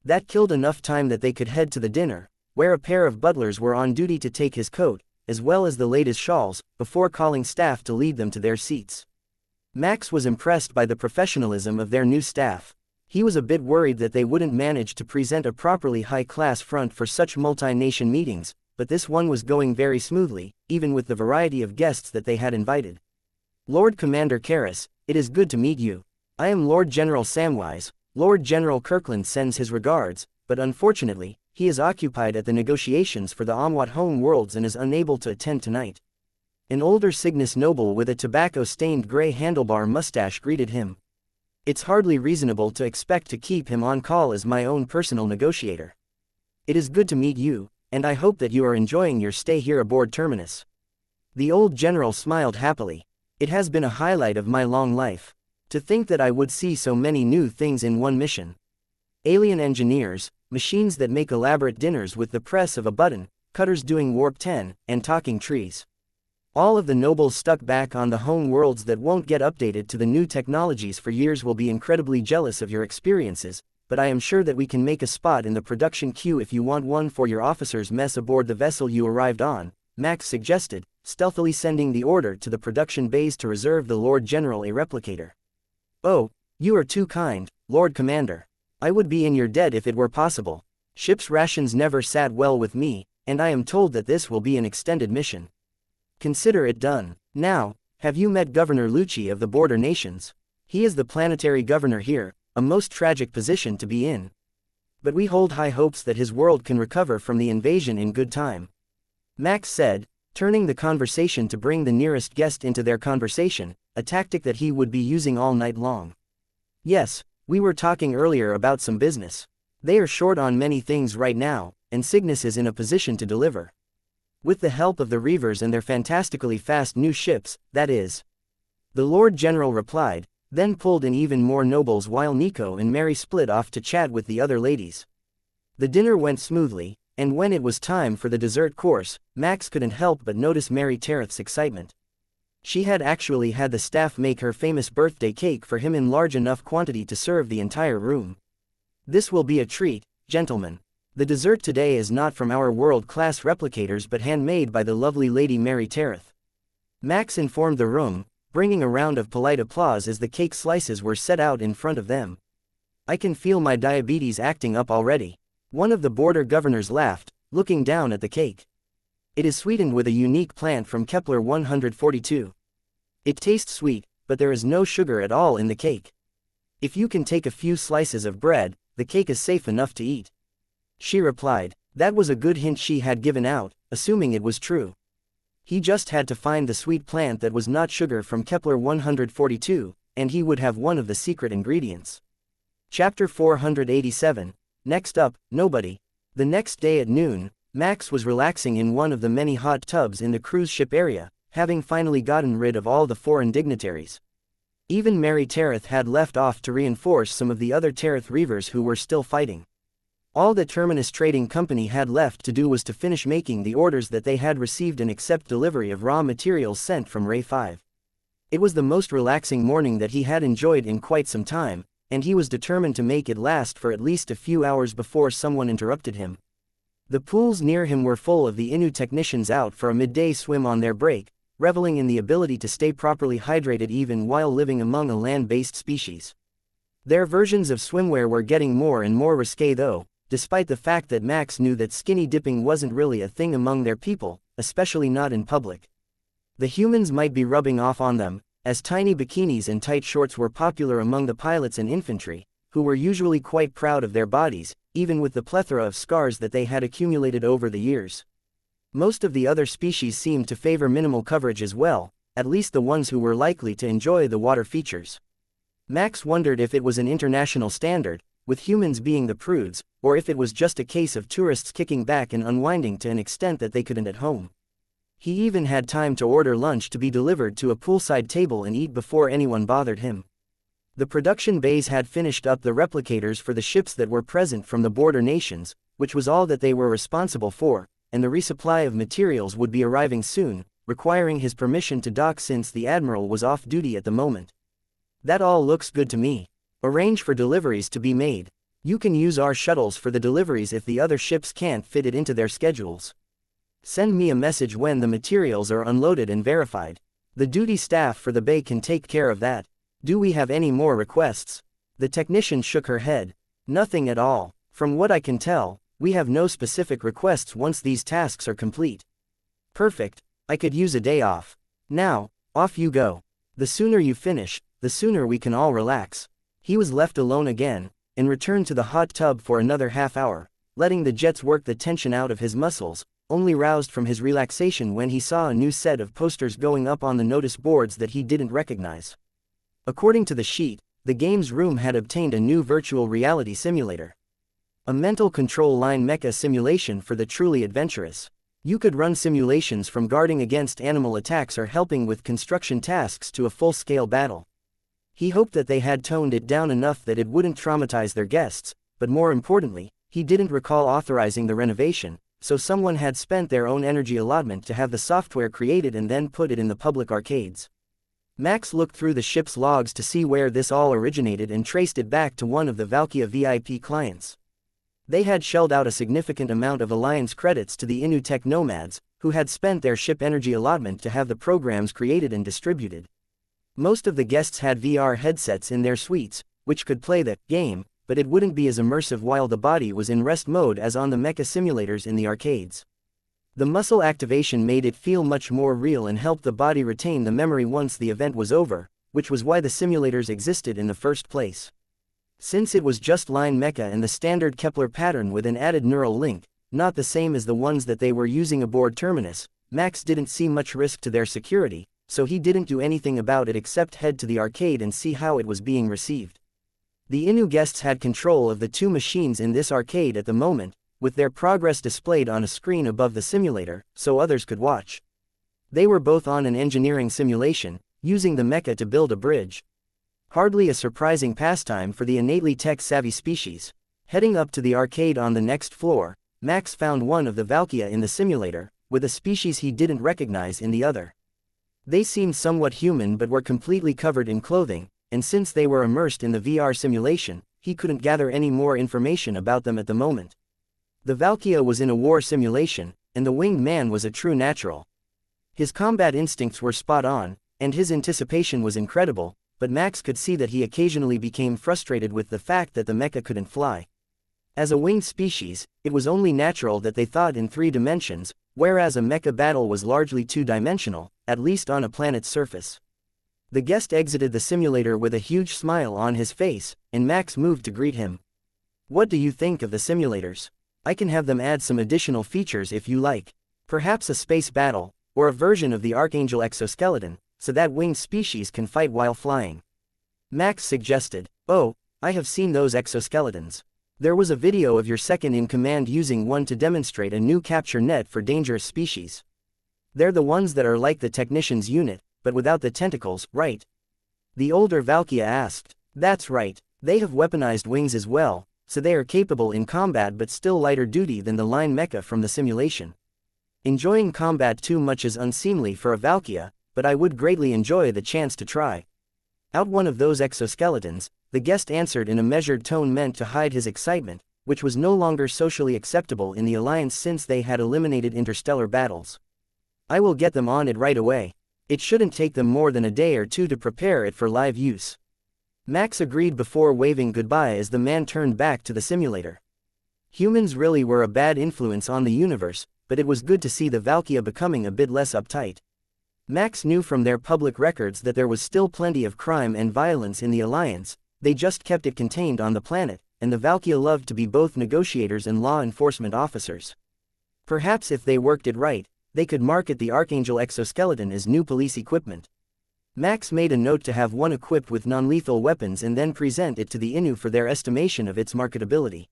That killed enough time that they could head to the dinner, where a pair of butlers were on duty to take his coat, as well as the latest shawls, before calling staff to lead them to their seats. Max was impressed by the professionalism of their new staff. He was a bit worried that they wouldn't manage to present a properly high-class front for such multi-nation meetings, but this one was going very smoothly, even with the variety of guests that they had invited. Lord Commander Karras, it is good to meet you. I am Lord General Samwise. Lord General Kirkland sends his regards, but unfortunately, he is occupied at the negotiations for the Amwat home worlds and is unable to attend tonight. An older Cygnus noble with a tobacco-stained gray handlebar mustache greeted him. It's hardly reasonable to expect to keep him on call as my own personal negotiator. It is good to meet you, and I hope that you are enjoying your stay here aboard Terminus. The old general smiled happily. It has been a highlight of my long life. To think that I would see so many new things in one mission. Alien engineers, machines that make elaborate dinners with the press of a button, cutters doing warp 10, and talking trees. All of the nobles stuck back on the home worlds that won't get updated to the new technologies for years will be incredibly jealous of your experiences, but I am sure that we can make a spot in the production queue if you want one for your officers' mess aboard the vessel you arrived on, Max suggested, stealthily sending the order to the production bays to reserve the Lord General a replicator. Oh, you are too kind, Lord Commander. I would be in your debt if it were possible. Ship's rations never sat well with me, and I am told that this will be an extended mission. Consider it done. Now, have you met Governor Lucci of the Border Nations? He is the planetary governor here, a most tragic position to be in. But we hold high hopes that his world can recover from the invasion in good time. Max said, turning the conversation to bring the nearest guest into their conversation, a tactic that he would be using all night long. Yes, we were talking earlier about some business. They are short on many things right now, and Cygnus is in a position to deliver. With the help of the Reavers and their fantastically fast new ships, that is. The Lord General replied, then pulled in even more nobles while Nico and Mary split off to chat with the other ladies. The dinner went smoothly, and when it was time for the dessert course, Max couldn't help but notice Mary Tereth's excitement. She had actually had the staff make her famous birthday cake for him in large enough quantity to serve the entire room. This will be a treat, gentlemen. The dessert today is not from our world-class replicators but handmade by the lovely Lady Mary Tereth. Max informed the room, bringing a round of polite applause as the cake slices were set out in front of them. I can feel my diabetes acting up already. One of the border governors laughed, looking down at the cake. It is sweetened with a unique plant from Kepler 142. It tastes sweet, but there is no sugar at all in the cake. If you can take a few slices of bread, the cake is safe enough to eat. She replied. That was a good hint she had given out, assuming it was true. He just had to find the sweet plant that was not sugar from Kepler 142, and he would have one of the secret ingredients. Chapter 487. Next up, nobody. The next day at noon, Max was relaxing in one of the many hot tubs in the cruise ship area, having finally gotten rid of all the foreign dignitaries. Even Mary Tereth had left off to reinforce some of the other Tereth Reavers who were still fighting. All that Terminus Trading Company had left to do was to finish making the orders that they had received and accept delivery of raw materials sent from Ray 5. It was the most relaxing morning that he had enjoyed in quite some time, and he was determined to make it last for at least a few hours before someone interrupted him. The pools near him were full of the Innu technicians out for a midday swim on their break, reveling in the ability to stay properly hydrated even while living among a land-based species. Their versions of swimwear were getting more and more risque though, despite the fact that Max knew that skinny dipping wasn't really a thing among their people, especially not in public. The humans might be rubbing off on them, as tiny bikinis and tight shorts were popular among the pilots and infantry, who were usually quite proud of their bodies, even with the plethora of scars that they had accumulated over the years. Most of the other species seemed to favor minimal coverage as well, at least the ones who were likely to enjoy the water features. Max wondered if it was an international standard, with humans being the prudes, or if it was just a case of tourists kicking back and unwinding to an extent that they couldn't at home. He even had time to order lunch to be delivered to a poolside table and eat before anyone bothered him. The production bays had finished up the replicators for the ships that were present from the border nations, which was all that they were responsible for, and the resupply of materials would be arriving soon, requiring his permission to dock since the Admiral was off duty at the moment. That all looks good to me. Arrange for deliveries to be made. You can use our shuttles for the deliveries if the other ships can't fit it into their schedules. Send me a message when the materials are unloaded and verified. The duty staff for the bay can take care of that. Do we have any more requests? The technician shook her head. Nothing at all. From what I can tell, we have no specific requests once these tasks are complete. Perfect. I could use a day off. Now, off you go. The sooner you finish, the sooner we can all relax. He was left alone again, and returned to the hot tub for another half hour, letting the jets work the tension out of his muscles, only roused from his relaxation when he saw a new set of posters going up on the notice boards that he didn't recognize. According to the sheet, the game's room had obtained a new virtual reality simulator. A mental control line mecha simulation for the truly adventurous. You could run simulations from guarding against animal attacks or helping with construction tasks to a full-scale battle. He hoped that they had toned it down enough that it wouldn't traumatize their guests, but more importantly, he didn't recall authorizing the renovation, so someone had spent their own energy allotment to have the software created and then put it in the public arcades. Max looked through the ship's logs to see where this all originated and traced it back to one of the Valkyria VIP clients. They had shelled out a significant amount of Alliance credits to the Innu Tech nomads, who had spent their ship energy allotment to have the programs created and distributed. Most of the guests had VR headsets in their suites, which could play the game, but it wouldn't be as immersive while the body was in rest mode as on the mecha simulators in the arcades. The muscle activation made it feel much more real and helped the body retain the memory once the event was over, which was why the simulators existed in the first place. Since it was just line mecha and the standard Kepler pattern with an added neural link, not the same as the ones that they were using aboard Terminus, Max didn't see much risk to their security, so he didn't do anything about it except head to the arcade and see how it was being received. The Innu guests had control of the two machines in this arcade at the moment, with their progress displayed on a screen above the simulator, so others could watch. They were both on an engineering simulation, using the mecha to build a bridge. Hardly a surprising pastime for the innately tech-savvy species. Heading up to the arcade on the next floor, Max found one of the wuxia in the simulator, with a species he didn't recognize in the other. They seemed somewhat human but were completely covered in clothing, and since they were immersed in the VR simulation, he couldn't gather any more information about them at the moment. The wuxia was in a war simulation, and the winged man was a true natural. His combat instincts were spot on, and his anticipation was incredible, but Max could see that he occasionally became frustrated with the fact that the mecha couldn't fly. As a winged species, it was only natural that they thought in 3 dimensions, whereas a mecha battle was largely 2-dimensional, at least on a planet's surface. The guest exited the simulator with a huge smile on his face, and Max moved to greet him. "What do you think of the simulators? I can have them add some additional features if you like. Perhaps a space battle, or a version of the Archangel exoskeleton, so that winged species can fight while flying." Max suggested. "Oh, I have seen those exoskeletons. There was a video of your second-in-command using one to demonstrate a new capture net for dangerous species. They're the ones that are like the technician's unit, but without the tentacles, right?" The older wuxia asked. "That's right. They have weaponized wings as well, so they are capable in combat but still lighter duty than the line mecha from the simulation. Enjoying combat too much is unseemly for a wuxia, but I would greatly enjoy the chance to try out one of those exoskeletons," the guest answered in a measured tone meant to hide his excitement, which was no longer socially acceptable in the Alliance since they had eliminated interstellar battles. "I will get them on it right away. It shouldn't take them more than a day or 2 to prepare it for live use." Max agreed before waving goodbye as the man turned back to the simulator. Humans really were a bad influence on the universe, but it was good to see the wuxia becoming a bit less uptight. Max knew from their public records that there was still plenty of crime and violence in the Alliance, they just kept it contained on the planet, and the wuxia loved to be both negotiators and law enforcement officers. Perhaps if they worked it right, they could market the Archangel exoskeleton as new police equipment. Max made a note to have one equipped with non-lethal weapons and then present it to the Innu for their estimation of its marketability.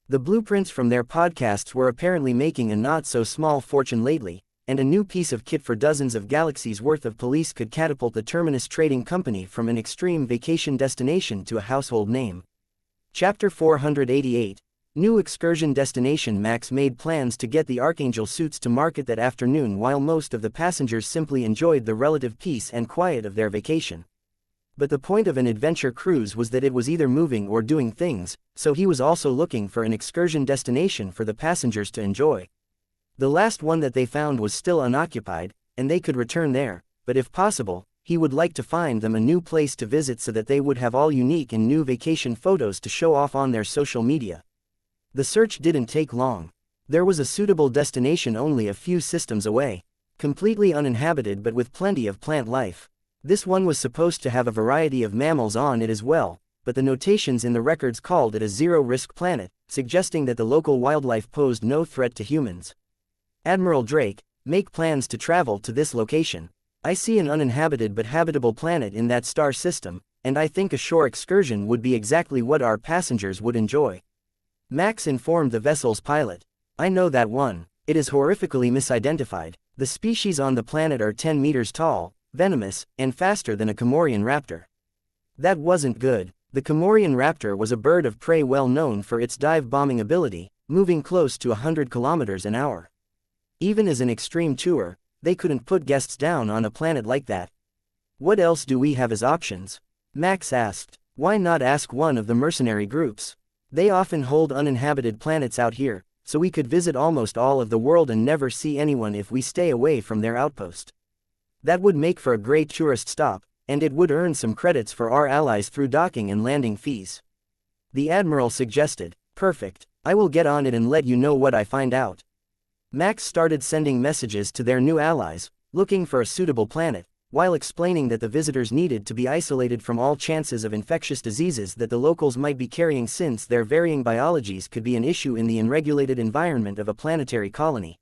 The blueprints from their podcasts were apparently making a not-so-small fortune lately, and a new piece of kit for dozens of galaxies worth of police could catapult the Terminus Trading Company from an extreme vacation destination to a household name. Chapter 488. New excursion destination. Max made plans to get the Archangel suits to market that afternoon while most of the passengers simply enjoyed the relative peace and quiet of their vacation. But the point of an adventure cruise was that it was either moving or doing things, so he was also looking for an excursion destination for the passengers to enjoy. The last one that they found was still unoccupied, and they could return there, but if possible, he would like to find them a new place to visit so that they would have all unique and new vacation photos to show off on their social media. The search didn't take long. There was a suitable destination only a few systems away, completely uninhabited but with plenty of plant life. This one was supposed to have a variety of mammals on it as well, but the notations in the records called it a zero-risk planet, suggesting that the local wildlife posed no threat to humans. "Admiral Drake, make plans to travel to this location. I see an uninhabited but habitable planet in that star system, and I think a shore excursion would be exactly what our passengers would enjoy." Max informed the vessel's pilot. "I know that one. It is horrifically misidentified. The species on the planet are 10 meters tall, venomous, and faster than a Comorian raptor." That wasn't good. The Comorian raptor was a bird of prey well known for its dive-bombing ability, moving close to 100 kilometers an hour. Even as an extreme tour, they couldn't put guests down on a planet like that. "What else do we have as options?" Max asked. "Why not ask one of the mercenary groups? They often hold uninhabited planets out here, so we could visit almost all of the world and never see anyone if we stay away from their outpost. That would make for a great tourist stop, and it would earn some credits for our allies through docking and landing fees." The Admiral suggested. "Perfect. I will get on it and let you know what I find out." Max started sending messages to their new allies, looking for a suitable planet, while explaining that the visitors needed to be isolated from all chances of infectious diseases that the locals might be carrying since their varying biologies could be an issue in the unregulated environment of a planetary colony.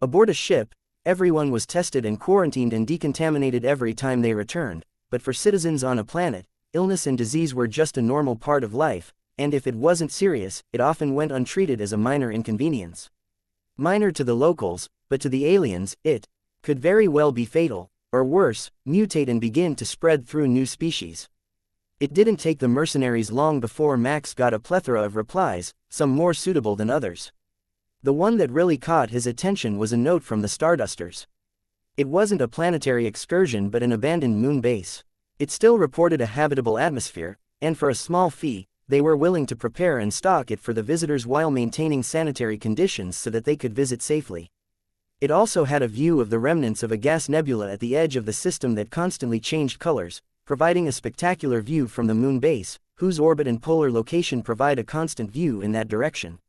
Aboard a ship, everyone was tested and quarantined and decontaminated every time they returned, but for citizens on a planet, illness and disease were just a normal part of life, and if it wasn't serious, it often went untreated as a minor inconvenience. Minor to the locals, but to the aliens, it could very well be fatal, or worse, mutate and begin to spread through new species. It didn't take the mercenaries long before Max got a plethora of replies, some more suitable than others. The one that really caught his attention was a note from the Stardusters. It wasn't a planetary excursion but an abandoned moon base. It still reported a habitable atmosphere, and for a small fee, they were willing to prepare and stock it for the visitors while maintaining sanitary conditions so that they could visit safely. It also had a view of the remnants of a gas nebula at the edge of the system that constantly changed colors, providing a spectacular view from the moon base, whose orbit and polar location provide a constant view in that direction.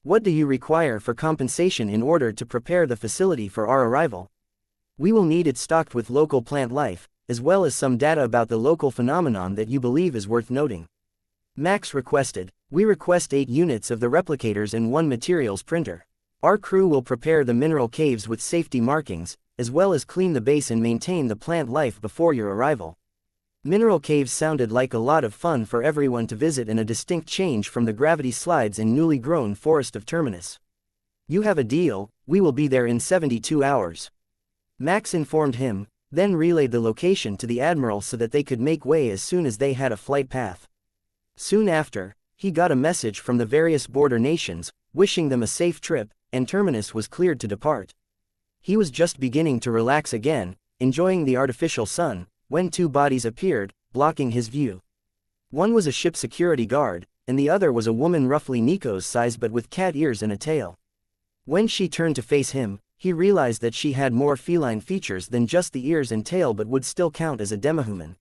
What do you require for compensation in order to prepare the facility for our arrival? We will need it stocked with local plant life, as well as some data about the local phenomenon that you believe is worth noting. Max requested. We request 8 units of the replicators and 1 materials printer. Our crew will prepare the mineral caves with safety markings, as well as clean the base and maintain the plant life before your arrival. Mineral caves sounded like a lot of fun for everyone to visit and a distinct change from the gravity slides and newly grown forest of Terminus. You have a deal, we will be there in 72 hours. Max informed him, then relayed the location to the Admiral so that they could make way as soon as they had a flight path. Soon after, he got a message from the various border nations, wishing them a safe trip, and Terminus was cleared to depart. He was just beginning to relax again, enjoying the artificial sun, when 2 bodies appeared, blocking his view. One was a ship security guard, and the other was a woman roughly Nico's size but with cat ears and a tail. When she turned to face him, he realized that she had more feline features than just the ears and tail but would still count as a demihuman.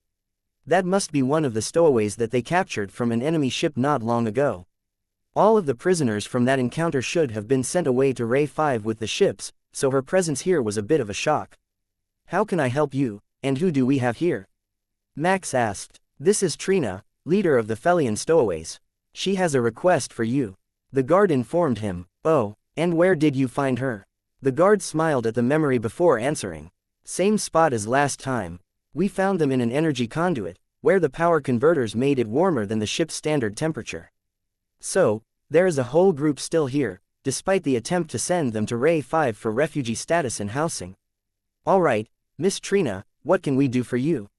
That must be one of the stowaways that they captured from an enemy ship not long ago. All of the prisoners from that encounter should have been sent away to Ray 5 with the ships, so her presence here was a bit of a shock. How can I help you, and who do we have here? Max asked. This is Trina, leader of the Felian stowaways. She has a request for you. The guard informed him. Oh, and where did you find her? The guard smiled at the memory before answering. Same spot as last time. We found them in an energy conduit, where the power converters made it warmer than the ship's standard temperature. So, there is a whole group still here, despite the attempt to send them to Ray 5 for refugee status and housing. Alright, Miss Trina, what can we do for you?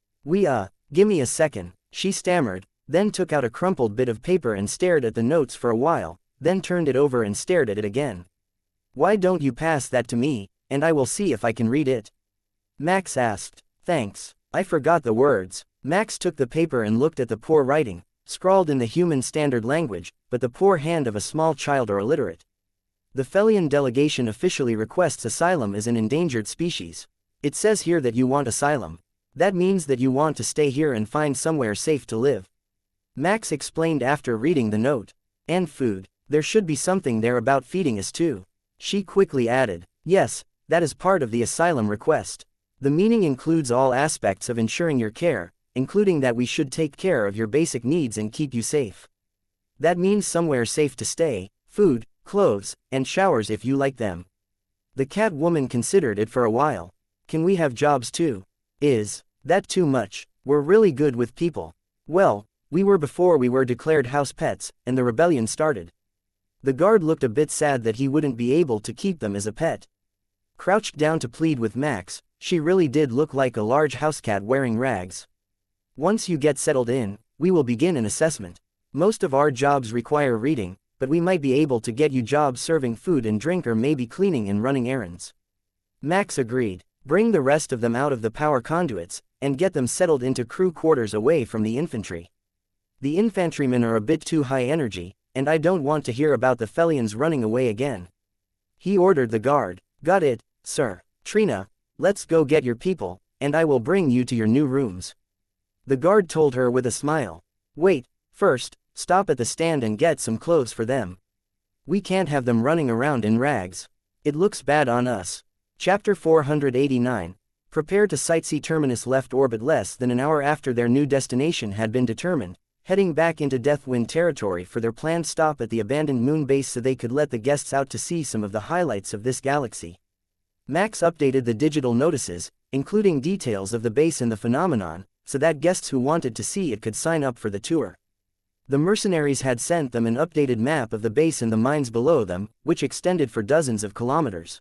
Gimme a second, she stammered, then took out a crumpled bit of paper and stared at the notes for a while, then turned it over and stared at it again. Why don't you pass that to me, and I will see if I can read it? Max asked. Thanks, I forgot the words. Max took the paper and looked at the poor writing, scrawled in the human standard language, but the poor hand of a small child or illiterate. The Felian delegation officially requests asylum as an endangered species. It says here that you want asylum. That means that you want to stay here and find somewhere safe to live. Max explained after reading the note. And food. There should be something there about feeding us too. She quickly added. Yes, that is part of the asylum request. The meaning includes all aspects of ensuring your care, including that we should take care of your basic needs and keep you safe. That means somewhere safe to stay, food, clothes, and showers if you like them. The cat woman considered it for a while. Can we have jobs too? Is that too much? We're really good with people. Well, we were before we were declared house pets, and the rebellion started. The guard looked a bit sad that he wouldn't be able to keep them as a pet. Crouched down to plead with Max, she really did look like a large house cat wearing rags. Once you get settled in, we will begin an assessment. Most of our jobs require reading, but we might be able to get you jobs serving food and drink or maybe cleaning and running errands. Max agreed. Bring the rest of them out of the power conduits, and get them settled into crew quarters away from the infantry. The infantrymen are a bit too high energy, and I don't want to hear about the Felians running away again. He ordered the guard. Got it, sir. Trina, let's go get your people, and I will bring you to your new rooms. The guard told her with a smile. Wait, first, stop at the stand and get some clothes for them. We can't have them running around in rags. It looks bad on us. Chapter 489. Prepare to sightsee. Terminus left orbit less than an hour after their new destination had been determined, heading back into Deathwind territory for their planned stop at the abandoned moon base so they could let the guests out to see some of the highlights of this galaxy. Max updated the digital notices, including details of the base and the phenomenon, so that guests who wanted to see it could sign up for the tour. The mercenaries had sent them an updated map of the base and the mines below them, which extended for dozens of kilometers.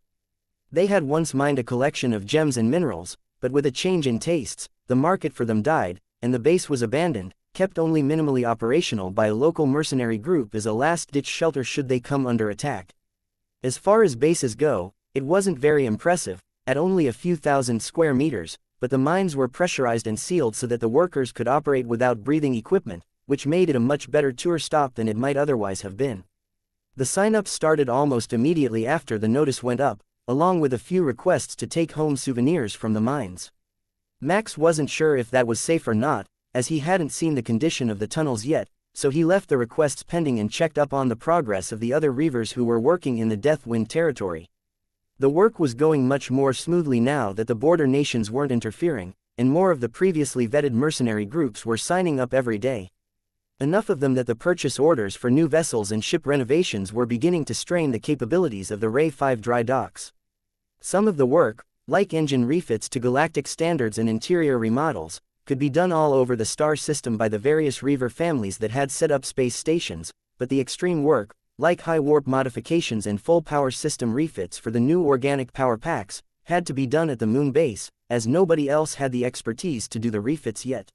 They had once mined a collection of gems and minerals, but with a change in tastes, the market for them died, and the base was abandoned, kept only minimally operational by a local mercenary group as a last-ditch shelter should they come under attack. As far as bases go, it wasn't very impressive, at only a few thousand square meters, but the mines were pressurized and sealed so that the workers could operate without breathing equipment, which made it a much better tour stop than it might otherwise have been. The sign-ups started almost immediately after the notice went up, along with a few requests to take home souvenirs from the mines. Max wasn't sure if that was safe or not, as he hadn't seen the condition of the tunnels yet, so he left the requests pending and checked up on the progress of the other reavers who were working in the Deathwind territory. The work was going much more smoothly now that the border nations weren't interfering, and more of the previously vetted mercenary groups were signing up every day. Enough of them that the purchase orders for new vessels and ship renovations were beginning to strain the capabilities of the Ray 5 dry docks. Some of the work, like engine refits to galactic standards and interior remodels, could be done all over the star system by the various reaver families that had set up space stations, but the extreme work, like high warp modifications and full power system refits for the new organic power packs, had to be done at the moon base, as nobody else had the expertise to do the refits yet.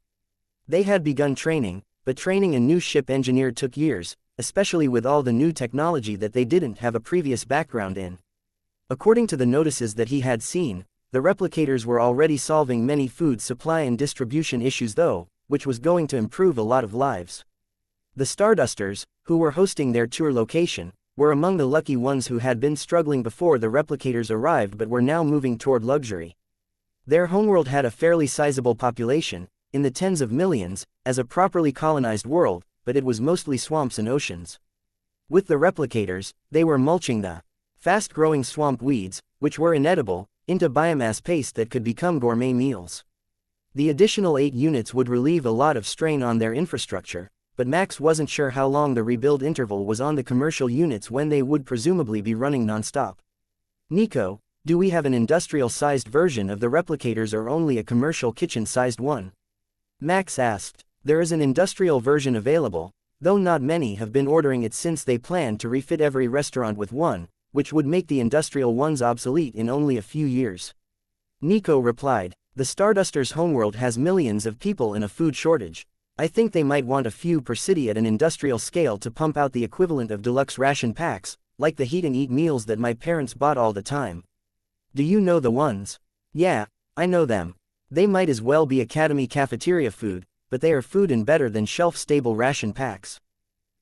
They had begun training, but training a new ship engineer took years, especially with all the new technology that they didn't have a previous background in. According to the notices that he had seen, the replicators were already solving many food supply and distribution issues though, which was going to improve a lot of lives. The Stardusters, who were hosting their tour location, were among the lucky ones who had been struggling before the replicators arrived but were now moving toward luxury. Their homeworld had a fairly sizable population, in the tens of millions, as a properly colonized world, but it was mostly swamps and oceans. With the replicators, they were mulching the fast-growing swamp weeds, which were inedible, into biomass paste that could become gourmet meals. The additional 8 units would relieve a lot of strain on their infrastructure, but Max wasn't sure how long the rebuild interval was on the commercial units when they would presumably be running non-stop. Nico, do we have an industrial-sized version of the replicators or only a commercial kitchen-sized one? Max asked. There is an industrial version available, though not many have been ordering it since they plan to refit every restaurant with one, which would make the industrial ones obsolete in only a few years. Nico replied, the Stardusters' homeworld has millions of people in a food shortage. I think they might want a few per city at an industrial scale to pump out the equivalent of deluxe ration packs, like the heat and eat meals that my parents bought all the time. Do you know the ones? Yeah, I know them. They might as well be academy cafeteria food, but they are food and better than shelf-stable ration packs.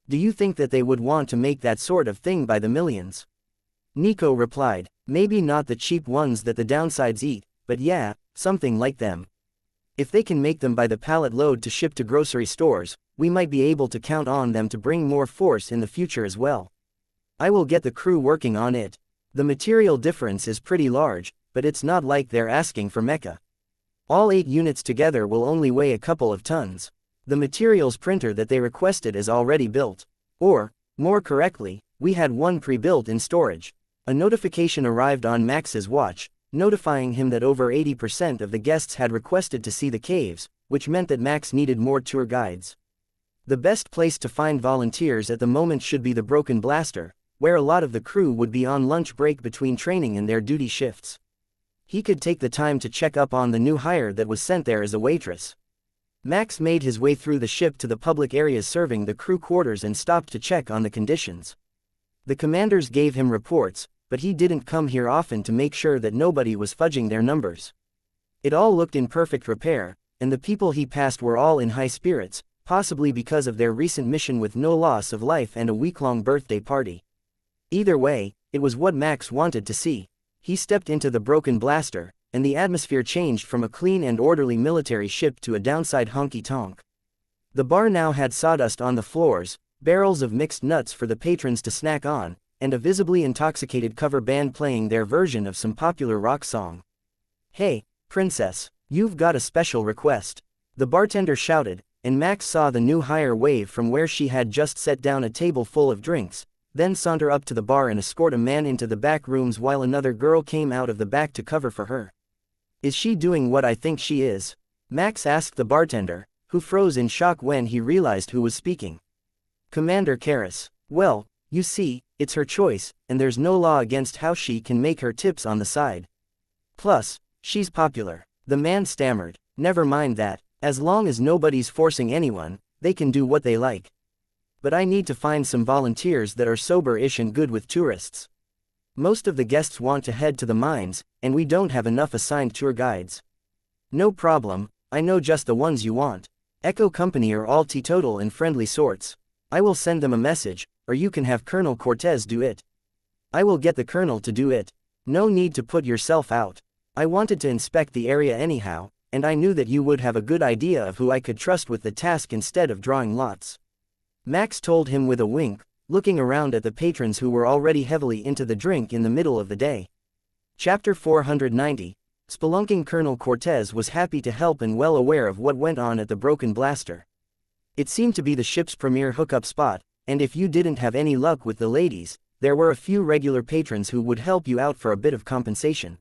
Do you think that they would want to make that sort of thing by the millions? Nico replied, maybe not the cheap ones that the downsides eat, but yeah, something like them. If they can make them by the pallet load to ship to grocery stores, we might be able to count on them to bring more force in the future as well. I will get the crew working on it. The material difference is pretty large, but it's not like they're asking for Mecha. All 8 units together will only weigh a couple of tons. The materials printer that they requested is already built. Or, more correctly, we had one pre-built in storage. A notification arrived on Max's watch, notifying him that over 80% of the guests had requested to see the caves, which meant that Max needed more tour guides. The best place to find volunteers at the moment should be the Broken Blaster, where a lot of the crew would be on lunch break between training and their duty shifts. He could take the time to check up on the new hire that was sent there as a waitress. Max made his way through the ship to the public areas serving the crew quarters and stopped to check on the conditions. The commanders gave him reports, but he didn't come here often to make sure that nobody was fudging their numbers. It all looked in perfect repair, and the people he passed were all in high spirits, possibly because of their recent mission with no loss of life and a week-long birthday party. Either way, it was what Max wanted to see. He stepped into the Broken Blaster, and the atmosphere changed from a clean and orderly military ship to a downside honky-tonk. The bar now had sawdust on the floors, barrels of mixed nuts for the patrons to snack on, and a visibly intoxicated cover band playing their version of some popular rock song. Hey, princess, you've got a special request. The bartender shouted, and Max saw the new hire wave from where she had just set down a table full of drinks, then saunter up to the bar and escort a man into the back rooms while another girl came out of the back to cover for her. Is she doing what I think she is? Max asked the bartender, who froze in shock when he realized who was speaking. Commander Karis. Well, you see, it's her choice, and there's no law against how she can make her tips on the side. Plus, she's popular. The man stammered. Never mind that, as long as nobody's forcing anyone, they can do what they like. But I need to find some volunteers that are sober-ish and good with tourists. Most of the guests want to head to the mines, and we don't have enough assigned tour guides. No problem, I know just the ones you want. Echo Company are all teetotal and friendly sorts. I will send them a message, or you can have Colonel Cortez do it. I will get the Colonel to do it. No need to put yourself out. I wanted to inspect the area anyhow, and I knew that you would have a good idea of who I could trust with the task instead of drawing lots. Max told him with a wink, looking around at the patrons who were already heavily into the drink in the middle of the day. Chapter 490. Spelunking. Colonel Cortez was happy to help and well aware of what went on at the Broken Blaster. It seemed to be the ship's premier hookup spot, and if you didn't have any luck with the ladies, there were a few regular patrons who would help you out for a bit of compensation.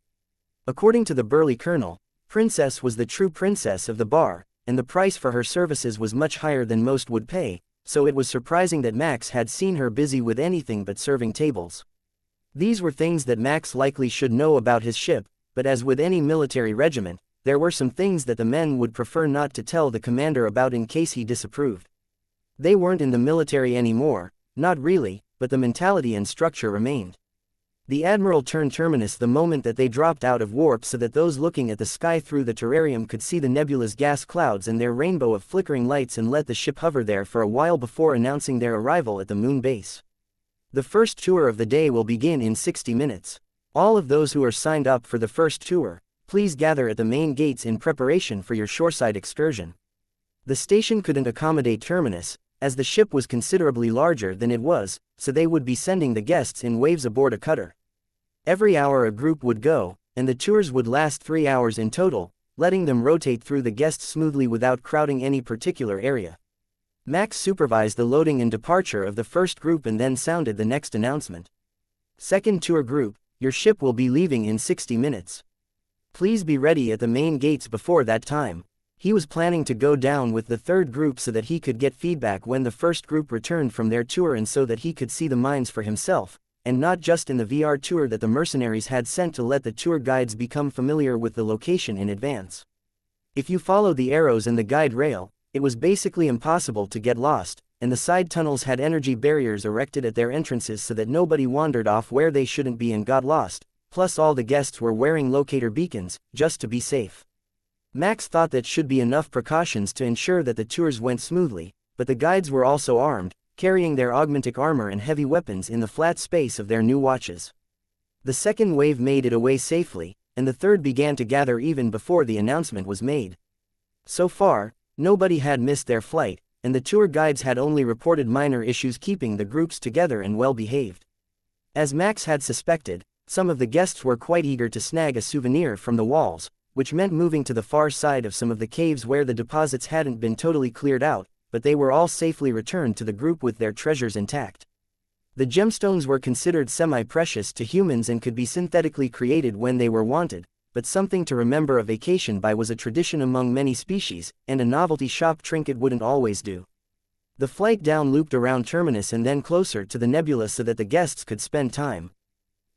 According to the burly colonel, Princess was the true princess of the bar, and the price for her services was much higher than most would pay, so it was surprising that Max had seen her busy with anything but serving tables. These were things that Max likely should know about his ship, but as with any military regiment, there were some things that the men would prefer not to tell the commander about in case he disapproved. They weren't in the military anymore, not really, but the mentality and structure remained. The Admiral turned terminus the moment that they dropped out of warp so that those looking at the sky through the terrarium could see the nebula's gas clouds and their rainbow of flickering lights, and let the ship hover there for a while before announcing their arrival at the moon base. The first tour of the day will begin in 60 minutes. All of those who are signed up for the first tour, please gather at the main gates in preparation for your shoreside excursion. The station couldn't accommodate terminus, as the ship was considerably larger than it was, so they would be sending the guests in waves aboard a cutter. Every hour a group would go, and the tours would last 3 hours in total, letting them rotate through the guests smoothly without crowding any particular area. Max supervised the loading and departure of the first group and then sounded the next announcement. Second tour group, your ship will be leaving in 60 minutes. Please be ready at the main gates before that time. He was planning to go down with the third group so that he could get feedback when the first group returned from their tour, and so that he could see the mines for himself, and not just in the VR tour that the mercenaries had sent to let the tour guides become familiar with the location in advance. If you follow the arrows and the guide rail, it was basically impossible to get lost, and the side tunnels had energy barriers erected at their entrances so that nobody wandered off where they shouldn't be and got lost, plus all the guests were wearing locator beacons, just to be safe. Max thought that should be enough precautions to ensure that the tours went smoothly, but the guides were also armed, carrying their augmentic armor and heavy weapons in the flat space of their new watches. The second wave made it away safely, and the third began to gather even before the announcement was made. So far, nobody had missed their flight, and the tour guides had only reported minor issues keeping the groups together and well behaved. As Max had suspected, some of the guests were quite eager to snag a souvenir from the walls, which meant moving to the far side of some of the caves where the deposits hadn't been totally cleared out, but they were all safely returned to the group with their treasures intact. The gemstones were considered semi-precious to humans and could be synthetically created when they were wanted, but something to remember a vacation by was a tradition among many species, and a novelty shop trinket wouldn't always do. The flight down looped around terminus and then closer to the nebula so that the guests could spend time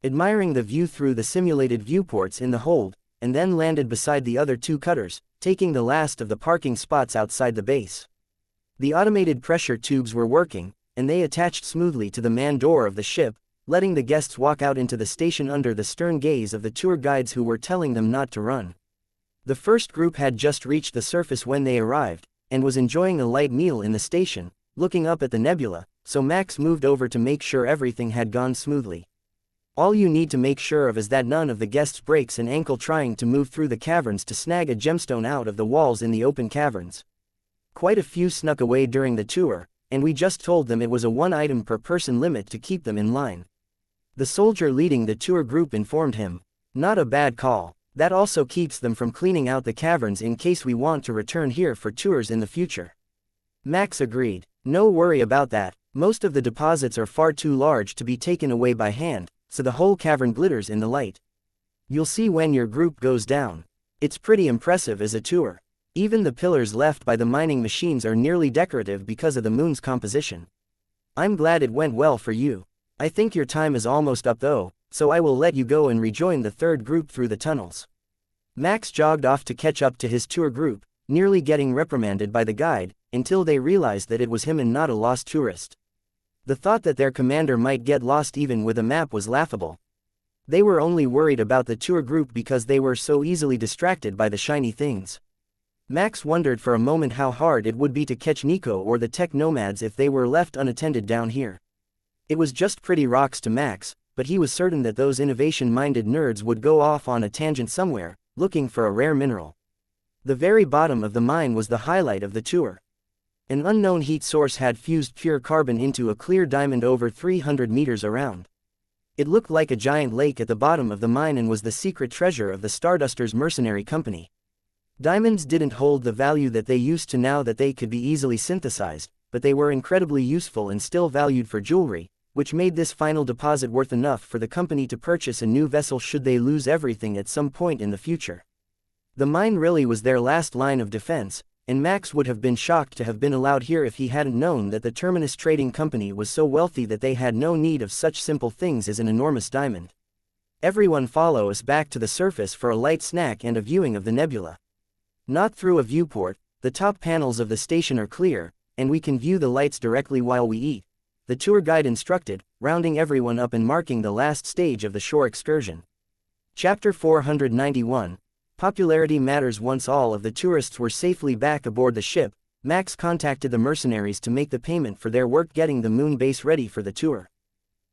admiring the view through the simulated viewports in the hold, and then landed beside the other two cutters, taking the last of the parking spots outside the base. The automated pressure tubes were working, and they attached smoothly to the man door of the ship, letting the guests walk out into the station under the stern gaze of the tour guides who were telling them not to run. The first group had just reached the surface when they arrived, and was enjoying a light meal in the station, looking up at the nebula, so Max moved over to make sure everything had gone smoothly. All you need to make sure of is that none of the guests breaks an ankle trying to move through the caverns to snag a gemstone out of the walls in the open caverns. Quite a few snuck away during the tour, and we just told them it was a 1-item per person limit to keep them in line. The soldier leading the tour group informed him. Not a bad call. That also keeps them from cleaning out the caverns in case we want to return here for tours in the future. Max agreed. No worry about that. Most of the deposits are far too large to be taken away by hand, so the whole cavern glitters in the light. You'll see when your group goes down. It's pretty impressive as a tour. Even the pillars left by the mining machines are nearly decorative because of the moon's composition. I'm glad it went well for you. I think your time is almost up though, so I will let you go and rejoin the third group through the tunnels. Max jogged off to catch up to his tour group, nearly getting reprimanded by the guide, until they realized that it was him and not a lost tourist. The thought that their commander might get lost even with a map was laughable. They were only worried about the tour group because they were so easily distracted by the shiny things. Max wondered for a moment how hard it would be to catch Nico or the tech nomads if they were left unattended down here. It was just pretty rocks to Max, but he was certain that those innovation-minded nerds would go off on a tangent somewhere, looking for a rare mineral. The very bottom of the mine was the highlight of the tour. An unknown heat source had fused pure carbon into a clear diamond over 300 meters around. It looked like a giant lake at the bottom of the mine and was the secret treasure of the Stardusters' mercenary company. Diamonds didn't hold the value that they used to now that they could be easily synthesized, but they were incredibly useful and still valued for jewelry, which made this final deposit worth enough for the company to purchase a new vessel should they lose everything at some point in the future. The mine really was their last line of defense, and Max would have been shocked to have been allowed here if he hadn't known that the Terminus Trading Company was so wealthy that they had no need of such simple things as an enormous diamond. Everyone follow us back to the surface for a light snack and a viewing of the nebula. Not through a viewport, the top panels of the station are clear, and we can view the lights directly while we eat, the tour guide instructed, rounding everyone up and marking the last stage of the shore excursion. Chapter 491. Popularity Matters. Once all of the tourists were safely back aboard the ship, Max contacted the mercenaries to make the payment for their work getting the moon base ready for the tour.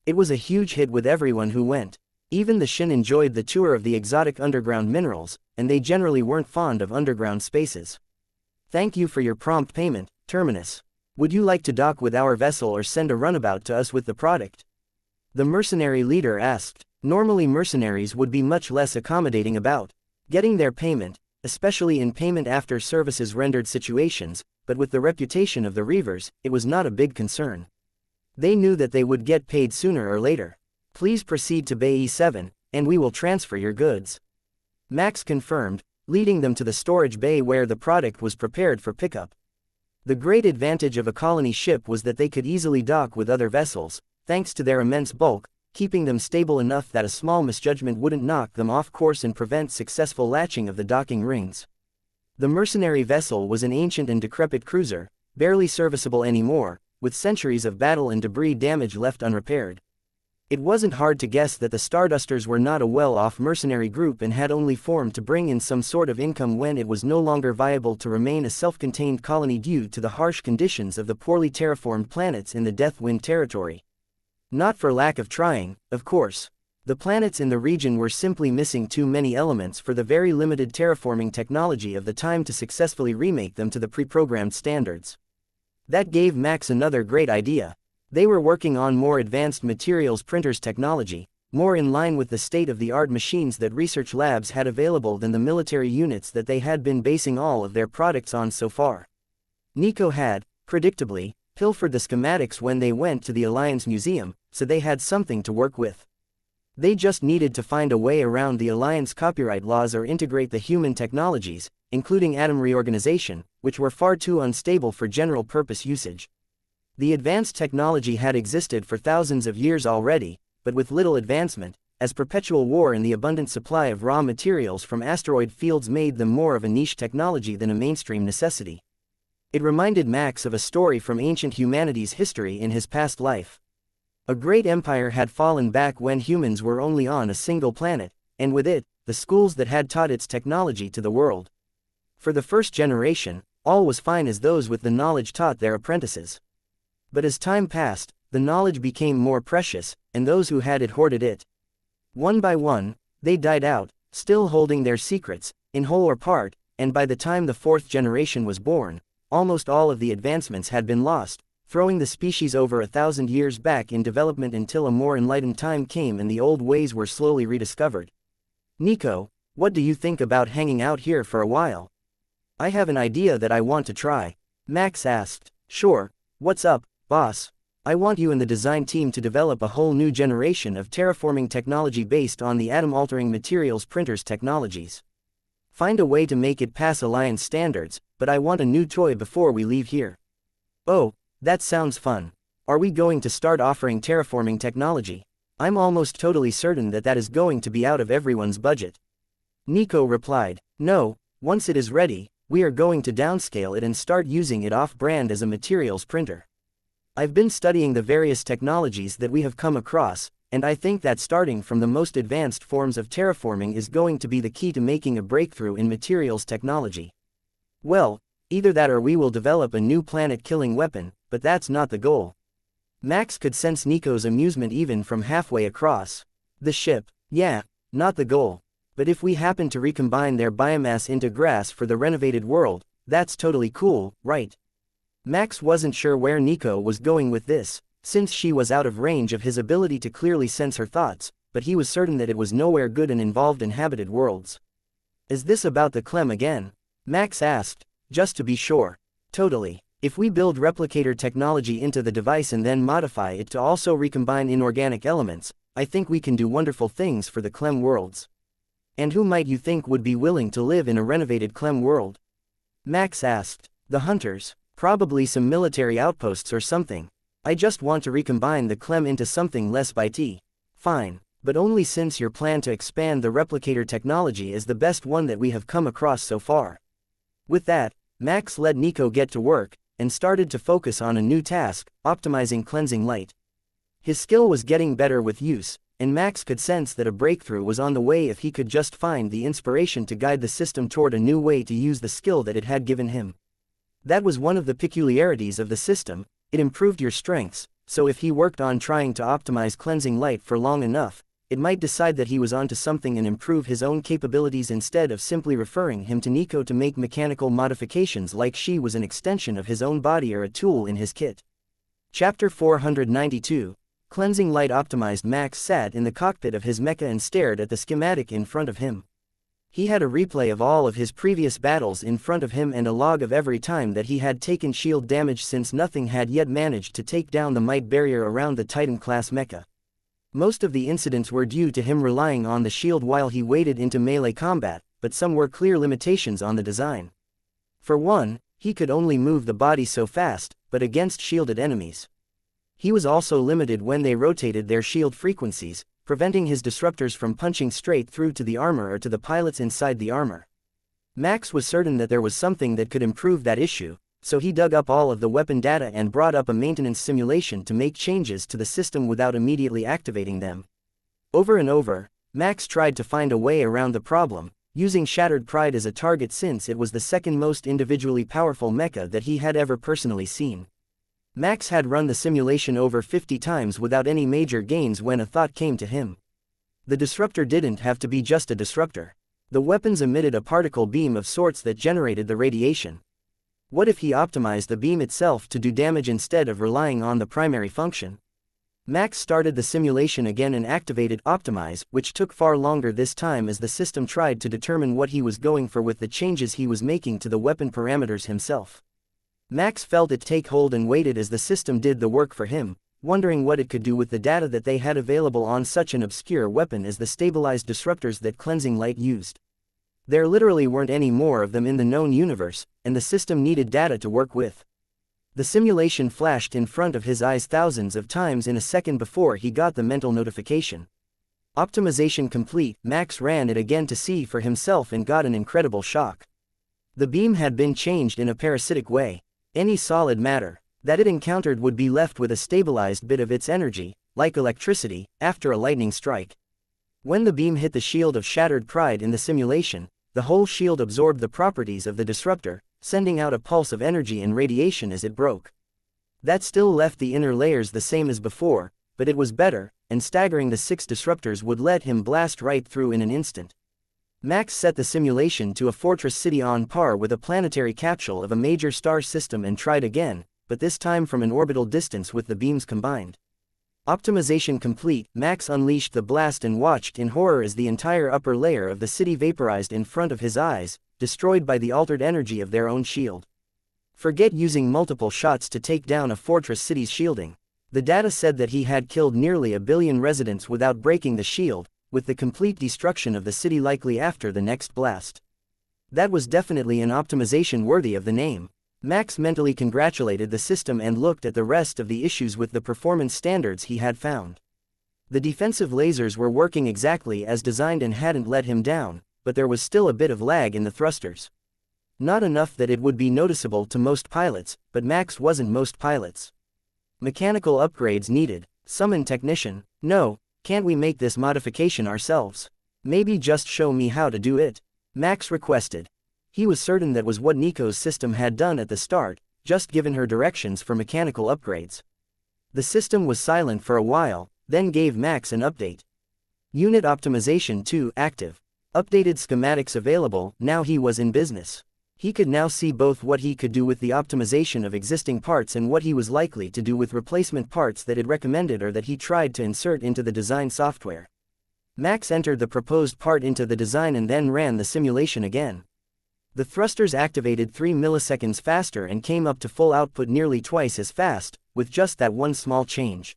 It was a huge hit with everyone who went. Even the Shin enjoyed the tour of the exotic underground minerals, and they generally weren't fond of underground spaces. Thank you for your prompt payment, Terminus. Would you like to dock with our vessel or send a runabout to us with the product? The mercenary leader asked. Normally mercenaries would be much less accommodating about getting their payment, especially in payment after services rendered situations, but with the reputation of the Reavers, it was not a big concern. They knew that they would get paid sooner or later. Please proceed to Bay E7, and we will transfer your goods. Max confirmed, leading them to the storage bay where the product was prepared for pickup. The great advantage of a colony ship was that they could easily dock with other vessels, thanks to their immense bulk, keeping them stable enough that a small misjudgment wouldn't knock them off course and prevent successful latching of the docking rings. The mercenary vessel was an ancient and decrepit cruiser, barely serviceable anymore, with centuries of battle and debris damage left unrepaired. It wasn't hard to guess that the Stardusters were not a well-off mercenary group and had only formed to bring in some sort of income when it was no longer viable to remain a self-contained colony due to the harsh conditions of the poorly terraformed planets in the Deathwind territory. Not for lack of trying, of course. The planets in the region were simply missing too many elements for the very limited terraforming technology of the time to successfully remake them to the pre-programmed standards. That gave Max another great idea. They were working on more advanced materials printers technology, more in line with the state-of-the-art machines that research labs had available than the military units that they had been basing all of their products on so far. Nico had, predictably, pilfered the schematics when they went to the Alliance Museum, so they had something to work with. They just needed to find a way around the Alliance copyright laws or integrate the human technologies, including atom reorganization, which were far too unstable for general-purpose usage. The advanced technology had existed for thousands of years already, but with little advancement, as perpetual war and the abundant supply of raw materials from asteroid fields made them more of a niche technology than a mainstream necessity. It reminded Max of a story from ancient humanity's history in his past life. A great empire had fallen back when humans were only on a single planet, and with it, the schools that had taught its technology to the world. For the first generation, all was fine as those with the knowledge taught their apprentices. But as time passed, the knowledge became more precious, and those who had it hoarded it. One by one, they died out, still holding their secrets, in whole or part, and by the time the fourth generation was born, almost all of the advancements had been lost, throwing the species over 1,000 years back in development until a more enlightened time came and the old ways were slowly rediscovered. Nico, what do you think about hanging out here for a while? I have an idea that I want to try. Max asked. Sure, what's up, boss? I want you and the design team to develop a whole new generation of terraforming technology based on the atom-altering materials printers technologies. Find a way to make it pass Alliance standards, but I want a new toy before we leave here. Oh, that sounds fun. Are we going to start offering terraforming technology? I'm almost totally certain that that is going to be out of everyone's budget. Nico replied, no, once it is ready, we are going to downscale it and start using it off-brand as a materials printer. I've been studying the various technologies that we have come across, and I think that starting from the most advanced forms of terraforming is going to be the key to making a breakthrough in materials technology. Well, either that or we will develop a new planet-killing weapon, but that's not the goal. Max could sense Nico's amusement even from halfway across. The ship, yeah, not the goal. But if we happen to recombine their biomass into grass for the renovated world, that's totally cool, right? Max wasn't sure where Nico was going with this, since she was out of range of his ability to clearly sense her thoughts, but he was certain that it was nowhere good and involved inhabited worlds. Is this about the Clem again? Max asked, just to be sure. Totally. If we build replicator technology into the device and then modify it to also recombine inorganic elements, I think we can do wonderful things for the Clem worlds. And who might you think would be willing to live in a renovated Clem world? Max asked. The hunters. Probably some military outposts or something. I just want to recombine the Clem into something less bitey. Fine, but only since your plan to expand the replicator technology is the best one that we have come across so far. With that, Max let Nico get to work, and started to focus on a new task, optimizing cleansing light. His skill was getting better with use, and Max could sense that a breakthrough was on the way if he could just find the inspiration to guide the system toward a new way to use the skill that it had given him. That was one of the peculiarities of the system, it improved your strengths, so if he worked on trying to optimize cleansing light for long enough, it might decide that he was onto something and improve his own capabilities instead of simply referring him to Nico to make mechanical modifications like she was an extension of his own body or a tool in his kit. Chapter 492. Cleansing light optimized. Max sat in the cockpit of his mecha and stared at the schematic in front of him. He had a replay of all of his previous battles in front of him and a log of every time that he had taken shield damage since nothing had yet managed to take down the might barrier around the Titan-class mecha. Most of the incidents were due to him relying on the shield while he waded into melee combat, but some were clear limitations on the design. For one, he could only move the body so fast, but against shielded enemies. He was also limited when they rotated their shield frequencies, preventing his disruptors from punching straight through to the armor or to the pilots inside the armor. Max was certain that there was something that could improve that issue, so he dug up all of the weapon data and brought up a maintenance simulation to make changes to the system without immediately activating them. Over and over, Max tried to find a way around the problem, using Shattered Pride as a target since it was the second most individually powerful mecha that he had ever personally seen. Max had run the simulation over 50 times without any major gains when a thought came to him. The disruptor didn't have to be just a disruptor. The weapons emitted a particle beam of sorts that generated the radiation. What if he optimized the beam itself to do damage instead of relying on the primary function? Max started the simulation again and activated Optimize, which took far longer this time as the system tried to determine what he was going for with the changes he was making to the weapon parameters himself. Max felt it take hold and waited as the system did the work for him, wondering what it could do with the data that they had available on such an obscure weapon as the stabilized disruptors that Cleansing Light used. There literally weren't any more of them in the known universe, and the system needed data to work with. The simulation flashed in front of his eyes thousands of times in a second before he got the mental notification. Optimization complete. Max ran it again to see for himself and got an incredible shock. The beam had been changed in a parasitic way. Any solid matter that it encountered would be left with a stabilized bit of its energy, like electricity, after a lightning strike. When the beam hit the shield of Shattered Pride in the simulation, the whole shield absorbed the properties of the disruptor, sending out a pulse of energy and radiation as it broke. That still left the inner layers the same as before, but it was better, and staggering the 6 disruptors would let him blast right through in an instant. Max set the simulation to a fortress city on par with a planetary capsule of a major star system and tried again, but this time from an orbital distance with the beams combined. Optimization complete. Max unleashed the blast and watched in horror as the entire upper layer of the city vaporized in front of his eyes, destroyed by the altered energy of their own shield. Forget using multiple shots to take down a fortress city's shielding. The data said that he had killed nearly 1 billion residents without breaking the shield, with the complete destruction of the city likely after the next blast. That was definitely an optimization worthy of the name. Max mentally congratulated the system and looked at the rest of the issues with the performance standards he had found. The defensive lasers were working exactly as designed and hadn't let him down, but there was still a bit of lag in the thrusters. Not enough that it would be noticeable to most pilots, but Max wasn't most pilots. Mechanical upgrades needed. Summon technician. No, can't we make this modification ourselves? Maybe just show me how to do it, Max requested. He was certain that was what Nico's system had done at the start, just given her directions for mechanical upgrades. The system was silent for a while, then gave Max an update. Unit optimization 2 active. Updated schematics available. Now he was in business. He could now see both what he could do with the optimization of existing parts and what he was likely to do with replacement parts that it recommended or that he tried to insert into the design software. Max entered the proposed part into the design and then ran the simulation again. The thrusters activated 3 milliseconds faster and came up to full output nearly twice as fast, with just that one small change.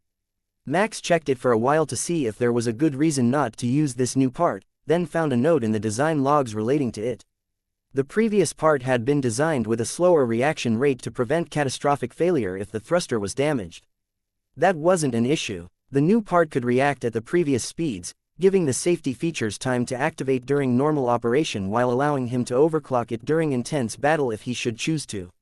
Max checked it for a while to see if there was a good reason not to use this new part, then found a note in the design logs relating to it. The previous part had been designed with a slower reaction rate to prevent catastrophic failure if the thruster was damaged. That wasn't an issue. The new part could react at the previous speeds, giving the safety features time to activate during normal operation while allowing him to overclock it during intense battle if he should choose to.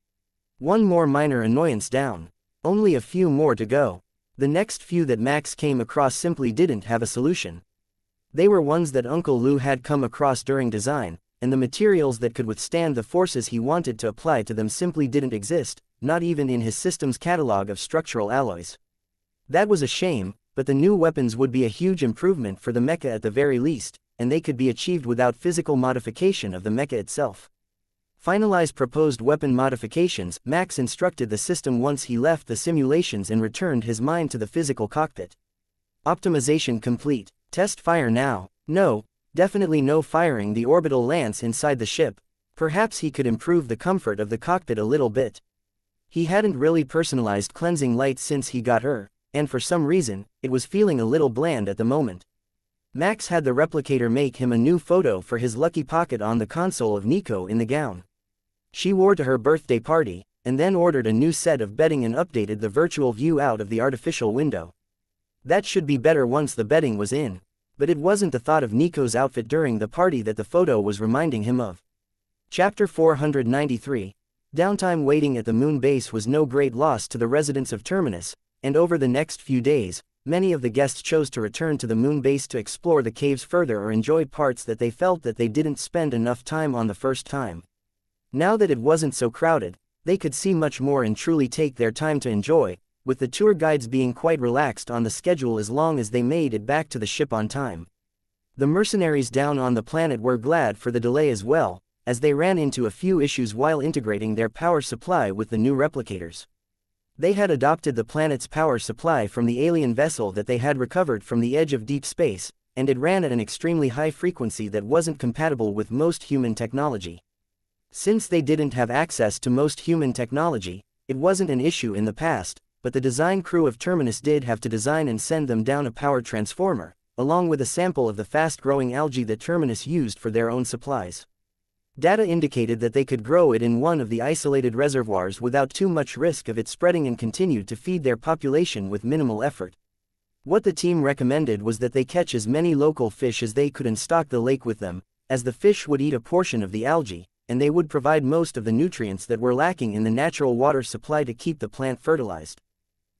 One more minor annoyance down. Only a few more to go. The next few that Max came across simply didn't have a solution. They were ones that Uncle Lou had come across during design, and the materials that could withstand the forces he wanted to apply to them simply didn't exist, not even in his system's catalog of structural alloys. That was a shame, but the new weapons would be a huge improvement for the mecha at the very least, and they could be achieved without physical modification of the mecha itself. Finalize proposed weapon modifications. Max instructed the system once he left the simulations and returned his mind to the physical cockpit. Optimization complete. Test fire now. No, definitely no firing the orbital lance inside the ship. Perhaps he could improve the comfort of the cockpit a little bit. He hadn't really personalized cleansing light since he got her, and for some reason, it was feeling a little bland at the moment. Max had the replicator make him a new photo for his lucky pocket on the console of Nico in the gown she wore to her birthday party, and then ordered a new set of bedding and updated the virtual view out of the artificial window. That should be better once the bedding was in, but it wasn't the thought of Nico's outfit during the party that the photo was reminding him of. Chapter 493. Downtime waiting at the moon base was no great loss to the residents of Terminus, and over the next few days, many of the guests chose to return to the moon base to explore the caves further or enjoy parts that they felt that they didn't spend enough time on the first time. Now that it wasn't so crowded, they could see much more and truly take their time to enjoy, with the tour guides being quite relaxed on the schedule as long as they made it back to the ship on time. The mercenaries down on the planet were glad for the delay as well, as they ran into a few issues while integrating their power supply with the new replicators. They had adopted the planet's power supply from the alien vessel that they had recovered from the edge of deep space, and it ran at an extremely high frequency that wasn't compatible with most human technology. Since they didn't have access to most human technology, it wasn't an issue in the past, but the design crew of Terminus did have to design and send them down a power transformer, along with a sample of the fast-growing algae that Terminus used for their own supplies. Data indicated that they could grow it in one of the isolated reservoirs without too much risk of it spreading and continued to feed their population with minimal effort. What the team recommended was that they catch as many local fish as they could and stock the lake with them, as the fish would eat a portion of the algae, and they would provide most of the nutrients that were lacking in the natural water supply to keep the plant fertilized.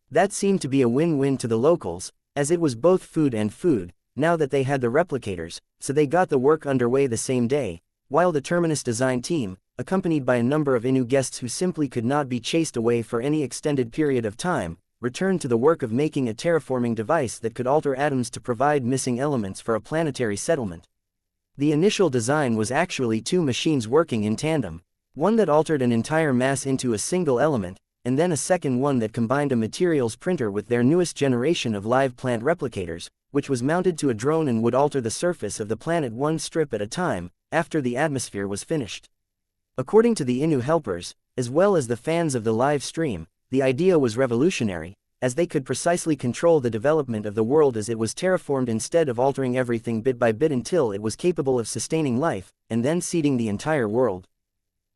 That seemed to be a win-win to the locals, as it was both food and food, now that they had the replicators, so they got the work underway the same day, while the Terminus design team, accompanied by a number of Innu guests who simply could not be chased away for any extended period of time, returned to the work of making a terraforming device that could alter atoms to provide missing elements for a planetary settlement. The initial design was actually two machines working in tandem, one that altered an entire mass into a single element, and then a second one that combined a materials printer with their newest generation of live plant replicators, which was mounted to a drone and would alter the surface of the planet one strip at a time, after the atmosphere was finished. According to the Innu helpers, as well as the fans of the live stream, the idea was revolutionary, as they could precisely control the development of the world as it was terraformed instead of altering everything bit by bit until it was capable of sustaining life, and then seeding the entire world.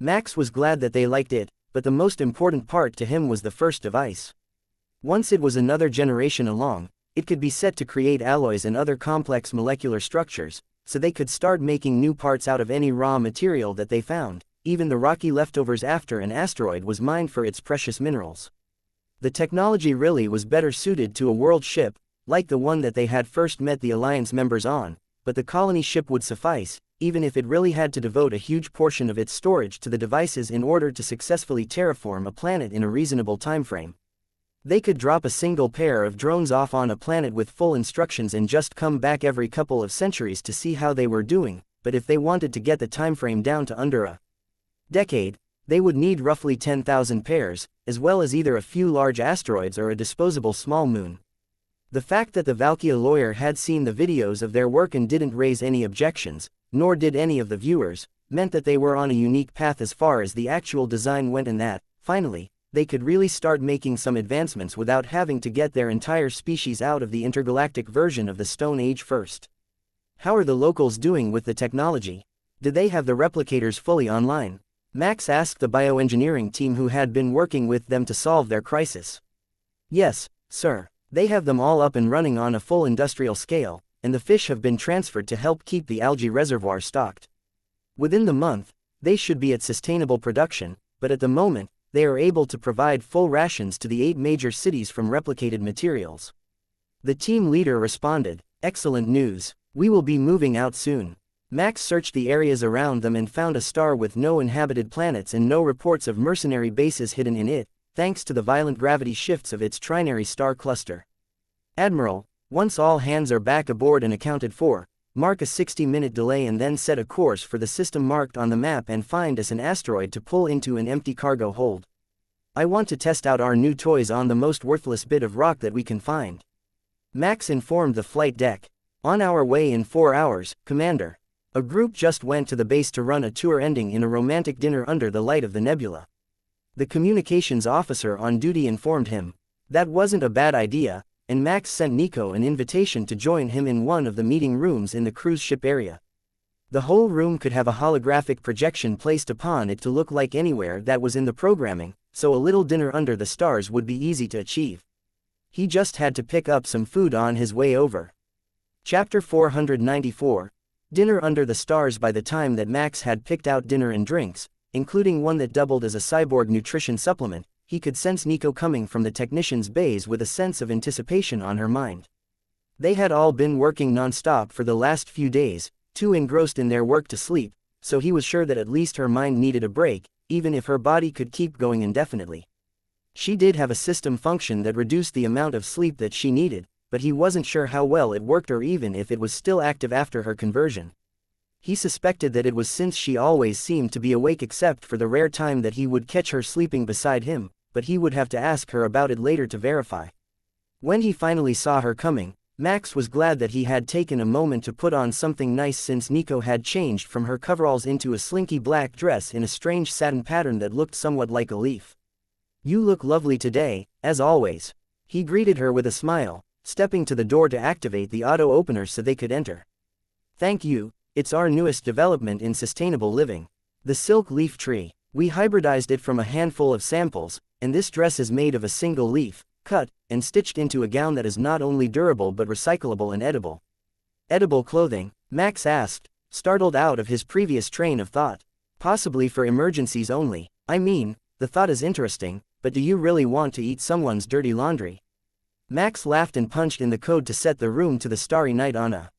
Max was glad that they liked it, but the most important part to him was the first device. Once it was another generation along, it could be set to create alloys and other complex molecular structures, so they could start making new parts out of any raw material that they found. Even the rocky leftovers after an asteroid was mined for its precious minerals. The technology really was better suited to a world ship, like the one that they had first met the Alliance members on, but the colony ship would suffice, even if it really had to devote a huge portion of its storage to the devices in order to successfully terraform a planet in a reasonable timeframe. They could drop a single pair of drones off on a planet with full instructions and just come back every couple of centuries to see how they were doing, but if they wanted to get the timeframe down to under a decade, they would need roughly 10,000 pairs, as well as either a few large asteroids or a disposable small moon. The fact that the Valkia lawyer had seen the videos of their work and didn't raise any objections, nor did any of the viewers, meant that they were on a unique path as far as the actual design went, and that, finally, they could really start making some advancements without having to get their entire species out of the intergalactic version of the Stone Age first. How are the locals doing with the technology? Did they have the replicators fully online? Max asked the bioengineering team who had been working with them to solve their crisis. Yes, sir. They have them all up and running on a full industrial scale, and the fish have been transferred to help keep the algae reservoir stocked. Within the month, they should be at sustainable production, but at the moment, they are able to provide full rations to the 8 major cities from replicated materials. The team leader responded, "Excellent news. We will be moving out soon." Max searched the areas around them and found a star with no inhabited planets and no reports of mercenary bases hidden in it, thanks to the violent gravity shifts of its trinary star cluster. "Admiral, once all hands are back aboard and accounted for, mark a 60-minute delay and then set a course for the system marked on the map and find us an asteroid to pull into an empty cargo hold. I want to test out our new toys on the most worthless bit of rock that we can find." Max informed the flight deck. "On our way in 4 hours, Commander." A group just went to the base to run a tour ending in a romantic dinner under the light of the nebula. The communications officer on duty informed him. That wasn't a bad idea, and Max sent Nico an invitation to join him in one of the meeting rooms in the cruise ship area. The whole room could have a holographic projection placed upon it to look like anywhere that was in the programming, so a little dinner under the stars would be easy to achieve. He just had to pick up some food on his way over. Chapter 494, Dinner Under the Stars. By the time that Max had picked out dinner and drinks, including one that doubled as a cyborg nutrition supplement, he could sense Nico coming from the technician's bays with a sense of anticipation on her mind. They had all been working non-stop for the last few days, too engrossed in their work to sleep, so he was sure that at least her mind needed a break, even if her body could keep going indefinitely. She did have a system function that reduced the amount of sleep that she needed, but he wasn't sure how well it worked or even if it was still active after her conversion. He suspected that it was, since she always seemed to be awake except for the rare time that he would catch her sleeping beside him, but he would have to ask her about it later to verify. When he finally saw her coming, Max was glad that he had taken a moment to put on something nice, since Nico had changed from her coveralls into a slinky black dress in a strange satin pattern that looked somewhat like a leaf. "You look lovely today, as always." He greeted her with a smile, stepping to the door to activate the auto-opener so they could enter. "Thank you, it's our newest development in sustainable living. The silk leaf tree. We hybridized it from a handful of samples, and this dress is made of a single leaf, cut and stitched into a gown that is not only durable but recyclable and edible." "Edible clothing?" Max asked, startled out of his previous train of thought. "Possibly for emergencies only. I mean, the thought is interesting, but do you really want to eat someone's dirty laundry?" Max laughed and punched in the code to set the room to the starry night on a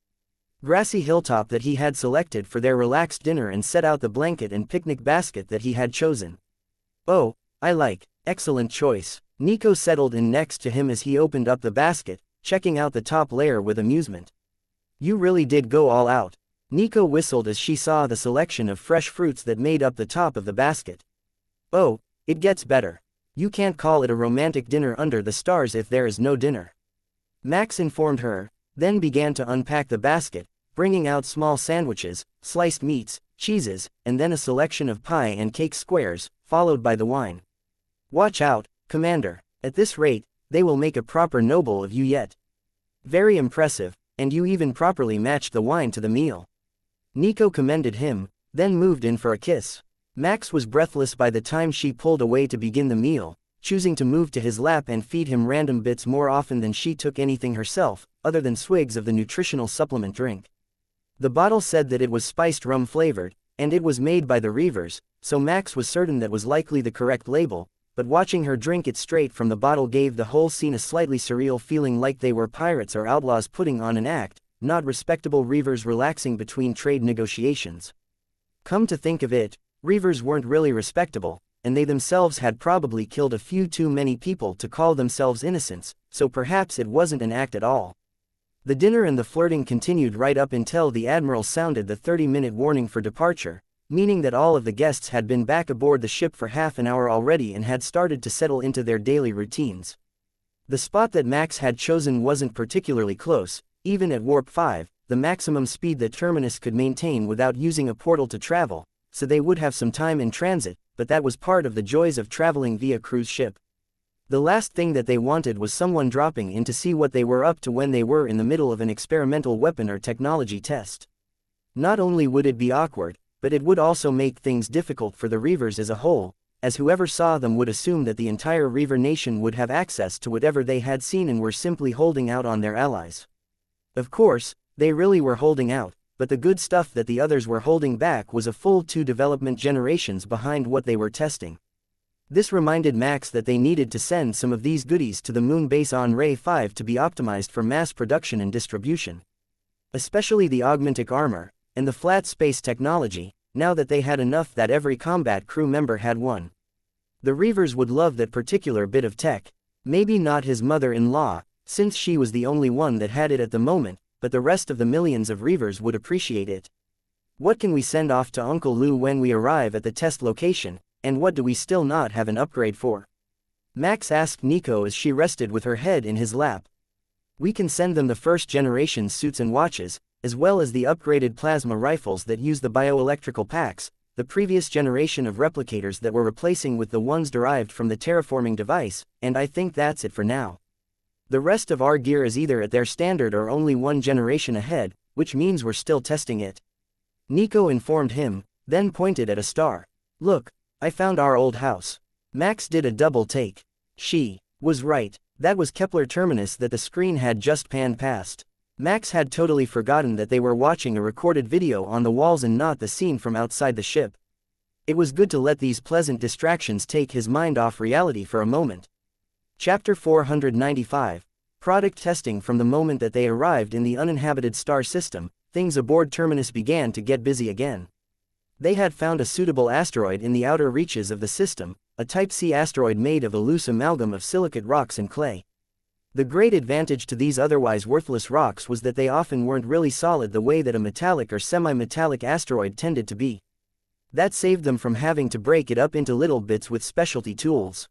grassy hilltop that he had selected for their relaxed dinner and set out the blanket and picnic basket that he had chosen. "Oh, I like, excellent choice." Nico settled in next to him as he opened up the basket, checking out the top layer with amusement. "You really did go all out." Nico whistled as she saw the selection of fresh fruits that made up the top of the basket. "Oh, it gets better. You can't call it a romantic dinner under the stars if there is no dinner," Max informed her, then began to unpack the basket, bringing out small sandwiches, sliced meats, cheeses, and then a selection of pie and cake squares, followed by the wine. "Watch out, Commander. At this rate, they will make a proper noble of you yet." "Very impressive, and you even properly matched the wine to the meal." Nico commended him, then moved in for a kiss. Max was breathless by the time she pulled away to begin the meal, choosing to move to his lap and feed him random bits more often than she took anything herself, other than swigs of the nutritional supplement drink. The bottle said that it was spiced rum flavored, and it was made by the Reavers, so Max was certain that was likely the correct label, but watching her drink it straight from the bottle gave the whole scene a slightly surreal feeling, like they were pirates or outlaws putting on an act, not respectable Reavers relaxing between trade negotiations. Come to think of it, Reavers weren't really respectable, and they themselves had probably killed a few too many people to call themselves innocents, so perhaps it wasn't an act at all. The dinner and the flirting continued right up until the Admiral sounded the 30-minute warning for departure, meaning that all of the guests had been back aboard the ship for half an hour already and had started to settle into their daily routines. The spot that Max had chosen wasn't particularly close, even at Warp 5, the maximum speed that Terminus could maintain without using a portal to travel, so they would have some time in transit, but that was part of the joys of traveling via cruise ship. The last thing that they wanted was someone dropping in to see what they were up to when they were in the middle of an experimental weapon or technology test. Not only would it be awkward, but it would also make things difficult for the Reavers as a whole, as whoever saw them would assume that the entire Reaver nation would have access to whatever they had seen and were simply holding out on their allies. Of course, they really were holding out, but the good stuff that the others were holding back was a full 2 development generations behind what they were testing. This reminded Max that they needed to send some of these goodies to the moon base on Ray 5 to be optimized for mass production and distribution. Especially the augmentic armor, and the flat space technology, now that they had enough that every combat crew member had one. The Reavers would love that particular bit of tech, maybe not his mother-in-law, since she was the only one that had it at the moment, but the rest of the millions of Reavers would appreciate it. What can we send off to Uncle Lou when we arrive at the test location, and what do we still not have an upgrade for? Max asked Nico as she rested with her head in his lap. We can send them the first generation suits and watches, as well as the upgraded plasma rifles that use the bioelectrical packs, the previous generation of replicators that were replacing with the ones derived from the terraforming device, and I think that's it for now. The rest of our gear is either at their standard or only 1 generation ahead, which means we're still testing it. Nico informed him, then pointed at a star. Look, I found our old house. Max did a double take. She was right, that was Kepler Terminus that the screen had just panned past. Max had totally forgotten that they were watching a recorded video on the walls and not the scene from outside the ship. It was good to let these pleasant distractions take his mind off reality for a moment. Chapter 495. Product testing. From the moment that they arrived in the uninhabited star system, things aboard Terminus began to get busy again. They had found a suitable asteroid in the outer reaches of the system, a Type C asteroid made of a loose amalgam of silicate rocks and clay. The great advantage to these otherwise worthless rocks was that they often weren't really solid the way that a metallic or semi-metallic asteroid tended to be. That saved them from having to break it up into little bits with specialty tools.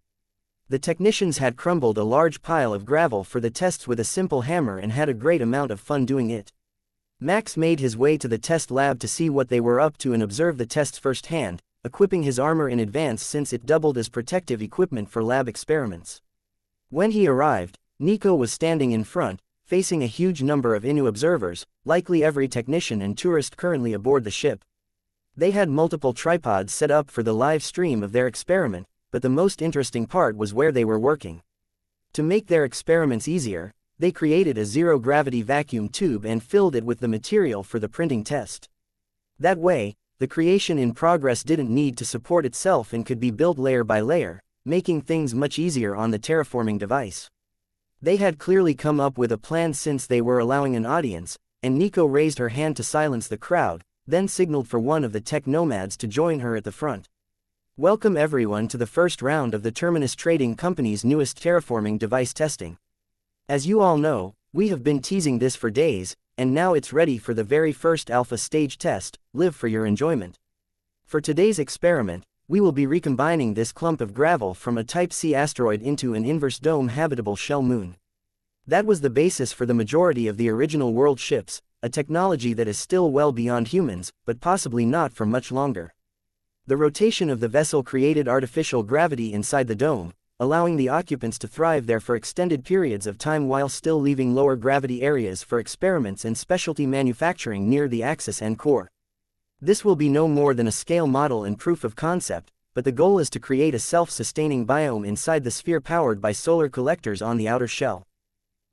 The technicians had crumbled a large pile of gravel for the tests with a simple hammer and had a great amount of fun doing it. Max made his way to the test lab to see what they were up to and observe the tests firsthand, equipping his armor in advance since it doubled as protective equipment for lab experiments. When he arrived, Nico was standing in front, facing a huge number of Innu observers, likely every technician and tourist currently aboard the ship. They had multiple tripods set up for the live stream of their experiment, but the most interesting part was where they were working. To make their experiments easier, they created a zero-gravity vacuum tube and filled it with the material for the printing test. That way, the creation in progress didn't need to support itself and could be built layer by layer, making things much easier on the terraforming device. They had clearly come up with a plan since they were allowing an audience, and Nico raised her hand to silence the crowd, then signaled for one of the tech nomads to join her at the front. Welcome everyone to the first round of the Terminus Trading Company's newest terraforming device testing. As you all know, we have been teasing this for days, and now it's ready for the very first alpha stage test. Live for your enjoyment. For today's experiment, we will be recombining this clump of gravel from a Type C asteroid into an inverse dome habitable shell moon. That was the basis for the majority of the original world ships, a technology that is still well beyond humans, but possibly not for much longer. The rotation of the vessel created artificial gravity inside the dome, allowing the occupants to thrive there for extended periods of time while still leaving lower gravity areas for experiments and specialty manufacturing near the axis and core. This will be no more than a scale model and proof of concept, but the goal is to create a self-sustaining biome inside the sphere powered by solar collectors on the outer shell.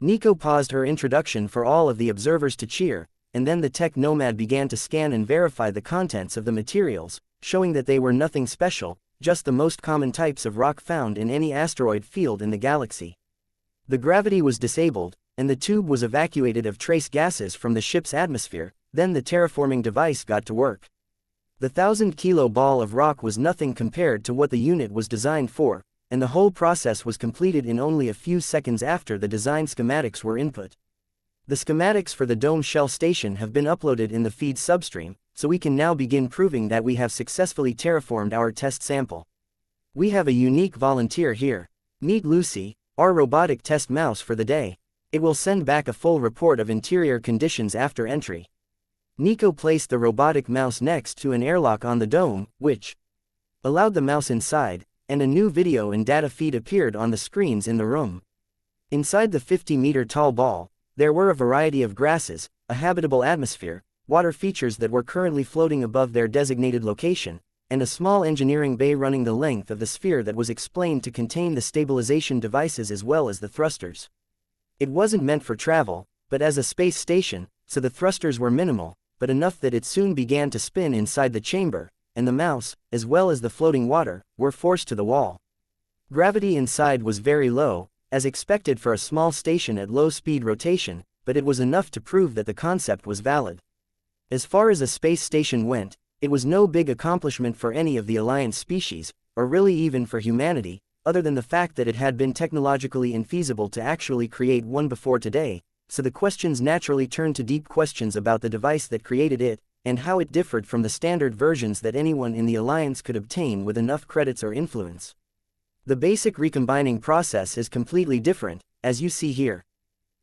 Nico paused her introduction for all of the observers to cheer, and then the tech nomad began to scan and verify the contents of the materials, showing that they were nothing special, just the most common types of rock found in any asteroid field in the galaxy. The gravity was disabled, and the tube was evacuated of trace gases from the ship's atmosphere. Then the terraforming device got to work. The 1,000-kilo ball of rock was nothing compared to what the unit was designed for, and the whole process was completed in only a few seconds after the design schematics were input. The schematics for the dome shell station have been uploaded in the feed substream, so we can now begin proving that we have successfully terraformed our test sample. We have a unique volunteer here. Meet Lucy, our robotic test mouse for the day. It will send back a full report of interior conditions after entry. Nico placed the robotic mouse next to an airlock on the dome, which allowed the mouse inside, and a new video and data feed appeared on the screens in the room. Inside the 50-meter-tall ball, there were a variety of grasses, a habitable atmosphere, water features that were currently floating above their designated location, and a small engineering bay running the length of the sphere that was explained to contain the stabilization devices as well as the thrusters. It wasn't meant for travel, but as a space station, so the thrusters were minimal, but enough that it soon began to spin inside the chamber, and the mouse, as well as the floating water, were forced to the wall. Gravity inside was very low, as expected for a small station at low-speed rotation, but it was enough to prove that the concept was valid. As far as a space station went, it was no big accomplishment for any of the Alliance species, or really even for humanity, other than the fact that it had been technologically infeasible to actually create one before today, so the questions naturally turned to deep questions about the device that created it, and how it differed from the standard versions that anyone in the Alliance could obtain with enough credits or influence. The basic recombining process is completely different, as you see here.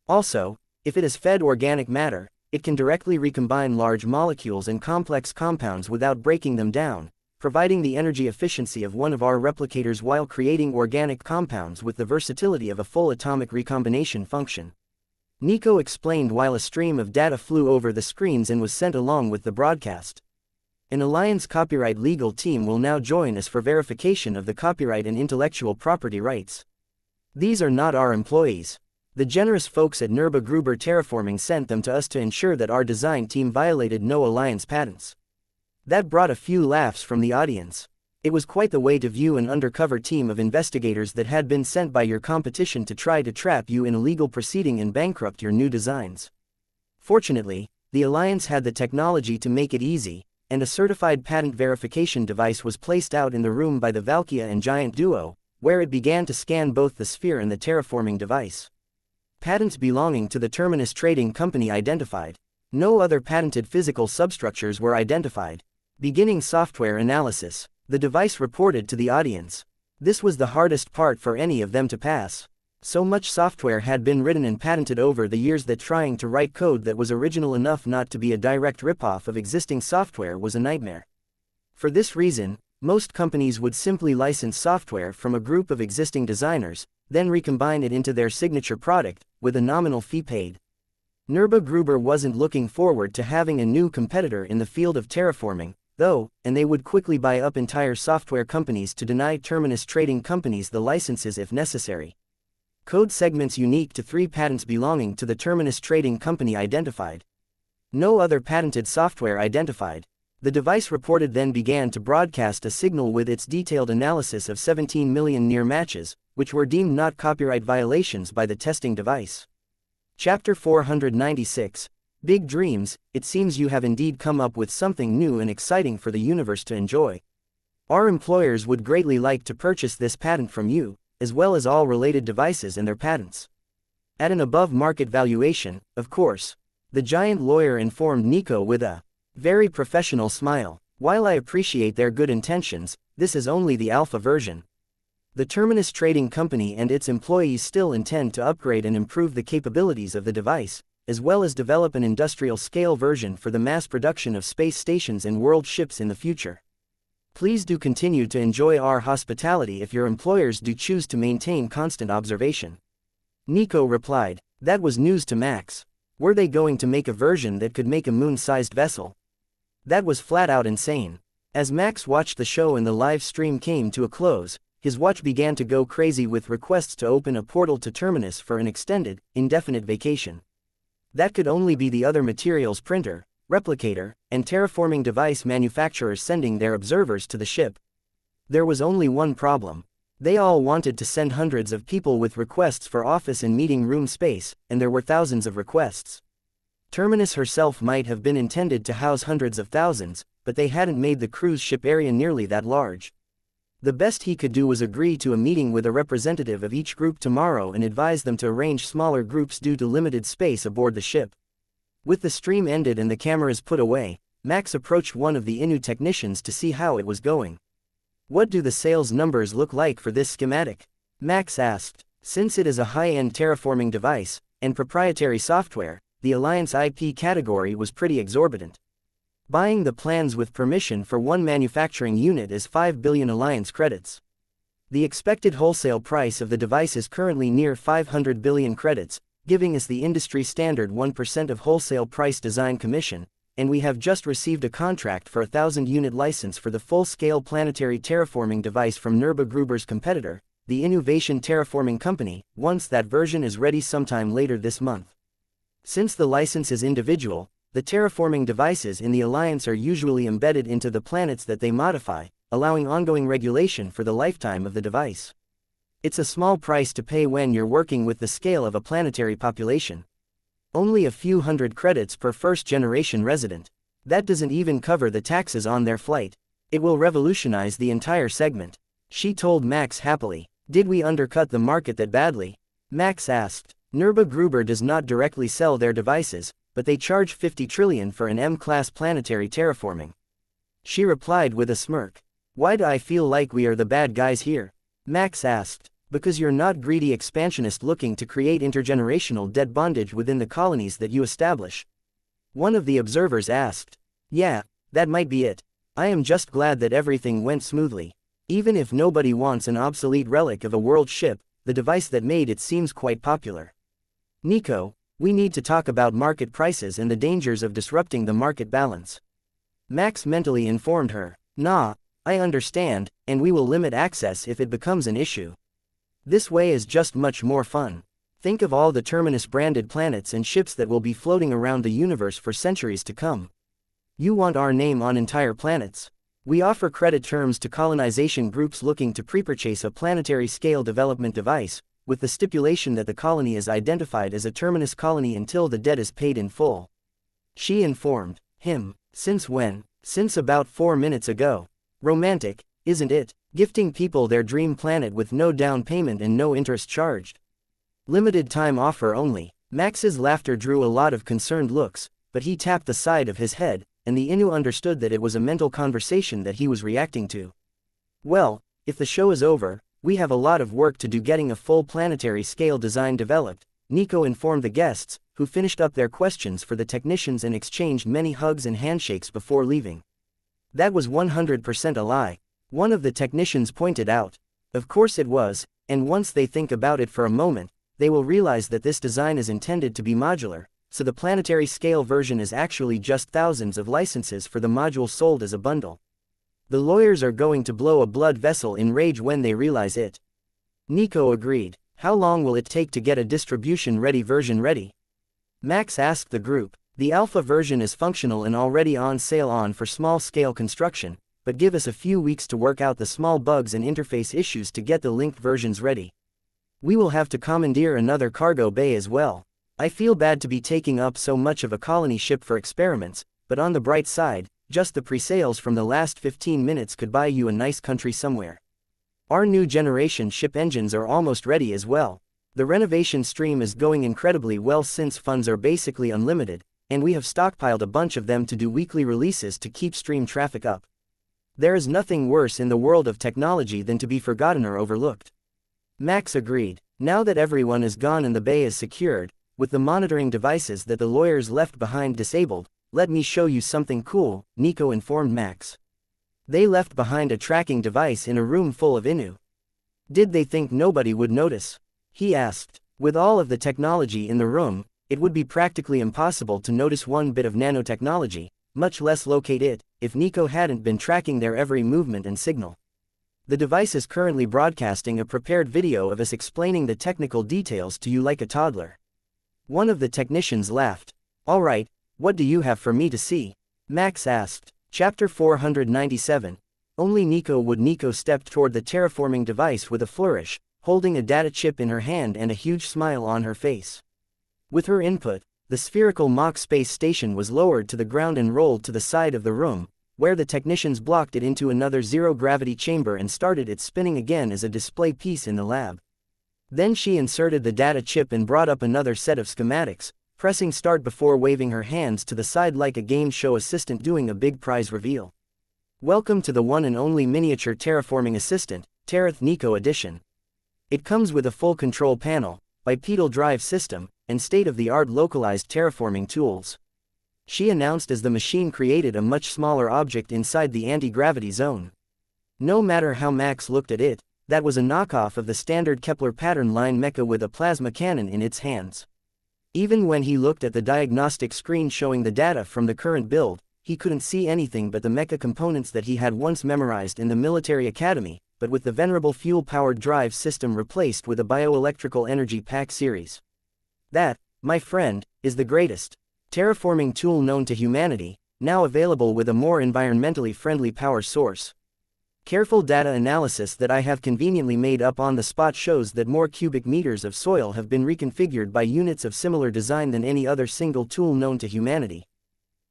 Also, if it is fed organic matter, it can directly recombine large molecules and complex compounds without breaking them down, providing the energy efficiency of one of our replicators while creating organic compounds with the versatility of a full atomic recombination function. Nico explained while a stream of data flew over the screens and was sent along with the broadcast. An Alliance copyright legal team will now join us for verification of the copyright and intellectual property rights. These are not our employees. The generous folks at Nerba Gruber Terraforming sent them to us to ensure that our design team violated no Alliance patents. That brought a few laughs from the audience. It was quite the way to view an undercover team of investigators that had been sent by your competition to try to trap you in a legal proceeding and bankrupt your new designs. Fortunately, the Alliance had the technology to make it easy, and a certified patent verification device was placed out in the room by the Valkyria and Giant duo, where it began to scan both the sphere and the terraforming device. Patents belonging to the Terminus Trading Company identified. No other patented physical substructures were identified. Beginning software analysis. The device reported to the audience. This was the hardest part for any of them to pass. So much software had been written and patented over the years that trying to write code that was original enough not to be a direct ripoff of existing software was a nightmare. For this reason, most companies would simply license software from a group of existing designers, then recombine it into their signature product, with a nominal fee paid. Nerba Gruber wasn't looking forward to having a new competitor in the field of terraforming, though, and they would quickly buy up entire software companies to deny Terminus Trading Companies the licenses if necessary. Code segments unique to 3 patents belonging to the Terminus Trading Company identified. No other patented software identified. The device reported then began to broadcast a signal with its detailed analysis of 17 million near matches, which were deemed not copyright violations by the testing device. Chapter 496. Big dreams. It seems you have indeed come up with something new and exciting for the universe to enjoy. Our employers would greatly like to purchase this patent from you, as well as all related devices and their patents. At an above-market valuation, of course. The giant lawyer informed Nico with a very professional smile. While I appreciate their good intentions, this is only the alpha version. The Terminus Trading Company and its employees still intend to upgrade and improve the capabilities of the device, as well as develop an industrial-scale version for the mass production of space stations and world ships in the future. Please do continue to enjoy our hospitality if your employers do choose to maintain constant observation. Nico replied. That was news to Max. Were they going to make a version that could make a moon-sized vessel? That was flat out insane. As Max watched the show and the live stream came to a close, his watch began to go crazy with requests to open a portal to Terminus for an extended, indefinite vacation. That could only be the other materials printer, replicator, and terraforming device manufacturers sending their observers to the ship. There was only one problem. They all wanted to send hundreds of people with requests for office and meeting room space, and there were thousands of requests. Terminus herself might have been intended to house hundreds of thousands, but they hadn't made the cruise ship area nearly that large. The best he could do was agree to a meeting with a representative of each group tomorrow and advise them to arrange smaller groups due to limited space aboard the ship. With the stream ended and the cameras put away, Max approached one of the Inu technicians to see how it was going. "What do the sales numbers look like for this schematic?" Max asked. Since it is a high-end terraforming device, and proprietary software, the Alliance IP category was pretty exorbitant. Buying the plans with permission for one manufacturing unit is 5 billion Alliance credits. The expected wholesale price of the device is currently near 500 billion credits, giving us the industry standard 1% of wholesale price design commission, and we have just received a contract for a 1,000-unit license for the full-scale planetary terraforming device from Nerba Gruber's competitor, the Innovation Terraforming Company, once that version is ready sometime later this month. Since the license is individual, the terraforming devices in the Alliance are usually embedded into the planets that they modify, allowing ongoing regulation for the lifetime of the device. It's a small price to pay when you're working with the scale of a planetary population. Only a few hundred credits per first-generation resident. That doesn't even cover the taxes on their flight. It will revolutionize the entire segment. She told Max happily. Did we undercut the market that badly? Max asked. Nerba Gruber does not directly sell their devices, but they charge 50 trillion for an M-class planetary terraforming. She replied with a smirk. Why do I feel like we are the bad guys here? Max asked. Because you're not greedy expansionist looking to create intergenerational debt bondage within the colonies that you establish. One of the observers asked. Yeah, that might be it. I am just glad that everything went smoothly. Even if nobody wants an obsolete relic of a world ship, the device that made it seems quite popular. Nico, we need to talk about market prices and the dangers of disrupting the market balance. Max mentally informed her. Nah, I understand, and we will limit access if it becomes an issue. This way is just much more fun. Think of all the Terminus-branded planets and ships that will be floating around the universe for centuries to come. You want our name on entire planets? We offer credit terms to colonization groups looking to pre-purchase a planetary-scale development device, with the stipulation that the colony is identified as a Terminus colony until the debt is paid in full. She informed him. Since when? Since about 4 minutes ago. Romantic, isn't it? Gifting people their dream planet with no down payment and no interest charged. Limited time offer only. Max's laughter drew a lot of concerned looks, but he tapped the side of his head, and the Inu understood that it was a mental conversation that he was reacting to. Well, if the show is over, we have a lot of work to do getting a full planetary scale design developed, Nico informed the guests, who finished up their questions for the technicians and exchanged many hugs and handshakes before leaving. That was 100% a lie. One of the technicians pointed out. Of course it was, and once they think about it for a moment, they will realize that this design is intended to be modular, so the planetary scale version is actually just thousands of licenses for the module sold as a bundle. The lawyers are going to blow a blood vessel in rage when they realize it. Nico agreed. How long will it take to get a distribution-ready version ready? Max asked the group. The alpha version is functional and already on sale for small-scale construction, but give us a few weeks to work out the small bugs and interface issues to get the linked versions ready. We will have to commandeer another cargo bay as well. I feel bad to be taking up so much of a colony ship for experiments, but on the bright side, just the pre-sales from the last 15 minutes could buy you a nice country somewhere. Our new generation ship engines are almost ready as well. The renovation stream is going incredibly well since funds are basically unlimited, and we have stockpiled a bunch of them to do weekly releases to keep stream traffic up. There is nothing worse in the world of technology than to be forgotten or overlooked. Max agreed. Now that everyone is gone and the bay is secured, with the monitoring devices that the lawyers left behind disabled, let me show you something cool, Nico informed Max. They left behind a tracking device in a room full of Inu. Did they think nobody would notice? He asked. With all of the technology in the room, it would be practically impossible to notice one bit of nanotechnology, much less locate it, if Nico hadn't been tracking their every movement and signal. The device is currently broadcasting a prepared video of us explaining the technical details to you like a toddler. One of the technicians laughed. All right, what do you have for me to see? Max asked. Chapter 497. Only Nico stepped toward the terraforming device with a flourish, holding a data chip in her hand and a huge smile on her face. With her input, the spherical mock space station was lowered to the ground and rolled to the side of the room, where the technicians blocked it into another zero-gravity chamber and started it spinning again as a display piece in the lab. Then she inserted the data chip and brought up another set of schematics, pressing start before waving her hands to the side like a game show assistant doing a big prize reveal. Welcome to the one and only miniature terraforming assistant, Terrath Nico Edition. It comes with a full control panel, bipedal drive system, and state-of-the-art localized terraforming tools. She announced as the machine created a much smaller object inside the anti-gravity zone. No matter how Max looked at it, that was a knockoff of the standard Kepler pattern line mecha with a plasma cannon in its hands. Even when he looked at the diagnostic screen showing the data from the current build, he couldn't see anything but the mecha components that he had once memorized in the military academy, but with the venerable fuel-powered drive system replaced with a bioelectrical energy pack series. That, my friend, is the greatest terraforming tool known to humanity, now available with a more environmentally friendly power source. Careful data analysis that I have conveniently made up on the spot shows that more cubic meters of soil have been reconfigured by units of similar design than any other single tool known to humanity.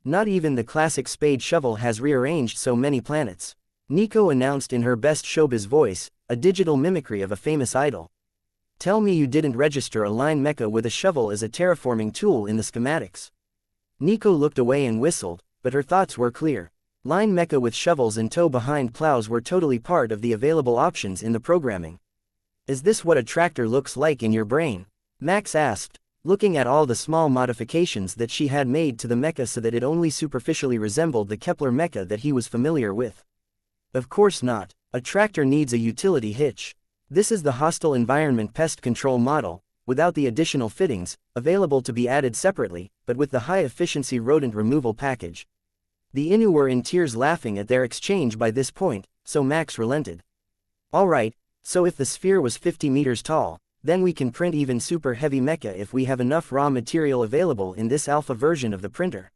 Not even the classic spade shovel has rearranged so many planets. Nico announced in her best showbiz voice, a digital mimicry of a famous idol. Tell me you didn't register a line mecha with a shovel as a terraforming tool in the schematics. Nico looked away and whistled, but her thoughts were clear. Line mecha with shovels and tow-behind plows were totally part of the available options in the programming. Is this what a tractor looks like in your brain? Max asked, looking at all the small modifications that she had made to the mecha so that it only superficially resembled the Kepler mecha that he was familiar with. Of course not. A tractor needs a utility hitch. This is the hostile environment pest control model, without the additional fittings, available to be added separately, but with the high-efficiency rodent removal package. The Inu were in tears laughing at their exchange by this point, so Max relented. Alright, so if the sphere was 50 meters tall, then we can print even super heavy mecha if we have enough raw material available in this alpha version of the printer.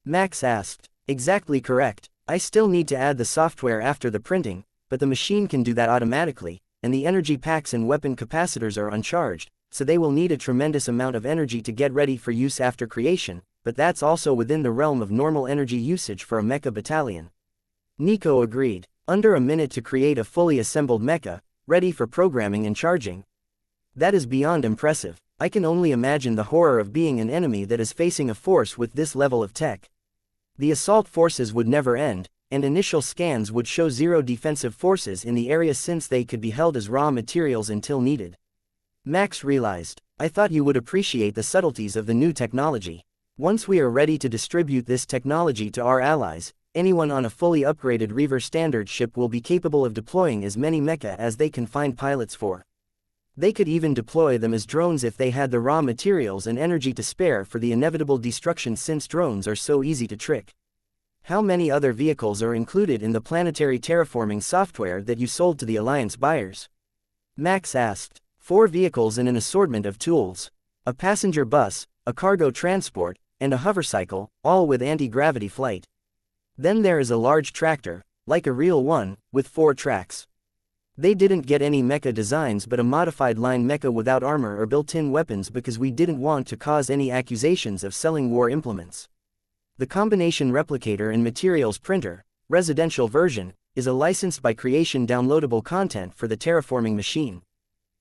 Max asked. Exactly correct. I still need to add the software after the printing, but the machine can do that automatically, and the energy packs and weapon capacitors are uncharged, so they will need a tremendous amount of energy to get ready for use after creation, but that's also within the realm of normal energy usage for a mecha battalion. Nico agreed. Under a minute to create a fully assembled mecha, ready for programming and charging. That is beyond impressive. I can only imagine the horror of being an enemy that is facing a force with this level of tech. The assault forces would never end, and initial scans would show zero defensive forces in the area since they could be held as raw materials until needed. Max realized, I thought you would appreciate the subtleties of the new technology. Once we are ready to distribute this technology to our allies, anyone on a fully upgraded Reaver standard ship will be capable of deploying as many mecha as they can find pilots for. They could even deploy them as drones if they had the raw materials and energy to spare for the inevitable destruction since drones are so easy to trick. How many other vehicles are included in the planetary terraforming software that you sold to the Alliance buyers? Max asked. 4 vehicles and an assortment of tools. A passenger bus, a cargo transport, and a hovercycle, all with anti-gravity flight. Then there is a large tractor, like a real one, with 4 tracks. They didn't get any mecha designs but a modified line mecha without armor or built-in weapons because we didn't want to cause any accusations of selling war implements. The combination replicator and materials printer, residential version, is a licensed by creation downloadable content for the terraforming machine.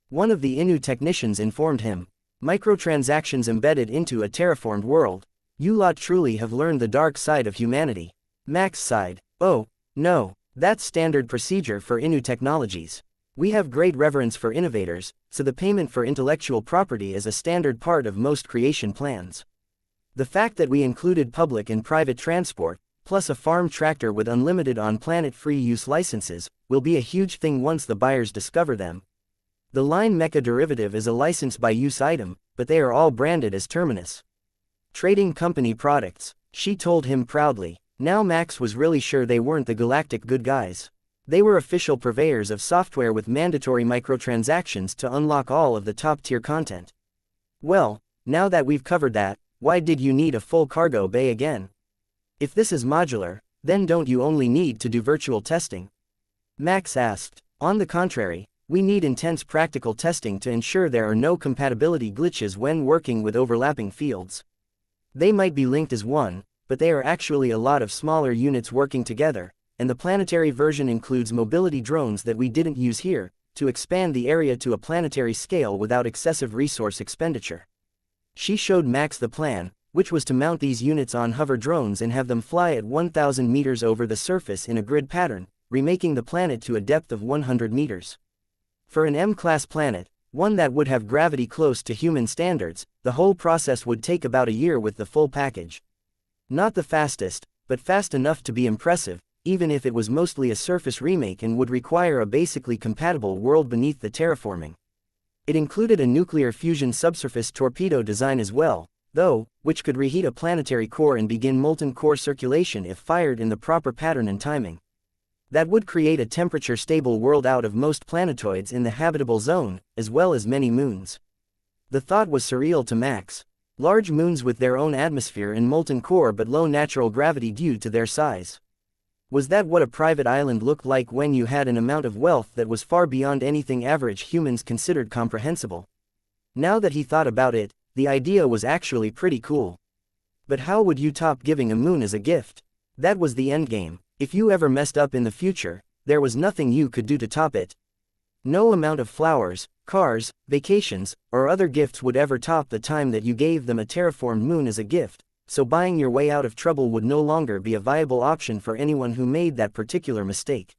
One of the Inu technicians informed him. Microtransactions embedded into a terraformed world. You lot truly have learned the dark side of humanity. Max sighed. Oh, no, that's standard procedure for Inu technologies. We have great reverence for innovators, so the payment for intellectual property is a standard part of most creation plans. The fact that we included public and private transport, plus a farm tractor with unlimited on-planet free use licenses, will be a huge thing once the buyers discover them. The line mecha derivative is a license by use item, but they are all branded as Terminus. Trading company products. she told him proudly. Now Max was really sure they weren't the galactic good guys. They were official purveyors of software with mandatory microtransactions to unlock all of the top-tier content. Well, now that we've covered that, why did you need a full cargo bay again? If this is modular, then don't you only need to do virtual testing? Max asked. On the contrary, we need intense practical testing to ensure there are no compatibility glitches when working with overlapping fields. They might be linked as one, but they are actually a lot of smaller units working together, and the planetary version includes mobility drones that we didn't use here, to expand the area to a planetary scale without excessive resource expenditure. She showed Max the plan, which was to mount these units on hover drones and have them fly at 1,000 meters over the surface in a grid pattern, remaking the planet to a depth of 100 meters. For an M-class planet, one that would have gravity close to human standards, the whole process would take about a year with the full package. Not the fastest, but fast enough to be impressive, even if it was mostly a surface remake and would require a basically compatible world beneath the terraforming. It included a nuclear fusion subsurface torpedo design as well, though, which could reheat a planetary core and begin molten core circulation if fired in the proper pattern and timing. That would create a temperature-stable world out of most planetoids in the habitable zone, as well as many moons. The thought was surreal to Max. Large moons with their own atmosphere and molten core but low natural gravity due to their size. Was that what a private island looked like when you had an amount of wealth that was far beyond anything average humans considered comprehensible? Now that he thought about it, the idea was actually pretty cool. But how would you top giving a moon as a gift? That was the endgame. If you ever messed up in the future, there was nothing you could do to top it. No amount of flowers, cars, vacations, or other gifts would ever top the time that you gave them a terraformed moon as a gift, so buying your way out of trouble would no longer be a viable option for anyone who made that particular mistake.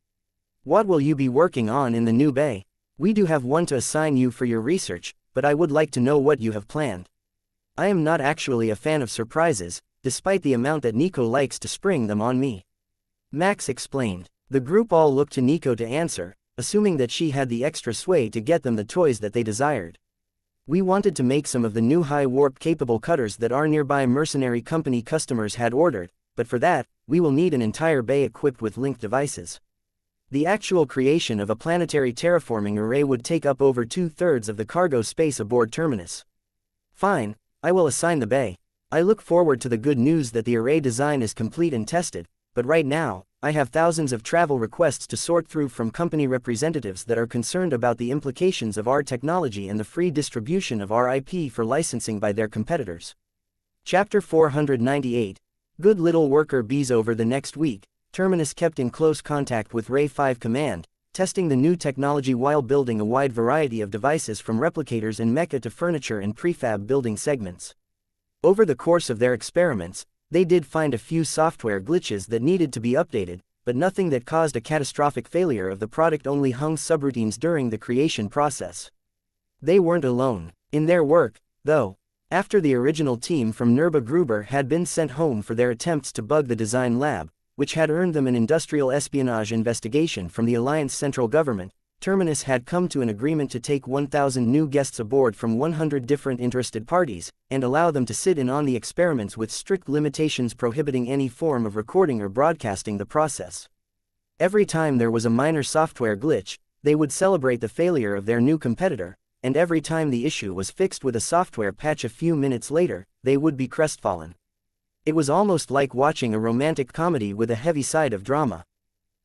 What will you be working on in the new bay? We do have one to assign you for your research, but I would like to know what you have planned. I am not actually a fan of surprises, despite the amount that Nico likes to spring them on me. Max explained. The group all looked to Nico to answer, assuming that she had the extra sway to get them the toys that they desired. We wanted to make some of the new high warp capable cutters that our nearby mercenary company customers had ordered, but for that, we will need an entire bay equipped with linked devices. The actual creation of a planetary terraforming array would take up over 2/3 of the cargo space aboard Terminus. Fine, I will assign the bay. I look forward to the good news that the array design is complete and tested, but right now, I have thousands of travel requests to sort through from company representatives that are concerned about the implications of our technology and the free distribution of our IP for licensing by their competitors. Chapter 498. Good little worker bees. Over the next week, Terminus kept in close contact with Ray 5 Command, testing the new technology while building a wide variety of devices from replicators and Mecha to furniture and prefab building segments. Over the course of their experiments, they did find a few software glitches that needed to be updated, but nothing that caused a catastrophic failure of the product. Only hung subroutines during the creation process. They weren't alone in their work, though. After the original team from Nerba Gruber had been sent home for their attempts to bug the design lab, which had earned them an industrial espionage investigation from the Alliance central government, Terminus had come to an agreement to take 1,000 new guests aboard from 100 different interested parties, and allow them to sit in on the experiments with strict limitations prohibiting any form of recording or broadcasting the process. Every time there was a minor software glitch, they would celebrate the failure of their new competitor, and every time the issue was fixed with a software patch a few minutes later, they would be crestfallen. It was almost like watching a romantic comedy with a heavy side of drama.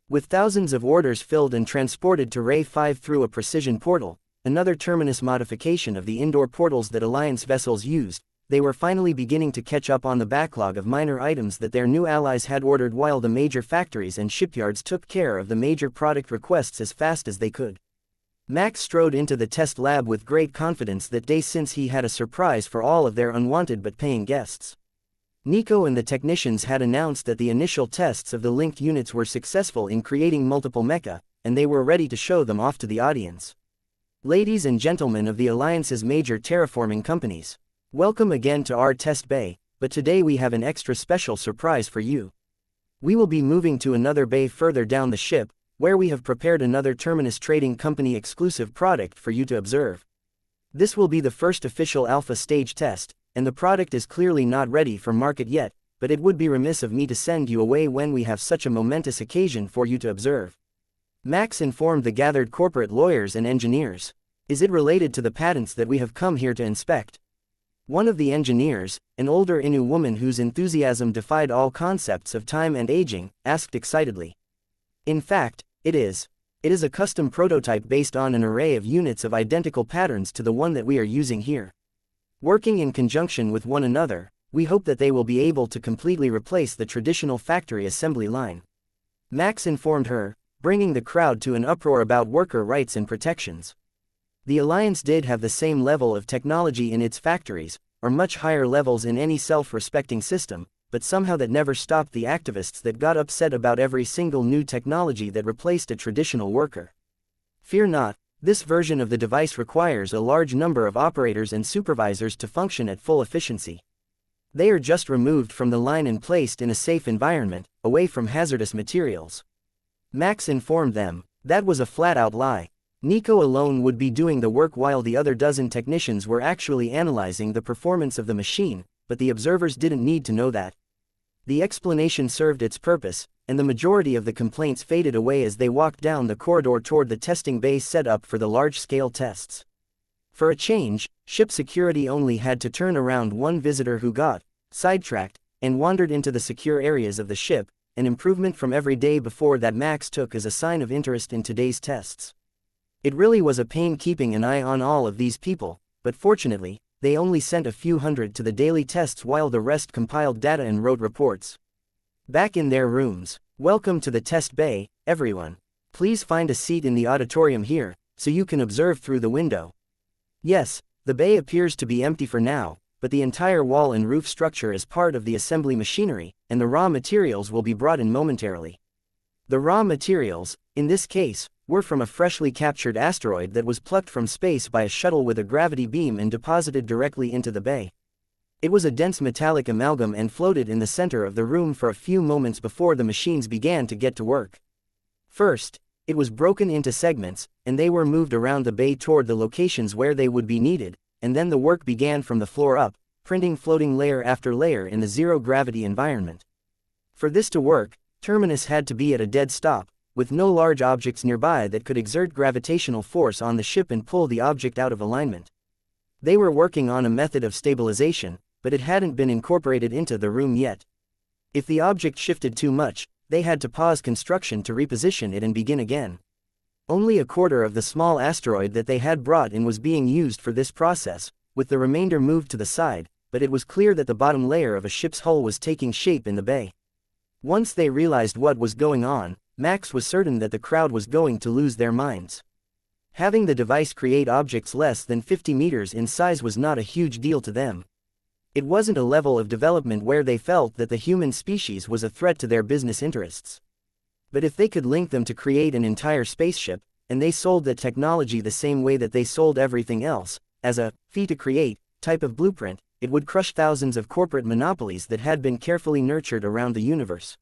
With thousands of orders filled and transported to Ray 5 through a precision portal, another Terminus modification of the indoor portals that Alliance vessels used, they were finally beginning to catch up on the backlog of minor items that their new allies had ordered, while the major factories and shipyards took care of the major product requests as fast as they could. Max strode into the test lab with great confidence that day, since he had a surprise for all of their unwanted but paying guests. Nico and the technicians had announced that the initial tests of the linked units were successful in creating multiple mecha, and they were ready to show them off to the audience. Ladies and gentlemen of the Alliance's major terraforming companies, welcome again to our test bay, but today we have an extra special surprise for you. We will be moving to another bay further down the ship, where we have prepared another Terminus Trading Company exclusive product for you to observe. This will be the first official alpha stage test, and the product is clearly not ready for market yet, but it would be remiss of me to send you away when we have such a momentous occasion for you to observe. Max informed the gathered corporate lawyers and engineers. Is it related to the patents that we have come here to inspect? One of the engineers, an older Innu woman whose enthusiasm defied all concepts of time and aging, asked excitedly. In fact, it is. It is a custom prototype based on an array of units of identical patterns to the one that we are using here. Working in conjunction with one another, we hope that they will be able to completely replace the traditional factory assembly line. Max informed her, bringing the crowd to an uproar about worker rights and protections. The Alliance did have the same level of technology in its factories, or much higher levels in any self-respecting system, but somehow that never stopped the activists that got upset about every single new technology that replaced a traditional worker. Fear not, this version of the device requires a large number of operators and supervisors to function at full efficiency. They are just removed from the line and placed in a safe environment, away from hazardous materials. Max informed them, that was a flat-out lie. Nico alone would be doing the work while the other dozen technicians were actually analyzing the performance of the machine, but the observers didn't need to know that. The explanation served its purpose, and the majority of the complaints faded away as they walked down the corridor toward the testing bay set up for the large-scale tests. For a change, ship security only had to turn around one visitor who got sidetracked and wandered into the secure areas of the ship, an improvement from every day before that Max took as a sign of interest in today's tests. It really was a pain keeping an eye on all of these people, but fortunately, they only sent a few hundred to the daily tests while the rest compiled data and wrote reports. Back in their rooms, welcome to the test bay, everyone. Please find a seat in the auditorium here, so you can observe through the window. Yes, the bay appears to be empty for now, but the entire wall and roof structure is part of the assembly machinery, and the raw materials will be brought in momentarily. The raw materials, in this case, were from a freshly captured asteroid that was plucked from space by a shuttle with a gravity beam and deposited directly into the bay. It was a dense metallic amalgam and floated in the center of the room for a few moments before the machines began to get to work. First, it was broken into segments, and they were moved around the bay toward the locations where they would be needed, and then the work began from the floor up, printing floating layer after layer in the zero-gravity environment. For this to work, Terminus had to be at a dead stop, with no large objects nearby that could exert gravitational force on the ship and pull the object out of alignment. They were working on a method of stabilization, but it hadn't been incorporated into the room yet. If the object shifted too much, they had to pause construction to reposition it and begin again. Only a quarter of the small asteroid that they had brought in was being used for this process, with the remainder moved to the side, but it was clear that the bottom layer of a ship's hull was taking shape in the bay. Once they realized what was going on, Max was certain that the crowd was going to lose their minds. Having the device create objects less than 50 meters in size was not a huge deal to them. It wasn't a level of development where they felt that the human species was a threat to their business interests. But if they could link them to create an entire spaceship, and they sold that technology the same way that they sold everything else, as a fee to create type of blueprint, it would crush thousands of corporate monopolies that had been carefully nurtured around the universe.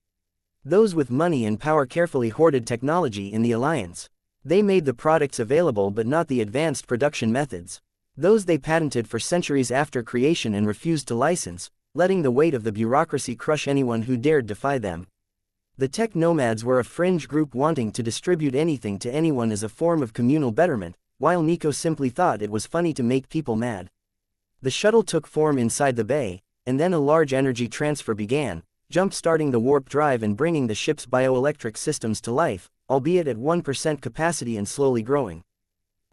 Those with money and power carefully hoarded technology in the Alliance. They made the products available but not the advanced production methods. Those they patented for centuries after creation and refused to license, letting the weight of the bureaucracy crush anyone who dared defy them. The tech nomads were a fringe group wanting to distribute anything to anyone as a form of communal betterment, while Nico simply thought it was funny to make people mad. The shuttle took form inside the bay, and then a large energy transfer began, jump-starting the warp drive and bringing the ship's bioelectric systems to life, albeit at 1% capacity and slowly growing.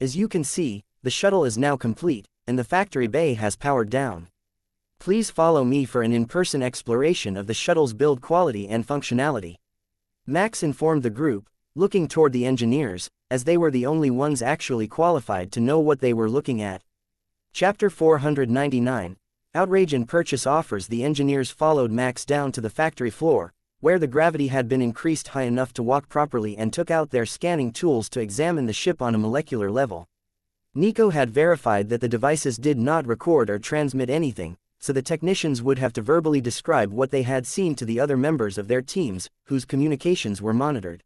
As you can see, the shuttle is now complete, and the factory bay has powered down. Please follow me for an in-person exploration of the shuttle's build quality and functionality. Max informed the group, looking toward the engineers, as they were the only ones actually qualified to know what they were looking at. Chapter 499, Outrage and Purchase Offers. The engineers followed Max down to the factory floor, where the gravity had been increased high enough to walk properly, and took out their scanning tools to examine the ship on a molecular level. Nico had verified that the devices did not record or transmit anything, so the technicians would have to verbally describe what they had seen to the other members of their teams, whose communications were monitored.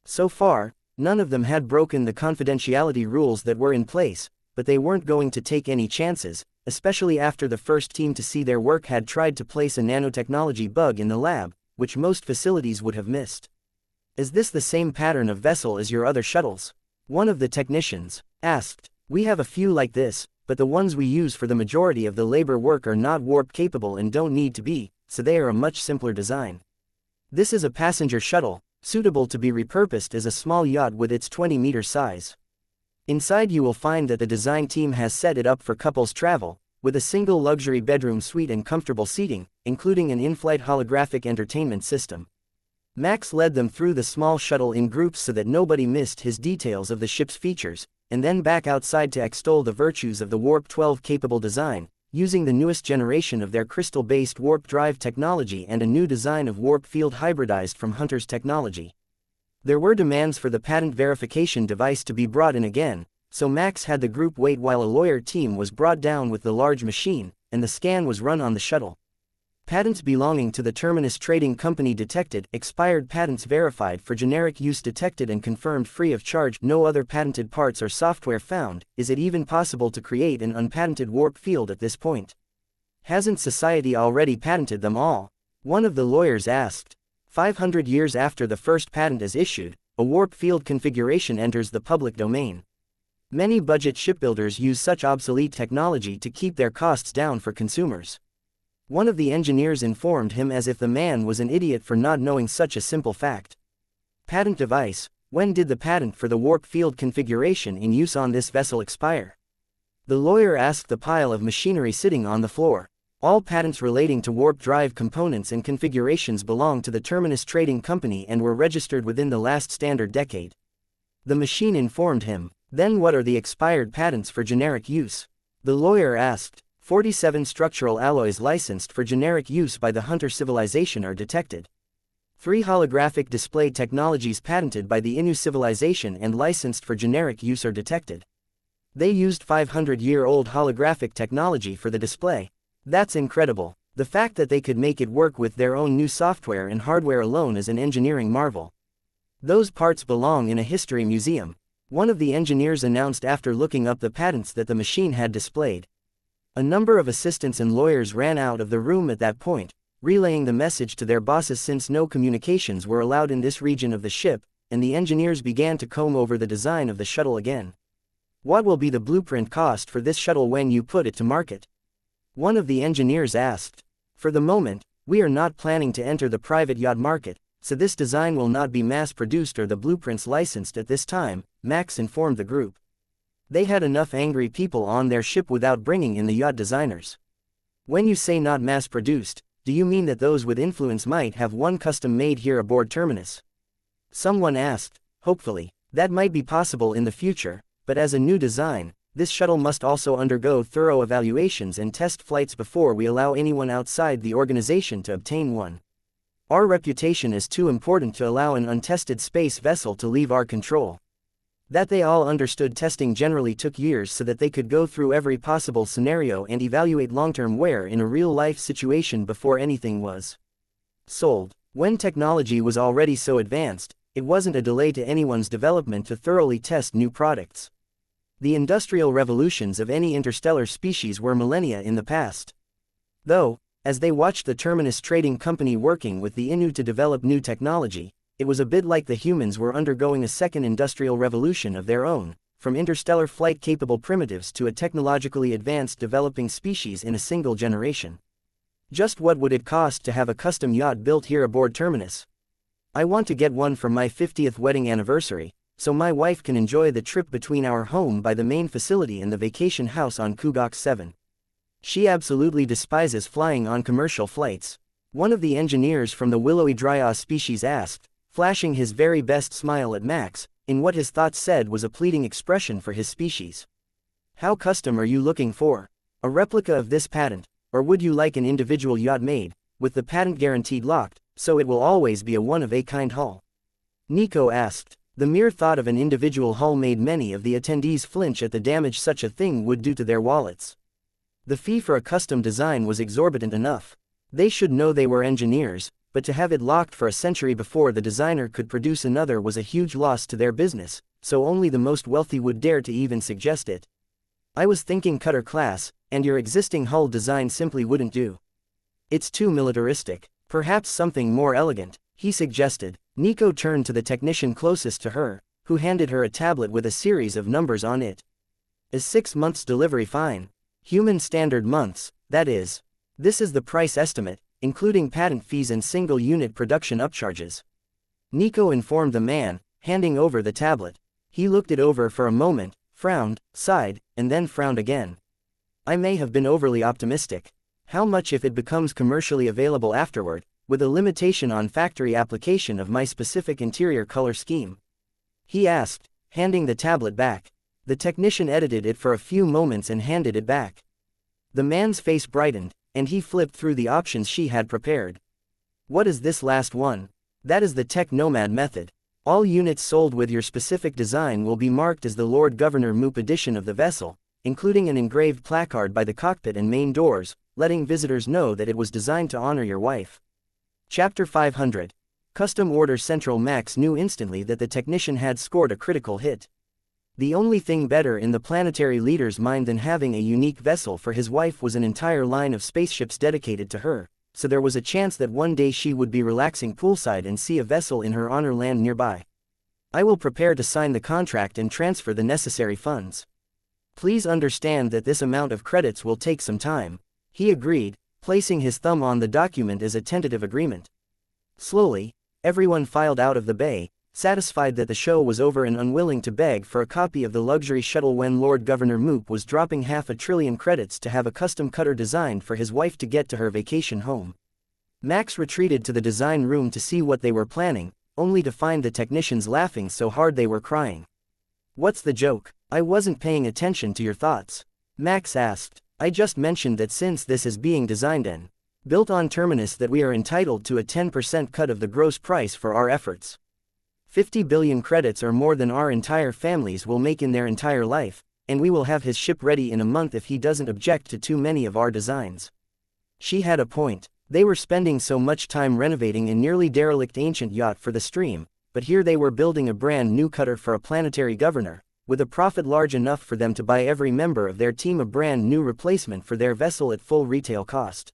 So far, none of them had broken the confidentiality rules that were in place, but they weren't going to take any chances, especially after the first team to see their work had tried to place a nanotechnology bug in the lab, which most facilities would have missed. Is this the same pattern of vessel as your other shuttles? One of the technicians asked. We have a few like this, but the ones we use for the majority of the labor work are not warp capable and don't need to be, so they are a much simpler design. This is a passenger shuttle, suitable to be repurposed as a small yacht with its 20-meter size. Inside you will find that the design team has set it up for couples travel, with a single luxury bedroom suite and comfortable seating, including an in-flight holographic entertainment system. Max led them through the small shuttle in groups so that nobody missed his details of the ship's features, and then back outside to extol the virtues of the Warp 12 capable design, using the newest generation of their crystal-based warp drive technology and a new design of warp field hybridized from Hunter's technology. There were demands for the patent verification device to be brought in again, so Max had the group wait while a lawyer team was brought down with the large machine, and the scan was run on the shuttle. Patents belonging to the Terminus Trading Company detected, expired patents verified for generic use detected and confirmed free of charge, no other patented parts or software found. Is it even possible to create an unpatented warp field at this point? Hasn't society already patented them all? One of the lawyers asked. 500 years after the first patent is issued, a warp field configuration enters the public domain. Many budget shipbuilders use such obsolete technology to keep their costs down for consumers. One of the engineers informed him as if the man was an idiot for not knowing such a simple fact. Patent device. When did the patent for the warp field configuration in use on this vessel expire? The lawyer asked the pile of machinery sitting on the floor. All patents relating to warp drive components and configurations belong to the Terminus Trading Company and were registered within the last standard decade. The machine informed him. Then what are the expired patents for generic use? The lawyer asked. 47 structural alloys licensed for generic use by the Hunter civilization are detected. 3 holographic display technologies patented by the Innu civilization and licensed for generic use are detected. They used 500-year-old holographic technology for the display. That's incredible. The fact that they could make it work with their own new software and hardware alone is an engineering marvel. Those parts belong in a history museum. One of the engineers announced after looking up the patents that the machine had displayed. A number of assistants and lawyers ran out of the room at that point, relaying the message to their bosses since no communications were allowed in this region of the ship, and the engineers began to comb over the design of the shuttle again. What will be the blueprint cost for this shuttle when you put it to market? One of the engineers asked. For the moment, we are not planning to enter the private yacht market, so this design will not be mass-produced or the blueprints licensed at this time, Max informed the group. They had enough angry people on their ship without bringing in the yacht designers. When you say not mass-produced, do you mean that those with influence might have one custom-made here aboard Terminus? Someone asked. Hopefully, that might be possible in the future, but as a new design, this shuttle must also undergo thorough evaluations and test flights before we allow anyone outside the organization to obtain one. Our reputation is too important to allow an untested space vessel to leave our control. That they all understood testing generally took years so that they could go through every possible scenario and evaluate long-term wear in a real-life situation before anything was sold. When technology was already so advanced, it wasn't a delay to anyone's development to thoroughly test new products. The industrial revolutions of any interstellar species were millennia in the past. Though, as they watched the Terminus Trading Company working with the Innu to develop new technology, it was a bit like the humans were undergoing a second industrial revolution of their own, from interstellar flight-capable primitives to a technologically advanced developing species in a single generation. Just what would it cost to have a custom yacht built here aboard Terminus? I want to get one for my 50th wedding anniversary, so my wife can enjoy the trip between our home by the main facility and the vacation house on Kugok 7. She absolutely despises flying on commercial flights. One of the engineers from the willowy dryas species asked, flashing his very best smile at Max, in what his thoughts said was a pleading expression for his species. How custom are you looking for? A replica of this patent, or would you like an individual yacht made, with the patent guaranteed locked, so it will always be a one-of-a-kind hull? Nico asked. The mere thought of an individual hull made many of the attendees flinch at the damage such a thing would do to their wallets. The fee for a custom design was exorbitant enough. They should know they were engineers, but to have it locked for a century before the designer could produce another was a huge loss to their business, so only the most wealthy would dare to even suggest it. I was thinking cutter class, and your existing hull design simply wouldn't do. It's too militaristic. Perhaps something more elegant, he suggested. Nico turned to the technician closest to her, who handed her a tablet with a series of numbers on it. Is 6 months delivery fine? Human standard months, that is. This is the price estimate, including patent fees and single unit production upcharges. Nico informed the man, handing over the tablet. He looked it over for a moment, frowned, sighed, and then frowned again. I may have been overly optimistic. How much if it becomes commercially available afterward, with a limitation on factory application of my specific interior color scheme? He asked, handing the tablet back. The technician edited it for a few moments and handed it back. The man's face brightened, and he flipped through the options she had prepared. What is this last one? That is the Tech Nomad method. All units sold with your specific design will be marked as the Lord Governor Moop edition of the vessel, including an engraved placard by the cockpit and main doors, letting visitors know that it was designed to honor your wife. Chapter 500. Custom Order Central. Max knew instantly that the technician had scored a critical hit. The only thing better in the planetary leader's mind than having a unique vessel for his wife was an entire line of spaceships dedicated to her, so there was a chance that one day she would be relaxing poolside and see a vessel in her honor land nearby. I will prepare to sign the contract and transfer the necessary funds. Please understand that this amount of credits will take some time, he agreed, placing his thumb on the document as a tentative agreement. Slowly, everyone filed out of the bay, satisfied that the show was over and unwilling to beg for a copy of the luxury shuttle when Lord Governor Moop was dropping 500 billion credits to have a custom cutter designed for his wife to get to her vacation home. Max retreated to the design room to see what they were planning, only to find the technicians laughing so hard they were crying. What's the joke? I wasn't paying attention to your thoughts. Max asked. I just mentioned that since this is being designed and built on Terminus that we are entitled to a 10% cut of the gross price for our efforts. 50 billion credits or more than our entire families will make in their entire life, and we will have his ship ready in a month if he doesn't object to too many of our designs. She had a point. They were spending so much time renovating a nearly derelict ancient yacht for the stream, but here they were building a brand new cutter for a planetary governor, with a profit large enough for them to buy every member of their team a brand new replacement for their vessel at full retail cost.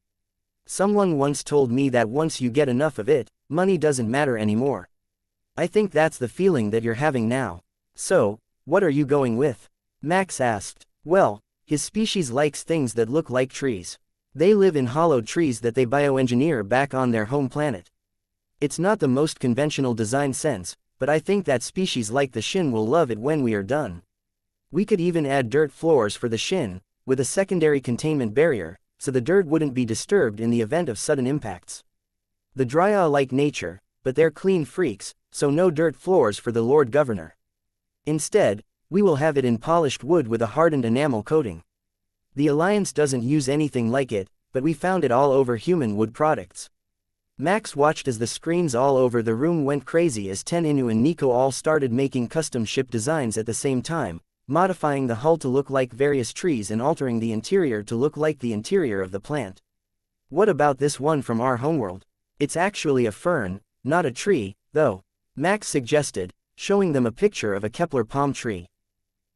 Someone once told me that once you get enough of it, money doesn't matter anymore. I think that's the feeling that you're having now. So, what are you going with? Max asked. Well, his species likes things that look like trees. They live in hollowed trees that they bioengineer back on their home planet. It's not the most conventional design sense, but I think that species like the Shin will love it when we are done. We could even add dirt floors for the Shin, with a secondary containment barrier, so the dirt wouldn't be disturbed in the event of sudden impacts. The Drya like nature, but they're clean freaks, so no dirt floors for the Lord Governor. Instead, we will have it in polished wood with a hardened enamel coating. The Alliance doesn't use anything like it, but we found it all over human wood products. Max watched as the screens all over the room went crazy as Ten Inu and Nico all started making custom ship designs at the same time, modifying the hull to look like various trees and altering the interior to look like the interior of the plant. What about this one from our homeworld? It's actually a fern, not a tree, though, Max suggested, showing them a picture of a Kepler palm tree.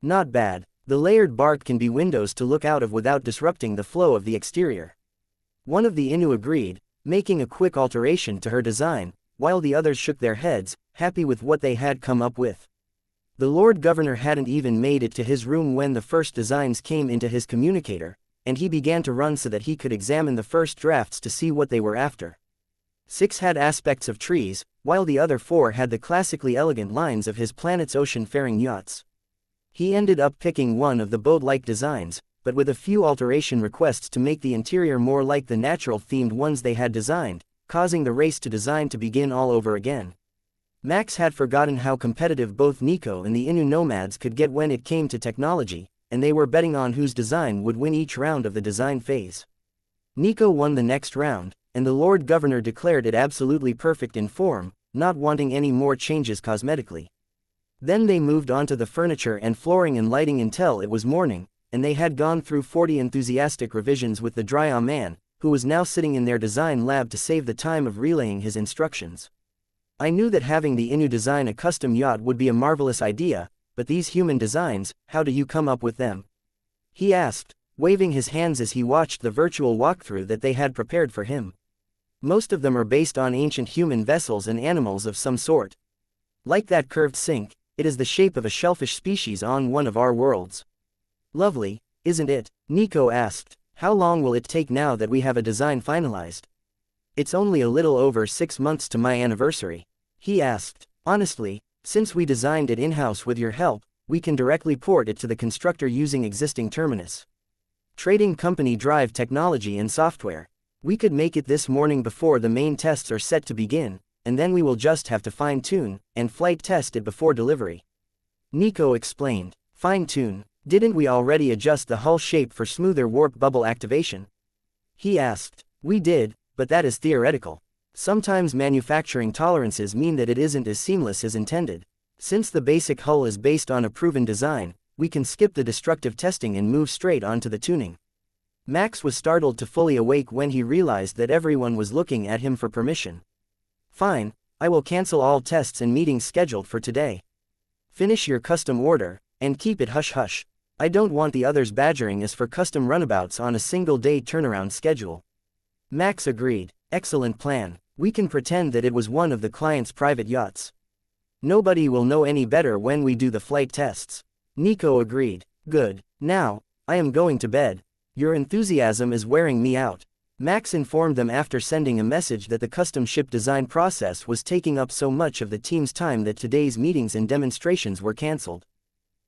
Not bad. The layered bark can be windows to look out of without disrupting the flow of the exterior. One of the Inu agreed, making a quick alteration to her design, while the others shook their heads, happy with what they had come up with. The Lord Governor hadn't even made it to his room when the first designs came into his communicator, and he began to run so that he could examine the first drafts to see what they were after. 6 had aspects of trees, while the other 4 had the classically elegant lines of his planet's ocean-faring yachts. He ended up picking one of the boat-like designs, but with a few alteration requests to make the interior more like the natural-themed ones they had designed, causing the race to design to begin all over again. Max had forgotten how competitive both Nico and the Inu nomads could get when it came to technology, and they were betting on whose design would win each round of the design phase. Nico won the next round, and the Lord Governor declared it absolutely perfect in form, not wanting any more changes cosmetically. Then they moved on to the furniture and flooring and lighting until it was morning, and they had gone through 40 enthusiastic revisions with the Drya man, who was now sitting in their design lab to save the time of relaying his instructions. I knew that having the Inu design a custom yacht would be a marvelous idea, but these human designs, how do you come up with them? he asked, waving his hands as he watched the virtual walkthrough that they had prepared for him. Most of them are based on ancient human vessels and animals of some sort. Like that curved sink, it is the shape of a shellfish species on one of our worlds. Lovely, isn't it? Nico asked. How long will it take now that we have a design finalized? It's only a little over 6 months to my anniversary. He asked. Honestly, since we designed it in-house with your help, we can directly port it to the constructor using existing terminus. Trading company drive technology and software. We could make it this morning before the main tests are set to begin, and then we will just have to fine-tune and flight test it before delivery. Nico explained. Fine-tune? Didn't we already adjust the hull shape for smoother warp bubble activation? He asked. We did, but that is theoretical. Sometimes manufacturing tolerances mean that it isn't as seamless as intended. Since the basic hull is based on a proven design, we can skip the destructive testing and move straight onto the tuning. Max was startled to fully awake when he realized that everyone was looking at him for permission. Fine, I will cancel all tests and meetings scheduled for today. Finish your custom order, and keep it hush-hush. I don't want the others badgering us for custom runabouts on a single-day turnaround schedule. Max agreed. Excellent plan. We can pretend that it was one of the client's private yachts. Nobody will know any better when we do the flight tests. Nico agreed. Good. Now, I am going to bed. Your enthusiasm is wearing me out. Max informed them after sending a message that the custom ship design process was taking up so much of the team's time that today's meetings and demonstrations were cancelled.